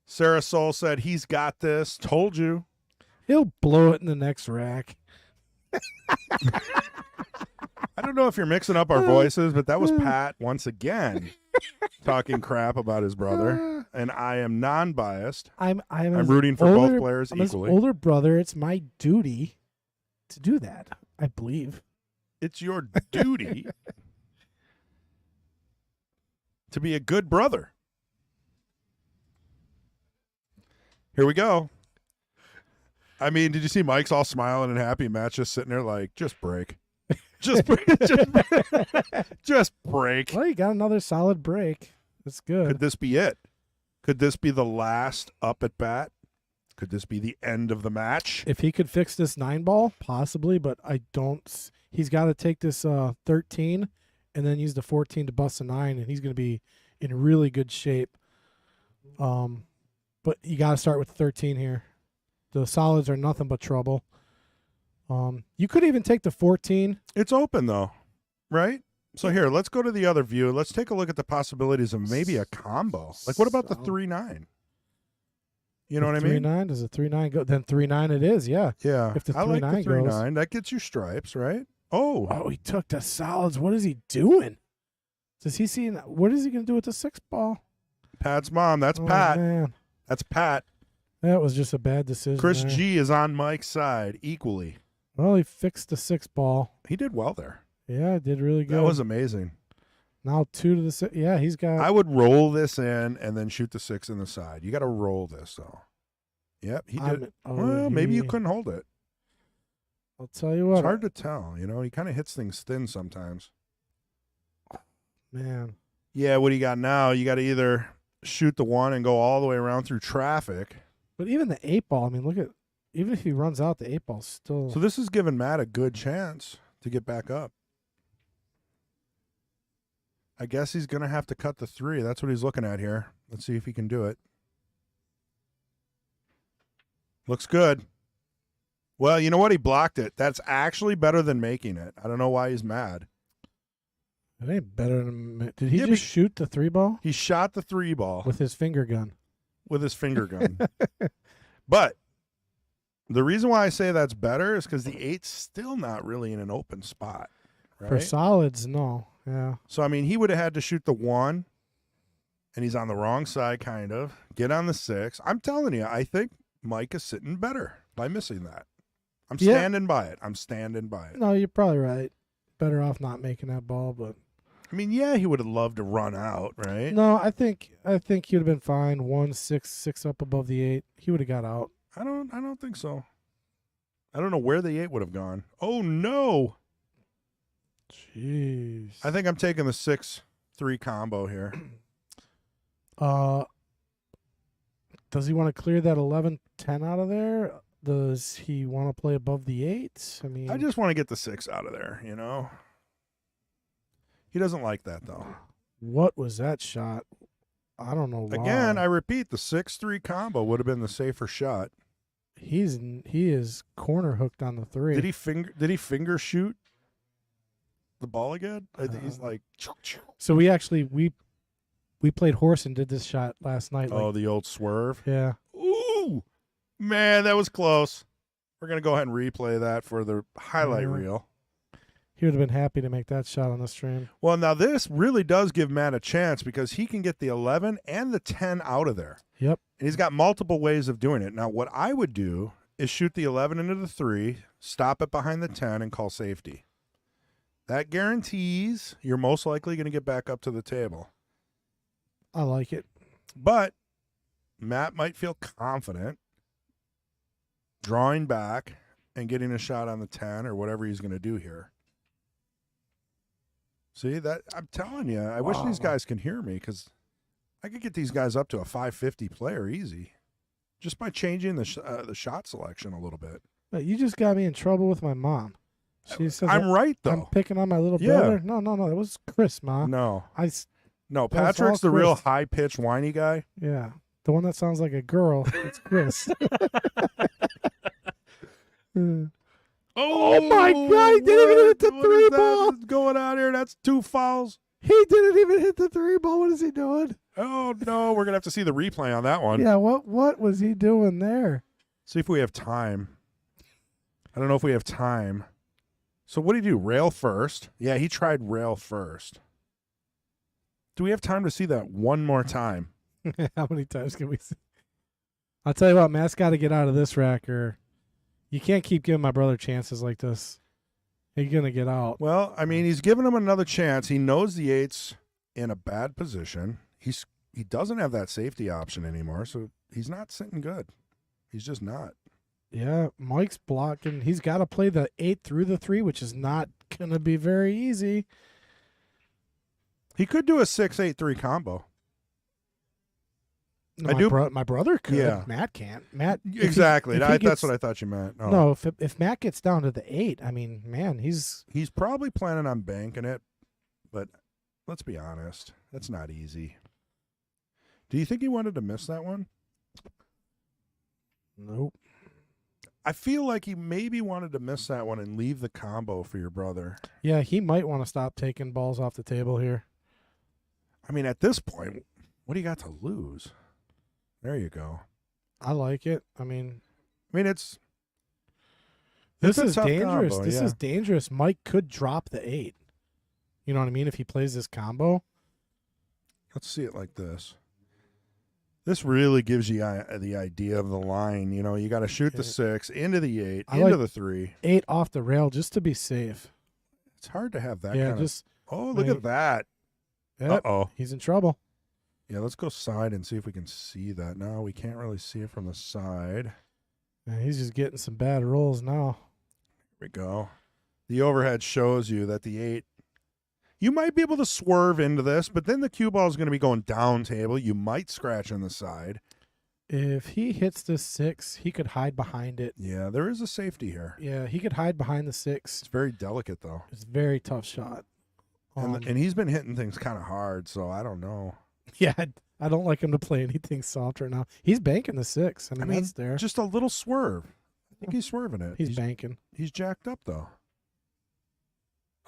Sarah Soul said, he's got this. Told you. He'll blow it in the next rack. I don't know if you're mixing up our voices, but that was Pat once again talking crap about his brother. And I am non-biased. I'm his rooting for both players I'm his equally. older brother. It's my duty to do that, I believe. It's your duty to be a good brother. Here we go. I mean, did you see Mike's all smiling and happy? Matt's just sitting there like, just break. Just break. Just break. Well, you got another solid break. That's good. Could this be it? Could this be the last up at bat? Could this be the end of the match? If he could fix this 9 ball, possibly, but I don't. He's got to take this 13 and then use the 14 to bust a 9, and he's going to be in really good shape. But you got to start with 13 here. The solids are nothing but trouble. You could even take the 14. It's open though, right? So here, let's go to the other view. Let's take a look at the possibilities of maybe a combo. Like, what about the 3-9? You know what I mean? 3-9, does a 3-9 go? Then 3-9 it is, yeah. Yeah. If the I like the 3-9 goes. 3-9. That gets you stripes, right? Oh. Oh, he took the solids. What is he doing? Does he see? What is he going to do with the 6 ball? Pat's mom. That's Oh, Pat. man. That's Pat. That was just a bad decision. Chris there. G is on Mike's side equally. Well, he fixed the 6 ball. He did well there. Yeah, did really good. That was amazing. Now 2 to the 6. Yeah, he's got. I would roll this in and then shoot the 6 in the side. You got to roll this though. Yep, he did. Well, maybe you couldn't hold it. I'll tell you what. It's hard to tell. You know, he kind of hits things thin sometimes. Man. Yeah, what do you got now? You got to either shoot the 1 and go all the way around through traffic. But even the 8 ball, I mean, look at. Even if he runs out, the 8 ball's still. So this is giving Matt a good chance to get back up. I guess he's going to have to cut the 3. That's what he's looking at here. Let's see if he can do it. Looks good. Well, you know what? He blocked it. That's actually better than making it. I don't know why he's mad. It ain't better than. Did he Yeah, just shoot the 3 ball? He shot the 3 ball With his finger gun. with his finger gun. But the reason why I say that's better is because the 8's still not really in an open spot. Right? For solids, no. Yeah. So, I mean, he would have had to shoot the 1, and he's on the wrong side, kind of. Get on the 6. I'm telling you, I think Mike is sitting better by missing that. I'm Yeah. standing by it. I'm standing by it. No, you're probably right. Better off not making that ball, but. I mean, yeah, he would have loved to run out, right? No, I think he would have been fine. 1, 6, 6 up above the 8. He would have got out. I don't think so. I don't know where the 8 would have gone. Oh, no. Jeez. I think I'm taking the 6-3 combo here. Does he want to clear that 11-10 out of there? Does he want to play above the 8? I mean, I just want to get the 6 out of there, you know? He doesn't like that, though. what was that shot? I don't know why. Again, I repeat, the 6-3 combo would have been the safer shot. He is corner hooked on the 3. Did he finger shoot the ball again? I think he's like. So we played horse and did this shot last night. Oh, Like, the old swerve. yeah. Ooh, man, that was close. We're gonna go ahead and replay that for the highlight Yeah. reel. He would have been happy to make that shot on the stream. Well, now this really does give Matt a chance because he can get the 11 and the 10 out of there. Yep. And he's got multiple ways of doing it. Now, what I would do is shoot the 11 into the 3, stop it behind the 10, and call safety. That guarantees you're most likely going to get back up to the table. I like it. But Matt might feel confident drawing back and getting a shot on the 10 or whatever he's going to do here. See, that I'm telling you, I wish these guys can hear me because I could get these guys up to a 550 player easy just by changing the shot selection a little bit. But you just got me in trouble with my mom. She said I'm right, though. I'm picking on my little Yeah. brother. No. It was Chris, Ma. No, I s- no, That was Patrick's all the real Chris. high-pitched, whiny guy. yeah. The one that sounds like a girl. It's Chris. Oh, my God, he didn't even hit the what three is that ball. that's going on here? That's 2 fouls. He didn't even hit the 3 ball. What is he doing? Oh, no, we're going to have to see the replay on that one. Yeah, what was he doing there? See if we have time. I don't know if we have time. So what did he do? Rail first? Yeah, he tried rail first. Do we have time to see that one more time? How many times can we see? I'll tell you what, Matt's got to get out of this rack, or you can't keep giving my brother chances like this. He's going to get out. Well, I mean, he's giving him another chance. He knows the 8's in a bad position. He doesn't have that safety option anymore, so he's not sitting good. He's just not. Yeah, Mike's blocking. He's got to play the 8 through the 3, which is not going to be very easy. He could do a 6-8-3 combo. My brother could. Yeah. Matt can't. Matt Exactly. if he That's gets- what I thought you meant. Oh. No, if Matt gets down to the 8, I mean, man, he's He's probably planning on banking it, but let's be honest. That's not easy. Do you think he wanted to miss that one? Nope. I feel like he maybe wanted to miss that one and leave the combo for your brother. Yeah, he might want to stop taking balls off the table here. I mean, at this point, what do you got to lose? There you go. I like it. I mean, It's this a is tough dangerous. combo, This yeah. is dangerous. Mike could drop the 8. You know what I mean? If he plays this combo. Let's see it like this. This really gives you the idea of the line. You know, you got to shoot the Yeah. six, 6, into the 8, I into like- the 3. 8 off the rail just to be safe. It's hard to have that Yeah, kind just of. Oh, look like- at that. yep, Uh-oh. he's in trouble. Yeah, let's go side and see if we can see that. No, we can't really see it from the side. Yeah, he's just getting some bad rolls now. Here we go. The overhead shows you that the 8, you might be able to swerve into this, but then the cue ball is going to be going down table. You might scratch on the side. If he hits the 6, he could hide behind it. Yeah, there is a safety here. Yeah, he could hide behind the 6. It's very delicate, though. It's a very tough shot. And he's been hitting things kind of hard, so I don't know. Yeah, I don't like him to play anything soft right now. He's banking the 6. I mean, that's there. Just a little swerve. I think he's swerving it. He's banking. He's jacked up, though.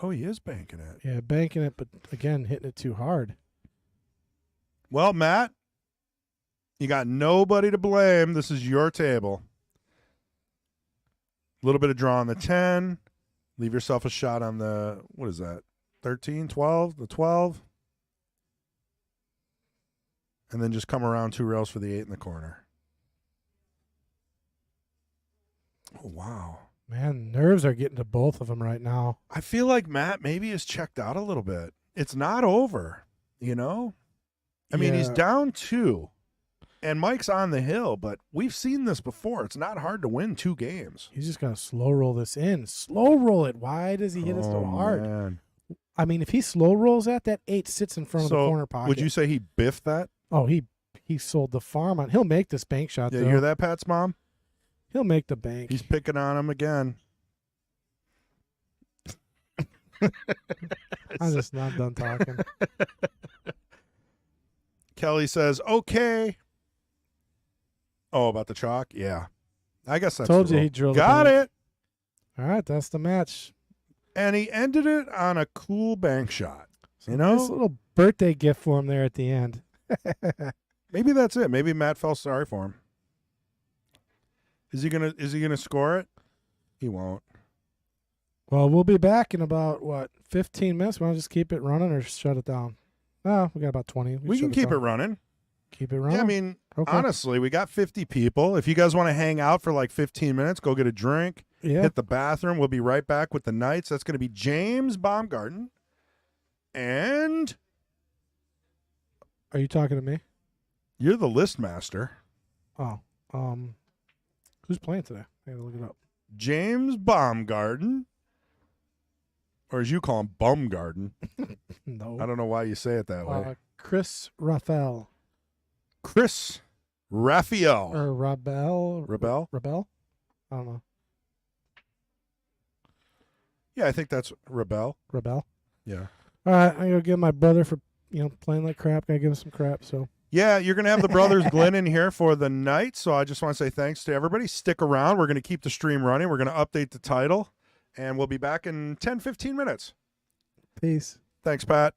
Oh, he is banking it. Yeah, banking it, but again, hitting it too hard. Well, Matt, you got nobody to blame. This is your table. A little bit of draw on the 10. Leave yourself a shot on the, what is that, 13, 12, the 12. And then just come around 2 rails for the 8 in the corner. Oh, wow. Man, nerves are getting to both of them right now. I feel like Matt maybe is checked out a little bit. It's not over, you know? I mean, he's Yeah. down 2, and Mike's on the hill, but we've seen this before. It's not hard to win 2 games. He's just got to slow roll this in. Slow roll it. Why does he hit it so Oh, hard? man. I mean, if he slow rolls that 8 sits in front of the So, corner pocket. would you say he biffed that? Oh, he sold the farm on. He'll make this bank shot, Yeah, though. you hear that, Pat's mom? He'll make the bank. He's picking on him again. I'm just not done talking. Kelly says, okay. Oh, about the chalk? Yeah. I guess that's Told the you rule. he drilled Got it. it. All right, that's the match. And he ended it on a cool bank shot. You Nice know? little birthday gift for him there at the end. Maybe that's it. Maybe Matt felt sorry for him. Is he gonna score it? He won't. Well, we'll be back in about 15 minutes. Want to just keep it running or shut it down? No, we got about 20. We can keep it running. Keep it running. Yeah, I mean, Okay. honestly, we got 50 people. If you guys want to hang out for like 15 minutes, go get a drink, yeah. hit the bathroom. We'll be right back with the Knights. That's going to be James Baumgarten. And Are you talking to me? you're the list master. Oh, who's playing today? I gotta look it up. James Baumgarten. Or as you call him, Baumgarten. No. I don't know why you say it that way. Chris Rafael Chris Raphael. or Rabehl. Rabehl? Rabehl? I don't know. Yeah, I think that's Rabehl. Rabehl. Yeah. All right, I'm gonna give my brother for playing like crap. Gotta give him some crap. So Yeah, you're going to have the brothers Glynn in here for the night. So I just want to say thanks to everybody. Stick around. We're going to keep the stream running. We're going to update the title. And we'll be back in 10, 15 minutes. peace. Thanks, Pat.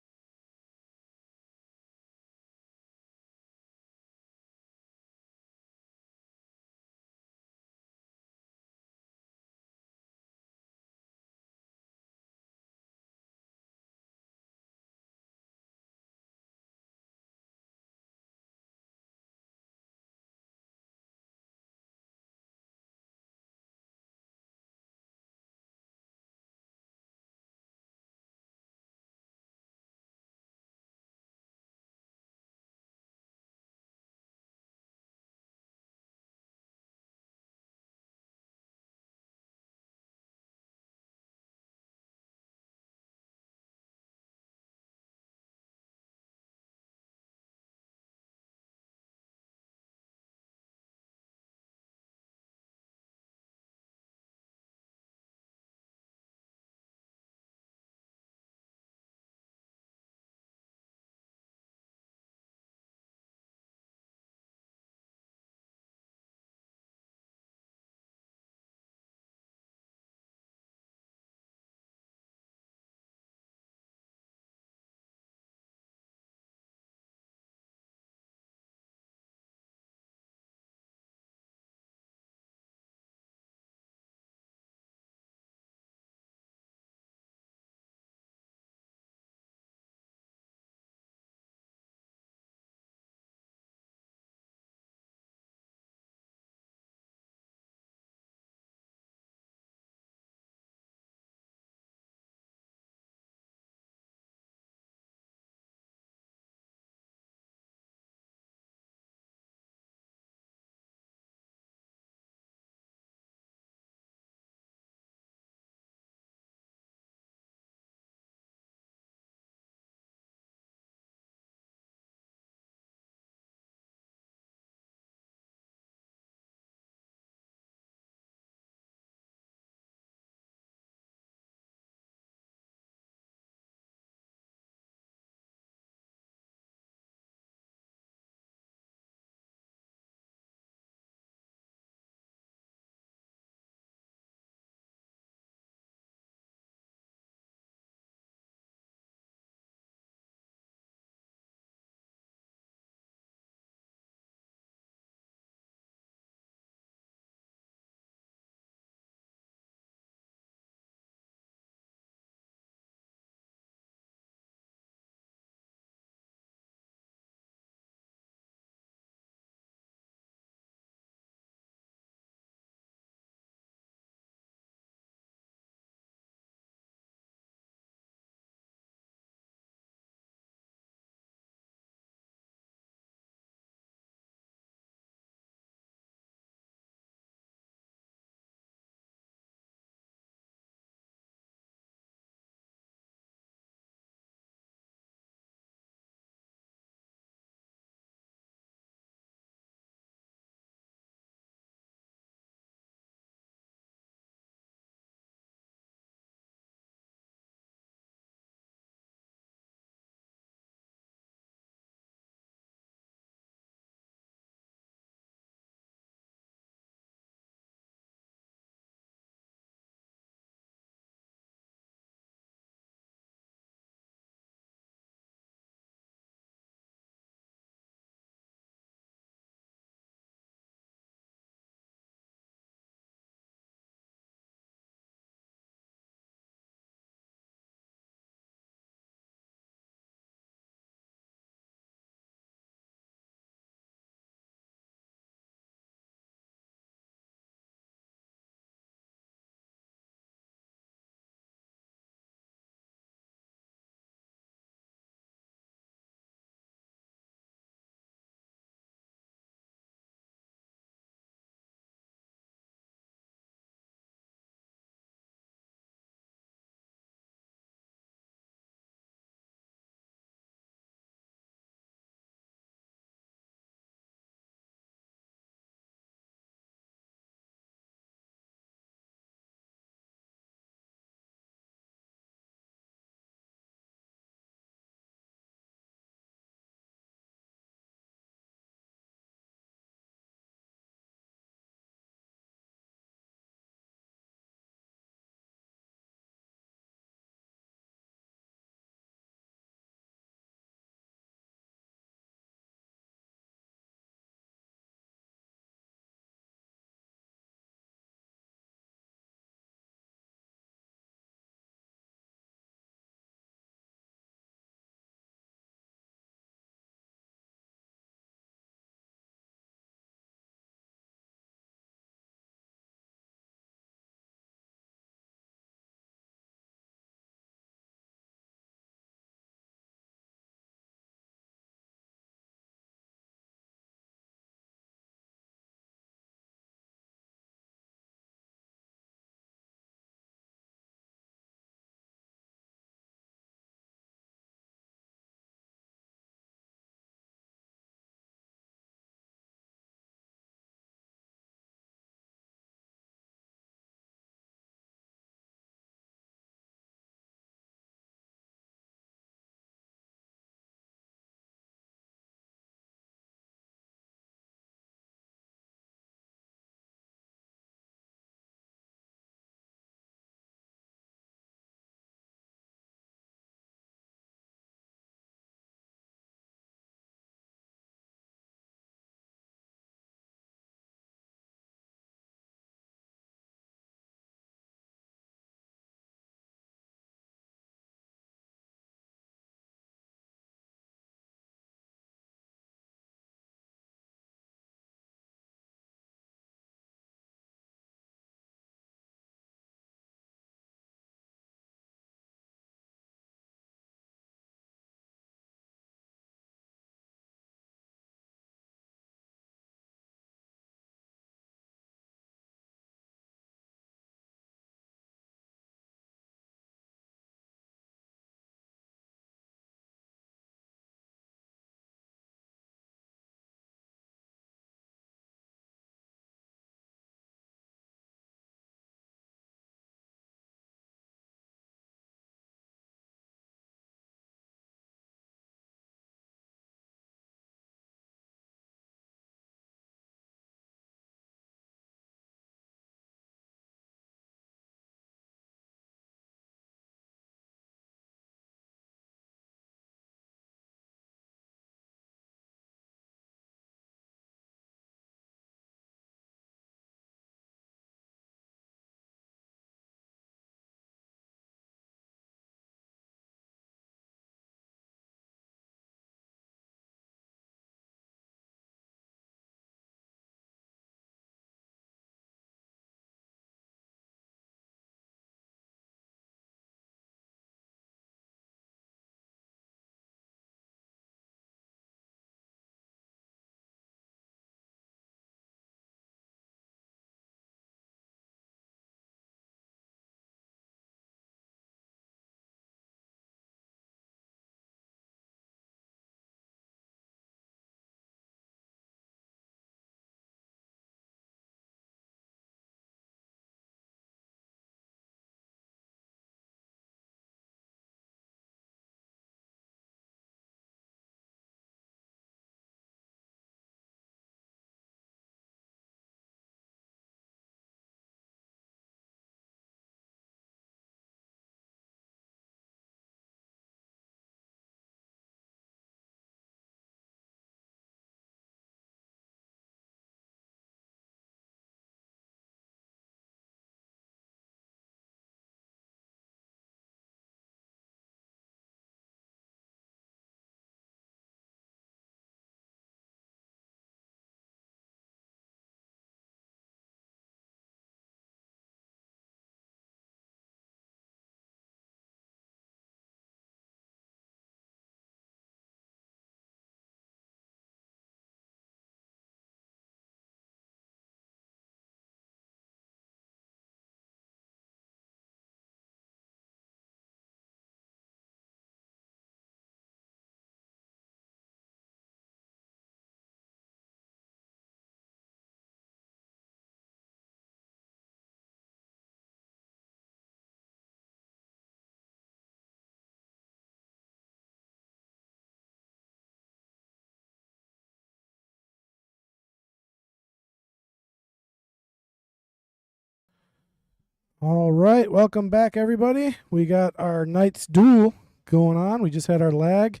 All right, welcome back, everybody. We got our Knights duel going on. We just had our lag,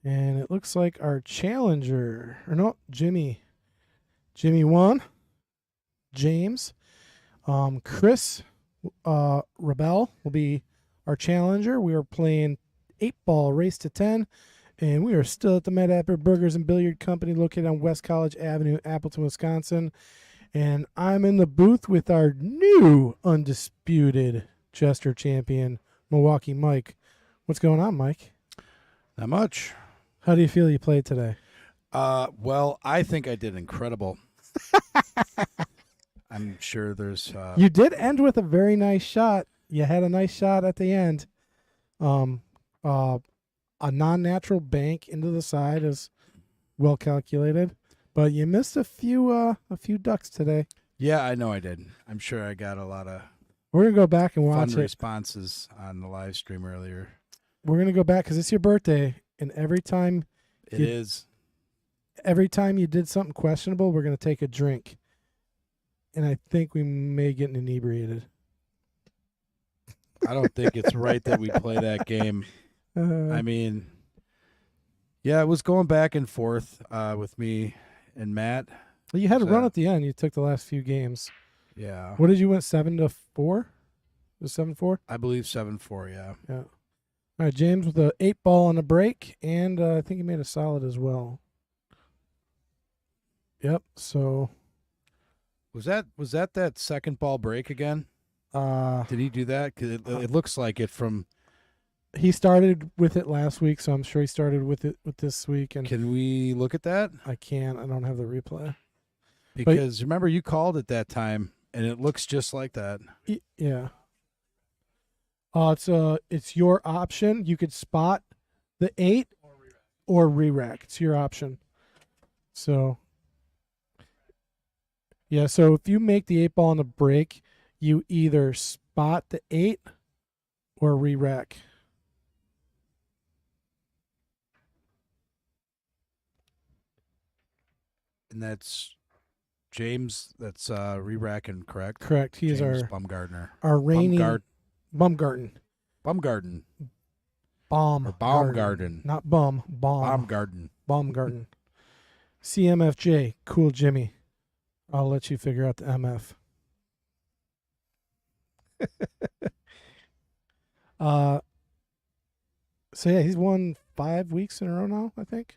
and it looks like our challenger, or no, Jimmy won. James, Chris, Rabehl will be our challenger. We are playing 8-ball race to 10, and we are still at the Mad Apple Burgers and Billiard Company located on West College Avenue, Appleton, Wisconsin. And I'm in the booth with our new undisputed Jester champion, Milwaukee Mike. What's going on, Mike? Not much. How do you feel you played today? Well, I think I did incredible. I'm sure there's. You did end with a very nice shot. You had a nice shot at the end. A non-natural bank into the side is well calculated, but you missed a few ducks today. Yeah, I know I did. I'm sure I got a lot of We're gonna go back and fun watch it. responses on the live stream earlier. We're gonna go back because it's your birthday, and every time It is. you did something questionable, we're gonna take a drink, and I think we may get inebriated. I don't think it's right that we play that game. I mean, yeah, it was going back and forth with me and Matt. Well, you had a So- run at the end. You took the last few games. Yeah, What did you win? 7-4? Was 7-4? I believe 7-4. Yeah. All right, James with a 8-ball on the break, and I think he made a solid as well. Yep. So, Was that second ball break again? uh, Did he do that? Because it looks like it from. he started with it last week, so I'm sure he started with it with this week. And Can we look at that? I can't. I don't have the replay. Because remember you called it that time, and it looks just like that. Yeah. It's your option. You could spot the 8 or re-rack. It's your option. So, yeah. So if you make the 8-ball on the break, you either spot the 8 or re-rack. And that's James. That's re-racking, correct? Correct. He is James our Baumgartner. reigning Baumgarten. Baumgarten. Baumgarten. Or Baumgarten. Baumgarten. Not bum. Baumgarten. Baumgarten. CMFJ. Cool Jimmy. I'll let you figure out the MF. So yeah, he's won 5 weeks in a row now, I think.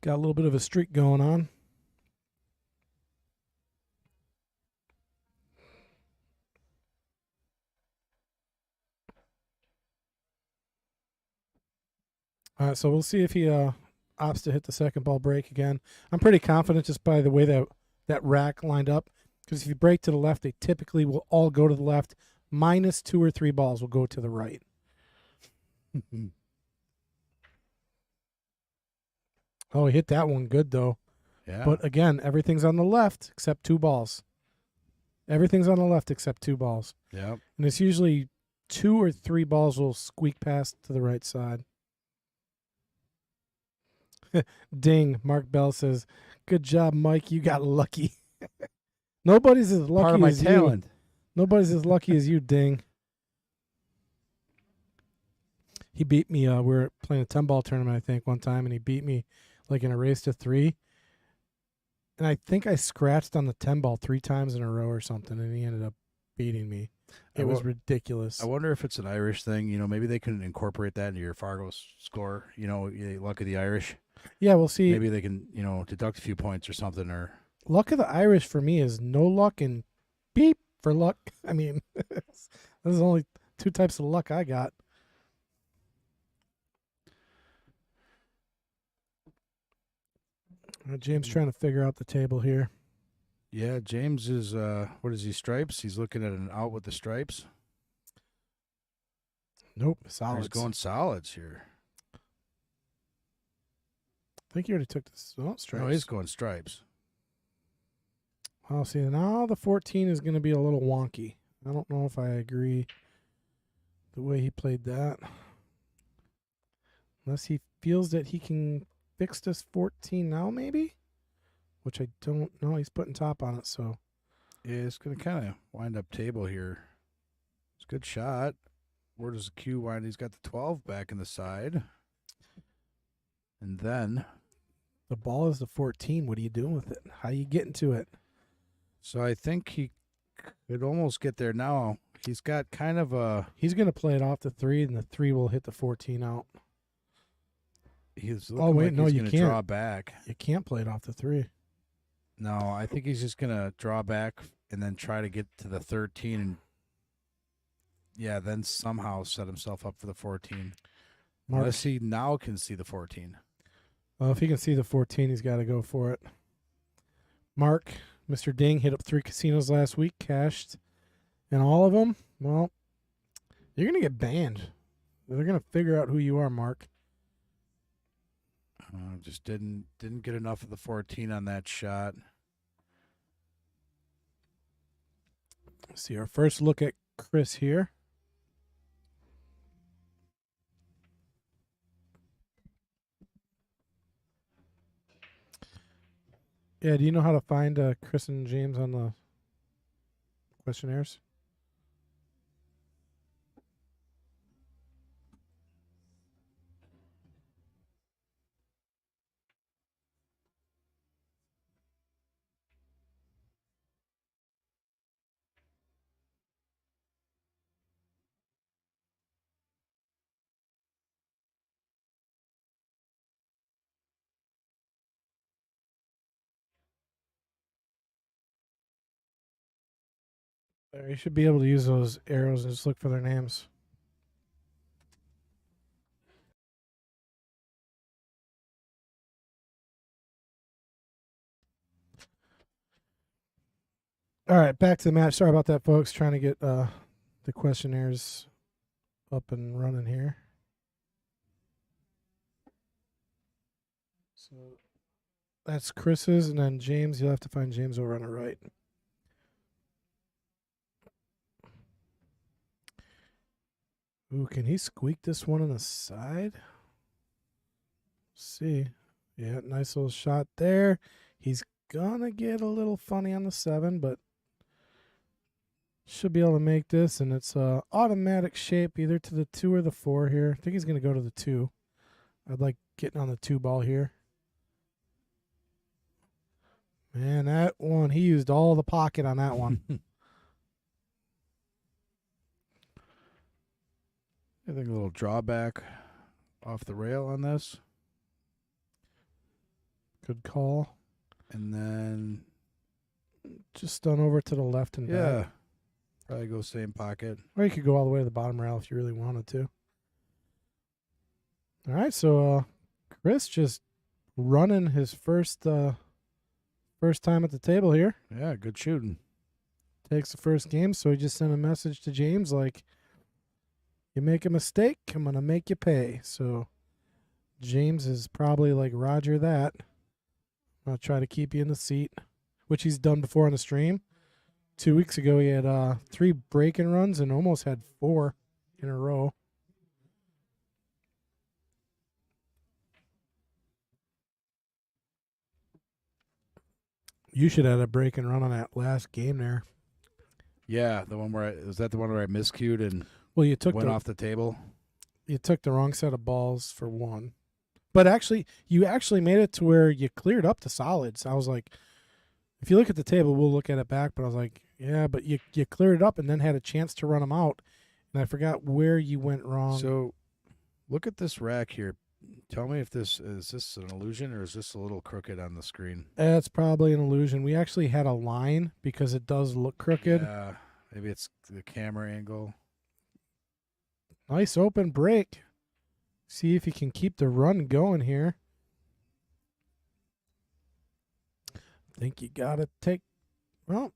Got a little bit of a streak going on. All right, so we'll see if he opts to hit the second ball break again. I'm pretty confident just by the way that rack lined up, because if you break to the left, they typically will all go to the left. Minus 2 or 3 balls will go to the right. Oh, he hit that one good, though. Yeah. But again, everything's on the left except 2 balls. Everything's on the left except 2 balls. Yep. And it's usually 2 or 3 balls will squeak past to the right side. Ding. Mark Bell says, "Good job, Mike. You got lucky." Nobody's as lucky Part of my as talent. you. Nobody's as lucky as you, Ding. He beat me. We were playing a 10-ball tournament, I think, one time, and he beat me like in a race to 3. And I think I scratched on the 10-ball 3 times in a row or something, and he ended up beating me. It was ridiculous. I wonder if it's an Irish thing. You know, maybe they can incorporate that into your Fargo score. You know, luck of the Irish. Yeah, we'll see. Maybe they can, deduct a few points or something. Or Luck of the Irish for me is no luck and beep for luck. I mean, there's only 2 types of luck I got. James trying to figure out the table here. yeah, James is what is he? Stripes. He's looking at an out with the stripes. Nope, Or solids. He's going solids here. I think he already took this. Oh, stripes. No, he's going stripes. I'll see. Now the 14 is going to be a little wonky. I don't know if I agree the way he played that. Unless he feels that he can fix this 14 now, maybe? Which I don't know. He's putting top on it, so Yeah, it's going to kind of wind up table here. It's a good shot. Where does the cue wind? He's got the 12 back in the side. And then, The ball is the 14. What are you doing with it? How you getting to it? so I think he could almost get there now. He's got kind of a, He's going to play it off the 3, and the 3 will hit the 14 out. he's looking wait, like no, he's you going to can't. draw back. You can't play it off the 3. No, I think he's just going to draw back and then try to get to the 13 and, yeah, then somehow set himself up for the 14. Mark, Unless he now can see the 14. well, if he can see the 14, he's got to go for it. Mark, Mr. Ding hit up 3 casinos last week, cashed, and all of them. Well, you're gonna get banned. They're gonna figure out who you are, Mark. Just didn't get enough of the 14 on that shot. Let's see our first look at Chris here. Yeah, do you know how to find Chris and James on the questionnaires? There, you should be able to use those arrows and just look for their names. All right, back to the match. Sorry about that, folks. Trying to get the questionnaires up and running here. So that's Chris's, and then James. You'll have to find James over on the right. Ooh, can he squeak this one on the side? Let's see. Yeah, nice little shot there. He's gonna get a little funny on the 7, but should be able to make this, and it's automatic shape either to the 2 or the 4 here. I think he's gonna go to the 2. I'd like getting on the 2 ball here. Man, that one, he used all the pocket on that one. I think a little drawback off the rail on this. Good call. And then, Just done over to the left and yeah, back. probably go same pocket. Or you could go all the way to the bottom rail if you really wanted to. All right, so Chris just running his first time at the table here. Yeah, good shooting. Takes the first game, so he just sent a message to James like, you make a mistake, I'm going to make you pay. So James is probably like, Roger that. I'll try to keep you in the seat, which he's done before on the stream. 2 weeks ago, he had 3 break-in runs and almost had 4 in a row. You should have had a break-in run on that last game there. Yeah, the one where was that the one where I miscued and Well, you took went off the table? You took the wrong set of balls for one. But actually, you actually made it to where you cleared up the solids. I was like, if you look at the table, we'll look at it back. But I was like, yeah, but you cleared it up and then had a chance to run them out. And I forgot where you went wrong. So look at this rack here. Tell me if this is an illusion or is this a little crooked on the screen? It's probably an illusion. We actually had a line because it does look crooked. Yeah, maybe it's the camera angle. Nice open break. See if you can keep the run going here. I think you got to take, well,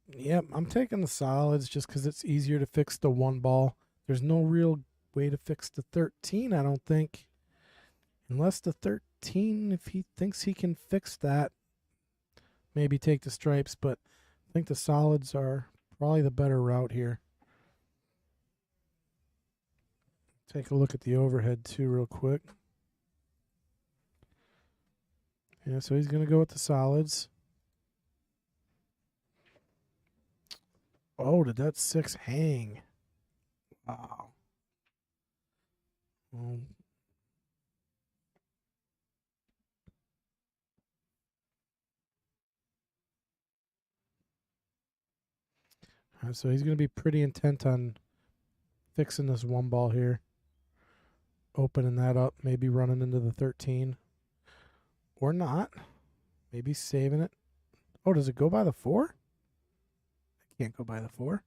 yep, I'm taking the solids just because it's easier to fix the 1 ball. There's no real way to fix the 13, I don't think. Unless the 13, if he thinks he can fix that, maybe take the stripes, but I think the solids are probably the better route here. Take a look at the overhead too real quick. Yeah, so he's going to go with the solids. Oh, did that 6 hang? Wow. Well, so he's going to be pretty intent on fixing this one ball here. Opening that up, maybe running into the 13. Or not. Maybe saving it. Oh, does it go by the 4? It can't go by the 4.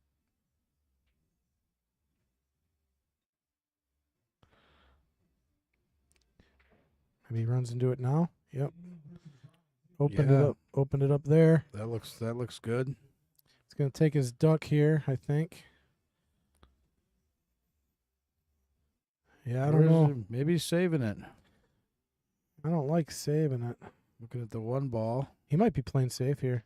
Maybe he runs into it now. Yep. Opened it Yeah. up. Opened it up there. That looks good. He's going to take his duck here, I think. Yeah, I don't know. Maybe he's saving it. I don't like saving it. Looking at the one ball. He might be playing safe here.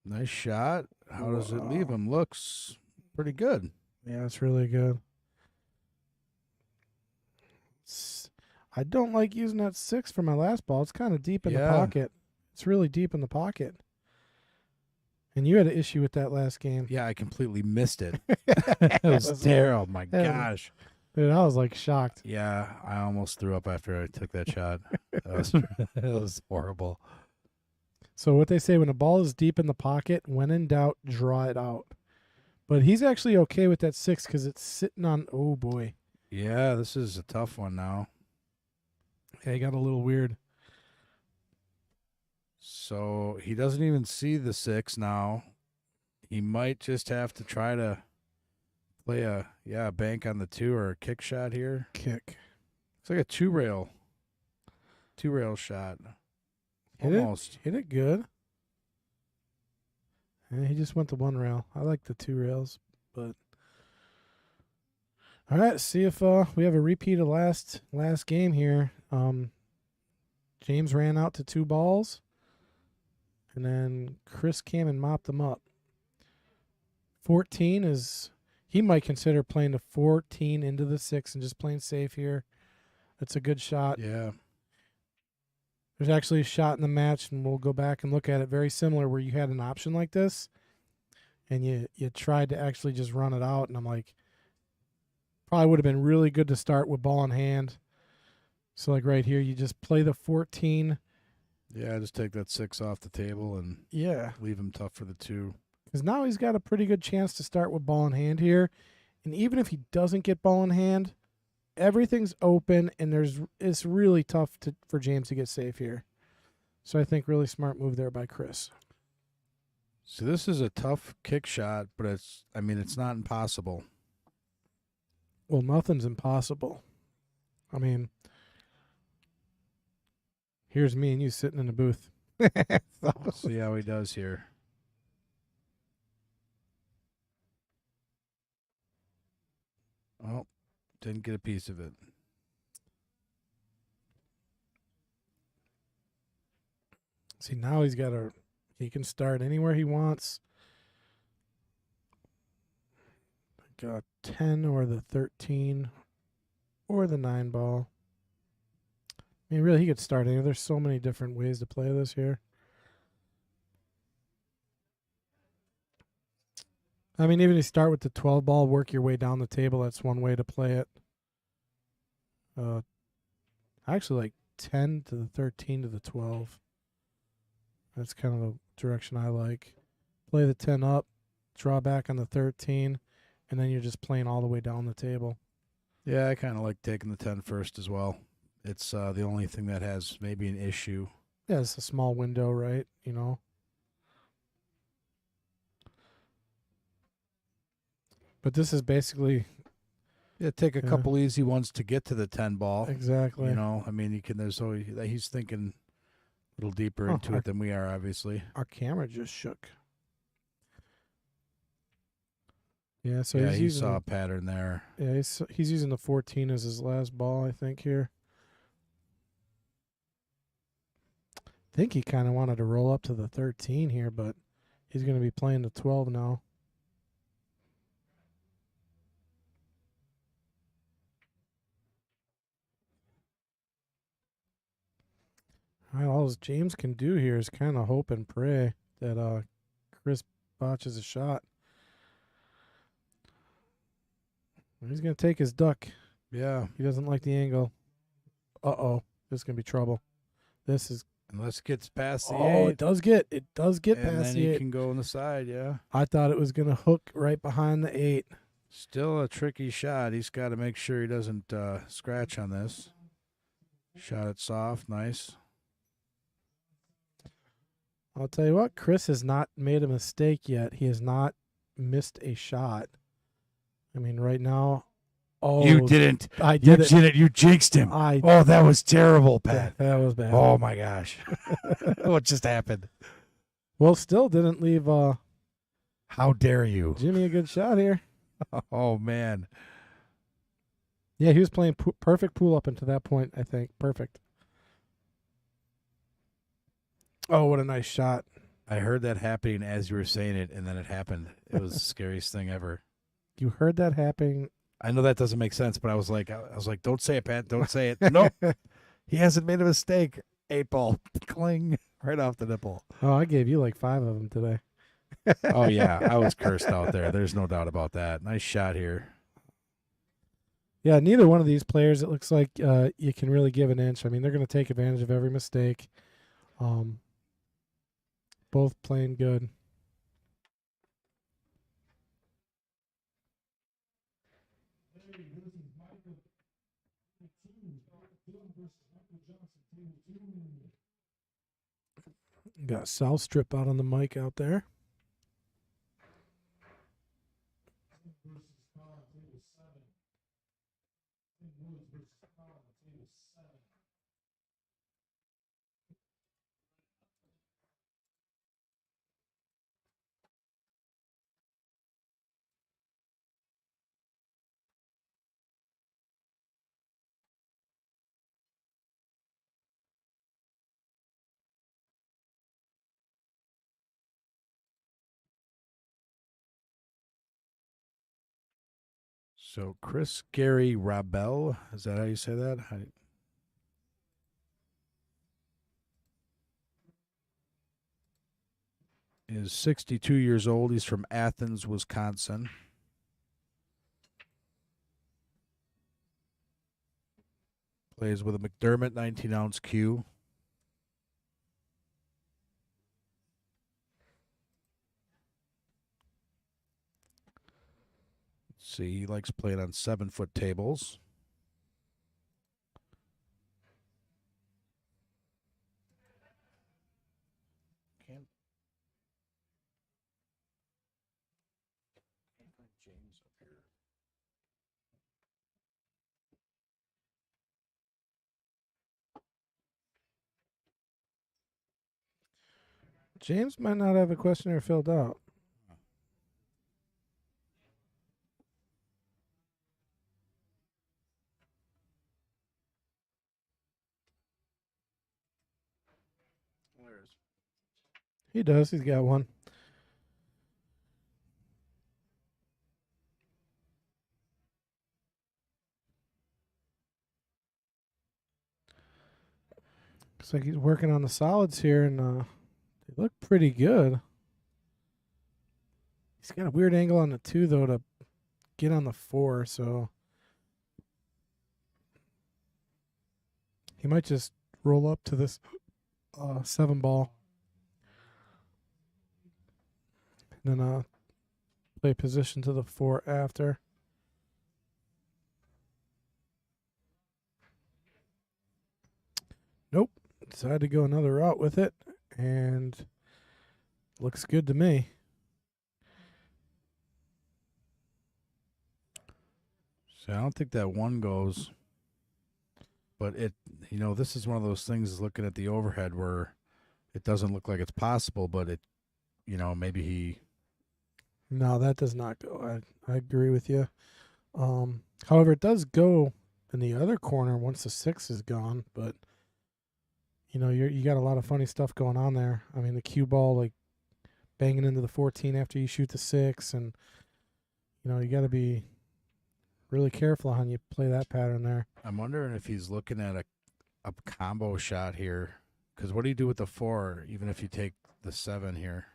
Nice shot. How does it leave him? Looks pretty good. Yeah, it's really good. I don't like using that 6 for my last ball. It's kind of deep in the Yeah. pocket. It's really deep in the pocket. And you had an issue with that last game. Yeah, I completely missed it. It was terrible. My gosh. Dude, I was like shocked. Yeah, I almost threw up after I took that shot. That was it was horrible. So what they say, when a ball is deep in the pocket, when in doubt, draw it out. But he's actually okay with that 6 because it's sitting on, oh boy. Yeah, this is a tough one now. Yeah, he got a little weird. So he doesn't even see the 6 now. He might just have to try to play a bank on the 2 or a kick shot here. Kick. It's like a two rail shot. Hit Almost. Hit it good. And he just went the 1 rail. I like the 2 rails, but all right. See if we have a repeat of last game here. James ran out to 2 balls, and then Chris came and mopped them up. 14 is, he might consider playing the 14 into the 6 and just playing safe here. That's a good shot. Yeah. There's actually a shot in the match, and we'll go back and look at it, very similar, where you had an option like this, and you tried to actually just run it out, and I'm like, probably would have been really good to start with ball in hand. So like right here, you just play the 14. Yeah, just take that 6 off the table and Yeah. leave him tough for the 2. Because now he's got a pretty good chance to start with ball in hand here. And even if he doesn't get ball in hand, everything's open, and it's really tough for James to get safe here. So I think really smart move there by Chris. So this is a tough kick shot, but it's not impossible. Well, nothing's impossible. I mean, here's me and you sitting in the booth. See how he does here. Oh, didn't get a piece of it. See, now he can start anywhere he wants. Got 10 or the 13 or the 9 ball. I mean, really, he could start anywhere. There's so many different ways to play this here. I mean, even if you start with the 12 ball, work your way down the table, that's one way to play it. I actually like 10 to the 13 to the 12. That's kind of the direction I like. Play the 10 up, draw back on the 13, and then you're just playing all the way down the table. Yeah, I kind of like taking the 10 first as well. It's the only thing that has maybe an issue. Yeah, it's a small window, right? You know. But this is basically Yeah, take a Yeah. couple easy ones to get to the 10 ball. exactly. You know, I mean, there's always, he's thinking a little deeper Oh, into it than we are, obviously. Our camera just shook. Yeah, so Yeah, he's he using saw a pattern there. he's using the 14 as his last ball, I think here. I think he kind of wanted to roll up to the 13 here, but he's going to be playing the 12 now. All James can do here is kind of hope and pray that Chris botches a shot. He's going to take his duck. Yeah. He doesn't like the angle. Uh-oh. This is going to be trouble. This is... Unless it gets past the Oh, 8. it does get And past then the he 8. can go on the side, yeah. I thought it was going to hook right behind the 8. Still a tricky shot. He's got to make sure he doesn't scratch on this. Shot it soft. Nice. I'll tell you what, Chris has not made a mistake yet. He has not missed a shot. I mean, right now... Oh, You didn't. I You did it. did it. You jinxed him. Oh, that was terrible, Pat. That was bad. Oh, my gosh. What just happened? Well, still didn't leave How dare you? Jimmy a good shot here. Oh, man. Yeah, he was playing perfect pool up until that point, I think. Perfect. Oh, what a nice shot. I heard that happening as you were saying it, and then it happened. It was the scariest thing ever. You heard that happening. I know that doesn't make sense, but I was like, don't say it, Pat. Don't say it. Nope. He hasn't made a mistake. 8 ball. Cling. Right off the nipple. Oh, I gave you like 5 of them today. Oh, yeah. I was cursed out there. There's no doubt about that. Nice shot here. Yeah, neither one of these players, it looks like you can really give an inch. I mean, they're going to take advantage of every mistake. Both playing good. Got South Strip out on the mic out there. So Chris Gary Rabehl, is that how you say that? Is 62 years old. He's from Athens, Wisconsin. Plays with a McDermott 19-ounce cue. Let's see, he likes playing on 7-foot tables. James up here. James might not have a questionnaire filled out. He does. He's got one. Looks like he's working on the solids here, and they look pretty good. He's got a weird angle on the 2, though, to get on the 4, so he might just roll up to this 7 ball. And then play position to the 4 after. Nope. Decided to go another route with it, and looks good to me. So I don't think that 1 goes. But this is one of those things, looking at the overhead where it doesn't look like it's possible, but it, maybe he... No, that does not go. I agree with you. However, it does go in the other corner once the 6 is gone, but you got a lot of funny stuff going on there. I mean, the cue ball like banging into the 14 after you shoot the 6, and you got to be really careful how you play that pattern there. I'm wondering if he's looking at a combo shot here Because what do you do with the 4, even if you take the 7 here?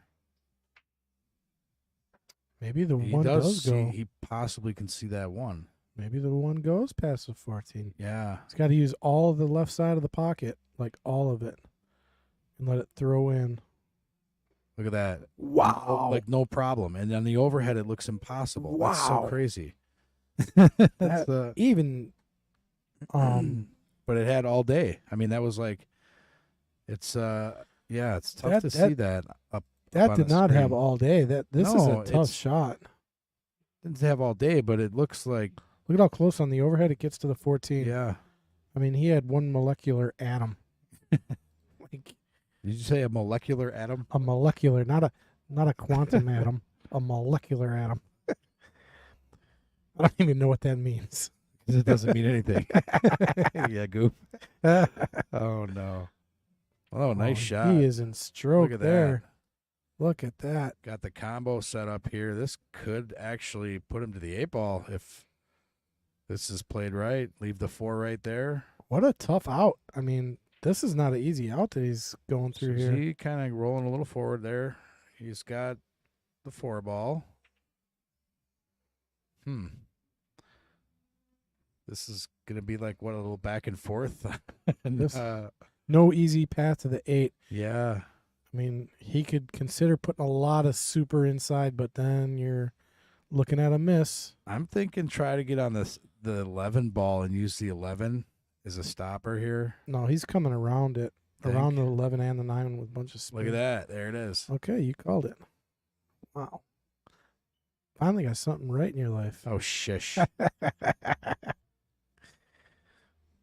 Maybe the He one does see, go. he possibly can see that 1. Maybe the one goes past the 14. Yeah. He's got to use all of the left side of the pocket, like all of it, and let it throw in. Look at that. Wow. Like no problem. And on the overhead, it looks impossible. That's so Wow. crazy. That, even, but it had all day. I mean, that was like, it's it's tough to see that up. that on did the not have screen. all day. This is No, a tough it's- shot. Didn't have all day, but it looks like, Look at how close on the overhead it gets to the 14. yeah. I mean, he had one molecular atom. Like Did you say a molecular atom? a molecular, not a quantum atom, a molecular atom. I don't even know what that means. Because it doesn't mean anything. Yeah, goof. Oh, no. Oh, nice shot. He is in stroke Look at there. that. Look at that. Got the combo set up here. This could actually put him to the 8-ball if this is played right. Leave the 4 right there. What a tough out. I mean, this is not an easy out that he's going through here. He kind of rolling a little forward there. He's got the 4-ball. This is going to be like, what, a little back and forth? And, This- No easy path to the 8. yeah. I mean, he could consider putting a lot of super inside, but then you're looking at a miss. I'm thinking try to get on the 11 ball and use the 11 as a stopper here. No, he's coming around it, Think. around the 11 and the 9 with a bunch of spin. Look at that. There it is. Okay, you called it. Wow. Finally got something right in your life. Oh, shish.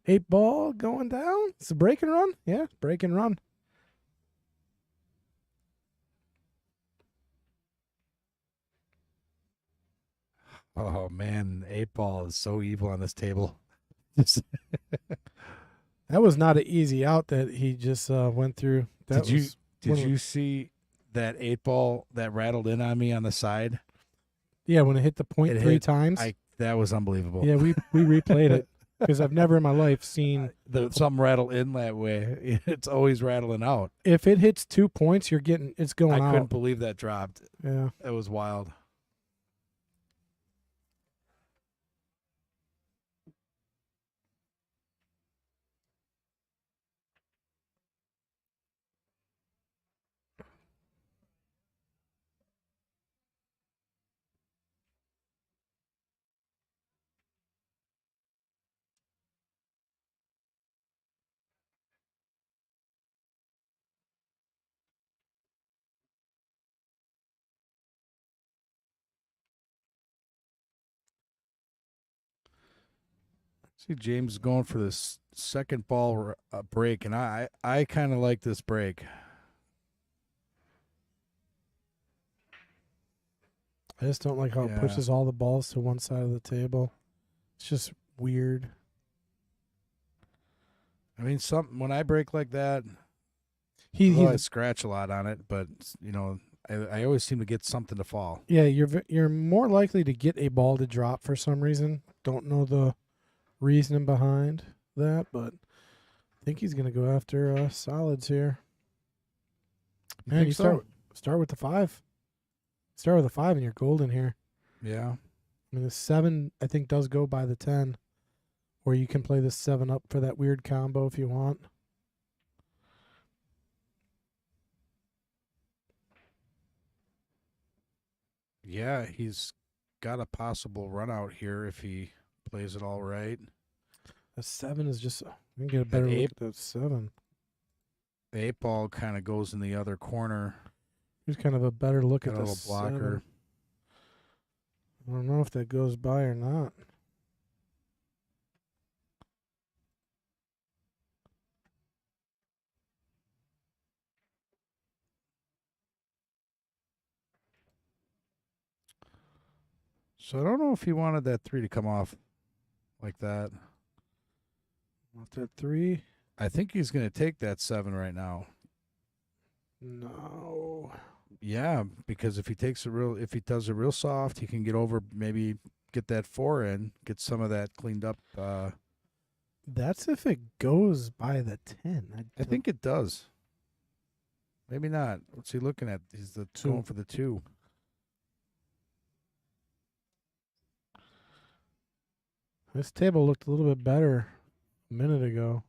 8 ball going down. It's a break and run. Yeah, break and run. Oh, man. 8-ball is so evil on this table. That was not an easy out that he just went through. That Did you- was Did one of- you see that 8-ball that rattled in on me on the side? Yeah, when it hit the point It 3 hit- times. That was unbelievable. Yeah, we replayed it because I've never in my life seen. Some rattle in that way. It's always rattling out. If it hits 2 points, it's going I out. couldn't believe that dropped. Yeah. It was wild. See, James is going for this second ball break, and I kind of like this break. I just don't like how Yeah. it pushes all the balls to one side of the table. It's just weird. I mean, when I break like that, He I scratch a lot on it, but I always seem to get something to fall. yeah, you're more likely to get a ball to drop for some reason. Don't know the reasoning behind that, but I think he's gonna go after solids here. You Man, think you so? start with the 5. Start with a 5 and you're golden here. Yeah. I mean, the 7 I think does go by the 10, or you can play the 7 up for that weird combo if you want. Yeah, he's got a possible run out here if he plays it all right. The 7 is just. You can get a better look 8 at that 7. The 8-ball kind of goes in the other corner. Here's kind of a better look Got at a the little blocker. 7. I don't know if that goes by or not. So I don't know if he wanted that 3 to come off like that. Off that 3. I think he's going to take that 7 right now. No. Yeah, because if he does it real soft, he can get over, maybe get that 4 in, get some of that cleaned up That's if it goes by the 10. I think it does. Maybe not. What's he looking at? He's going for the 2. This table looked a little bit better a minute ago.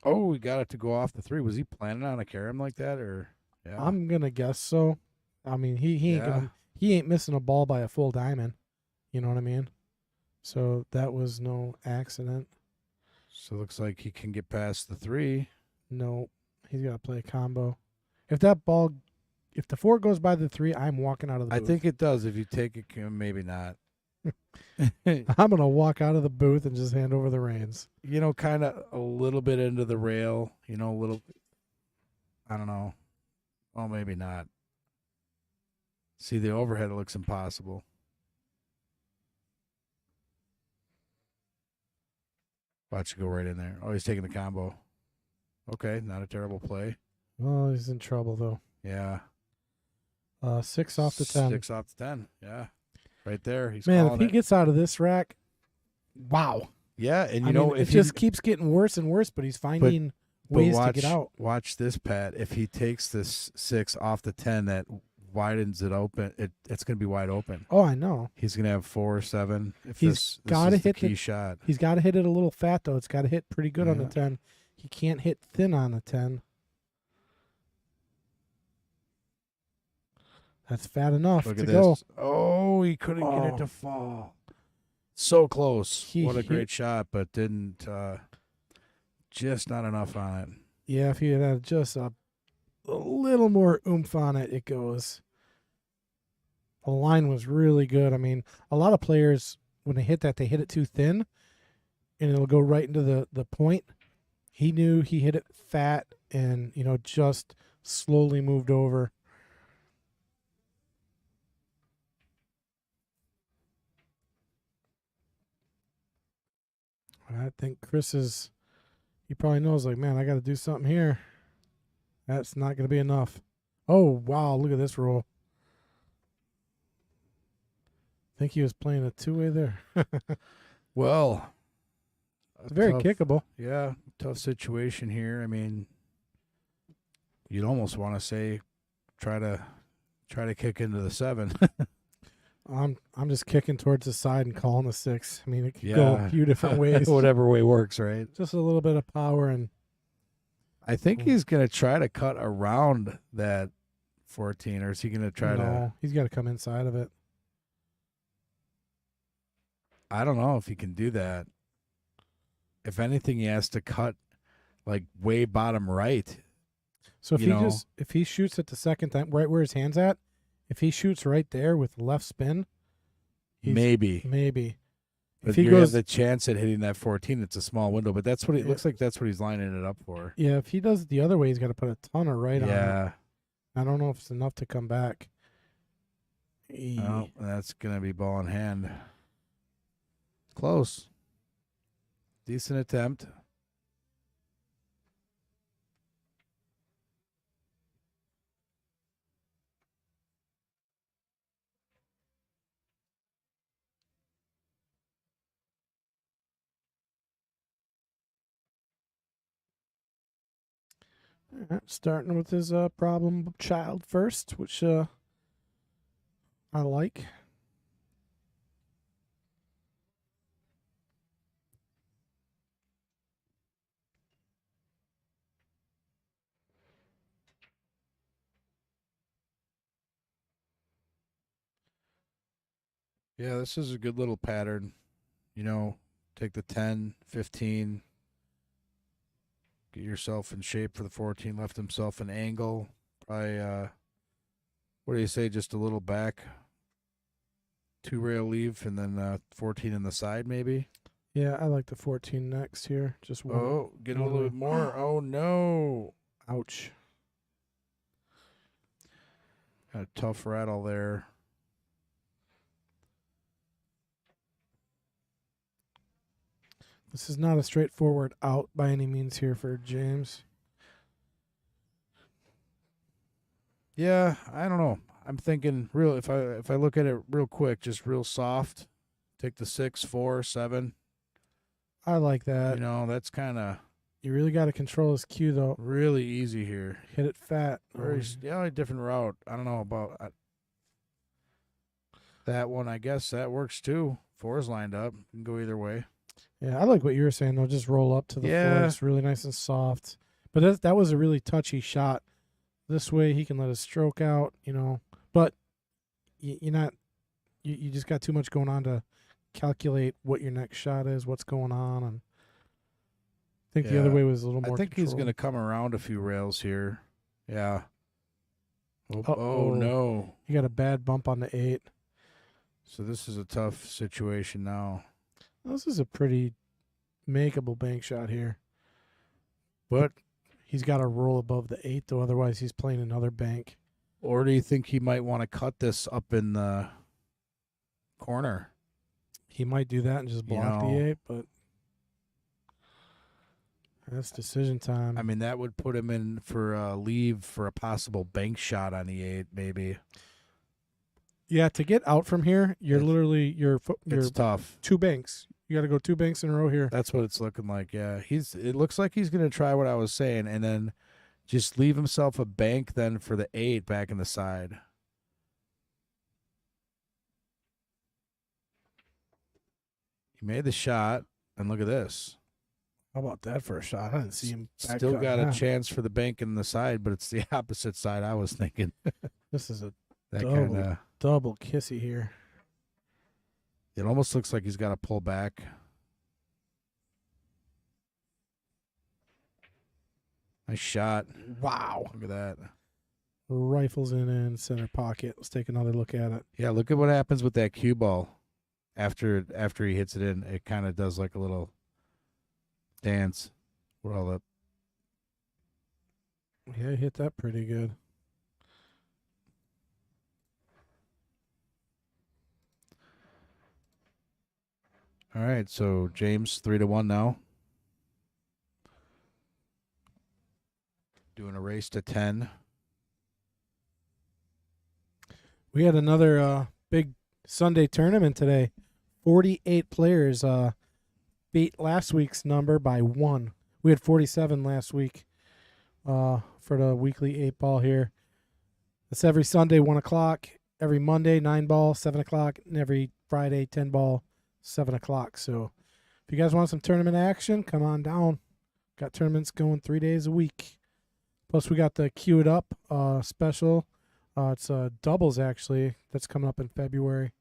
Oh, he got it to go off the 3. Was he planning on a carom like that, or? Yeah. I'm gonna guess so. I mean, he ain't missing a ball by a full diamond. You know what I mean? So that was no accident. So it looks like he can get past the 3. No, he's got to play a combo. If the 4 goes by the 3, I'm walking out of the I booth. think it does. If you take it, maybe not. I'm going to walk out of the booth and just hand over the reins. Kind of a little bit into the rail, a little, I don't know. Well, maybe not. See, the overhead looks impossible. Watch it go right in there. Oh, he's taking the combo. Okay, not a terrible play. Oh, he's in trouble, though. Yeah. 6 off the 10. 6 off the 10. Yeah. Right there. He's Man, if calling he it. gets out of this rack, wow. Yeah, and I mean, it just keeps getting worse and worse, but he's finding ways to get out. Watch this, Pat. If he takes this 6 off the 10, that widens it open. It's going to be wide open. Oh, I know. He's going to have 4 or 7. If He's this gotta is the hit key shot. He's got to hit it a little fat, though. It's got to hit pretty good on the Yeah. 10. He can't hit thin on the 10. That's fat enough Look to at go. this. Oh, he couldn't get Oh. it to fall. So close. He What a hit- great shot, but didn't. Just not enough on it. Yeah, if he had just a little more oomph on it, it goes. The line was really good. I mean, a lot of players, when they hit that, they hit it too thin, and it'll go right into the point. He knew he hit it fat and, just slowly moved over. I think Chris he probably knows, like, man, I got to do something here. That's not going to be enough. Oh, wow, look at this roll. I think he was playing a 2-way there. Well, It's very tough- kickable. Yeah, tough situation here. I mean, you'd almost want to say, try to kick into the 7. I'm just kicking towards the side and calling a 6. I mean, it could go a few different ways. Whatever way works, right? Just a little bit of power and I think he's gonna try to cut around that 14, or is he gonna try to? no, he's got to come inside of it. I don't know if he can do that. If anything, he has to cut like way bottom right. So if You he know. if he shoots at the second time, right where his hand's at, if he shoots right there with left spin, Maybe. maybe. But If he you goes, have the chance at hitting that 14. It's a small window, but that's what it looks like. That's what he's lining it up for. yeah, if he does it the other way, he's got to put a ton of right on it. Yeah. I don't know if it's enough to come back. Oh, that's gonna be ball in hand. Close. Decent attempt. Starting with his problem child first, which I like. Yeah, this is a good little pattern. Take the 10, 15, get yourself in shape for the 14, left himself an angle. Probably, what do you say, just a little back, 2-rail leave, and then 14 in the side maybe? Yeah, I like the 14 next here. Just one. Oh, get a one little rail. bit more. Oh, no. Ouch. Got a tough rattle there. This is not a straightforward out by any means here for James. Yeah, I don't know. I'm thinking if I look at it real quick, just real soft. Take the 6, 4, 7. I like that. You know, that's kind of You really got to control his cue, though. really easy here. Hit it fat. Very a different route. I don't know about that one. I guess that works too. 4's lined up. You can go either way. Yeah, I like what you were saying, though. Just roll up to the Yeah. floor. It's really nice and soft. But that was a really touchy shot. This way he can let his stroke out, you know. But you're not – you just got too much going on to calculate what your next shot is, what's going on. And I think the other Yeah. way was a little more I think he's controlled. going to come around a few rails here. Yeah. Oh, Uh-oh. no. You got a bad bump on the 8. So this is a tough situation now. This is a pretty makeable bank shot here. But He's got to roll above the 8, though. Otherwise, he's playing another bank. or do you think he might want to cut this up in the corner? He might do that and just block the know. 8, but that's decision time. I mean, that would put him in for a leave for a possible bank shot on the 8, maybe. Yeah, to get out from here, you're It's- literally you're It's tough. 2 banks. You got to go 2 banks in a row here. That's what it's looking like. Yeah, it looks like he's going to try what I was saying, and then just leave himself a bank then for the 8 back in the side. He made the shot, and look at this. How about that for a shot? I didn't see him. back Still cut got a that. chance for the bank in the side, but it's the opposite side I was thinking. This is a That Double. kind of. double kissy here. It almost looks like he's got to pull back. Nice shot. Wow. Look at that. Rifles in center pocket. Let's take another look at it. Yeah, look at what happens with that cue ball. After he hits it in, it kind of does like a little dance. Well, up. Yeah, he hit that pretty good. All right, so James 3-1 now. Doing a race to 10. We had another big Sunday tournament today. 48 players beat last week's number by 1. We had 47 last week for the weekly 8-ball here. It's every Sunday, 1 o'clock. Every Monday, 9-ball, 7 o'clock. And every Friday, 10-ball, 7 o'clock. So if you guys want some tournament action, come on down. Got tournaments going 3 days a week. Plus, we got the Queue It Up special. It's doubles, actually. That's coming up in February.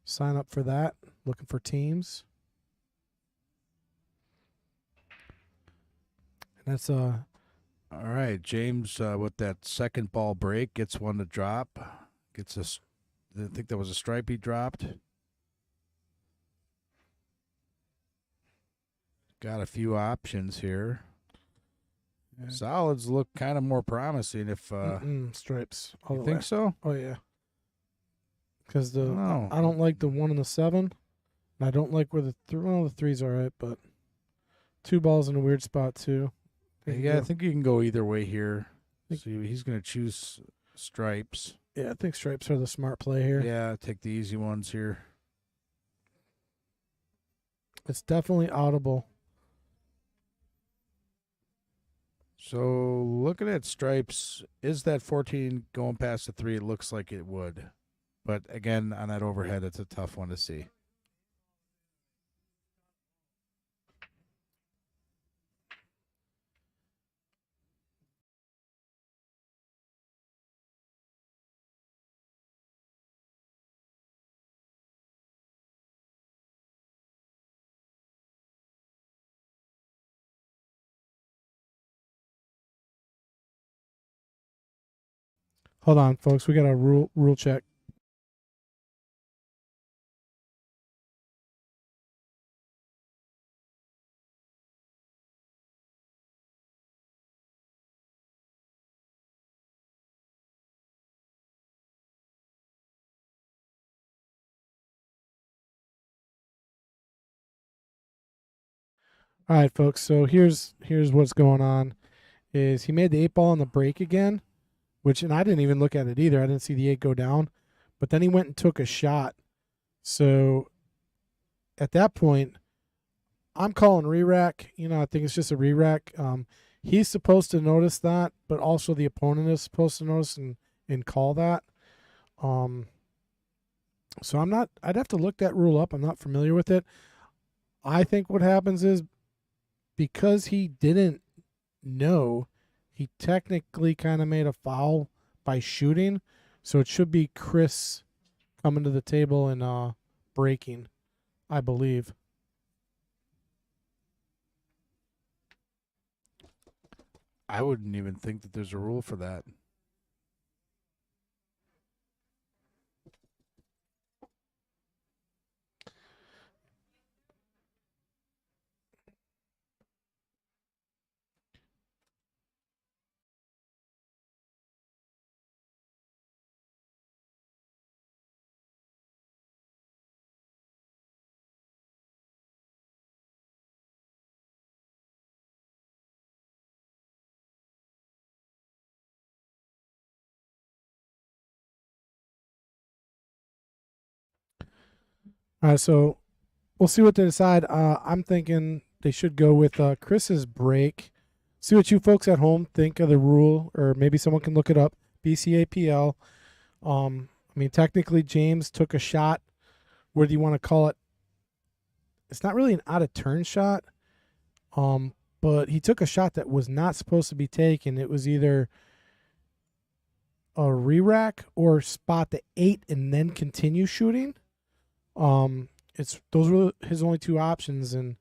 Sign up for that. Looking for teams. And that's All right, James with that second ball break gets one to drop. Gets I think that was a stripe he dropped. Got a few options here. Solids look kind of more promising if stripes. All you the think way. so. Oh yeah. Because No. I don't like the 1 and the 7. And I don't like where the the 3's all right, but 2 balls in a weird spot too. Yeah, I think you can go either way here. So he's going to choose stripes. Yeah, I think stripes are the smart play here. Yeah, take the easy ones here. It's definitely audible. So looking at stripes, is that 14 going past the 3? It looks like it would. But again, on that overhead, it's a tough one to see. Hold on, folks. We got a rule check. All right, folks. So here's what's going on. Is he made the 8-ball on the break again, and I didn't even look at it either. I didn't see the 8 go down, but then he went and took a shot. So at that point, I'm calling re-rack. I think it's just a re-rack. He's supposed to notice that, but also the opponent is supposed to notice and call that. So I'd have to look that rule up. I'm not familiar with it. I think what happens is because he didn't know, he technically kind of made a foul by shooting. So it should be Chris coming to the table and breaking, I believe. I wouldn't even think that there's a rule for that. All right, so we'll see what they decide. I'm thinking they should go with Chris's break. See what you folks at home think of the rule, or maybe someone can look it up. BCAPL. Technically, James took a shot. What do you want to call it? It's not really an out of turn shot, but he took a shot that was not supposed to be taken. It was either a re-rack or spot the 8 and then continue shooting. Those were his only two options, and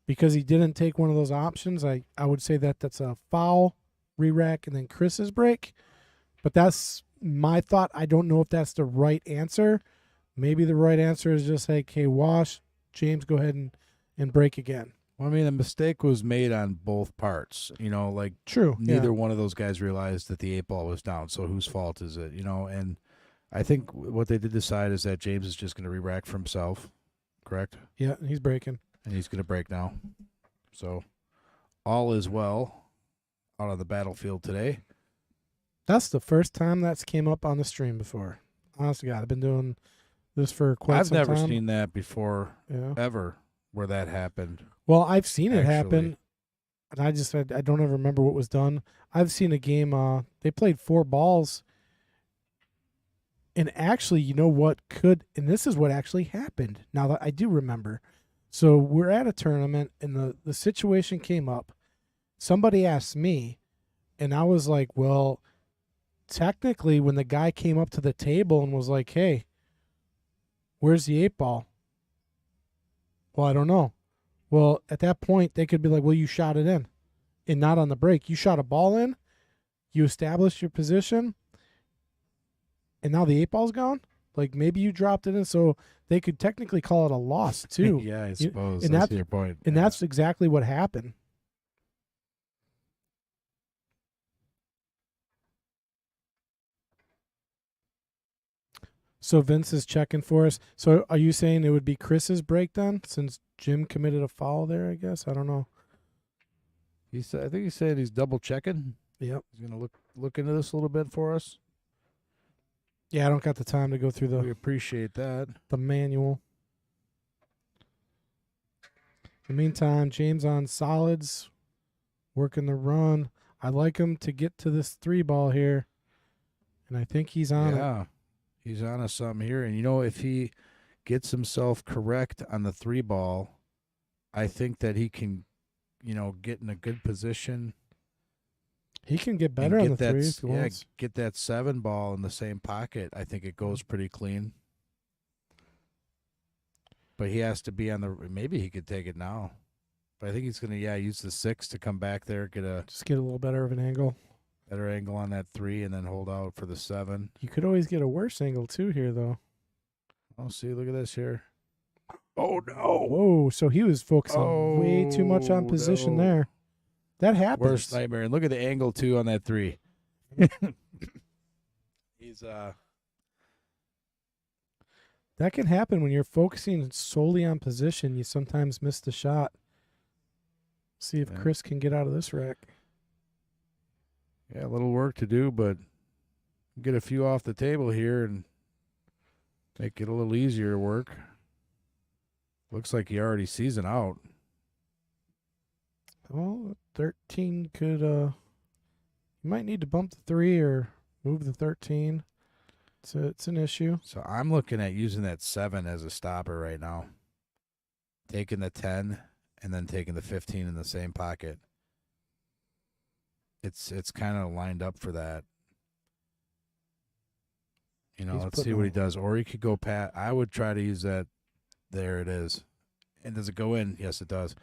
because he didn't take one of those options, I would say that's a foul, re-rack, and then Chris's break. But that's my thought. I don't know if that's the right answer. Maybe the right answer is just like, hey, wash, James, go ahead and break again. Well, the mistake was made on both parts. True. Neither one of those guys realized that the 8 ball was down. So whose fault is it? And I think what they did decide is that James is just going to re-rack for himself, correct? Yeah, he's breaking. And he's going to break now. So all is well out on the battlefield today. That's the first time that's came up on the stream before. Honest to God, I've been doing this for quite some time. I've never seen that before, Yeah. ever, where that happened. Well, I've seen it happen, Actually. and I don't ever remember what was done. I've seen a game, they played 4 balls, and actually, you know what and this is what actually happened, now that I do remember. So we're at a tournament, and the situation came up. Somebody asked me, and I was like, well, technically, when the guy came up to the table and was like, hey, where's the 8 ball? Well, I don't know. Well, at that point, they could be like, well, you shot it in and not on the break. You shot a ball in, you established your position, and now the 8 ball's gone? Like, maybe you dropped it in, so they could technically call it a loss, too. Yeah, I suppose. and That's your point. And that's exactly what happened. So Vince is checking for us. So are you saying it would be Chris's break then, since Jim committed a foul there, I guess? I don't know. I think he said he's double checking. Yep. He's going to look into this a little bit for us. Yeah, I don't got the time to go through We appreciate that. the manual. In the meantime, James on solids, working the run. I like him to get to this 3 ball here, and I think he's on it. Yeah, he's on to something here. And, if he gets himself correct on the 3 ball, I think that he can, get in a good position. He can get better on the 3 if he wants. Get that 7 ball in the same pocket. I think it goes pretty clean. But he has to be on the. Maybe he could take it now. But I think he's going to, use the 6 to come back there, Just get a little better of an angle. better angle on that 3, and then hold out for the 7. You could always get a worse angle too here, though. Oh, see, look at this here. Oh no! Whoa! So he was focusing way too much on position there. That happens. Worst nightmare. And look at the angle too on that 3. He's That can happen when you're focusing solely on position. You sometimes miss the shot. See if Chris can get out of this wreck. Yeah, a little work to do, but get a few off the table here and make it a little easier to work. Looks like he already sees it out. Well, 13 could you might need to bump the 3 or move the 13. It's an issue. So I'm looking at using that 7 as a stopper right now. Taking the 10 and then taking the 15 in the same pocket. It's kind of lined up for that. You know, He's let's see putting what he a- does. Or he could go pat. I would try to use that. There it is. And does it go in? Yes, it does.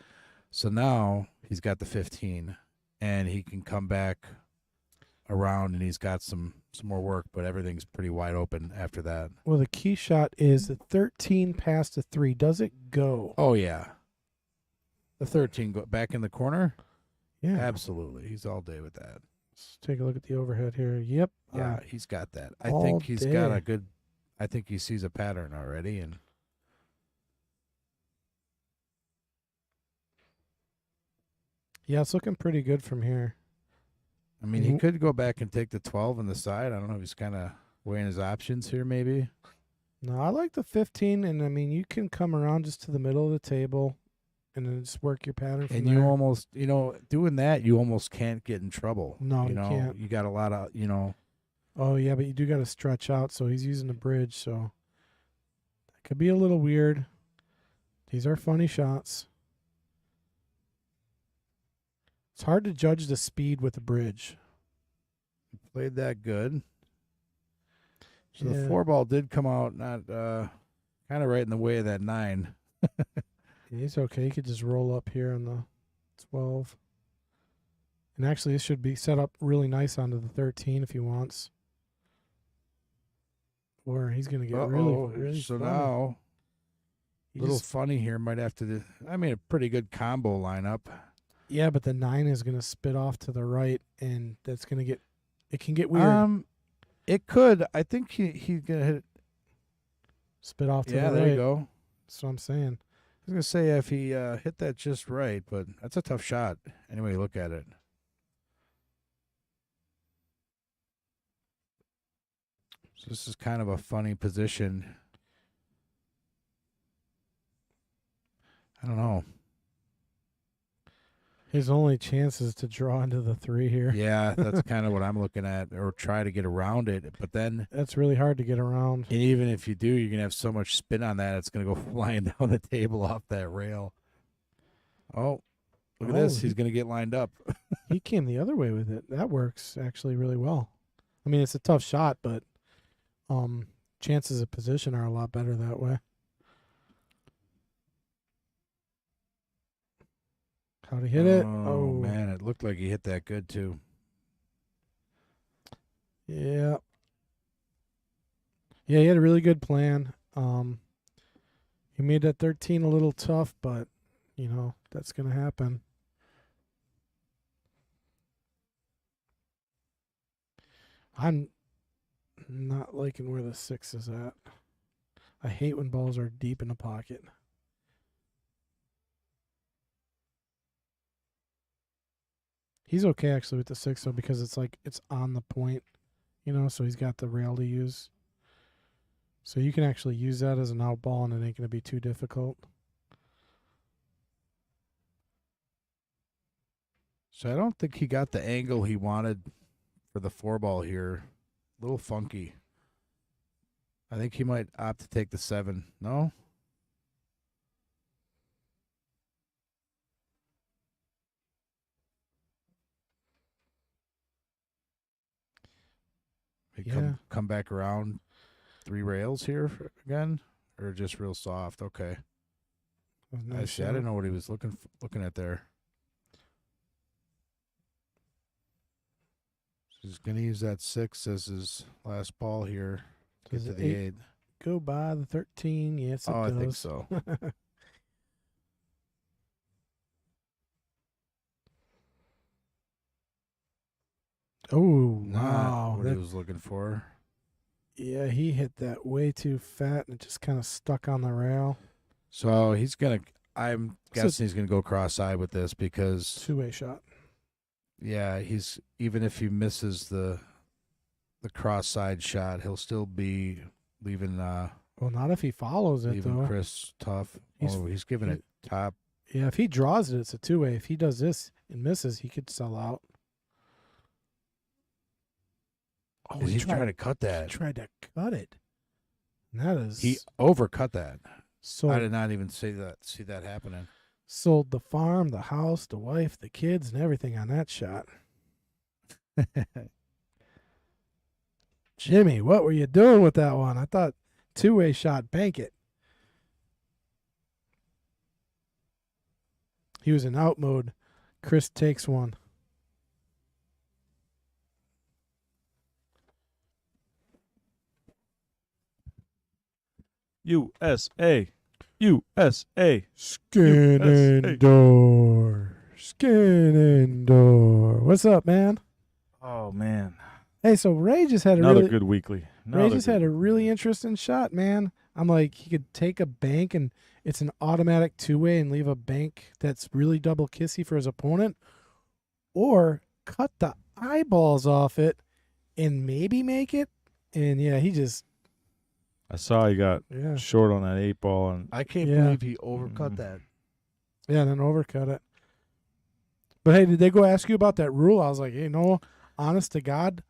So now he's got the 15, and he can come back around, and he's got some more work, but everything's pretty wide open after that. Well, the key shot is the 13 past the 3. Does it go? Oh, yeah. The 13 go back in the corner? Yeah. Absolutely. He's all day with that. Let's take a look at the overhead here. Yep. Yeah, he's got that. I all think he's got day. a good – I think he sees a pattern already, and – Yeah, it's looking pretty good from here. I mean, he Mhm. could go back and take the 12 on the side. I don't know if he's kind of weighing his options here maybe. No, I like the 15, and I mean, you can come around just to the middle of the table and then just work your pattern from And there. you almost, you know, doing that, you almost can't get in trouble. No, you you know, can't. You got a lot of, you know, Oh, yeah, but you do got to stretch out, so he's using the bridge, so that could be a little weird. These are funny shots. It's hard to judge the speed with the bridge. played that good. So Yeah. the 4 ball did come out not kind of right in the way of that 9. Yeah, he's okay. He could just roll up here on the 12. And actually, this should be set up really nice onto the 13 if he wants. Or he's going to get really so funny. now He a little just- funny here. Might have to do, I mean, a pretty good combo lineup. yeah, but the 9 is going to spit off to the right, and that's going to get, it can get weird. It could. I think he's gonna hit. Spit off to Yeah, the there right. you go. That's what I'm saying. I was gonna say if he hit that just right, but that's a tough shot. Anyway, you look at it. So this is kind of a funny position. I don't know. His only chance is to draw into the 3 here. Yeah, that's kind of what I'm looking at, or try to get around it. But then, That's really hard to get around. and even if you do, you're gonna have so much spin on that, it's gonna go flying down the table off that rail. Oh, look at Oh, this! he- He's gonna get lined up. He came the other way with it. That works actually really well. I mean, it's a tough shot, but chances of position are a lot better that way. How to hit it? Oh man, it looked like he hit that good too. Yeah. Yeah, he had a really good plan. He made that 13 a little tough, but you know, that's going to happen. I'm not liking where the 6 is at. I hate when balls are deep in the pocket. He's okay actually with the 6 though, because it's like it's on the point, you know, so he's got the rail to use. So you can actually use that as an out ball and it ain't going to be too difficult. So I don't think he got the angle he wanted for the 4 ball here. A little funky. I think he might opt to take the 7. No? He Yeah. come back around 3 rails here again, or just real soft. Okay. That was I nice see. I shot. didn't know what he was looking at there. So he's gonna use that 6 as his last ball here. Get Does to the the 8 8. go by the 13? Yes, it Oh, I does. think so. Oh, Not wow. what he was looking for. Yeah, he hit that way too fat and it just kind of stuck on the rail. So he's gonna. I'm So- guessing he's gonna go cross-eyed with this because, Two-way shot. yeah, he's even if he misses the cross-side shot, he'll still be leaving Well, not if he follows it, Leaving though. Chris tough. He's- He's giving it top. Yeah, if he draws it, it's a two-way. If he does this and misses, he could sell out. Oh, He's trying to cut He that. tried to cut it. And that is He overcut that. I sold, did not even see that happening. sold the farm, the house, the wife, the kids, and everything on that shot. Jimmy, what were you doing with that one? I thought two-way shot, bank it. He was in out mode. Chris takes one. USA. USA. Skin USA. and door. Skin and door. What's up, man? Oh, man. Hey, so Ray just had a Another really good weekly. Ray just had a really interesting shot, man. I'm like, he could take a bank and it's an automatic two-way and leave a bank that's really double kissy for his opponent, or cut the eyeballs off it and maybe make it. And yeah, he just I saw he got short on that 8 ball. And I can't Yeah. believe he overcut Mhm. that. and then overcut it. But hey, did they go ask you about that rule? I was like, hey, no, honest to God,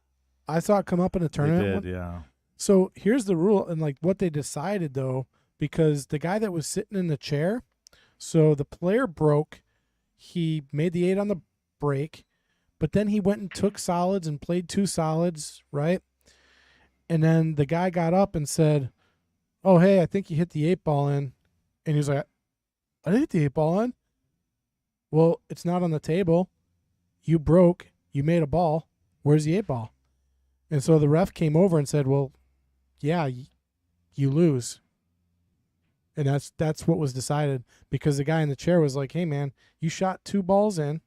I saw it come up in a they tournament. did, yeah. So here's the rule, and like what they decided though, because the guy that was sitting in the chair, so the player broke, he made the 8 on the break, but then he went and took solids and played 2 solids, right? And then the guy got up and said, "Oh, hey, I think you hit the 8 ball in," and he was like, "I didn't hit the 8 ball in." Well, it's not on the table. You broke. You made a ball. Where's the 8 ball? And so the ref came over and said, "Well, yeah, you lose." And that's what was decided, because the guy in the chair was like, "Hey, man, you shot 2 balls in,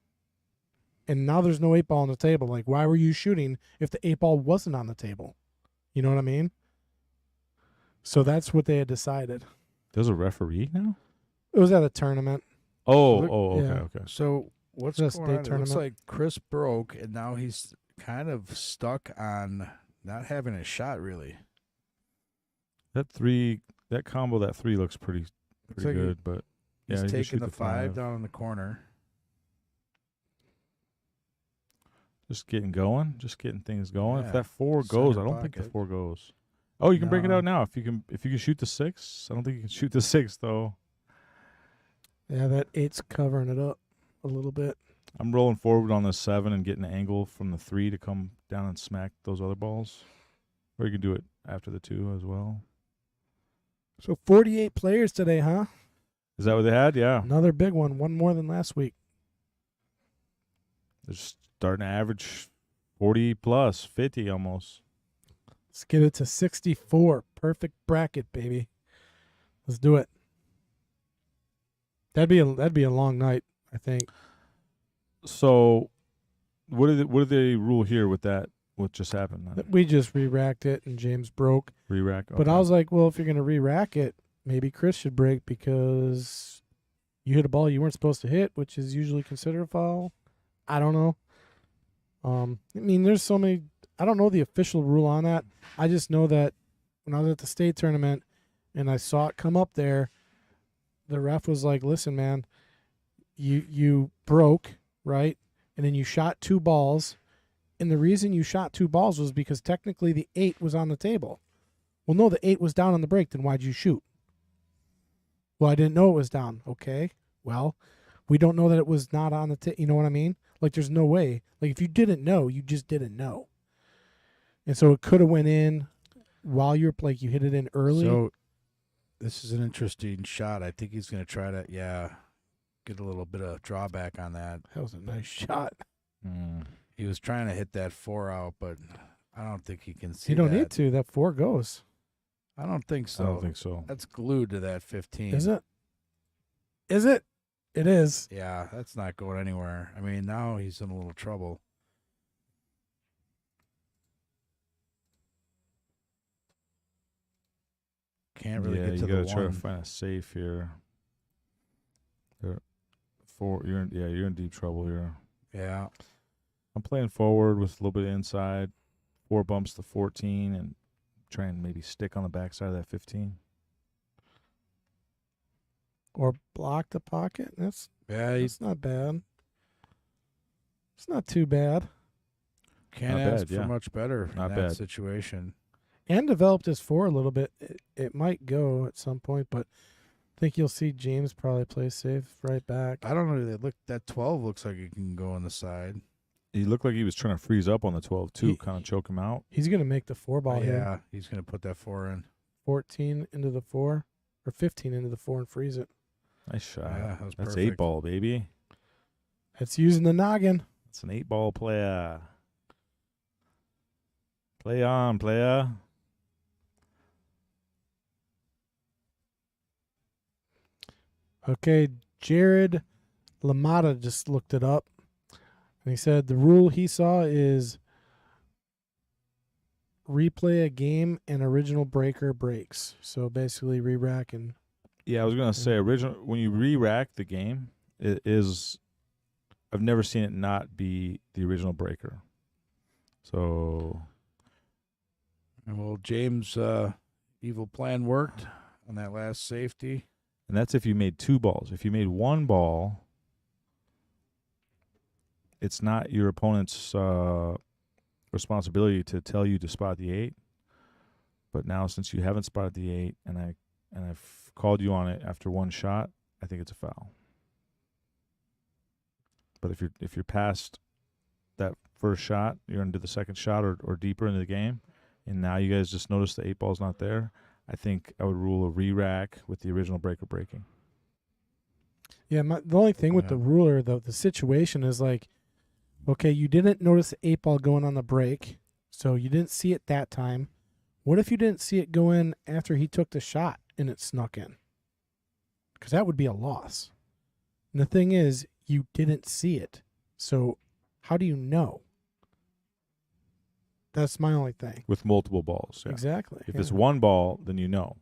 and now there's no 8 ball on the table. Like, why were you shooting if the 8 ball wasn't on the table?" You know what I mean? So that's what they had decided. There's a referee now? It was at a tournament. Oh, Look- okay, yeah. okay. So what's Just going state on? It looks tournament. like Chris broke, and now he's kind of stuck on not having a shot. Really, That combo, that 3 looks pretty like he- good, but he's yeah, he can taking shoot the 5 down in the corner. Just getting going, just getting things going. Yeah. If that 4 goes, I Center don't think the pocket. 4 goes. Oh, you can break it No. out now if you can shoot the 6. I don't think you can shoot the 6 though. Yeah, that 8's covering it up a little bit. I'm rolling forward on the 7 and getting an angle from the 3 to come down and smack those other balls. Or you can do it after the 2 as well. So 48 players today, huh? Is that what they had? Yeah. Another big one. One more than last week. They're starting to average 40 plus, 50 almost. Let's get it to 64. Perfect bracket, baby. Let's do it. That'd be a long night, I think. So, what did they rule here with that? What just happened? Then? We just re-racked it and James broke. Re-rack. But I was like, well, if you're going to re-rack it, maybe Chris should break because you hit a ball you weren't supposed to hit, which is usually considered a foul. I don't know. I mean, there's so many. I don't know the official rule on that. I just know that when I was at the state tournament and I saw it come up there, the ref was like, "Listen, man, you broke, right? And then you shot 2 balls, and the reason you shot 2 balls was because technically the 8 was on the table." Well, no, the 8 was down on the break. Then why'd you shoot? Well, I didn't know it was down. Okay. Well, we don't know that it was not on the table. You know what I mean? Like, there's no way. Like, if you didn't know, you just didn't know. And so it could have went in while you're like you hit it in early. So this is an interesting shot. I think he's going to try to, get a little bit of drawback on that. That was a nice shot. He was trying to hit that 4 out, but I don't think he can see You don't that. need to. That 4 goes. I don't think so. I don't think so. That's glued to that 15. Is it? Is it? It is. Yeah, that's not going anywhere. I mean, now he's in a little trouble. Can't really yeah, get to you the gotta one. try to find a safe here. You're in deep trouble here. Yeah. I'm playing forward with a little bit of inside, 4 bumps to 14, and try and maybe stick on the backside of that 15. or block the pocket. That's not bad. It's not too bad. Can't Not ask bad, yeah. for much better Not in that bad. situation. And developed his 4 a little bit. It might go at some point, but I think you'll see James probably play safe right back. I don't know. That 12 looks like it can go on the side. He looked like he was trying to freeze up on the 12 too, He- kind of choke him out. He's going to make the 4 ball here. Yeah, he's going to put that 4 in. 14 into the 4 or 15 into the 4 and freeze it. Nice shot. Yeah, that was That's perfect. 8-ball, baby. It's using the noggin. It's an 8-ball player. Play on, player. Okay, Jared Lamata just looked it up. And he said the rule he saw is replay a game and original breaker breaks. So basically re-rack and Yeah, I was gonna say when you re-rack the game, it is. I've never seen it not be the original breaker. So Well, James' evil plan worked on that last safety. and that's if you made 2 balls. If you made 1 ball, it's not your opponent's responsibility to tell you to spot the 8. But now, since you haven't spotted the 8, and I've called you on it after 1 shot, I think it's a foul. But if you're past that first shot, you're into the second shot or deeper into the game, and now you guys just notice the 8 ball's not there, I think I would rule a re-rack with the original breaker breaking. yeah. The only thing with Yeah. the ruler, the situation is like, okay, you didn't notice the 8 ball going on the break, so you didn't see it that time. What if you didn't see it go in after he took the shot and it snuck in? Because that would be a loss. And the thing is, you didn't see it. So how do you know? That's my only thing. With multiple balls, yeah. Exactly. If yeah. it's 1 ball, then you know.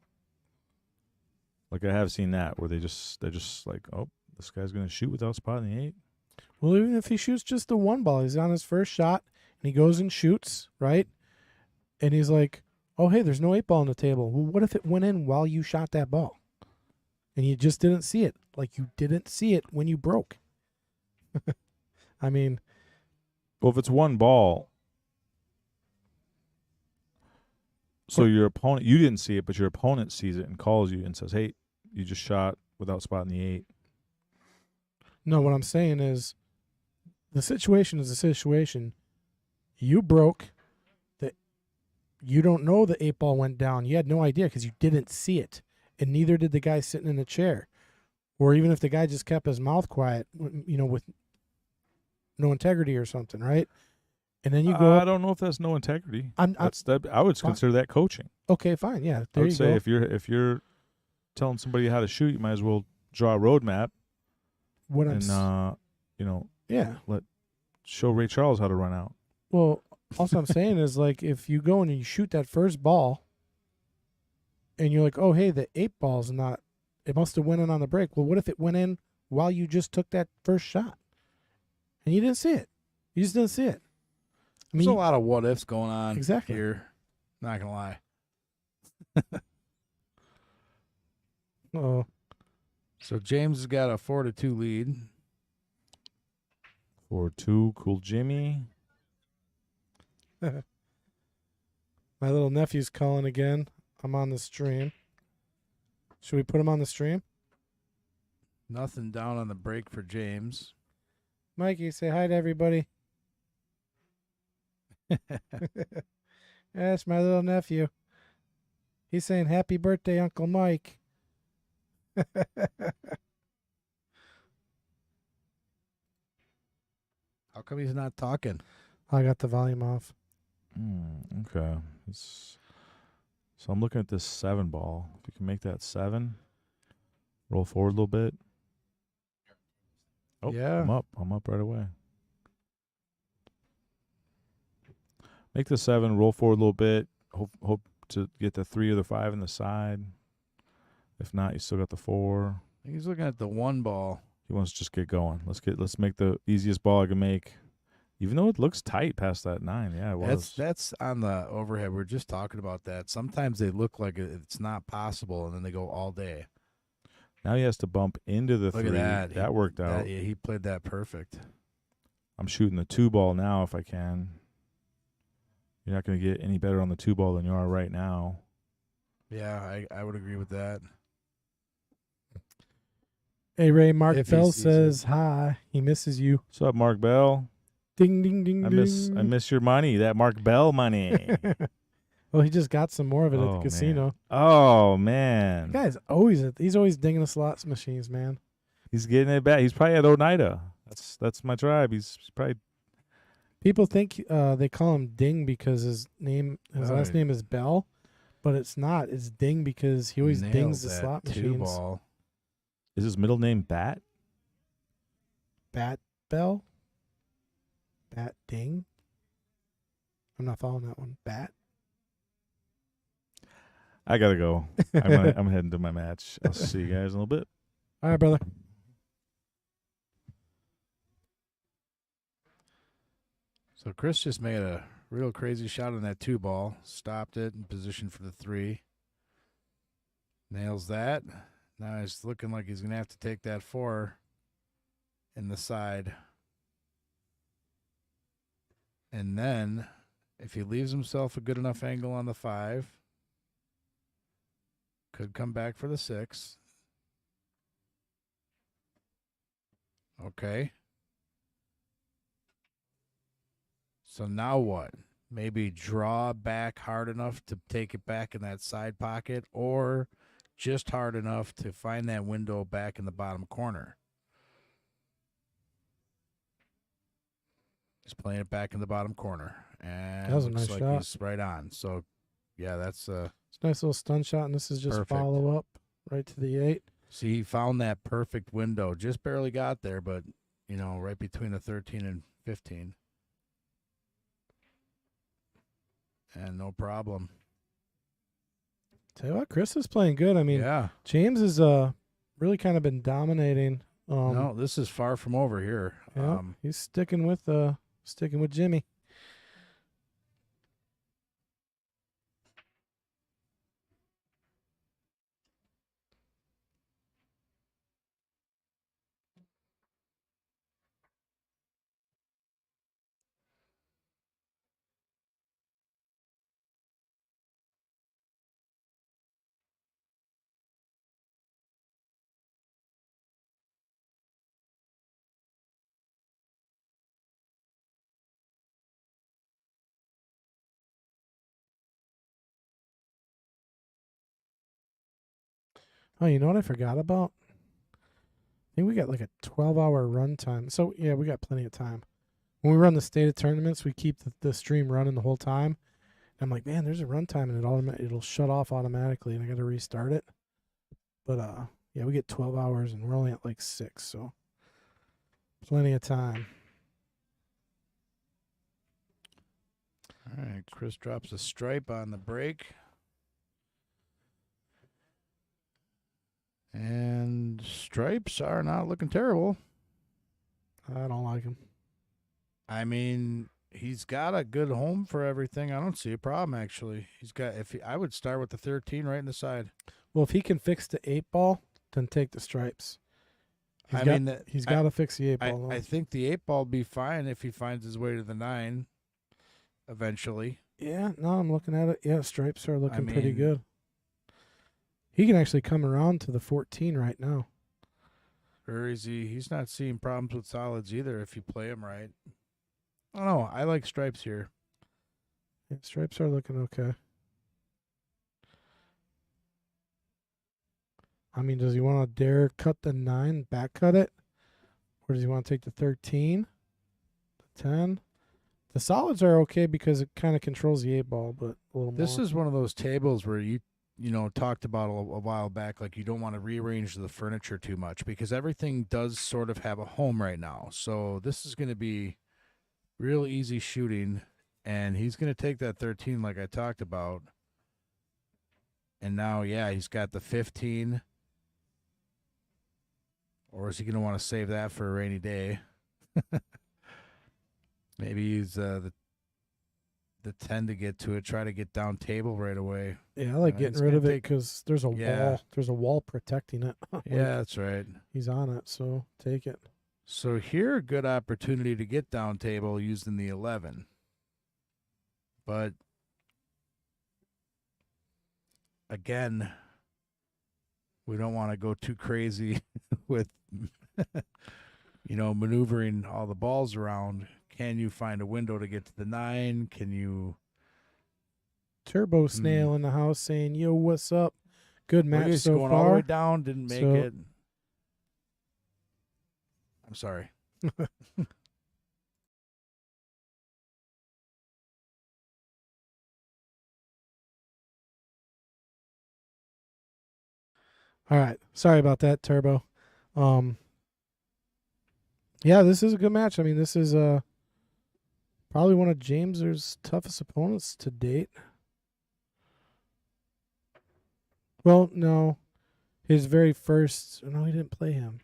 Like I have seen that where they're just like, oh, this guy's gonna shoot without spotting the 8. Well, even if he shoots just the 1 ball, he's on his first shot and he goes and shoots, right? And he's like, oh, hey, there's no 8 ball on the table. Well, what if it went in while you shot that ball? And you just didn't see it. Like you didn't see it when you broke. I mean, Well, if it's 1 ball, so your opponent, you didn't see it, but your opponent sees it and calls you and says, hey, you just shot without spotting the 8. no, what I'm saying is the situation is a situation. You broke. You don't know the 8 ball went down. You had no idea because you didn't see it. And neither did the guy sitting in the chair. Or even if the guy just kept his mouth quiet, with no integrity or something, right? And then you go I up. don't know if that's no integrity. I'm I would consider that coaching. okay, fine. Yeah, I there would you say go. if you're telling somebody how to shoot, you might as well draw a roadmap What I'm and yeah. show Ray Charles how to run out. Well, also I'm saying is like if you go and you shoot that first ball and you're like, oh, hey, the 8 ball's not, it must have went in on the break. Well, what if it went in while you just took that first shot and you didn't see it? You just didn't see it. I There's a mean, lot of what ifs going on Exactly. here. Not gonna lie. oh, So James has got a 4-2 lead. 4-2, cool Jimmy. my little nephew's calling again. I'm on the stream. Should we put him on the stream? Nothing down on the break for James. Mikey, say hi to everybody. That's my little nephew. He's saying happy birthday, Uncle Mike. How come he's not talking? I got the volume off. Okay. So I'm looking at this 7 ball. If you can make that 7, roll forward a little bit. Oh, Yeah. I'm up right away. Make the 7, roll forward a little bit. Hope to get the 3 or the 5 in the side. If not, you still got the 4. I think he's looking at the 1 ball. He wants to just get going. Let's make the easiest ball I can make. Even though it looks tight past that 9. Yeah, it was. That's on the overhead. We are just talking about that. Sometimes they look like it's not possible, and then they go all day. Now he has to bump into the Look three. at that. That worked out. Yeah, he played that perfect. I'm shooting the 2 ball now if I can. You're not going to get any better on the 2 ball than you are right now. Yeah, I would agree with that. Hey, Ray, Mark If he Bell sees says hi. He misses you. What's up, Mark Bell? Ding, ding, ding, I ding. miss your money. That Mark Bell money. Well, he just got some more of it at the Oh, casino. man. Oh man. He's always dinging the slots machines, man. He's getting it back. He's probably at Oneida. That's my tribe. He's probably People think they call him Ding because his last Right. name is Bell, but it's not. It's Ding because he always Nailed dings the that slot 2 machines. ball. is his middle name Bat? Bat Bell? Bat Ding? I'm not following that one. Bat? I gotta go. I'm heading to my match. I'll see you guys in a little bit. All right, brother. So Chris just made a real crazy shot on that 2 ball. Stopped it in position for the 3. Nails that. Now he's looking like he's going to have to take that 4 in the side. And then if he leaves himself a good enough angle on the 5, could come back for the 6. Okay. So now what? Maybe draw back hard enough to take it back in that side pocket, or just hard enough to find that window back in the bottom corner. He's playing it back in the bottom corner. And That was a looks nice like shot. he's right on. So, yeah, that's It's a nice little stun shot, and this is just Perfect. follow up right to the 8. see, he found that perfect window. Just barely got there, but, right between the 13 and 15. And no problem. Tell you what, Chris is playing good. I mean, yeah. James has really kind of been dominating. No, this is far from over here. Yeah, he's sticking with Jimmy. Oh, you know what I forgot about? I think we got like a 12-hour run time. So, yeah, we got plenty of time. When we run the state of tournaments, we keep the stream running the whole time. I'm like, man, there's a run time, and it'll shut off automatically, and I got to restart it. But, yeah, we get 12 hours, and we're only at like 6, so plenty of time. All right, Chris drops a stripe on the break. And stripes are not looking terrible. I don't like him. I mean, he's got a good home for everything. I don't see a problem, actually. I would start with the 13 right in the side. Well, if he can fix the 8 ball, then take the stripes. He's got to fix the 8 ball. I think the 8 ball will be fine if he finds his way to the 9 eventually. Yeah, no, I'm looking at it. Yeah, stripes are looking pretty mean- good. He can actually come around to the 14 right now. Or is he's not seeing problems with solids either if you play him right. I don't know. I like stripes here. Yeah, stripes are looking okay. I mean, does he want to dare cut the 9, back cut it? Or does he want to take the 13, the 10? The solids are okay because it kind of controls the 8 ball, but a little This more. is one of those tables where you talked about a while back, like you don't want to rearrange the furniture too much because everything does sort of have a home right now. So this is going to be real easy shooting, and he's going to take that 13 like I talked about. And now, yeah, he's got the 15. Or is he going to want to save that for a rainy day? Maybe use the the 10 to get to it. Try to get down table right away. Yeah, I like It's getting rid gonna of it take- because there's a Yeah. wall. There's a wall protecting it. Like, Yeah, that's right. he's on it, so take it. So here, a good opportunity to get down table using the 11. But again, we don't want to go too crazy with, maneuvering all the balls around. Can you find a window to get to the 9? Can you? Turbo Snail in the house saying, "Yo, what's up? Good match He's so going all the way far." down, didn't make So- it. I'm sorry. All right, sorry about that, Turbo. Yeah, this is a good match. I mean, this is probably one of James's toughest opponents to date. Well, no, his very first. No, he didn't play him.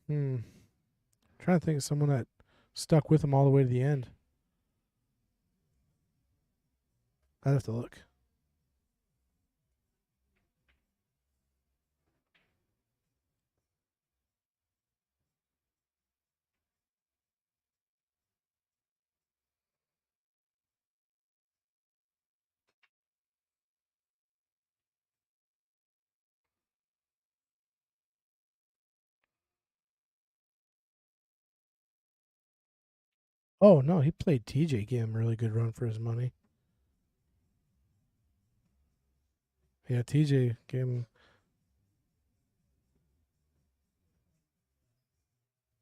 Trying to think of someone that stuck with him all the way to the end. I'd have to look. Oh, no, he played TJ, gave him a really good run for his money. Yeah, TJ gave him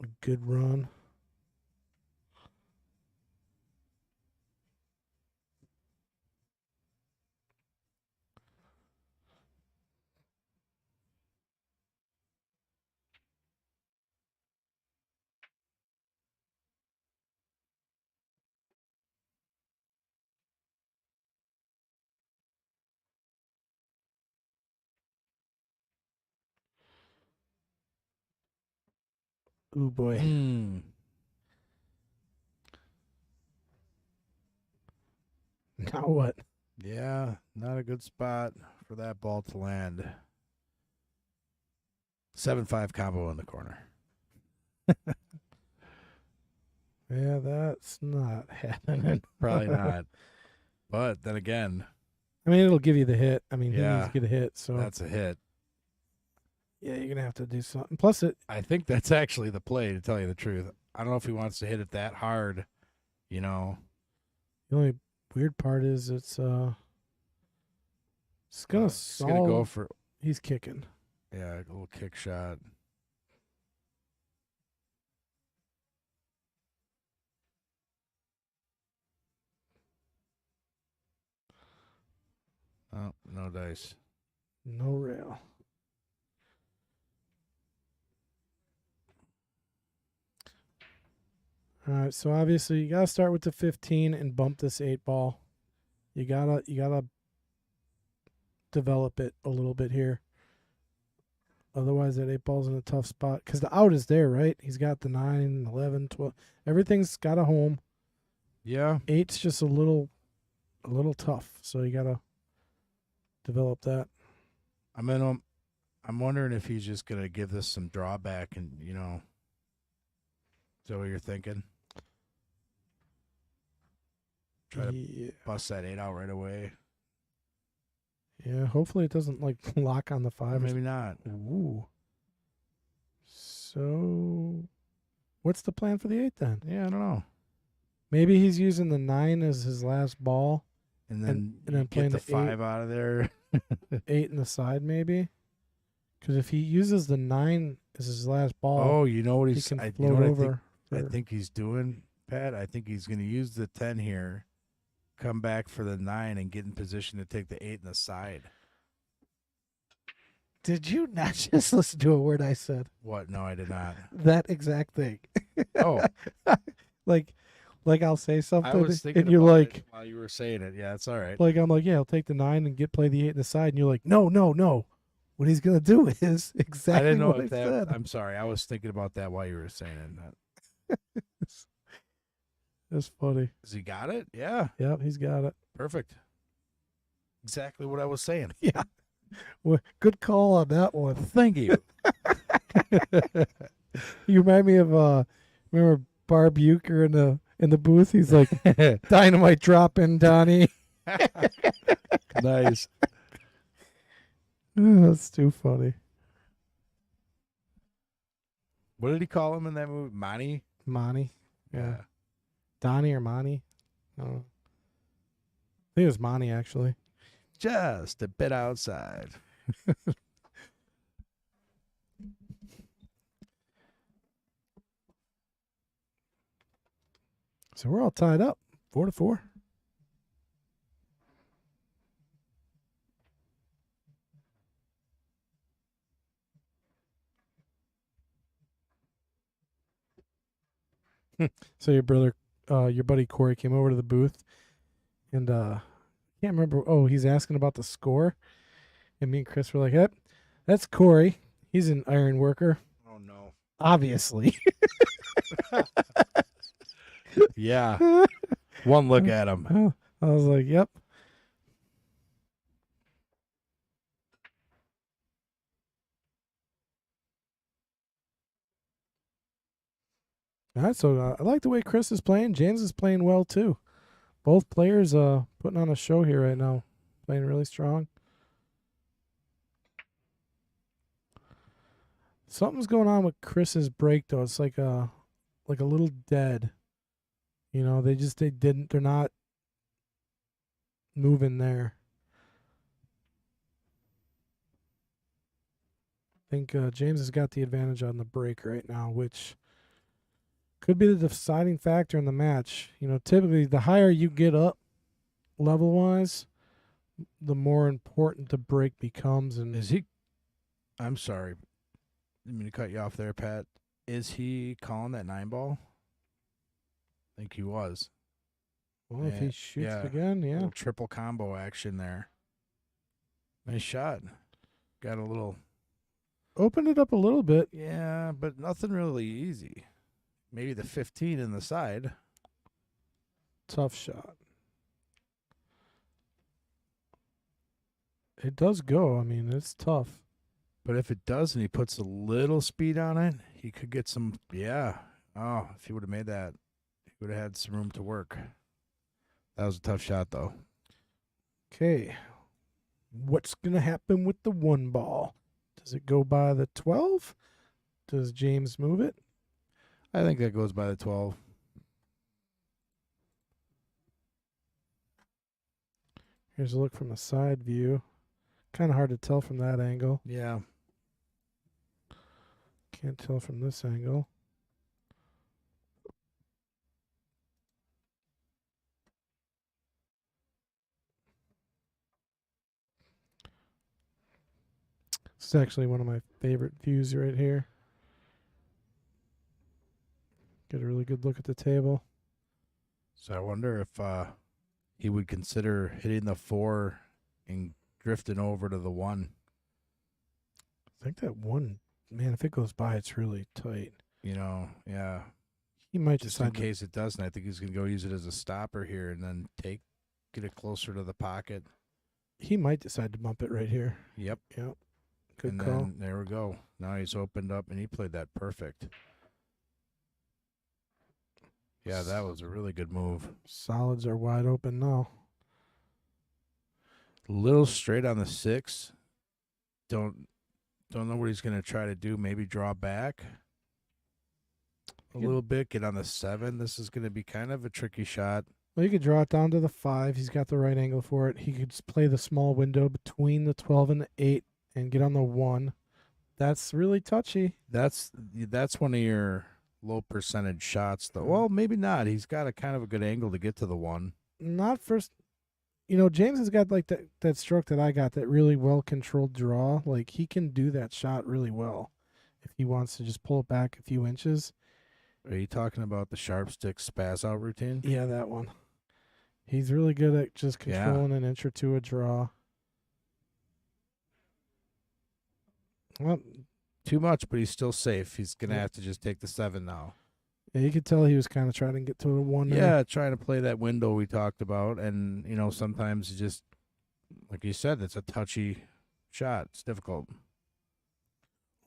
a good run. Ooh, boy. Now what? Yeah, not a good spot for that ball to land. 7-5 combo in the corner. Yeah, that's not happening. Probably not. But then again, I mean, it'll give you the hit. I mean, he Yeah. needs to get a hit, so that's a hit. yeah, you're gonna have to do something. Plus, it I think that's actually the play, to tell you the truth. I don't know if he wants to hit it that hard, the only weird part is it's gonna He's gonna solve. go for He's kicking. a little kick shot. Oh, no dice. No rail. All right, so obviously you gotta start with the 15 and bump this 8 ball. You gotta develop it a little bit here. Otherwise, that 8 ball's in a tough spot because the out is there, right? He's got the 9, 11, 12. Everything's got a home. Yeah. 8's just a little tough, so you gotta develop that. I'm wondering if he's just gonna give this some drawback, and is that what you're thinking? Try to Yeah. bust that 8 out right away. Yeah, hopefully it doesn't like lock on the 5 Or or maybe not. Ooh. So, what's the plan for the 8 then? Yeah, I don't know. Maybe he's using the 9 as his last ball, And then and then you playing get the the 8. 5 out of there. 8 in the side maybe. Because if he uses the 9 as his last ball, Oh, you know what he he's can you know float what over. I think he's doing, Pat? I think he's going to use the 10 here, come back for the 9, and get in position to take the 8 in the side. Did you not just listen to a word I said? What? No, I did not. That exact thing. Oh, like I'll say something, I was thinking and you're about like, it while you were saying it. Yeah, it's all right. I'm like, yeah, I'll take the 9 and play the 8 in the side, and you're like, no. What he's gonna do is exactly I didn't know what if I that. said. I'm sorry. I was thinking about that while you were saying it. That's funny. Has he got it? Yeah. Yep, he's got it. Perfect. Exactly what I was saying. Yeah. Well, good call on that one. Thank you. You remind me of remember Barb Euchre in the booth? He's like, dynamite dropping, Donnie. Nice. Oh, that's too funny. What did he call him in that movie? Monty? Monty. Yeah. Donnie or Monty. I don't know. I think it was Monty, actually. Just a bit outside. So we're all tied up, 4-4. So your buddy Corey came over to the booth, and can't remember. Oh, he's asking about the score, and me and Chris were like, "Yep, that's Corey. He's an iron worker, Oh, no. obviously." Yeah. One look at him. Oh, I was like, "Yep." All right, so I like the way Chris is playing. James is playing well too. Both players putting on a show here right now, playing really strong. Something's going on with Chris's break though. It's like a little dead. You know, they're not moving there. I think James has got the advantage on the break right now, which could be the deciding factor in the match. You know, typically the higher you get up level wise, the more important the break becomes. And Is he? I'm sorry. Didn't mean to cut you off there, Pat. Is he calling that 9-ball? I think he was. well, if he Yeah, shoots yeah. it again, yeah. Little triple combo action there. Nice shot. Got a little. Opened it up a little bit. Yeah, but nothing really easy. Maybe the 15 in the side. Tough shot. It does go. I mean, it's tough. But if it does and he puts a little speed on it, he could get some. Yeah. Oh, if he would have made that, he would have had some room to work. That was a tough shot, though. Okay. What's going to happen with the 1 ball? Does it go by the 12? Does James move it? I think that goes by the 12. Here's a look from the side view. Kind of hard to tell from that angle. Yeah. Can't tell from this angle. This is actually one of my favorite views right here. Get a really good look at the table. So I wonder if he would consider hitting the 4 and drifting over to the 1. I think that 1, man, if it goes by, it's really tight. You know, yeah. He might Just in decide. case it doesn't, I think he's going to go use it as a stopper here and then get it closer to the pocket. He might decide to bump it right here. Yep. Yep. Good And call. then there we go. Now he's opened up and he played that perfect. Yeah, that was a really good move. Solids are wide open now. Little straight on the 6. Don't know what he's going to try to do. Maybe draw back a little bit. Get on the 7. This is going to be kind of a tricky shot. Well, you could draw it down to the 5. He's got the right angle for it. He could play the small window between the 12 and the 8 and get on the 1. That's really touchy. That's one of your low percentage shots, though. Well, maybe not. He's got a kind of a good angle to get to the 1. Not first. You know, James has got like that stroke that I got, that really well-controlled draw. Like, he can do that shot really well if he wants to just pull it back a few inches. Are you talking about the sharp stick spaz out routine? Yeah, that one. He's really good at just controlling an inch or two a draw. Well, Too much, but he's still safe. He's going to have to just take the 7 now. Yeah, you could tell he was kind of trying to get to a one. there. Yeah, trying to play that window we talked about, and sometimes you just, like you said, it's a touchy shot. It's difficult.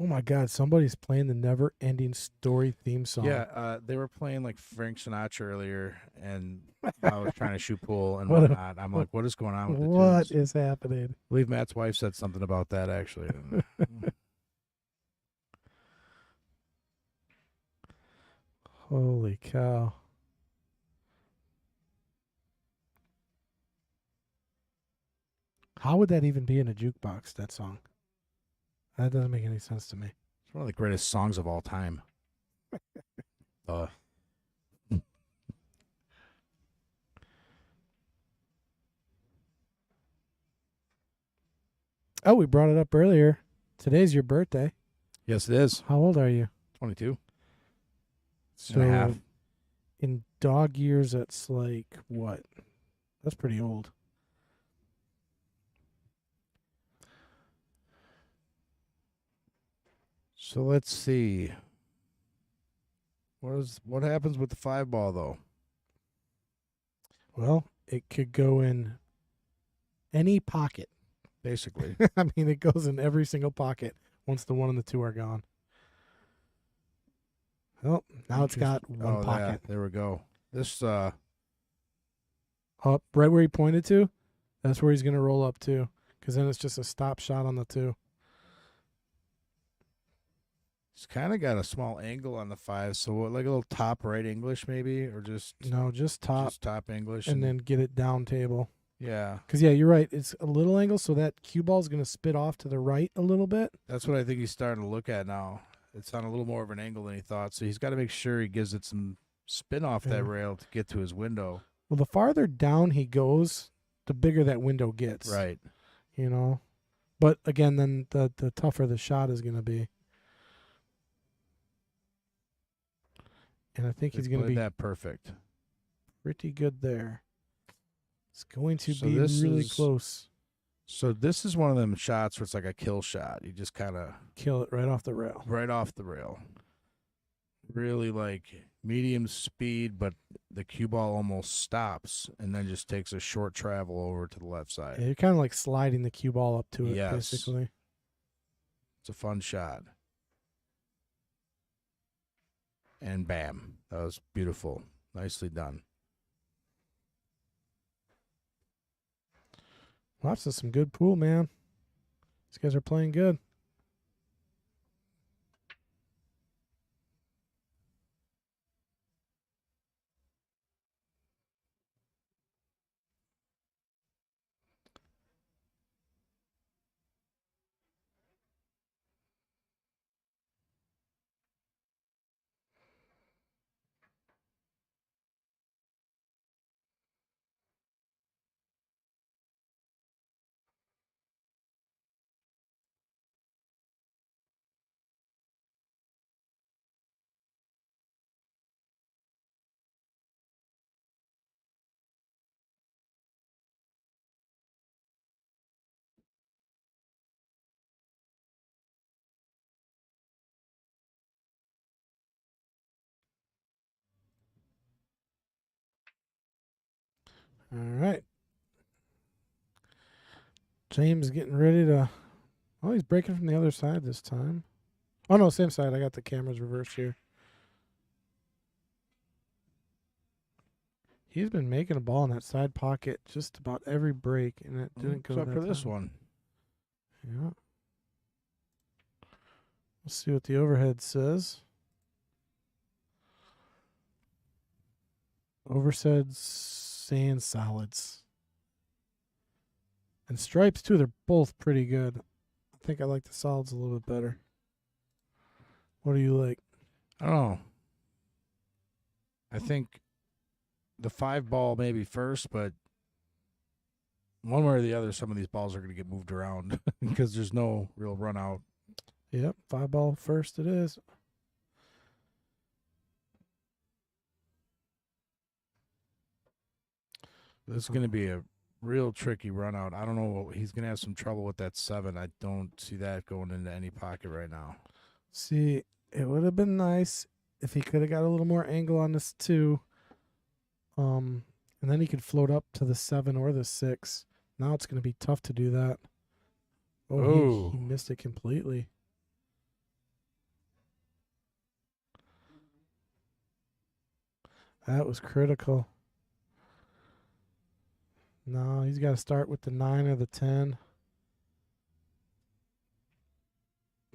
Oh my God! Somebody's playing the never-ending story theme song. Yeah, they were playing like Frank Sinatra earlier, and I was trying to shoot pool and What a- whatnot. I'm like, what is going on with the What tunes? is happening? I believe Matt's wife said something about that actually. Holy cow! How would that even be in a jukebox? That song. That doesn't make any sense to me. It's one of the greatest songs of all time. Oh, we brought it up earlier. Today's your birthday. Yes, it is. How old are you? 22. So and a half. in dog years, that's like what? That's pretty old. So let's see. What happens with the 5-ball though? Well, it could go in any pocket. Basically. I mean, it goes in every single pocket once the 1 and the 2 are gone. Oh, now it's got one pocket. Yeah, there we go. This Up right where he pointed to, that's where he's going to roll up to, because then it's just a stop shot on the 2. it's kind of got a small angle on the 5, so like a little top right English maybe, or just No, just top, just top English, and then get it down table. yeah, Because, yeah, you're right. It's a little angle, so that cue ball is going to spit off to the right a little bit. that's what I think he's starting to look at now. It's on a little more of an angle than he thought, so he's got to make sure he gives it some spin off Yeah. that rail to get to his window. Well, the farther down he goes, the bigger that window gets. Right. You know? But, again, then the tougher the shot is going to be. And I think he's They going to played be that perfect. pretty good there. It's going to So be this really is- close. So this is one of them shots where it's like a kill shot. You just kind of Kill it right off the rail. right off the rail. Really like medium speed, but the cue ball almost stops and then just takes a short travel over to the left side. Yeah, you're kind of like sliding the cue ball up to it, Yes. basically. It's a fun shot. And bam. That was beautiful. Nicely done. Watch this, some good pool, man. These guys are playing good. All right. James getting ready to. Oh, he's breaking from the other side this time. Oh, no, same side. I got the cameras reversed here. He's been making a ball in that side pocket just about every break, and it didn't go Except that for this time. one. Yeah. Let's see what the overhead says. Overhead sand solids. And stripes, too. They're both pretty good. I think I like the solids a little bit better. What do you like? I don't know. I think the 5-ball maybe first, but one way or the other, some of these balls are going to get moved around because there's no real run out. Yep, 5-ball first it is. This is going to be a real tricky run out. I don't know. He's going to have some trouble with that 7. I don't see that going into any pocket right now. See, it would have been nice if he could have got a little more angle on this 2. And then he could float up to the 7 or the 6. Now it's going to be tough to do that. Oh, he missed it completely. That was critical. No, he's got to start with the 9 or the 10.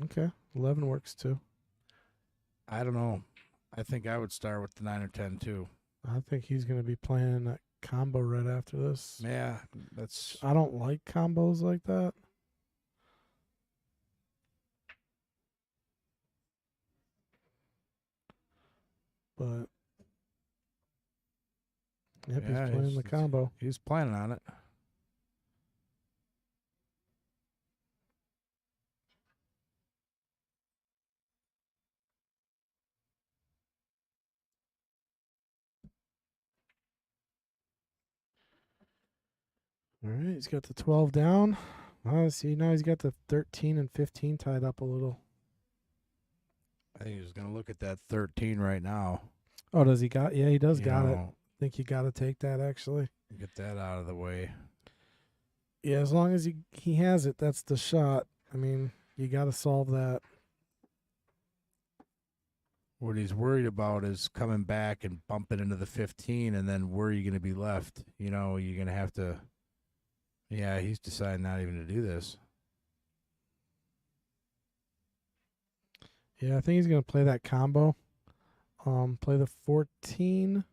Okay, 11 works too. I don't know. I think I would start with the 9 or 10 too. I think he's going to be playing that combo right after this. Yeah, that's. I don't like combos like that. But yep, Yeah, he's playing the combo. He's planning on it. All right, he's got the 12 down. See, now he's got the 13 and 15 tied up a little. I think he's gonna look at that 13 right now. Oh, does he got? Yeah, he does You got it. know, I think you got to take that actually. Get that out of the way. Yeah, as long as he has it, that's the shot. I mean, you got to solve that. What he's worried about is coming back and bumping into the 15, and then where are you going to be left? You know, you're going to have to. Yeah, he's decided not even to do this. Yeah, I think he's going to play that combo. Play the 14.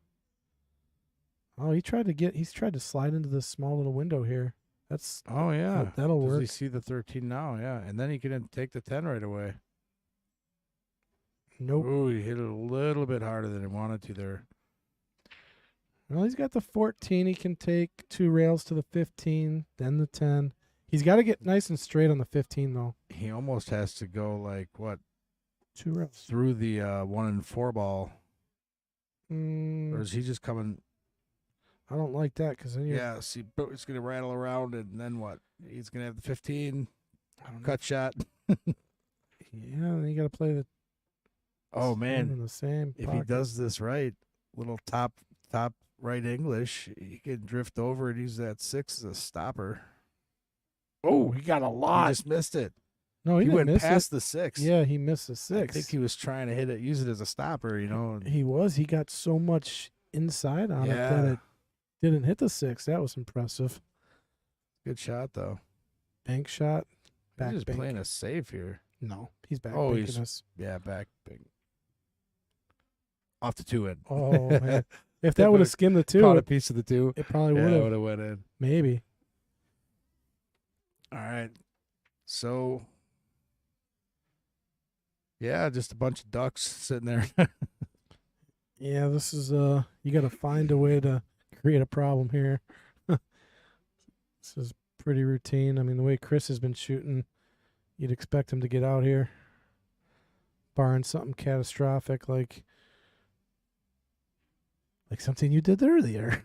Oh, he's tried to slide into this small little window here. That's Oh yeah, that'll Does work. he see the 13 now? Yeah, and then he can take the 10 right away. Nope. Oh, he hit it a little bit harder than he wanted to there. Well, he's got the 14. He can take 2 rails to the 15, then the 10. He's got to get nice and straight on the 15 though. He almost has to go like what 2 rails. through the 1 and 4 ball, or is he just coming? I don't like that because then you're. Yeah, see, it's gonna rattle around, and then what? He's gonna have the 15 I don't know. cut shot. Yeah, then you got to play the. Oh same man, in the same. if he pocket. does this right, little top right English, he can drift over and use that 6 as a stopper. Oh, he got a He lot. just missed it. No, he He didn't went miss past it. the 6. Yeah, he missed the I 6. think he was trying to hit it, use it as a stopper. You know. He was. He got so much inside on it that Yeah. it didn't hit the 6. That was impressive. Good shot though. Bank shot. Back He's just bank. playing us safe here. No, he's back Oh, banking he's- us. Yeah, back big. Off the 2 in. Oh man, if If that would have it skimmed the 2, Caught a it, piece of the 2. it probably Yeah, would it have. would have went in. Maybe. All right. So, yeah, just a bunch of ducks sitting there. Yeah, this is you got to find a way to create a problem here. This is pretty routine. I mean, the way Chris has been shooting, you'd expect him to get out here, barring something catastrophic like something you did earlier.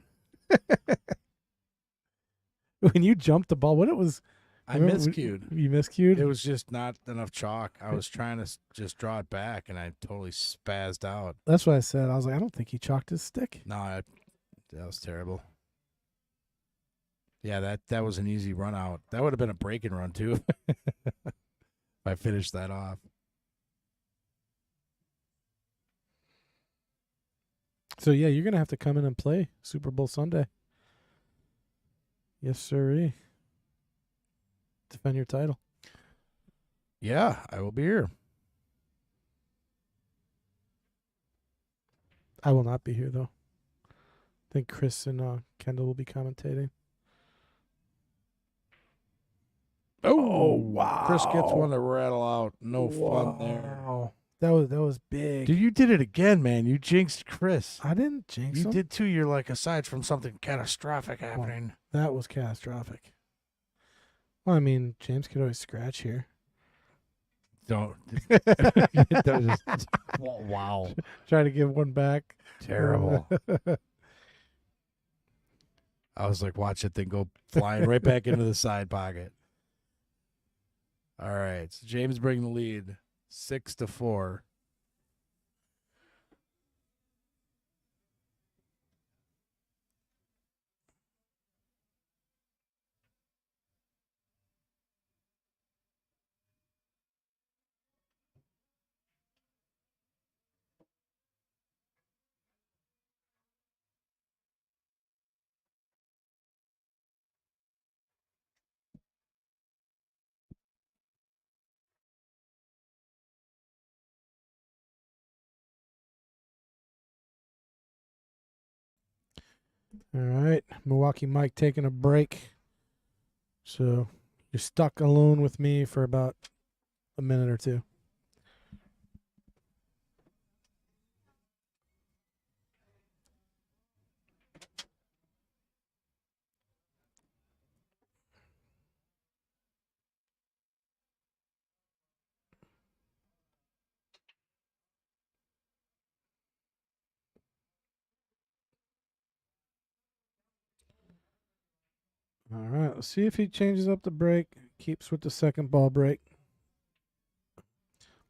When you jumped the ball, what it was? I remember miscued. You miscued? It was just not enough chalk. I was trying to just draw it back, and I totally spazzed out. That's what I said. I was like, I don't think he chalked his stick. No, that was terrible. Yeah, that was an easy run out. That would have been a break and run too. If I finished that off. So yeah, you're gonna have to come in and play Super Bowl Sunday. Yes, sirree. Defend your title. Yeah, I will be here. I will not be here though. I think Chris and Kendall will be commentating. Oh, wow! Chris gets one to rattle out. No fun there. Wow. That was big. Dude, you did it again, man. You jinxed Chris. I didn't jinx You him. did too. You're like, aside from something catastrophic happening. That was catastrophic. Well, I mean, James could always scratch here. Don't. That was just, wow. Try to give one back. Terrible. I was like, watch it thing go flying right back into the side pocket. All right. So James bringing the lead 6-4. All right, Milwaukee Mike taking a break. So you're stuck alone with me for about a minute or two. All right, let's see if he changes up the break. Keeps with the second ball break.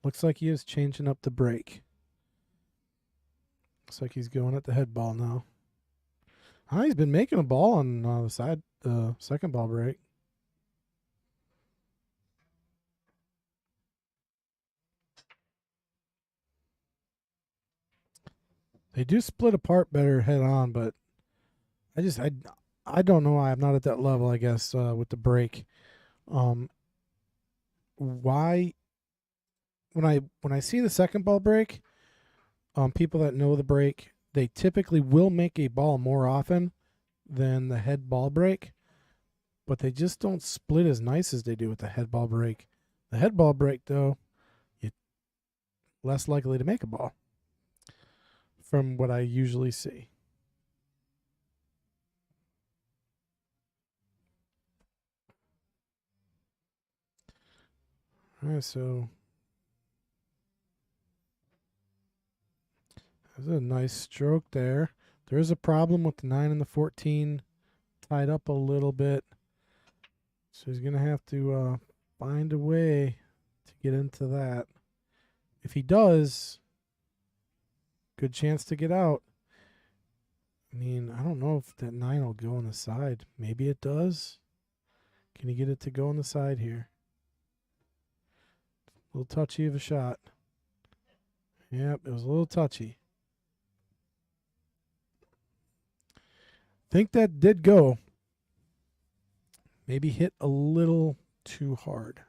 Looks like he is changing up the break. Looks like he's going at the head ball now. He's been making a ball on the side, second ball break. They do split apart better head on, but I don't know why I'm not at that level, I guess, with the break. Why when I see the second ball break, people that know the break, they typically will make a ball more often than the head ball break, but they just don't split as nice as they do with the head ball break. The head ball break, though, you're less likely to make a ball from what I usually see. All right, so that's a nice stroke there. There is a problem with the 9 and the 14 tied up a little bit. So he's going to have to find a way to get into that. If he does, good chance to get out. I mean, I don't know if that 9 will go on the side. Maybe it does. Can he get it to go on the side here? A little touchy of a shot. Yep, it was a little touchy. Think that did go. Maybe hit a little too hard.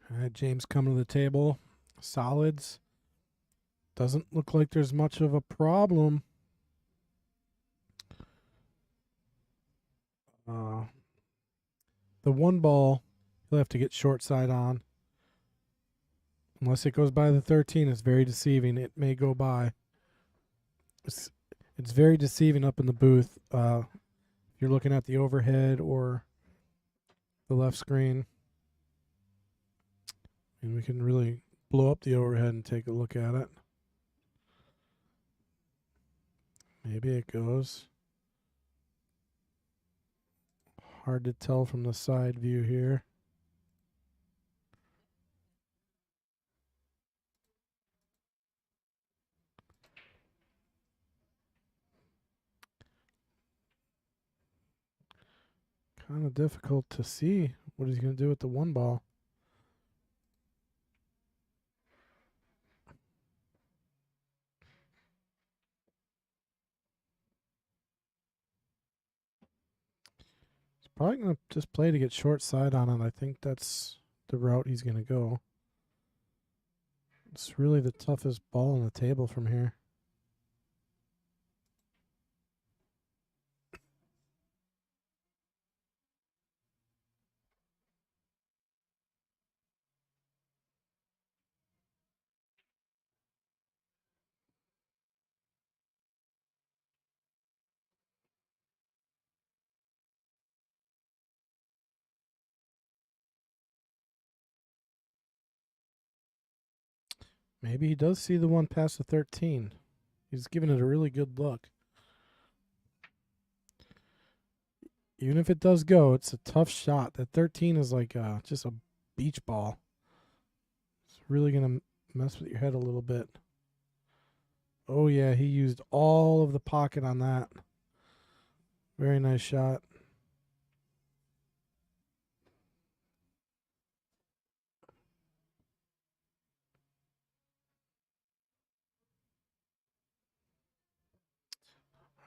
All right, James coming to the table. Solids. Doesn't look like there's much of a problem. The one ball, he'll have to get short side on. Unless it goes by the 13, it's very deceiving. It may go by. It's very deceiving up in the booth. If you're looking at the overhead or the left screen. And we can really blow up the overhead and take a look at it. Maybe it goes. Hard to tell from the side view here. Kind of difficult to see what he's going to do with the one ball. He's probably going to just play to get short side on it. I think that's the route he's going to go. It's really the toughest ball on the table from here. Maybe he does see the one past the 13. He's giving it a really good look. Even if it does go, it's a tough shot. That 13 is like just a beach ball. It's really going to mess with your head a little bit. Oh, yeah, he used all of the pocket on that. Very nice shot.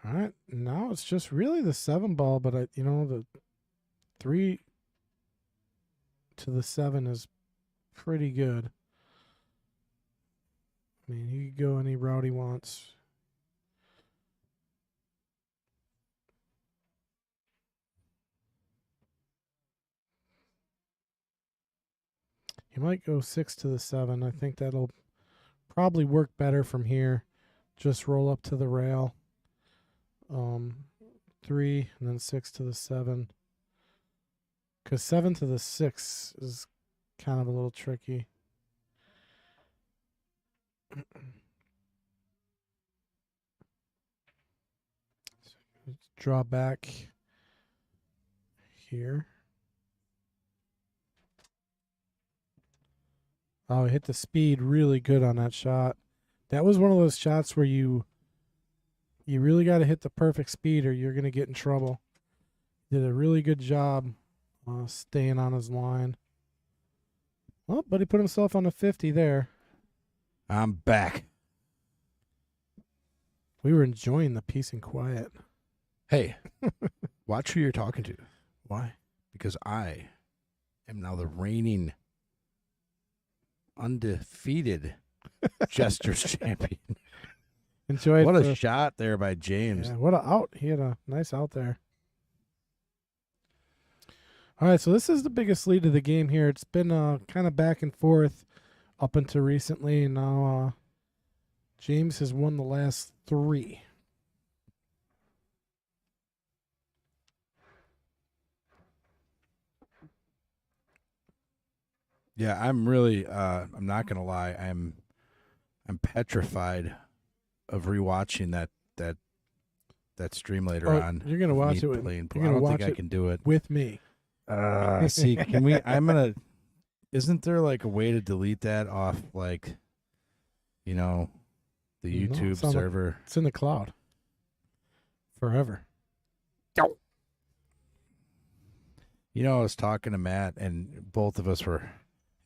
All right, now it's just really the 7 ball, but the 3 to the 7 is pretty good. I mean, he could go any route he wants. He might go 6 to the 7. I think that'll probably work better from here. Just roll up to the rail. 3 and then 6 to the 7. Because 7 to the 6 is kind of a little tricky. Let's draw back here. Oh, he hit the speed really good on that shot. That was one of those shots where you really got to hit the perfect speed or you're going to get in trouble. Did a really good job staying on his line. Oh, but he put himself on the 50 there. I'm back. We were enjoying the peace and quiet. Hey, watch who you're talking to, Why? because I am now the reigning undefeated Jester's champion. Enjoyed What a the- shot there by James. Yeah, what a out. He had a nice out there. All right, so this is the biggest lead of the game here. It's been kind of back and forth up until recently. And now James has won the last 3. Yeah, I'm really I'm not gonna lie, I'm petrified of rewatching that stream later Oh, on. you're gonna of watch me it with- playing pool. you're gonna I don't watch think I it can do it. with me. See, can we isn't there like a way to delete that off like the No, YouTube it's on the- server? It's in the cloud. Forever. I was talking to Matt, and both of us were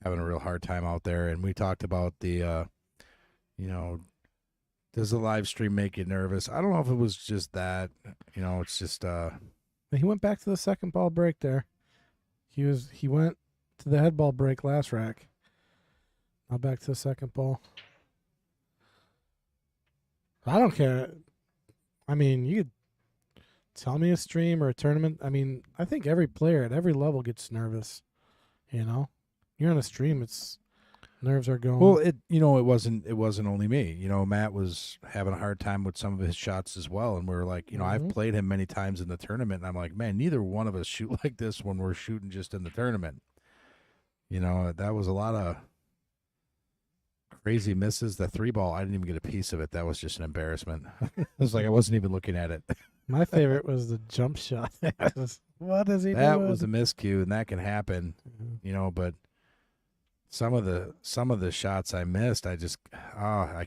having a real hard time out there, and we talked about the, does the live stream make you nervous? I don't know if it was just that, it's just, He went back to the second ball break there. He went to the head ball break last rack. Now back to the second ball. I don't care. I mean, you could tell me a stream or a tournament. I mean, I think every player at every level gets nervous. You're on a stream. It's nerves are going. well, it wasn't only me. Matt was having a hard time with some of his shots as well, and we were like, I've Mhm. played him many times in the tournament, and I'm like, man, neither one of us shoot like this when we're shooting just in the tournament. That was a lot of crazy misses. The 3-ball, I didn't even get a piece of it. That was just an embarrassment. It was like I wasn't even looking at it. My favorite was the jump shot. What is he That doing? was a miscue, and that can happen, but some of the shots I missed, I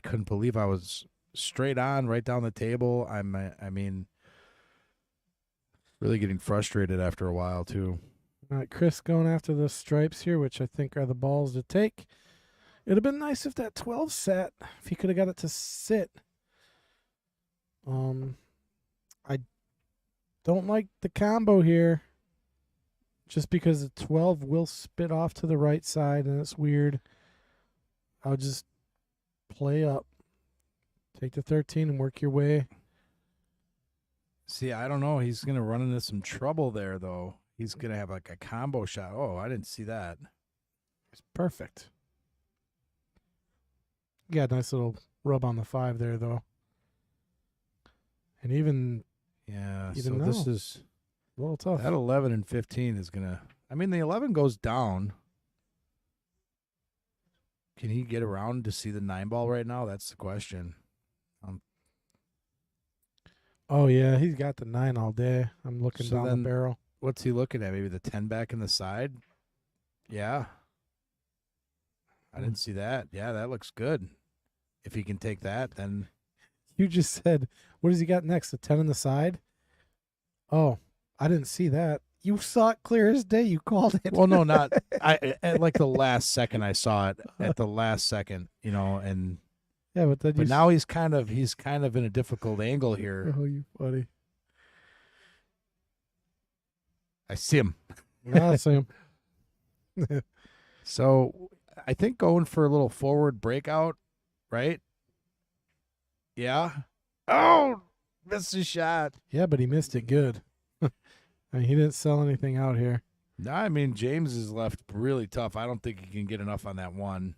couldn't believe I was straight on right down the table. I mean, really getting frustrated after a while too. All right, Chris going after the stripes here, which I think are the balls to take. It'd have been nice if that 12 sat, if he could have got it to sit. I don't like the combo here just because the 12 will spit off to the right side, and it's weird. I'll just play up. Take the 13 and work your way. See, I don't know. He's going to run into some trouble there, though. He's going to have like a combo shot. Oh, I didn't see that. It's perfect. Yeah, nice little rub on the 5 there, though. And even Yeah, Even so this now. is a little tough. that 11 and 15 is going to, the 11 goes down. Can he get around to see the 9-ball right now? That's the question. Oh, yeah, he's got the 9 all day. I'm looking So down the then- barrel. What's he looking at? Maybe the 10 back in the side? Yeah. I didn't see that. Yeah, that looks good. If he can take that, then You just said, what does he got next? The 10 on the side? Oh, I didn't see that. You saw it clear as day. You called it. well, no, not at like the last second I saw it at the last second, and Yeah, but then but now he's kind of in a difficult angle here. Oh, you funny. I see him. I see him. So I think going for a little forward breakout, right? Yeah. Oh, missed a shot. Yeah, but he missed it good. I mean, he didn't sell anything out here. No, I mean, James is left really tough. I don't think he can get enough on that one.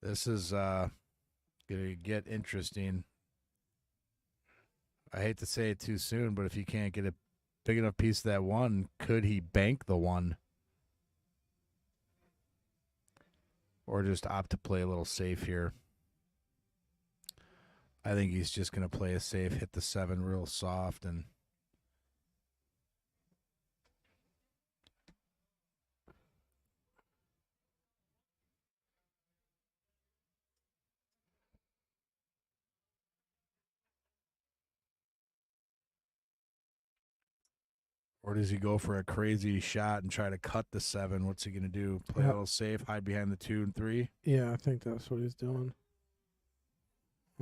This is going to get interesting. I hate to say it too soon, but if he can't get a big enough piece of that one, could he bank the one? Or just opt to play a little safe here? I think he's just going to play a safe, hit the 7 real soft, and or does he go for a crazy shot and try to cut the 7? What's he going to do? Play a little safe, hide behind the 2 and 3? Yeah, I think that's what he's doing.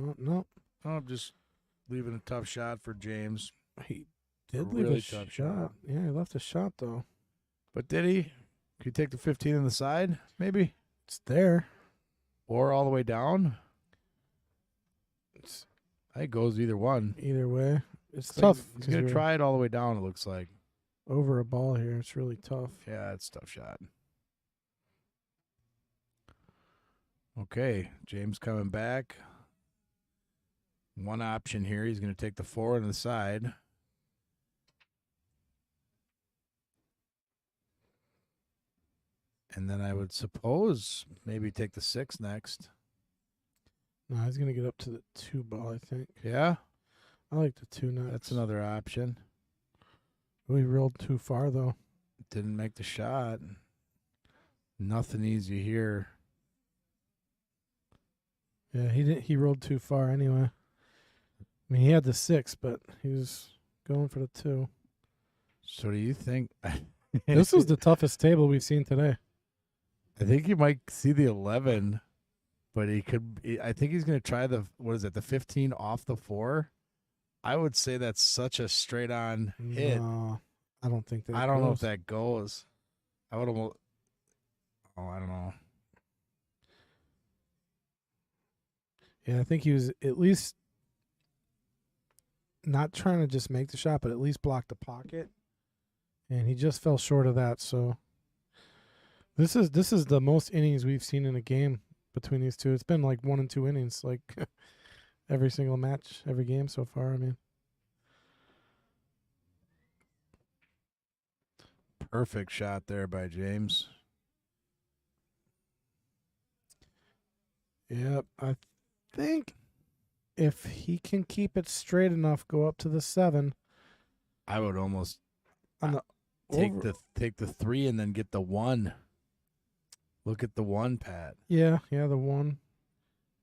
Oh, no. Oh, just leaving a tough shot for James. He A did leave really a tough shot. shot. Yeah, he left a shot, though. But did he? Could he take the 15 on the side, maybe? It's there. Or all the way down? It's I think it goes either one. either way. It's It's like tough. He's 'cause going you're to try it all the way down, it looks like. over a ball here. It's really tough. Yeah, it's a tough shot. Okay, James coming back. One option here. He's going to take the 4 on the side. And then I would suppose maybe take the 6 next. No, he's going to get up to the 2 ball, I think. Yeah, I like the 2 next. that's another option. We rolled too far, though. Didn't make the shot. Nothing easy here. Yeah, he didn't. He rolled too far anyway. I mean, he had the 6, but he was going for the 2. So do you think? This was the toughest table we've seen today. I think he might see the 11, but he could. I think he's going to try the, what is it, the 15 off the 4. I would say that's such a straight on hit. No, I don't think that I don't know if goes. that goes. I would almost. Oh, I don't know. Yeah, I think he was at least not trying to just make the shot, but at least block the pocket. And he just fell short of that. So this is the most innings we've seen in a game between these two. It's been like 1 and 2 innings, like every single match, every game so far. I mean, Perfect shot there by James. yep. I think if he can keep it straight enough, go up to the 7 I would almost on the take over- the 3 and then get the 1. Look at the 1, Pat. Yeah, the 1.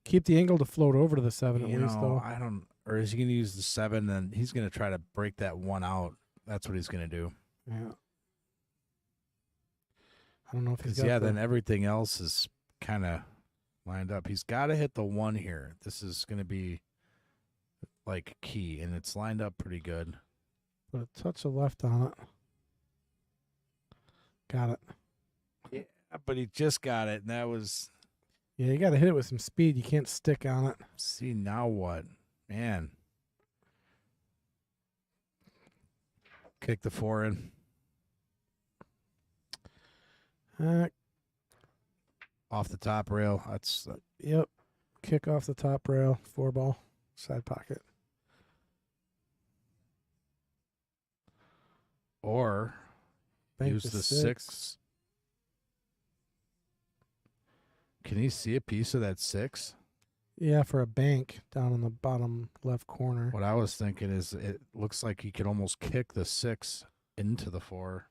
Keep the angle to float over to the 7 at You least, know, though. I don't. Or is he going to use the 7? Then he's going to try to break that 1 out. That's what he's going to do. Yeah. I don't know if he's Because got then everything else is kind of lined up. He's got to hit the 1 here. This is going to be like key, and it's lined up pretty good. put a touch of left on it. Got it. Yeah, but he just got it, and that was. Yeah, you got to hit it with some speed. You can't stick on it. See, now what? Man. Kick the 4 in. Off the top rail. That's Yep. Kick off the top rail. 4 ball. Side pocket. or Bank use the 6. Can he see a piece of that 6? Yeah, for a bank down in the bottom left corner. What I was thinking is it looks like he could almost kick the 6 into the 4.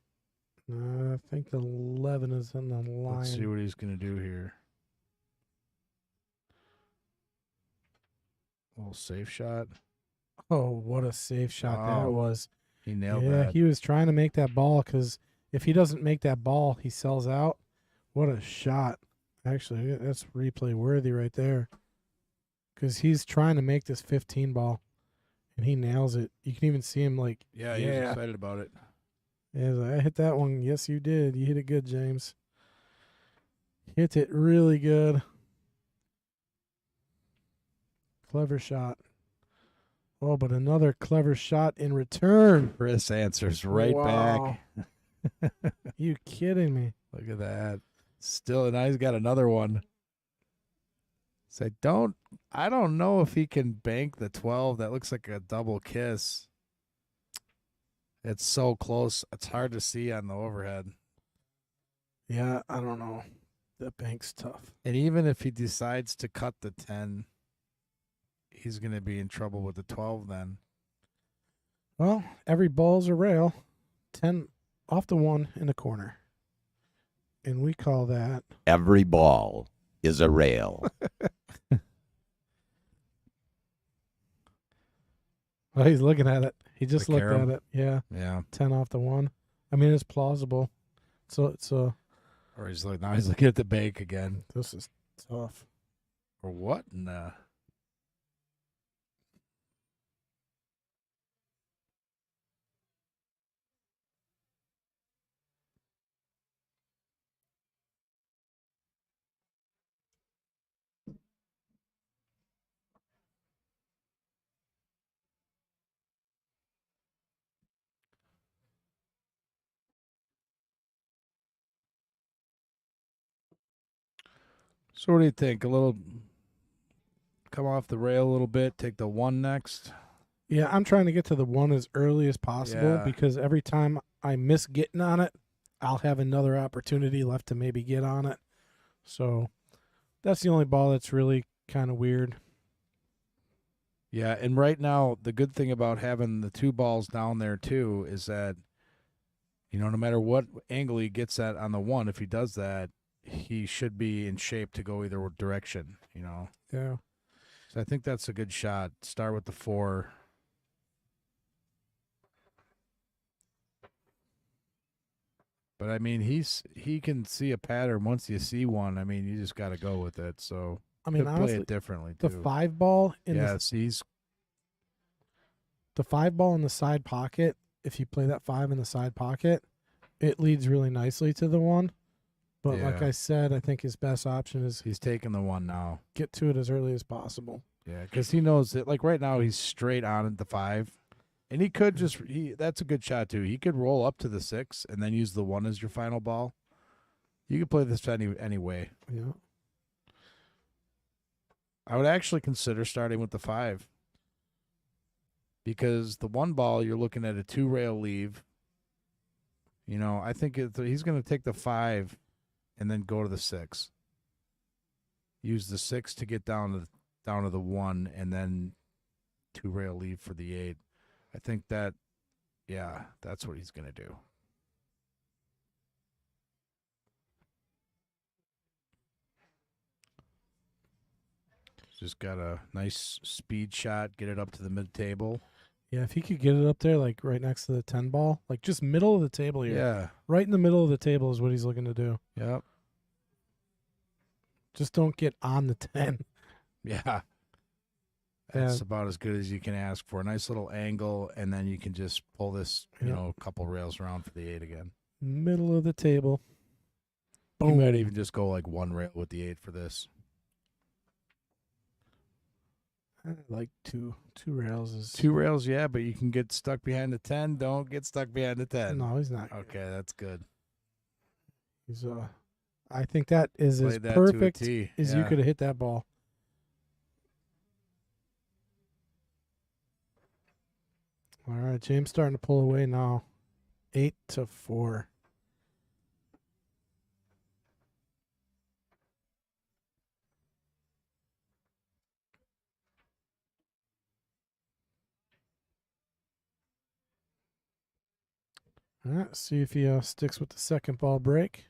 I think the 11 is in the line. Let's see what he's going to do here. Little safe shot. Oh, what a safe shot that Oh, was. He nailed Yeah, that. he was trying to make that ball because if he doesn't make that ball, he sells out. What a shot. Actually, that's replay worthy right there. Because he's trying to make this 15 ball, and he nails it. You can even see him like, He was excited about it. yeah, he's like, I hit that one. Yes, you did. You hit it good, James. Hit it really good. Clever shot. Oh, but another clever shot in return. Chris answers right Wow. back. You kidding me? Look at that. Still, now he's got another one. So I don't know if he can bank the 12. That looks like a double kiss. It's so close. It's hard to see on the overhead. Yeah, I don't know. That bank's tough. And even if he decides to cut the 10, he's going to be in trouble with the 12 then. Well, every ball's a rail. 10 off the 1 in the corner. And we call that Every ball is a rail. Oh, he's looking at it. He just The looked carom. at it. Yeah, Yeah. 10 off the 1. I mean, it's plausible. So it's Or he's looking at the bank again. this is tough. Or what? Nah. So what do you think? A little come off the rail a little bit, take the 1 next. Yeah, I'm trying to get to the 1 as early as possible Yeah. because every time I miss getting on it, I'll have another opportunity left to maybe get on it. So that's the only ball that's really kind of weird. Yeah, and right now the good thing about having the 2 balls down there too is that no matter what angle he gets at on the 1, if he does that, he should be in shape to go either direction, Yeah. So I think that's a good shot. Start with the 4. But I mean, he can see a pattern once you see one. I mean, you just got to go with it. So I mean, could play honestly, it differently the too. 5 ball in Yes, the 5 ball in the side pocket, if you play that 5 in the side pocket, it leads really nicely to the 1. But like Yeah. I said, I think his best option is he's taking the 1 now. get to it as early as possible. Yeah, because he knows that. Like right now, he's straight on at the 5, and he could just that's a good shot too. He could roll up to the 6 and then use the 1 as your final ball. You could play this any way. Yeah. I would actually consider starting with the 5 because the 1 ball you're looking at a 2 rail leave. I think he's going to take the 5 and then go to the 6. Use the 6 to get down to the 1 and then 2 rail leave for the 8. I think that's what he's going to do. Just got a nice speed shot, get it up to the mid table. Yeah, if he could get it up there, like right next to the 10 ball, like just middle of the table here. Yeah. Right in the middle of the table is what he's looking to do. Yep. Just don't get on the 10. Yeah. That's about as good as you can ask for. A nice little angle, and then you can just pull this, a couple rails around for the 8 again. Middle of the table. You Boom. might even just go like 1 rail with the 8 for this. I like two rails is 2 rails, yeah, but you can get stuck behind the 10. Don't get stuck behind the 10. No, he's not. Okay, that's good. He's I think that is as Played that to a perfect T. as you Yeah. could have hit that ball. All right, James starting to pull away now. 8-4. All right, see if he sticks with the second ball break.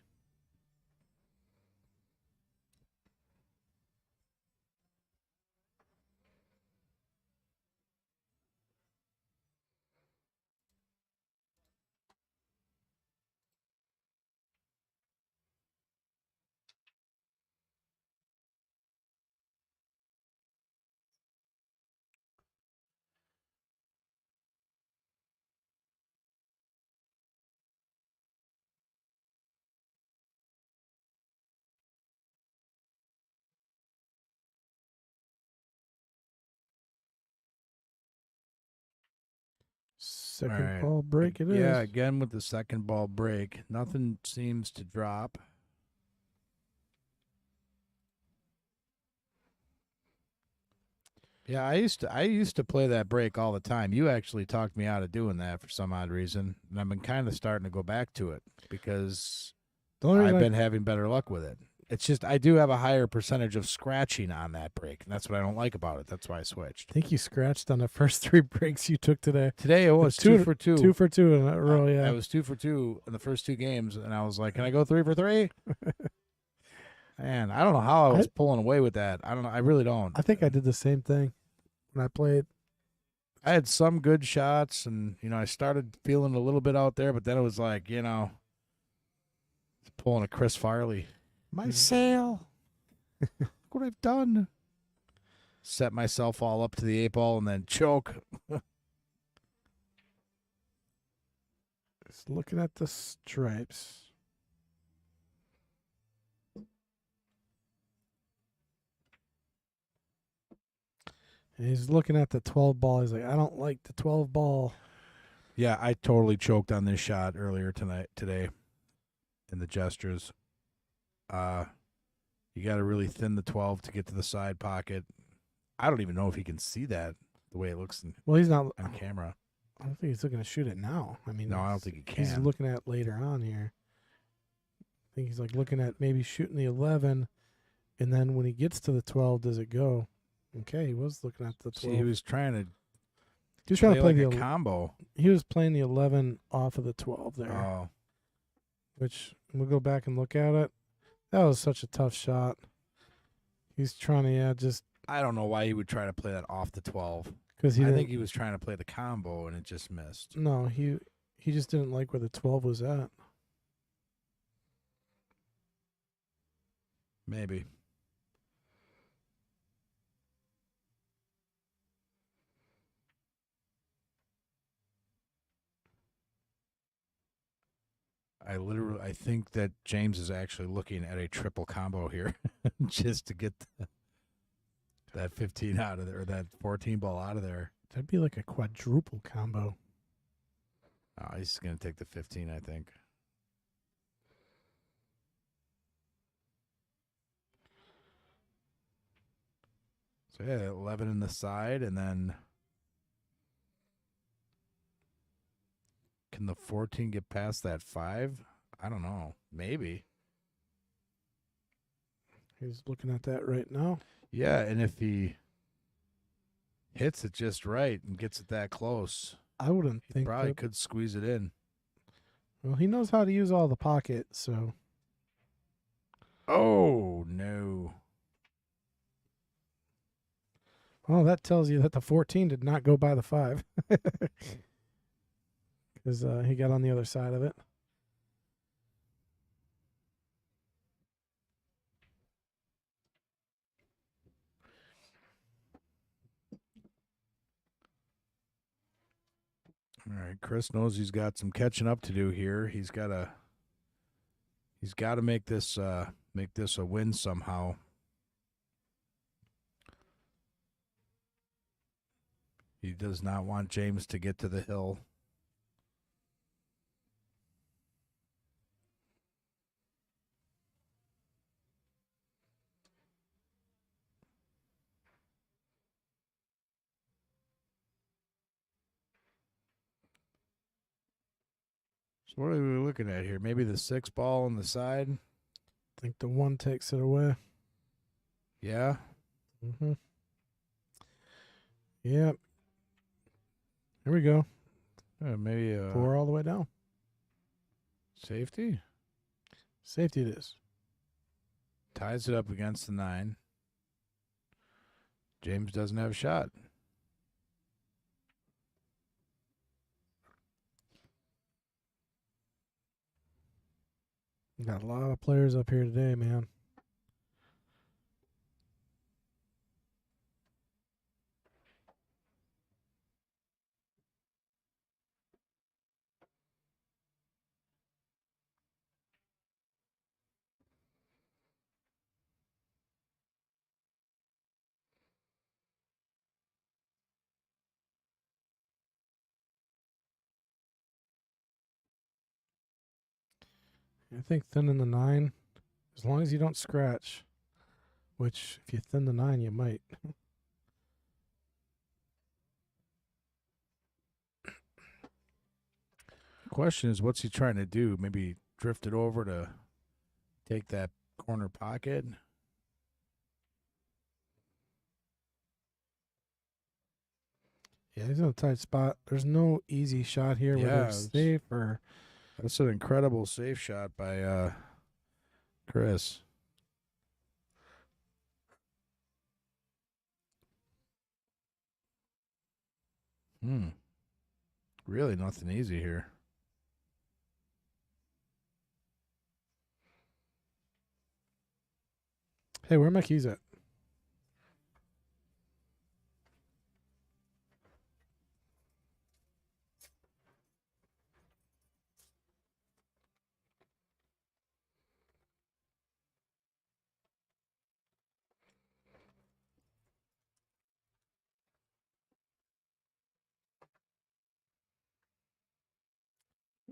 Second right. ball break it is. Yeah, again with the second ball break. Nothing seems to drop. Yeah, I used to play that break all the time. You actually talked me out of doing that for some odd reason, and I've been kind of starting to go back to it because The only reason I've been having better luck with it. It's just I do have a higher percentage of scratching on that break, and that's what I don't like about it. That's why I switched. I think you scratched on the first 3 breaks you took today. Today it was Two- 2 for 2. 2 for 2 in a row, yeah. I was 2 for 2 in the first 2 games, and I was like, "Can I go 3 for 3?" Man, I don't know how I was pulling away with that. I don't know. I really don't. I think I did the same thing when I played. I had some good shots, and I started feeling a little bit out there, but then it was like, pulling a Chris Farley. My sail. Look what I've done. Set myself all up to the 8 ball and then choke. Just looking at the stripes. And he's looking at the 12 ball. He's like, I don't like the 12 ball. Yeah, I totally choked on this shot earlier today in the gestures. You got to really thin the 12 to get to the side pocket. I don't even know if he can see that the way it looks Well, he's not on camera. I don't think he's looking to shoot it now. I mean, No, I don't think he can. he's looking at later on here. I think he's like looking at maybe shooting the 11, and then when he gets to the 12, does it go? Okay, he was looking at the 12. See, he was trying to play like the a combo. He was playing the 11 off of the 12 there, Oh, which we'll go back and look at it. That was such a tough shot. He's trying to, just I don't know why he would try to play that off the 12. because I think he was trying to play the combo and it just missed. No, he just didn't like where the 12 was at. Maybe. I think that James is actually looking at a triple combo here just to get that 15 out of there, or that 14 ball out of there. That'd be like a quadruple combo. Oh, he's going to take the 15, I think. So, yeah, 11 in the side, and then can the 14 get past that 5? I don't know. Maybe. He's looking at that right now. Yeah, and if he hits it just right and gets it that close, I wouldn't he think probably that, could squeeze it in. Well, he knows how to use all the pocket, so. Oh, no. Well, that tells you that the 14 did not go by the 5. Because he got on the other side of it. All right, Chris knows he's got some catching up to do here. He's got to make this a win somehow. He does not want James to get to the hill. So what are we looking at here? Maybe the 6 ball on the side? I think the 1 takes it away. Yeah. Mm-hmm. Yep. Here we go. Maybe 4 all the way down. safety. Safety it is. Ties it up against the 9. James doesn't have a shot. Got a lot of players up here today, man. I think thinning the 9, as long as you don't scratch, which if you thin the 9, you might. Question is, what's he trying to do? Maybe drift it over to take that corner pocket? Yeah, he's in a tight spot. There's no easy shot here, whether Yeah, it's safe or. That's an incredible safe shot by Chris. Really nothing easy here. Hey, where are my keys at?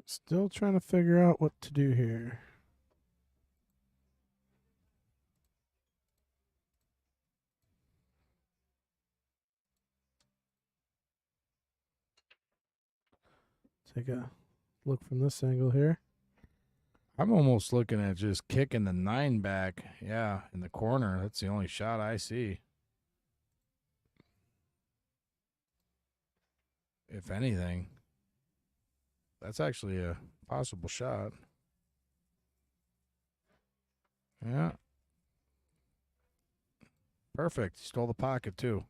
Still trying to figure out what to do here. Take a look from this angle here. I'm almost looking at just kicking the 9 back. Yeah, in the corner. That's the only shot I see. If anything, that's actually a possible shot. Yeah. Perfect. Stole the pocket, too.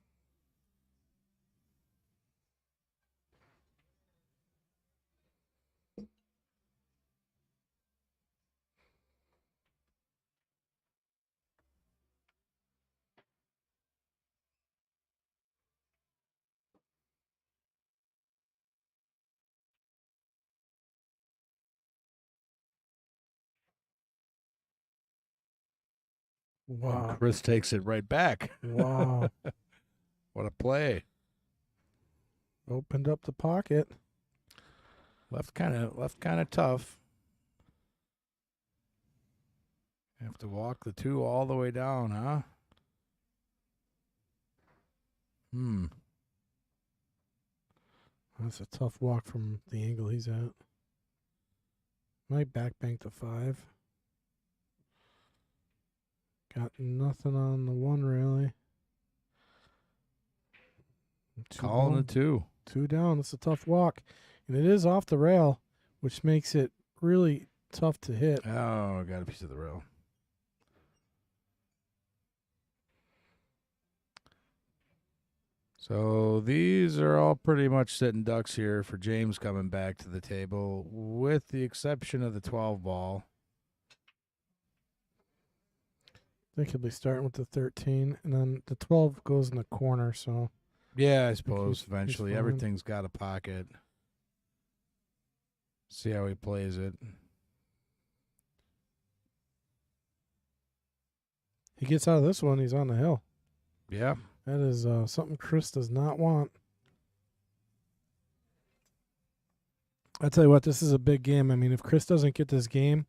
Wow. Chris takes it right back. Wow. What a play. Opened up the pocket. Left kind of tough. Have to walk the 2 all the way down, huh? That's a tough walk from the angle he's at. Might backbank the 5. Got nothing on the 1 really. Calling it 2. 2 down. It's a tough walk. And it is off the rail, which makes it really tough to hit. Oh, I got a piece of the rail. So these are all pretty much sitting ducks here for James coming back to the table, with the exception of the 12 ball. I think he'll be starting with the 13, and then the 12 goes in the corner, so. Yeah, I suppose he's eventually fine. everything's got a pocket. See how he plays it. He gets out of this one, he's on the hill. Yeah. That is something Chris does not want. I tell you what, this is a big game. I mean, if Chris doesn't get this game,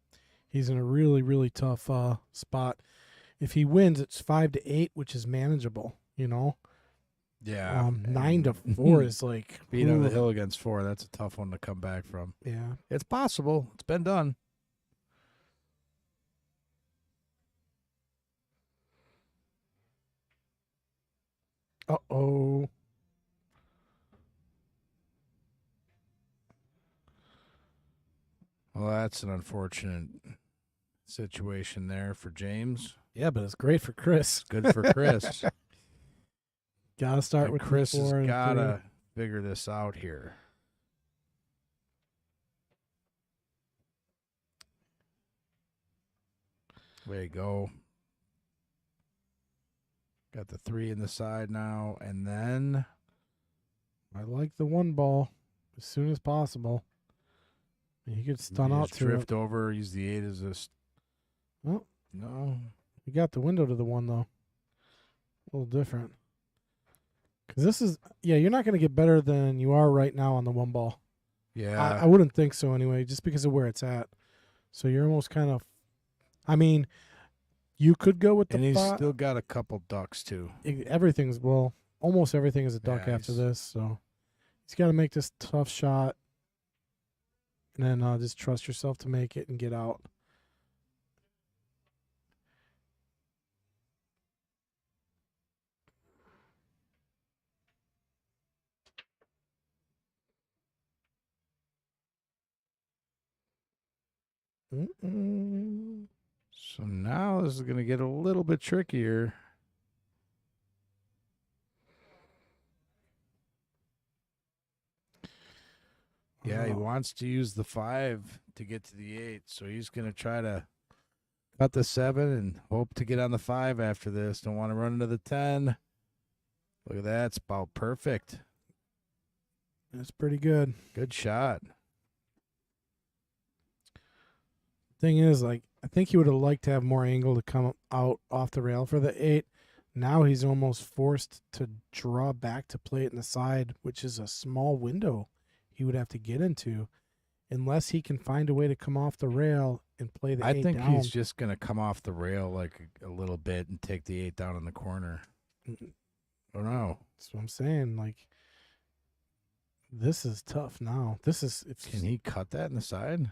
he's in a really, really tough spot. If he wins, it's 5-8, which is manageable, you know. Yeah. 9-4 is like being on the ooh. hill against 4. That's a tough one to come back from. Yeah. It's possible. It's been done. Uh-oh. Well, that's an unfortunate situation there for James. Yeah, but it's great for Chris. Good for Chris. Gotta start And with Chris the 4 has and got 3. to figure this out here. There you go. Got the 3 in the side now, and then I like the 1 ball as soon as possible. He could stun you out just to drift it. over. Use the 8 as a. Oh, No. you got the window to the 1 though. A little different. Because this is, you're not going to get better than you are right now on the 1 ball. Yeah. I wouldn't think so anyway, just because of where it's at. So you're almost kind of, I mean, you could go with the And he's five. still got a couple ducks too. Everything's, well, almost everything is a duck Yeah, after he's- this. So he's got to make this tough shot. And then just trust yourself to make it and get out. Mm-mm. So now this is going to get a little bit trickier. Yeah, he Oh. wants to use the 5 to get to the 8, so he's going to try to cut the 7 and hope to get on the 5 after this. Don't want to run into the 10. Look at that. It's about perfect. That's pretty good. Good shot. Thing is, like, I think he would have liked to have more angle to come out off the rail for the 8. Now he's almost forced to draw back to play it in the side, which is a small window he would have to get into, unless he can find a way to come off the rail and play the 8 I think down. he's just going to come off the rail like a little bit and take the 8 down in the corner. Oh, no. That's what I'm saying. Like, this is tough now. This is, Can he cut that in the side?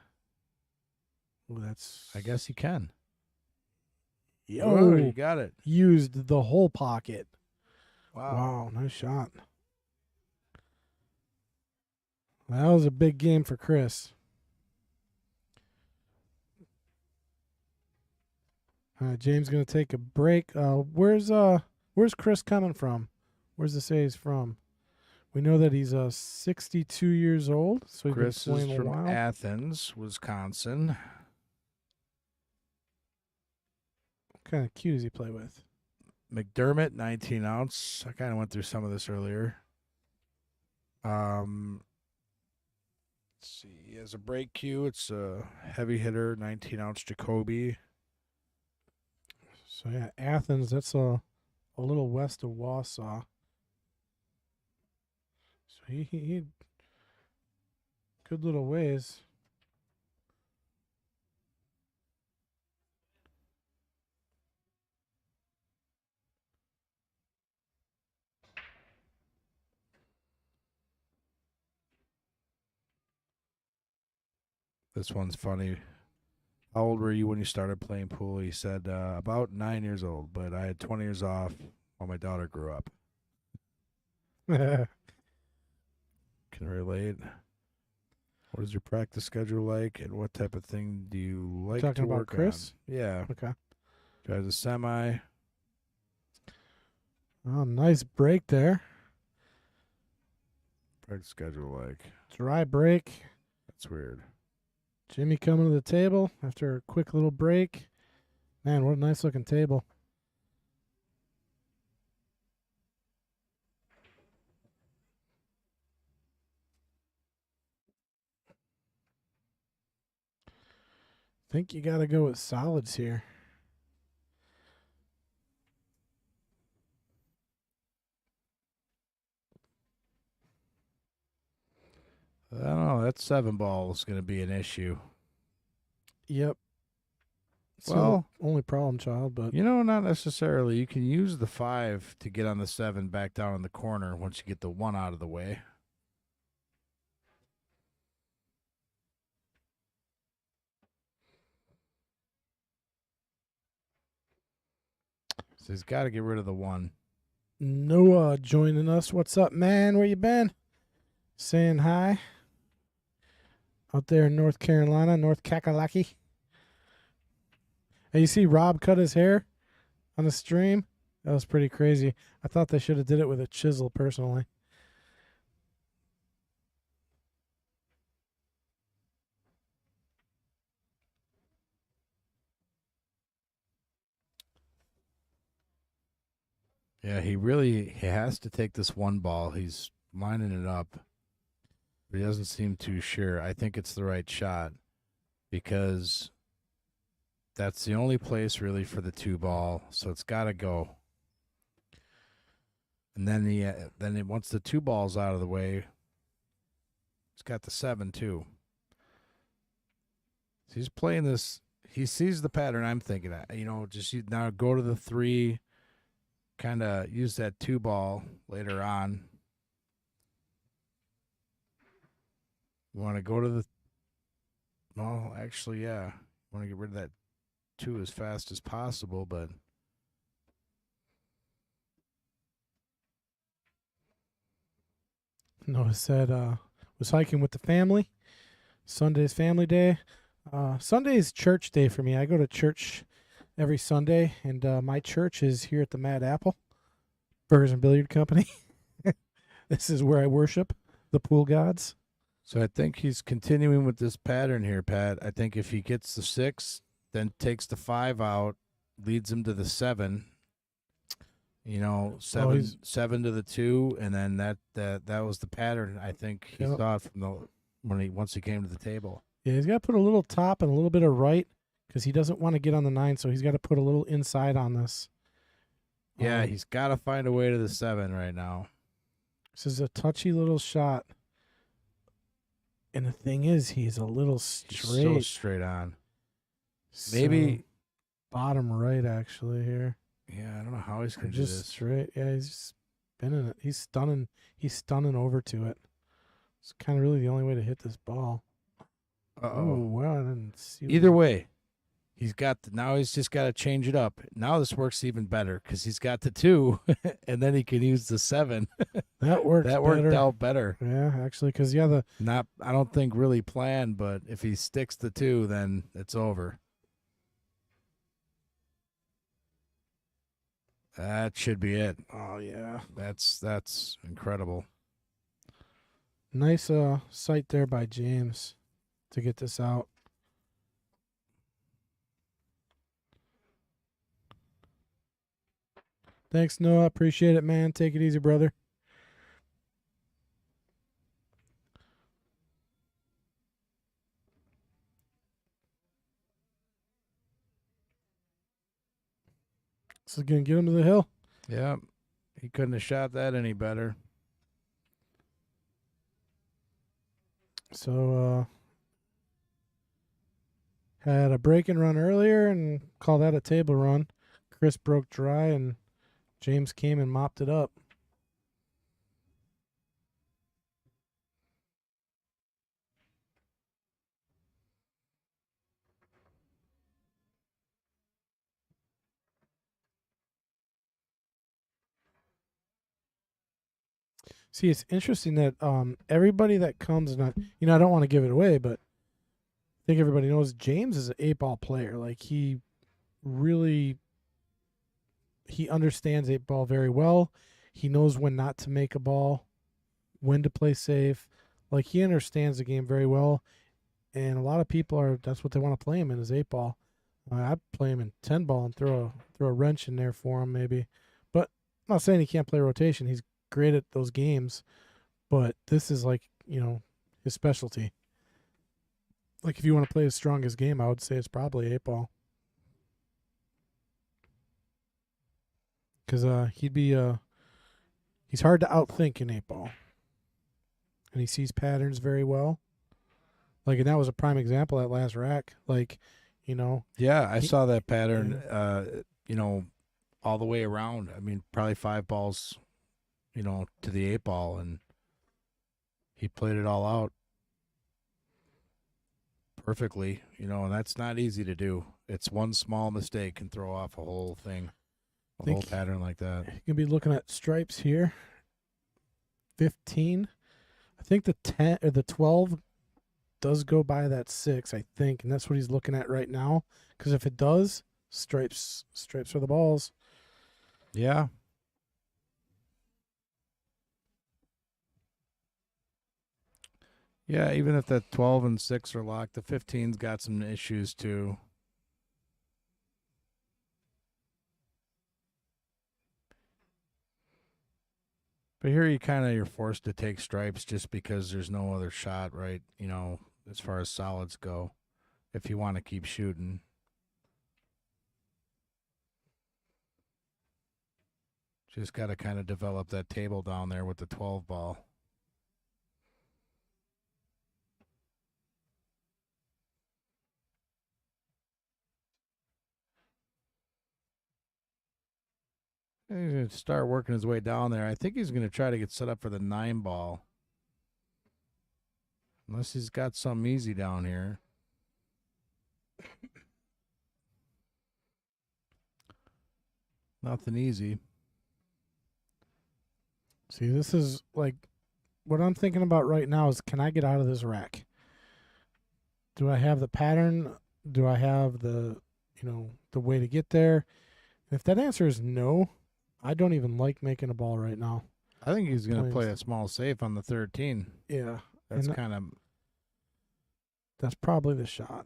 Ooh, that's, I guess he can. oh, you got it. used the whole pocket. Wow. Wow, nice shot. That was a big game for Chris. All right, James going to take a break. Where's Chris coming from? Where's the say he's from? We know that he's 62 years old, so he's Chris been is playing a from while. Athens, Wisconsin. What kind of cue does he play with? McDermott, 19 ounce. I kind of went through some of this earlier. Let's see. He has a break cue. It's a heavy hitter, 19 ounce Jacoby. So yeah, Athens. That's a little west of Wausau. So he good little ways. This one's funny. How old were you when you started playing pool? He said about 9 years old, but I had 20 years off while my daughter grew up. Can relate. What is your practice schedule like, and what type of thing do you like Talking to about work Chris? on? Yeah, Okay. drives a semi. Oh, nice break there. Practice schedule like. Dry break. That's weird. Jimmy coming to the table after a quick little break. Man, what a nice looking table. Think you got to go with solids here. I don't know. That 7 ball is going to be an issue. Yep. Well- only problem child, but You know, not necessarily. You can use the 5 to get on the 7 back down in the corner once you get the 1 out of the way. So he's got to get rid of the 1. Noah joining us. What's up, man? Where you been? Saying hi. Out there in North Carolina, North Kakalaki. Hey, you see Rob cut his hair on the stream? That was pretty crazy. I thought they should have did it with a chisel, personally. Yeah, he has to take this 1 ball. He's lining it up, but he doesn't seem too sure. I think it's the right shot because that's the only place really for the 2 ball, so it's got to go. And then once the 2 ball's out of the way, it's got the 7 too. So he's playing this. He sees the pattern. I'm thinking, just now go to the 3, kind of use that 2 ball later on. You want to go to the. Well, actually, yeah. You want to get rid of that 2 as fast as possible, but. Noah said, was hiking with the family. Sunday's family day. Sunday's church day for me. I go to church every Sunday, and my church is here at the Mad Apple Burgers and Billiard Company. This is where I worship the pool gods. So I think he's continuing with this pattern here, Pat. I think if he gets the 6, then takes the 5 out, leads him to the 7. 7 to the 2, and then that was the pattern. I think he saw it from once he came to the table. Yeah, he's got to put a little top and a little bit of right because he doesn't want to get on the 9, so he's got to put a little inside on this. Yeah, he's got to find a way to the 7 right now. This is a touchy little shot. And the thing is, he's a little straight. He's so straight on. So, Maybe bottom right, actually, here. Yeah, I don't know how he's going to do Just this. straight. Yeah, he's spinning it. He's stunning over to it. It's kind of really the only way to hit this ball. Oh, wow, I didn't see Either way, now he's just got to change it up. Now this works even better because he's got the 2, and then he can use the 7. That worked. That worked out better. Yeah, actually, because I don't think really planned, but if he sticks the 2, then it's over. That should be it. Oh yeah, that's incredible. Nice sight there by James to get this out. Thanks, Noah. Appreciate it, man. Take it easy, brother. This is going to get him to the hill. Yeah, he couldn't have shot that any better. So, had a break and run earlier and called that a table run. Chris broke dry and James came and mopped it up. See, it's interesting that everybody that comes, and I don't want to give it away, but I think everybody knows James is an 8-ball player. Like he understands 8-ball very well. He knows when not to make a ball, when to play safe. Like he understands the game very well, and a lot of people that's what they want to play him in is 8-ball. I'd play him in 10-ball and throw a wrench in there for him maybe, but I'm not saying he can't play rotation. He's great at those games, but this is like, his specialty. Like if you want to play his strongest game, I would say it's probably 8-ball. Because he's hard to outthink in 8-ball. And he sees patterns very well. Like, and that was a prime example at last rack. Like, Yeah, I saw that pattern, all the way around. I mean, probably 5 balls, to the 8-ball, and he played it all out perfectly, and that's not easy to do. It's one small mistake can throw off a whole thing, a whole pattern like that. You're going to be looking at stripes here. 15. I think the 10 or the 12 does go by that 6, I think, and that's what he's looking at right now. Because if it does, stripes are the balls. Yeah. Yeah, even if the 12 and 6 are locked, the 15's got some issues too. But here you're forced to take stripes just because there's no other shot, right? As far as solids go, if you want to keep shooting. Just got to kind of develop that table down there with the 12 ball. He's going to start working his way down there. I think he's going to try to get set up for the 9 ball. Unless he's got something easy down here. Nothing easy. See, this is like what I'm thinking about right now is, can I get out of this rack? Do I have the pattern? Do I have the way to get there? If that answer is no, I don't even like making a ball right now. I think he's going to play a small safe on the 13. Yeah. That's and kind of... That's probably the shot.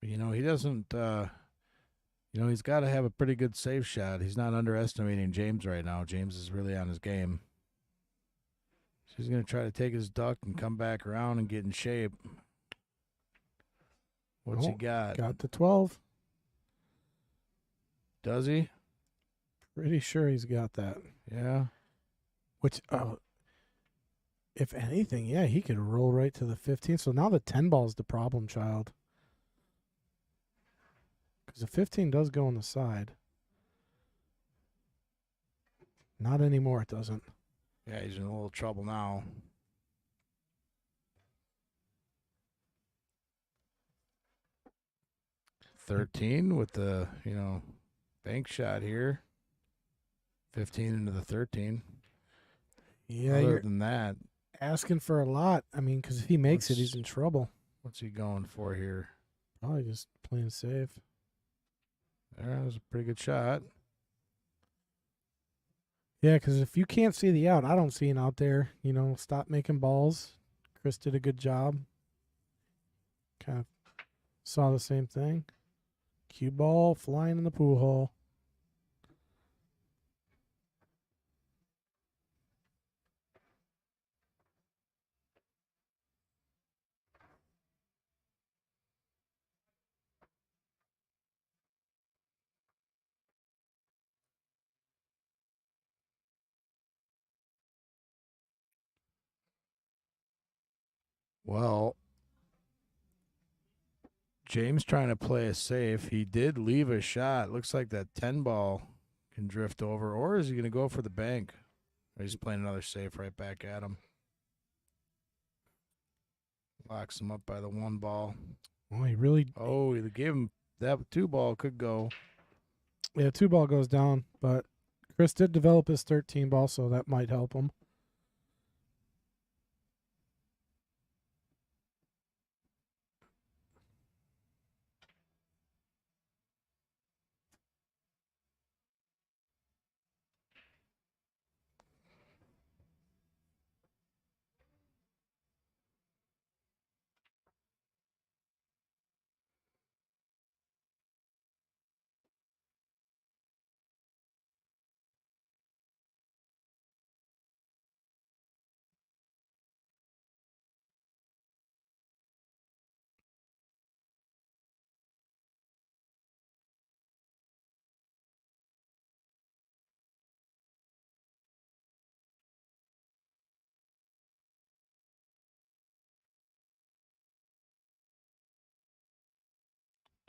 He doesn't, he's got to have a pretty good save shot. He's not underestimating James right now. James is really on his game. So he's going to try to take his duck and come back around and get in shape. What's he got? Got the 12. Does he? Pretty sure he's got that. Yeah. Which, if anything, yeah, he could roll right to the 15. So now the 10 ball is the problem child. Because the 15 does go on the side. Not anymore, it doesn't. Yeah, he's in a little trouble now. $13 with the, bank shot here. 15 into the 13. Yeah, Other you're than that, asking for a lot. I mean, because if he makes it, he's in trouble. what's he going for here? Probably just playing safe. That was a pretty good shot. Yeah, because if you can't see the out, I don't see an out there. Stop making balls. Chris did a good job. Kind of saw the same thing. Cue ball flying in the pool hole. Well, James trying to play it safe. He did leave a shot. Looks like that 10 ball can drift over. Or is he going to go for the bank? Or he's playing another safe right back at him. Locks him up by the 1 ball. Oh, he really... Oh, he gave him that 2 ball could go. Yeah, 2 ball goes down, but Chris did develop his 13 ball, so that might help him.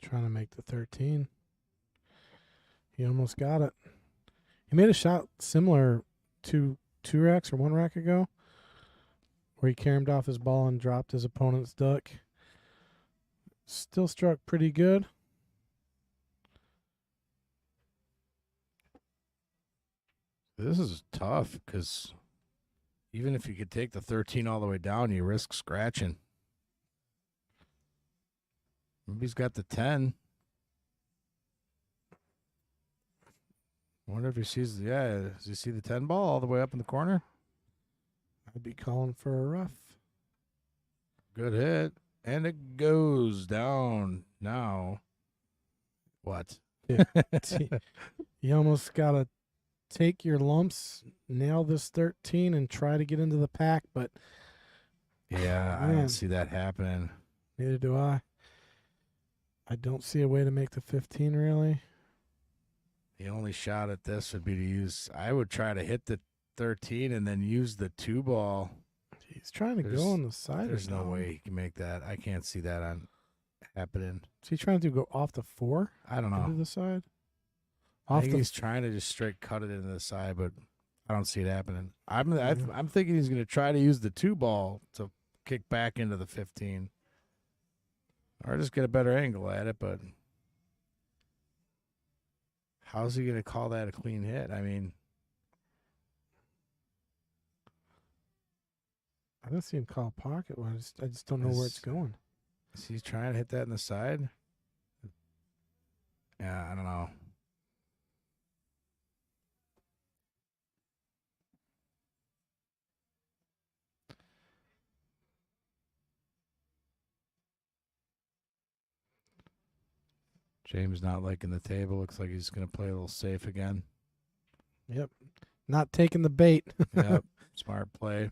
Trying to make the 13. He almost got it. He made a shot similar to 2 racks or 1 rack ago, where he caromed off his ball and dropped his opponent's duck. Still struck pretty good. This is tough because even if you could take the 13 all the way down, you risk scratching. Maybe he's got the 10. Wonder if he sees, does he see the 10 ball all the way up in the corner? I'd be calling for a rough. Good hit. And it goes down now. What? You almost got to take your lumps, nail this 13, and try to get into the pack, but Yeah, I Man. don't see that happening. neither do I. I don't see a way to make the 15, really. The only shot at this would be to use, I would try to hit the 13 and then use the 2 ball. He's trying to There's- go on the side. There's or no down. way he can make that. I can't see that on happening. Is he trying to go off the 4 I don't into know. the side? I Off think the he's trying to just straight cut it into the side, but I don't see it happening. I'm thinking he's going to try to use the 2 ball to kick back into the 15, or just get a better angle at it. But how's he going to call that a clean hit? I mean, I don't see him call a pocket one. I just don't know where it's going. is he trying to hit that in the side? Yeah, I don't know. James not liking the table. Looks like he's going to play a little safe again. Yep. Not taking the bait. Yep, smart play.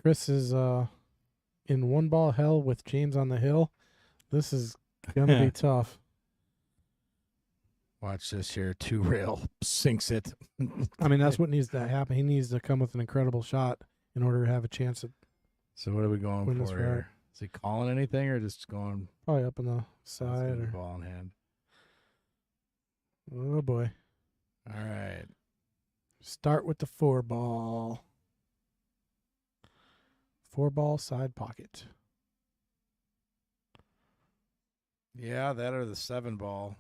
Chris is in 1 ball hell with James on the hill. This is going to be tough. Watch this here. 2 rail sinks it. I mean, that's what needs to happen. He needs to come with an incredible shot in order to have a chance at So what are we going Win this for rack. here? Is he calling anything or just going probably up on the let's side. get the Or, ball in hand? oh, boy. All right. Start with the 4 ball. 4 ball side pocket. Yeah, that or the 7 ball.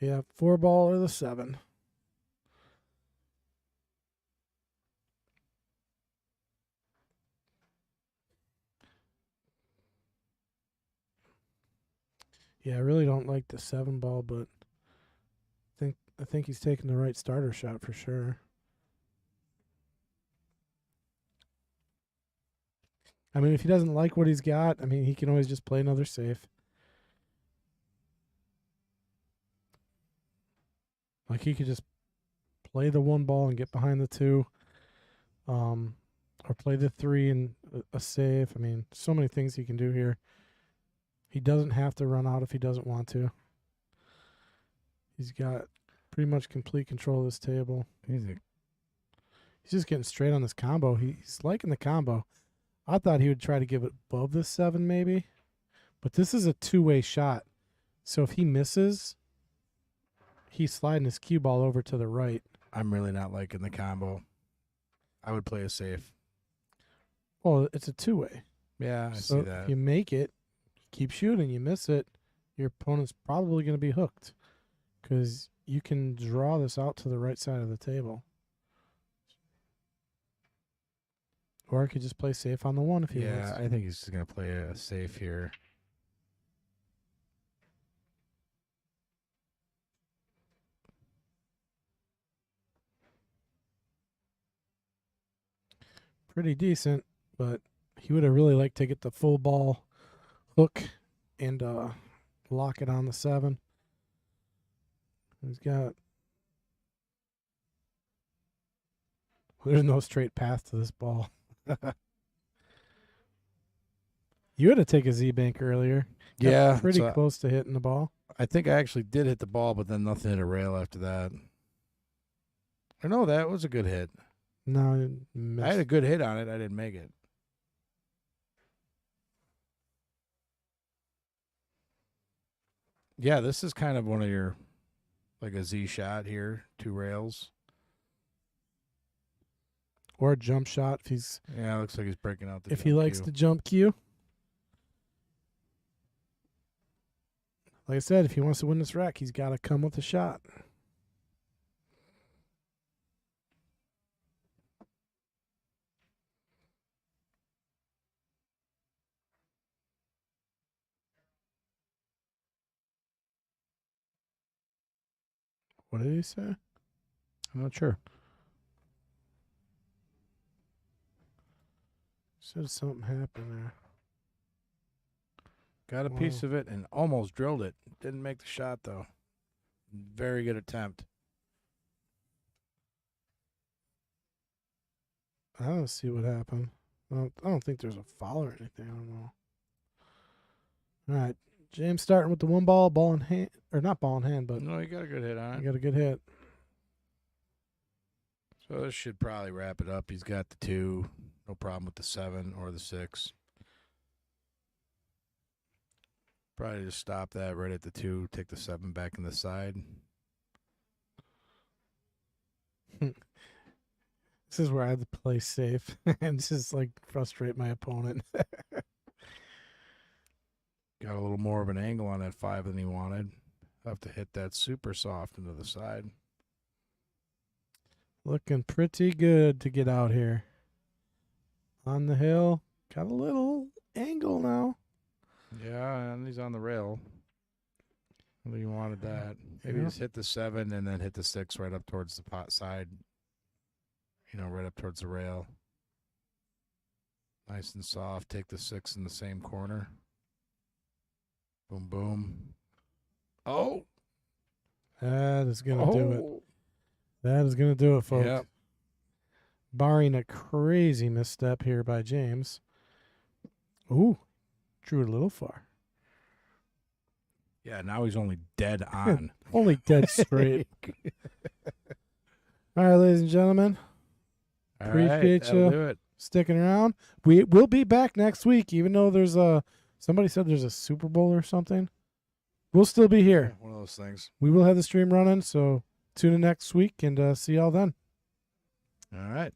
Yeah, 4 ball or the 7. Yeah, I really don't like the 7 ball, but I think he's taking the right starter shot for sure. I mean, if he doesn't like what he's got, I mean, he can always just play another safe. Like, he could just play the 1 ball and get behind the 2. Or play the 3 and a safe. I mean, so many things he can do here. He doesn't have to run out if he doesn't want to. He's got pretty much complete control of this table. He's He's just getting straight on this combo. He's liking the combo. I thought he would try to give it above the 7 maybe. But this is a 2-way shot. So if he misses, he's sliding his cue ball over to the right. I'm really not liking the combo. I would play a safe. Well, it's a 2-way. Yeah, I So see that. if you make it, keep shooting, you miss it, your opponent's probably going to be hooked. Because you can draw this out to the right side of the table. Or I could just play safe on the 1 if he wants. Yeah, I think he's just going to play a safe here. Pretty decent, but he would have really liked to get the full ball hook and lock it on the 7. He's got... There's no straight path to this ball. You had to take a Z-bank earlier. Got Yeah, pretty so close to hitting the ball. I think I actually did hit the ball, but then nothing hit a rail after that. Or no, that was a good hit. No, it I missed. had a good hit on it. I didn't make it. Yeah, this is kind of one of your, like a Z shot here, 2 rails. Or a jump shot if he's Yeah, it looks like he's breaking out the if he jump likes cue. the jump cue. Like I said, if he wants to win this rack, he's got to come with a shot. What did he say? I'm not sure. Said something happened there. Got a piece Wow. of it and almost drilled it. Didn't make the shot, though. Very good attempt. I don't see what happened. I don't think there's a foul or anything. I don't know. All right, James starting with the 1 ball, ball in hand, or not ball in hand, but No, you got a good hit on you it. got a good hit. So this should probably wrap it up. He's got the 2. No problem with the 7 or the 6. Probably just stop that right at the 2. Take the 7 back in the side. This is where I have to play safe and just like frustrate my opponent. Got a little more of an angle on that 5 than he wanted. Have to hit that super soft into the side. Looking pretty good to get out here. On the hill. Got a little angle now. Yeah, and he's on the rail. I think he wanted that. Maybe Yeah. just hit the 7 and then hit the 6 right up towards the pot side. Right up towards the rail. Nice and soft. Take the 6 in the same corner. Boom, boom. Oh! That is going to do it. That is going to do it, folks. Yep. Barring a crazy misstep here by James. Ooh, drew it a little far. Yeah, now he's only dead on. Only dead straight. All right, ladies and gentlemen, All Appreciate that'll you. do it. sticking around. We will be back next week, even though there's somebody said there's a Super Bowl or something. We'll still be here. One of those things. We will have the stream running, so tune in next week and see y'all then. All right.